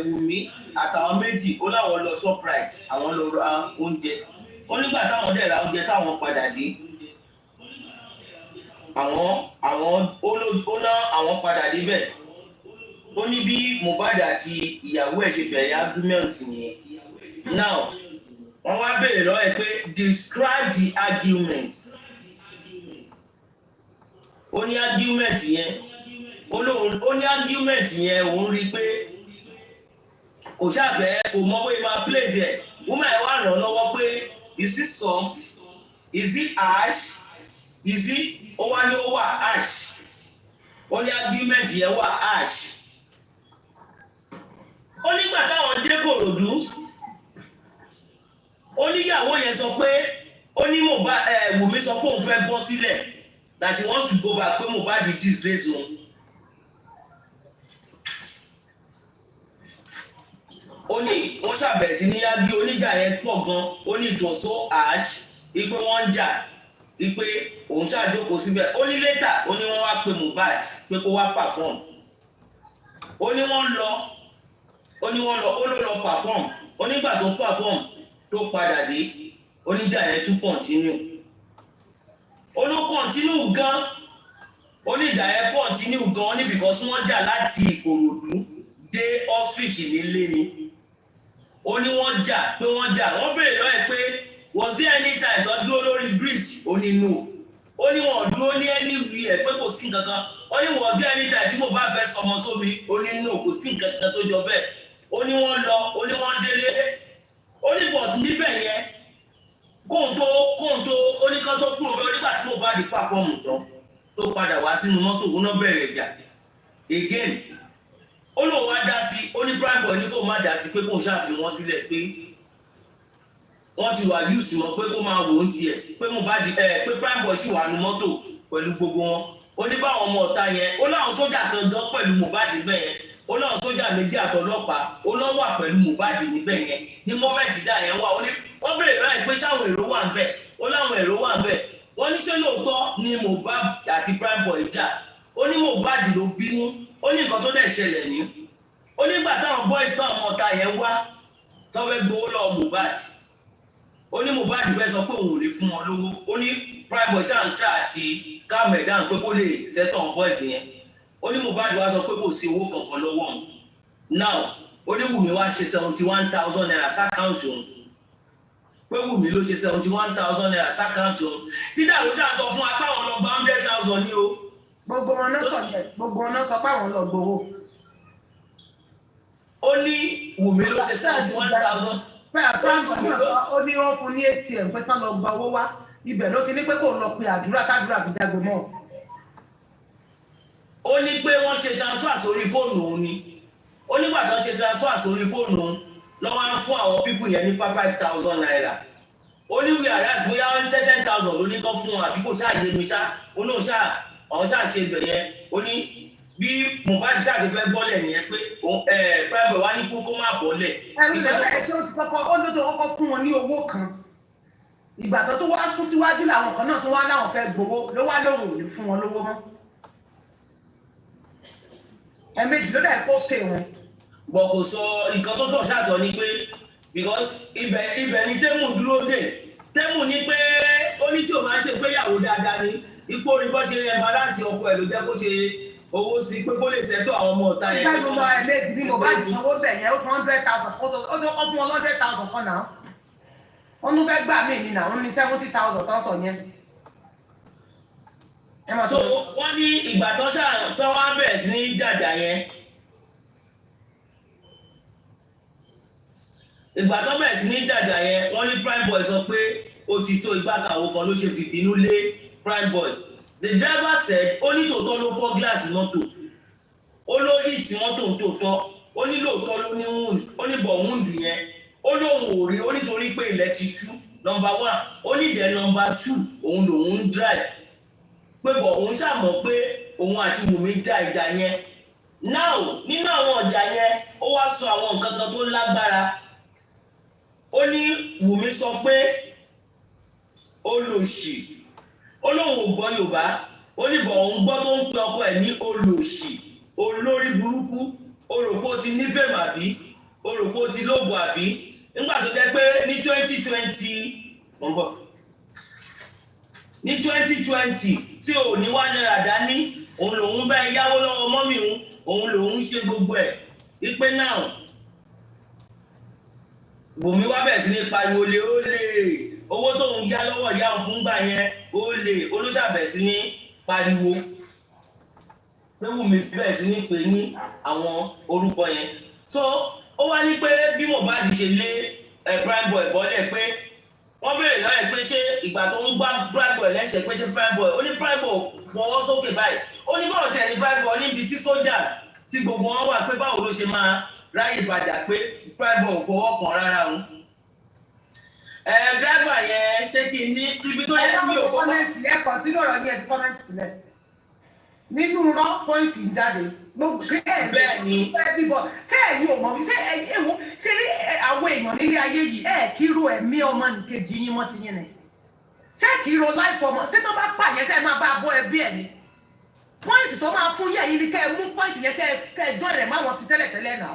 Wùmí àtàwọn méjì ó láwọn lọ Shoprite, àwọn lọ ra oúnjẹ. Ó nígbà táwọn dẹ̀ ra oúnjẹ táwọn padà dé. Àwọn padà débẹ̀. Ó ní bí Mohbad àti ìyàwó ẹ̀ ṣe bẹ̀rẹ̀ argument yẹn. Now wọ́n wá bèèrè lọ́wọ́ ẹ̀ pé describe the argument. Ó ní argument yẹn. Ó ní argument yẹn òun rí pé kò ṣàfẹ́ kò mọ bóyá máa place ẹ̀. Woman ẹ̀ wá ràn lọ́wọ́ pé is it soft? Is it harsh? Is it ó wá ní ó wà harsh? Ó ní argument yẹn wà harsh. Ó nígbà táwọn dé Kòròdú, ó ní ìyàwó yẹn sọ pé ó ní Wùmí sọ pé òun fẹ́ bọ́ sílẹ̀ that she wants to go back pé Mohbad disgrace òun. Ó ní wọ́n ṣàbẹ̀rẹ̀ sí ní yági oníjà yẹn pọ̀ gan. Ó ní it was so harsh ipe wọ́n ń jà ipe òun ṣàjókòó síbẹ̀. Ó ní later ó ní wọ́n wá pe Mohbad pé kó wá perform. Ó ní wọ́n lọ ó lọ perform. Ó nígbà tó perform tó padà dé oníjà yẹn tún continue. Ó ló continue gan. Oníjà yẹn continue gan ní because wọ́n jà láti Ìkòròdú dé Ostrich nílé ni. Ó ní wọ́n jà. Wọ́n bèèrè lọ́wọ́ ẹ̀ pé was there any time tó dúró lórí bridge? Ó ní no. Ó ní wọn dúró ní anywhere pé kò sí nǹkankan. Ó ní was there any time tí mo bá bẹ́ sọmọ sómi? Ó ní no, kò sí nǹkankan tó jọ bẹ́ẹ̀. Ó ní wọ́n lọ, ó ní wọ́n délé. Ó ní but níbẹ̀ yẹn kóhun tó ó ní kán tó kúrò bẹ́ẹ̀ nígbà tí mo bá di pàfọ́ọ̀mù tán tó padà wá sínú mọ́tò ó náà bẹ̀rẹ̀ ìjà again. Ó lóun wá dá sí, ó ní Prime Boy ní kó má dá sí pé kóun ṣàfihàn wọn sílẹ̀ pé wọ́n ti wà yúùsì mọ́ pé kó máa wò ó tiẹ̀ pé pé Prime Boy sì wà nú mọ́tò pẹ̀lú gbogbo wọn. Ó ní báwọn ọmọ ọ̀tá yẹn ó láwọn sójà kan gan pẹ̀lú Mohbad bẹ́ẹ̀ yẹn. Ó láwọn sójà méjì àtọlọ́pàá ó náà wà pẹ̀lú Mohbad níbẹ̀ yẹn ní mọ́mẹ́ǹtì dá yẹn wà. Ó ní wọ́n bèrè láì pé sáwọn èrò wà ń bẹ̀. Ó láwọn èrò wà ń bẹ̀. Wọ́n ní ṣé lóòótọ́ ni Mohbad àti Prime Boy jà. Ó ní Mohbad ló bínú. Ó ní nǹkan tó dẹ̀ ṣẹlẹ̀ ní. Ó nígbà táwọn boys náà ọmọ ọ̀tá yẹn wá tó fẹ́ gbowó lọ́wọ́ Mohbad. Ó ní Mohbad fẹ́ sọ pé òun ò lè fún wọn lówó. Ó ní Prime Boy ṣáà ń ṣá àti calm down pé kó lè settle on boys yẹn. ó ní Mohbad wá sọ pé kò sí owó kankan lọ́wọ́ òun now ó ní Wùmí wá ṣe 71,000 naira sákàǹtì òun pé Wùmí ló ṣe 71,000 naira sákàǹtì òun tí dàrú ṣáà sọ fún wa pé àwọn lọ gba 100,000 ní o. gbogbo wọn náà sọ pé àwọn lọ gbowó. ó ní Wùmí ló ṣe 71,000. bẹ́ẹ̀ àtúntò náà sọ ó ní wọ́n fún ní ATM pé tán lọ gba owó wá ibẹ̀ ló ti ní pé kò lọ pe àdúrà tádúrà fi jágbe mọ́. ó ní pé wọ́n ṣe transfer sórí fóònù òun ni ó nígbà tó ṣe transfer sórí fóònù òun lọ́wọ́ á fún àwọn pípù yẹn ní 5,000 naira ó ní wíyà rẹ̀ àti bóyá 10,000 ló ní kán fún àbí kò ṣáà yé mi ṣá ó ní àwọn ṣáà ṣe ibẹ̀ yẹn ó ní bí Mohbad ṣáà ṣe fẹ́ bọ́lẹ̀ nìyẹn pé private wá ní kókó má bọ́lẹ̀. ẹ̀rí lẹ́sẹ̀ tí ó ti kọ́kọ́ ó ló tó kọ́kọ́ fún wọn ní owó kan ìgbà tó wá sún síwájú làwọn kan náà tó wá láwọn fẹ́ gbowó ló wá lóhùn òní fún wọn lówó mọ́. ẹ̀ẹ̀mejì ló dà kó pè wọn. bọ̀ kò sọ nǹkan tó tọ̀ ṣàtọ̀ ni pé because ibẹ̀ ni tẹ́mù dúró dé tẹ́mù ní pé ó ní tí o máa ń ṣe péyàwó dáadáa ni ipò orí bọ́ ṣe ẹ̀ balance ọkọ ẹ̀ ló jẹ́ kó ṣe owó sí pé kó lè ṣètò àwọn ọmọ ọ̀tá yẹn. ìgbà gbogbo ẹ̀ẹ̀mejì ni Mohbad sanwó bẹ̀ yẹn ó san 100,000 ó tó kọ́ fún wọn 100,000 kan náà wọ́n tún fẹ́ gbà mí nínú àwọn ní 70,000 tó sọ yẹn. so wọ́n ní ìgbà tó wá bẹ̀rẹ̀ sí ní jàjà yẹn wọ́n ní Prime Boy sọ pé ó ti tó ìgbàkàwọ́ kan ló ṣe fìbínú lé Prime Boy. The driver said ó ní tòótọ́ ló fọ́ gíláàsì mọ́tò ó ló hit mọ́tò tòótọ́ ó ní lóòótọ́ ló ní wound ó ní bọ̀ wound yẹn ó lóun ò rí ó nítorí pé ilẹ̀ ti ṣú number 1 ó ní ìdẹ́ number 2 òun lòun ń drive pé bọ̀ òun ṣàmọ̀ pé òun àti Wùmí já ìjà yẹn now nínú àwọn ọjà yẹn ó wá sọ àwọn nǹkan kan tó lágbára ó ní Wùmí sọ pé olòṣì ó lóun ò gbọ́ Yorùbá ó ní bọ̀ òun gbọ́ tó ń pe ọkọ ẹ̀ ní olòṣì olórí burúkú oròpó ti nífẹ̀ẹ́ màbí oròpó ti lóògùn àbí nígbà tó jẹ́ pé ní 2020 tí ò ní wá náírà dání òun lòun bá yáwó lọ́wọ́ mọ́mì òun lòun ṣe gbogbo ẹ̀ wípé náà Wùmí wá bẹ̀rẹ̀ sí ní pariwo lé ó lè owó tóun yá lọ́wọ́ ìyá òun fún gbà yẹn ó lè olóṣàbẹ̀ sí ní pariwo pé Wùmí bẹ̀rẹ̀ sí ní pè ní àwọn orúkọ yẹn so ó wá ní pé bí Mohbad ṣe lé Prime Boy bọ́lẹ̀ pé wọ́n béèrè lọ́yẹ̀ pé ṣé ìgbà tó ń gbá Prime Boy lẹ́sẹ̀ pé ṣé Prime Boy ó ní Prime Boy fọwọ́ sókè báyìí ó ní báwo tẹ̀ ní Prime Boy níbi tí soldiers tí gbogbo wọn wà pé báwo ló ṣe máa ráyè ìbàdà pé Prime Boy fọwọ́ kan rárá òun. Driver yẹn ṣé kí n ní ibi tó yẹ kí o kọ́. kọ́mẹ́ǹtì ẹ̀ kọ́ntínú ọ̀rọ̀ ní ẹ̀dí kọ́mẹ́ǹtì sílẹ̀ nínú rọ́ pọ́ìntì jáde gbogbo bẹ́ẹ̀ ni ṣé ẹ̀yin ò mọ̀ bí ṣé ẹ̀wọ̀ ṣé ní àwọn èèyàn nílé ayé yìí kíro ẹ̀mí ọmọ nìkejì yín mọ́ ti yín ni ṣé kíro láìfọ ọmọ ṣé tó bá pààyàn ṣe máa bá a bọ́ ẹbí ẹ̀ ni pọ́ìntì tó máa fún yẹ̀yìn ni kẹ́ ẹ mú pọ́ìntì yẹn kẹ́ ẹ jọ́ ẹ̀ máwọn ti tẹ́lẹ̀ náà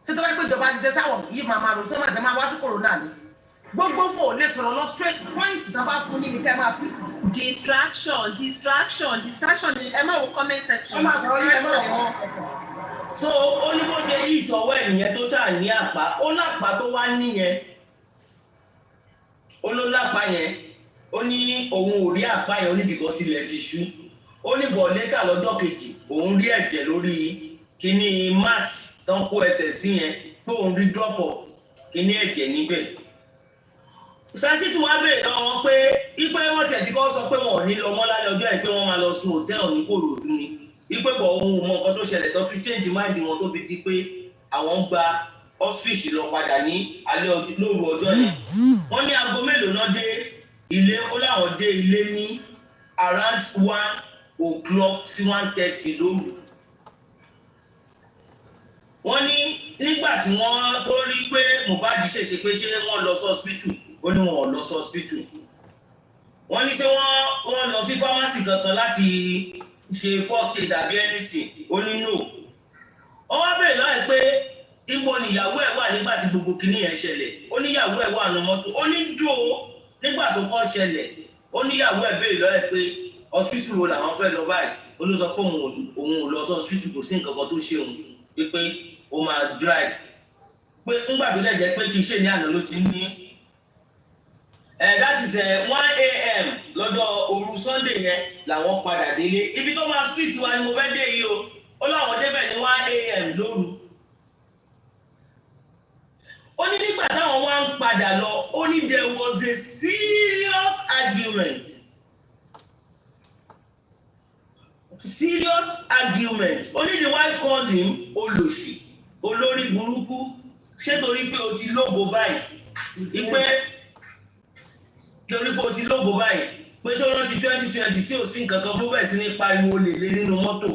ṣé tó bá pé ìjọba ti ṣe sáwọn yìí máa rò sọ́mọ́ àti máa wá sí Cõrøna ni gbogbo kò lè sọ̀rọ̀ lọ straight point náà bá fún yín ni kẹ́ ẹ máa pèsè. distraction ni ẹ máa wo comment section. ẹ máa fọ yín ẹ máa wo comment section. so ó ní bó ṣe yí ìtọ́wọ́ ẹ̀ nìyẹn tó ṣáà ní àpá ó lápá tó wá níyẹn ó ló lápá yẹn ó ní òun ò rí àpá yẹn ó ní bìkọ́ sílẹ̀ ti ṣú ó ní bọ̀ lẹ́tà lọ́jọ́ kejì òun rí ẹ̀jẹ̀ lórí kíní mat tán kó ẹsẹ̀ sí yẹn pé òun rí drop off kíní ẹ̀jẹ̀ níbẹ̀. Sàṣìtì wá bèèrè lọ́wọ́ pé ipe wọ́n tẹ̀ tí kò sọ pé wọn ò ní lọ mọ́ lálẹ́ ọjọ́ ẹ̀ pé wọ́n máa lọ sun hòtẹ́ẹ̀lì ní Kòròdú ni ipe bọ̀ ohun mọ nǹkan tó ṣẹlẹ̀ tó tún change mind wọn tó fi di pé àwọn gba ọ́fíìsì lọ padà ní alẹ́ lóru ọjọ́ yẹn wọ́n ní aago mélòó náà dé ilé ó láwọn dé ilé ní around 1:00 sí 1:30 lóru. Wọ́n ní nígbà tí wọ́n tó rí pé Mohbad ṣèṣe pé ṣé wọ́n lọ sí hospital ó ní wọn ò lọ sí hospital. Wọ́n ní ṣé wọ́n lọ sí pharmacy kankan láti ṣe first aid àbí anything ó ní no. Wọ́n wá bèèrè lọ́wọ́ pé ibo ni ìyàwó ẹ̀ wà nígbà tí gbogbo kinní yẹn ṣẹlẹ̀ ó ní ìyàwó ẹ̀ wà ní mọ́tò ó ní dúró nígbà tó kọ́ ṣẹlẹ̀ ó ní ìyàwó ẹ̀ bèèrè lọ́wọ́ pé hospital wo làwọn fẹ́ lọ báyìí ó ló sọ pé òun ò lọ sí hospital kò sí nǹkan kan tó ṣe òun pé ó máa dry pé ńgbà tó lẹ̀ jẹ́ pé kì í ṣe ní àná ló ti ní that is 1 a.m. lọ́dọ̀ òru Sunday yẹn làwọn padà délé ibi tó máa street wa ni mo fẹ́ dé yìí o ó láwọn débẹ̀ ní 1 a.m. lóru ó ní nígbà táwọn wá ń padà lọ ó ní there was a serious argument ó ní the wife called him olòṣì olórí burúkú ṣé torí pé o ti lógo báyìí ìpè torí pé o ti lógo báyìí pé ṣé ó rántí 2020 tí ò sí nǹkan kan bó bẹ̀ sí ní pariwo lè nínú mọ́tò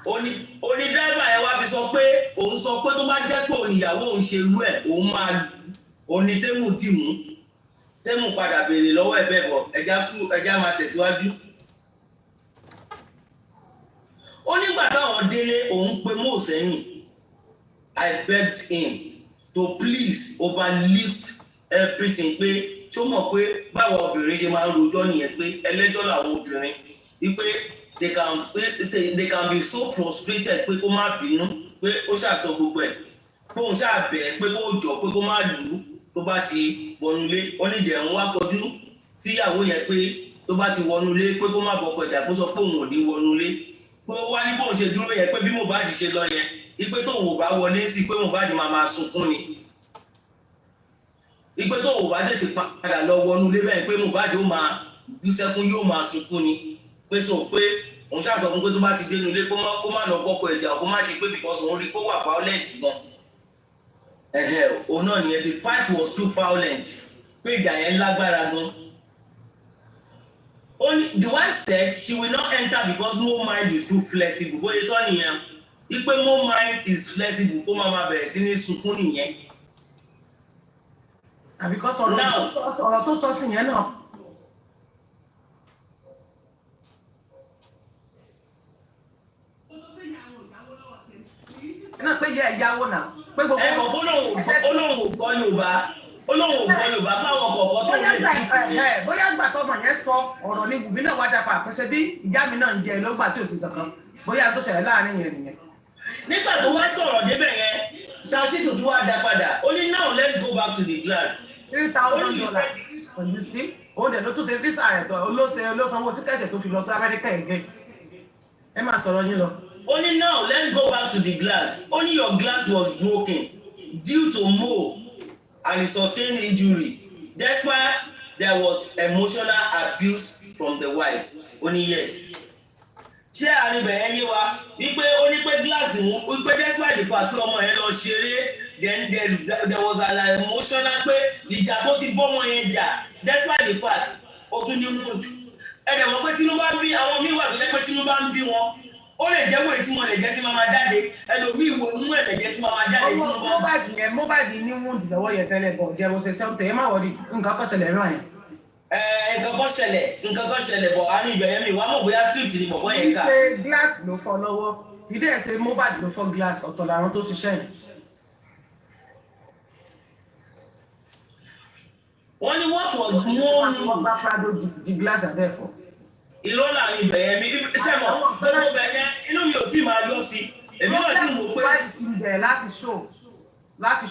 oní dráìbà yẹn wá fi sọ pé òun sọ pé tó bá jẹ́ pé òun ìyàwó òun ṣe rú ẹ̀ òun máa oní tẹ́mù padà béèrè lọ́wọ́ ẹ̀ bẹ́ẹ̀ bọ̀ ẹja máa tẹ̀síwájú. ó nígbà táwọn délé òun pe Mo sẹ́yìn I begged him to please overlook everything pé tí ó mọ̀ pé báwo obìnrin ṣe máa ń rojọ́ nìyẹn pé ẹlẹ́jọ́ làwọn obìnrin wípé they can be so frustrated pé kó má bínú pé ó ṣàṣọ gbogbo ẹ̀ pé òun ṣàbẹ̀ pé kó jọ pé kó má lù ú tó bá ti wọnúlé ó ní ìdẹ̀rùn wá kọjú síyàwó yẹn pé tó bá ti wọnúlé pé kó má bọkọ ìjà kó sọ pé òun ò ní wọnúlé pé ó wá ní bóun ṣe dúró yẹn pé bí Mohbad ṣe lọ yẹn ipe tóun ò bá wọlé sí pé Mohbad máa sunkún ni ipe tóun ò bá tètè padà lọ wọnúlé bẹ́ẹ̀ pé Mohbad ó máa bú sẹ́kún yóò máa sunkún ni pé sọ pé òun ṣàṣọ fún pé tó bá ti dénú ilé kó má lọ bọ́kọ ìjà kó má ṣe pé because òun rí kó wà violent gan òun náà nìyẹn the fight was too violent pé ìjà yẹn lágbára gan. The wife said she will not enter because Mo mind is too flexible bóyá sọ nìyẹn ipe Mo mind is flexible kó máa bẹ̀rẹ̀ sí ní sunkún nìyẹn. àbíkọ́ ọ̀rọ̀ tó sọ sí yẹn náà. náà pé yẹ ìyàwó náà pé gbogbo. ẹ̀kọ́ olóhùn ò gbọ́ Yorùbá báwọn kọ̀ọ̀kan tó lè bóyá gbà tọmọ yẹn sọ ọ̀rọ̀ ní Wùmí náà wá dápa àpẹṣẹ bí ìyá mi náà ń jẹ lọ́gbà tí ò sí kankan bóyá tó ṣẹlẹ̀ láàrin yẹn nìyẹn. nígbà tó wá sọ̀rọ̀ débẹ̀ yẹn ṣáṣítù tó wá dá padà ó ní now let's go back to the class. $3,000 you see ó dẹ̀ ló tún ṣe físà rẹ̀ tọ́ olóṣanwó tíkẹ́ẹ̀tì tó fi lọ sí Amẹ́ríkà ẹ̀gẹ́ ẹ máa sọ̀rọ̀ yín lọ. Only now, let's go back to the glass. Only your glass was broken due to Mo and his sustained injury. That's why there was emotional abuse from the wife. Only yes. Ṣé àríbẹ̀ ẹ yé wa wípé ó ní pé glass wọn wípé despite the fact pé ọmọ yẹn lọ ṣeré then there was an emotional pé ìjà tó ti bọ́ ọmọ yẹn jà despite the fact ó tún ní mood. Ẹ̀dẹ̀ mọ̀ pé Tinubu bá ń bí àwọn míì wà tó jẹ́ pé Tinubu bá ń bí wọn. Ó lè jẹ́ wòye tí mo lè jẹ́ tí máa jáde ẹlòmíì wo mú ẹ̀lẹ́jẹ́ tí máa jáde tí mo bá. Mohbad ní wúndì lọ́wọ́ yẹn tẹ́lẹ̀ bọ̀ jẹ́ mo ṣe sẹ́wọ̀tẹ̀ ẹ má wọlé nǹkan kan ṣẹlẹ̀ náà yẹn. nǹkan kan ṣẹlẹ̀ bọ̀ àní ìbẹ̀rẹ̀ mi wà mọ̀ bóyá script ni bọ̀bọ̀ yẹn kà. ṣe glass ló fọ́ lọ́wọ́ ìdí ẹ̀ ṣe Mohbad ló fọ́ glass ọ̀tọ̀ làwọn tó ṣiṣẹ́ yẹn. wọ́n ní what was more new. wọ́n bá Prado di glass àdẹ́fọ́. Irọ́ làwọn ìbẹ̀yẹ mi sẹ́mọ̀ gbogbo bẹ̀yẹ inú mi ò tí máa yọ sí èmi náà sì wò pé. Mohbad ti bẹ̀rẹ̀ láti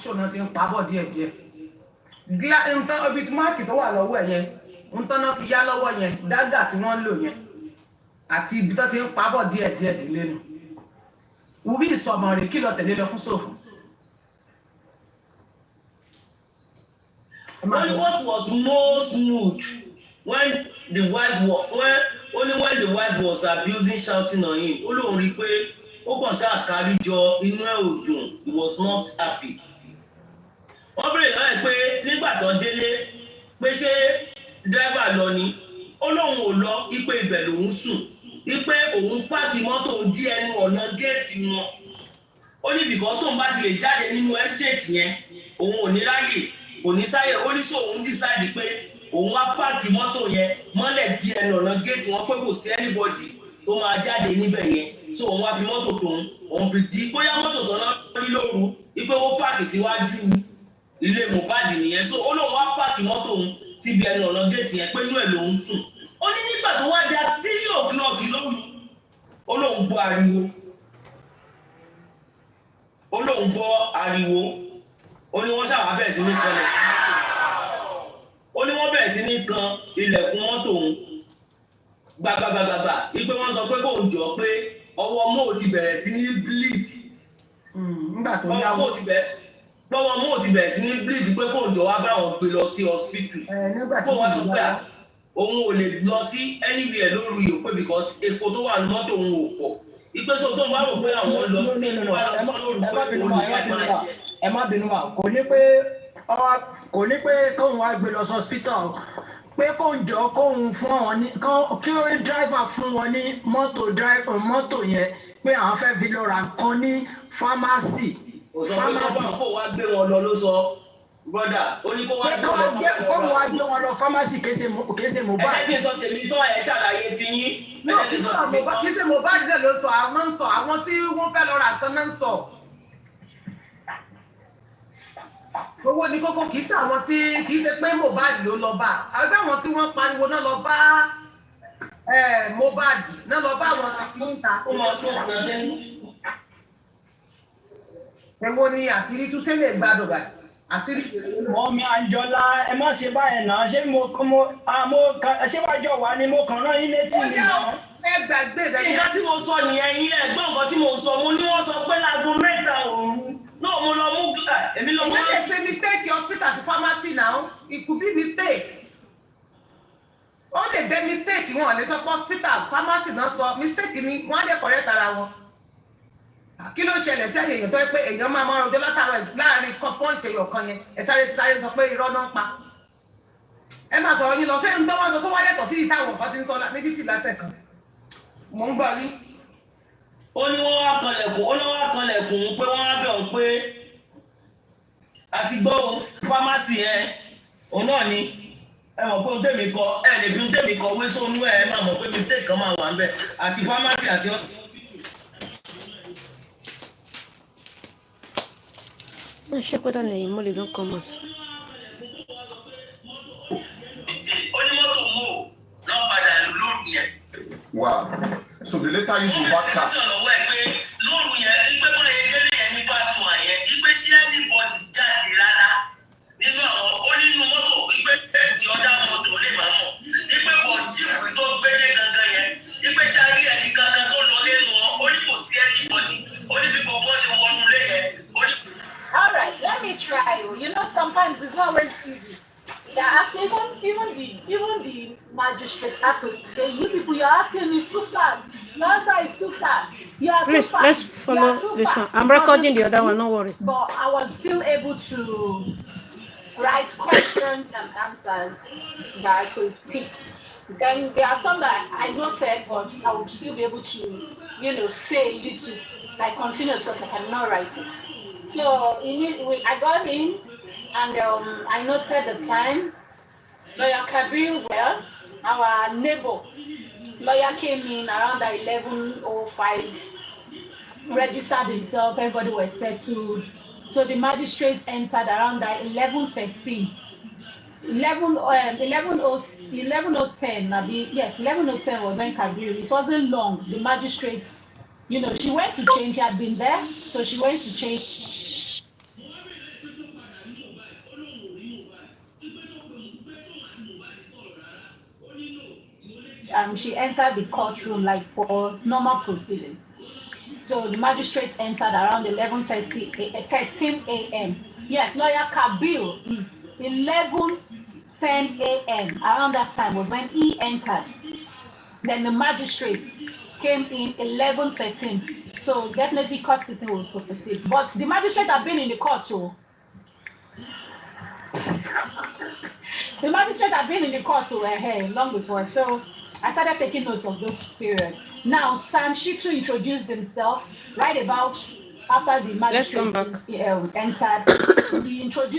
show náà ti ń pabọ̀ díẹ̀díẹ̀. nǹkan ibi máàkì tó wà lọ́wọ́ ẹ̀ yẹn nǹkan náà fi yá lọ́wọ́ yẹn dágà tí wọ́n ń lò yẹn àti ibi tó ti ń pabọ̀ díẹ̀díẹ̀ nílé nu. Wùmí ìsọmọ rẹ̀ kí lọ tẹ̀lé lọ fún sóòfù. What was more smooth when the wife was abusing, shouting on him ó lóun rí i pé ó kàn ṣáà kárí jọ inú ẹ̀ ò dùn he was not happy. wọ́n bèrè lọ́wọ́ pé nígbà tó délé pé ṣé dírẹ́bà lọ ni ó lóun ò lọ ipe ibẹ̀ lòun sùn ipe òun páàkì mọ́tò òun dí ẹnu ọ̀nà géètì wọn ó ní bìkọ́ tóun bá ti lè jáde nínú ẹ́stéètì yẹn òun ò ní ráyè kò ní sáyè ó ní sọ òun dísáìdì pé òun wá páàkì mọ́tò yẹn mọ́lẹ̀ di ẹnu ọ̀nà géètì wọn pé kò sí anybody tó máa jáde níbẹ̀ yẹn so òun wá fi mọ́tò tòun òun fi di bóyá mọ́tò tó náà rí lóru wípé ó páàkì síwájú ilé Mohbad nìyẹn so ó lóun wá páàkì mọ́tò òun síbi ẹnu ọ̀nà géètì yẹn pé inú ẹ̀ lòun sùn ó ní nígbà tó wá di 3 o'clock lóru ó lóun gbọ́ ariwo ó lóun gbọ́ ariwo ó ní wọ́n ṣàwá bẹ̀rẹ̀ sí ní kanlẹ̀ ó ní wọ́n bẹ̀rẹ̀ sí ní kan ilẹ̀kùn mọ́tò òun gbàgbàgbàgbà wípé wọ́n sọ pé kóun jọ pé ọwọ́ mọ́ ò ti bẹ̀rẹ̀ sí ní bleed nígbà tó yá ọwọ́ mọ́ ò ti bẹ̀rẹ̀ sí ní bleed pé kóun jọ wá bá wọn gbé lọ sí hospital nígbà tí kó wá sọ pé òun ò lè lọ sí anywhere lóru yìí pé because epo tó wà ní mọ́tò òun ò pọ̀ ìpèsè tó ń bá rò pé àwọn lọ sí inú ẹ má bínú wa kò ní pé kóun wá gbé lọ sí hospital pé kóun jọ kóun fún wọn ní kí ó rí driver fún wọn ní mọ́tò yẹn pé àwọn fẹ́ fi lọ ra nǹkan ní pharmacy. pharmacy kó wá gbé wọn lọ ló sọ brother ó ní kó wá gbé wọn lọ pharmacy kése Mohbad. ẹ kí n sọ tèmi tó ẹ ṣàlàyé ti yín. kí ṣe Mohbad náà ló sọ àwọn tí wọ́n fẹ́ lọ ra nǹkan náà ń sọ. owó ní kókó kì í ṣe àwọn tí kì í ṣe pé Mohbad ló lọ bá ẹgbẹ́ àwọn tí wọ́n pariwo náà lọ bá Mohbad náà lọ bá àwọn akíńta. ó máa tún ọ̀sán lẹ́nu. èwo ni àṣírí tún ṣe lè gbádùn báyìí àṣírí. Mọ́mí Anjọ́lá ẹ má ṣe báyẹn náà ṣé ṣé wájọ wà ní mo kàn rán yín létí mi náà. ẹ gbàgbé ìdájọ́. nǹkan tí mo sọ nìyẹn yín ẹ̀gbọ́n nǹkan tí mo sọ mo ní wọ́n sọ pé láago 3 òru náà mo lọ mú èmi lọ mú. èyí lè ṣe mistake hospital sí pharmacy now it could be mistake. ó lè dé mistake wọn lè sọ pé hospital pharmacy náà sọ mistake ni wọ́n á lè correct ara wọn. kí ló ṣẹlẹ̀ sí èèyàn tó yẹ pé èèyàn máa máa rọjò látàwọn láàrin pọ́ǹtì èèyàn kan yẹn ẹ sáré sọ pé irọ́ náà ń pa. ẹ máa sọ̀rọ̀ yín lọ sí ẹni tó wá sọ tó wá yàtọ̀ sí ìtàwọn kan ti ń sọ ní títì látẹ̀ kan. mò ń gbọ́ yín. ó ní wọ́n wá kanlẹ̀kùn pé wọ́n wá bẹ̀ ọ́ pé àti gbọ́ fámásì yẹn òun náà ni ẹ mọ̀ pé ohun tèmi kọ ẹ lè fi ohun tèmi kọ wé sónú ẹ máa mọ̀ pé mistake kan máa wà ń bẹ̀ àti fámásì àti No, she put on the money, don't come us. Wow. So the letter is Mohbad card. All right, let me try. You know, sometimes it's not always easy. You're asking even the magistrate had to say, you people, you're asking me too fast. Your answer is too fast. You are Please, too fast. let's follow this one. I'm recording the other one, don't worry. But I was still able to write questions and answers that I could pick. Then there are some that I noted, but I would still be able to, say a little, like continue because I cannot write it. So I got in and I noted the time. Lawyer Kabir, our neighbor, lawyer came in around 11:05, registered himself, everybody was settled. So the magistrates entered around 11:13. 11:10, yes, 11:10 was when Kabir, it wasn't long. The magistrate, she went to change, she had been there, so she went to change. She entered the courtroom like for normal proceedings. So the magistrate entered around 13 a.m. Yes, lawyer Kabir is 11:10 a.m. Around that time was when he entered. Then the magistrate came in 11:13. So definitely court sitting will proceed. But the magistrate had been in the court too. The magistrate had been in the court too long before. So I started taking notes of those periods. Now, Sanshitu introduced himself right about after the magistrate entered. He introduced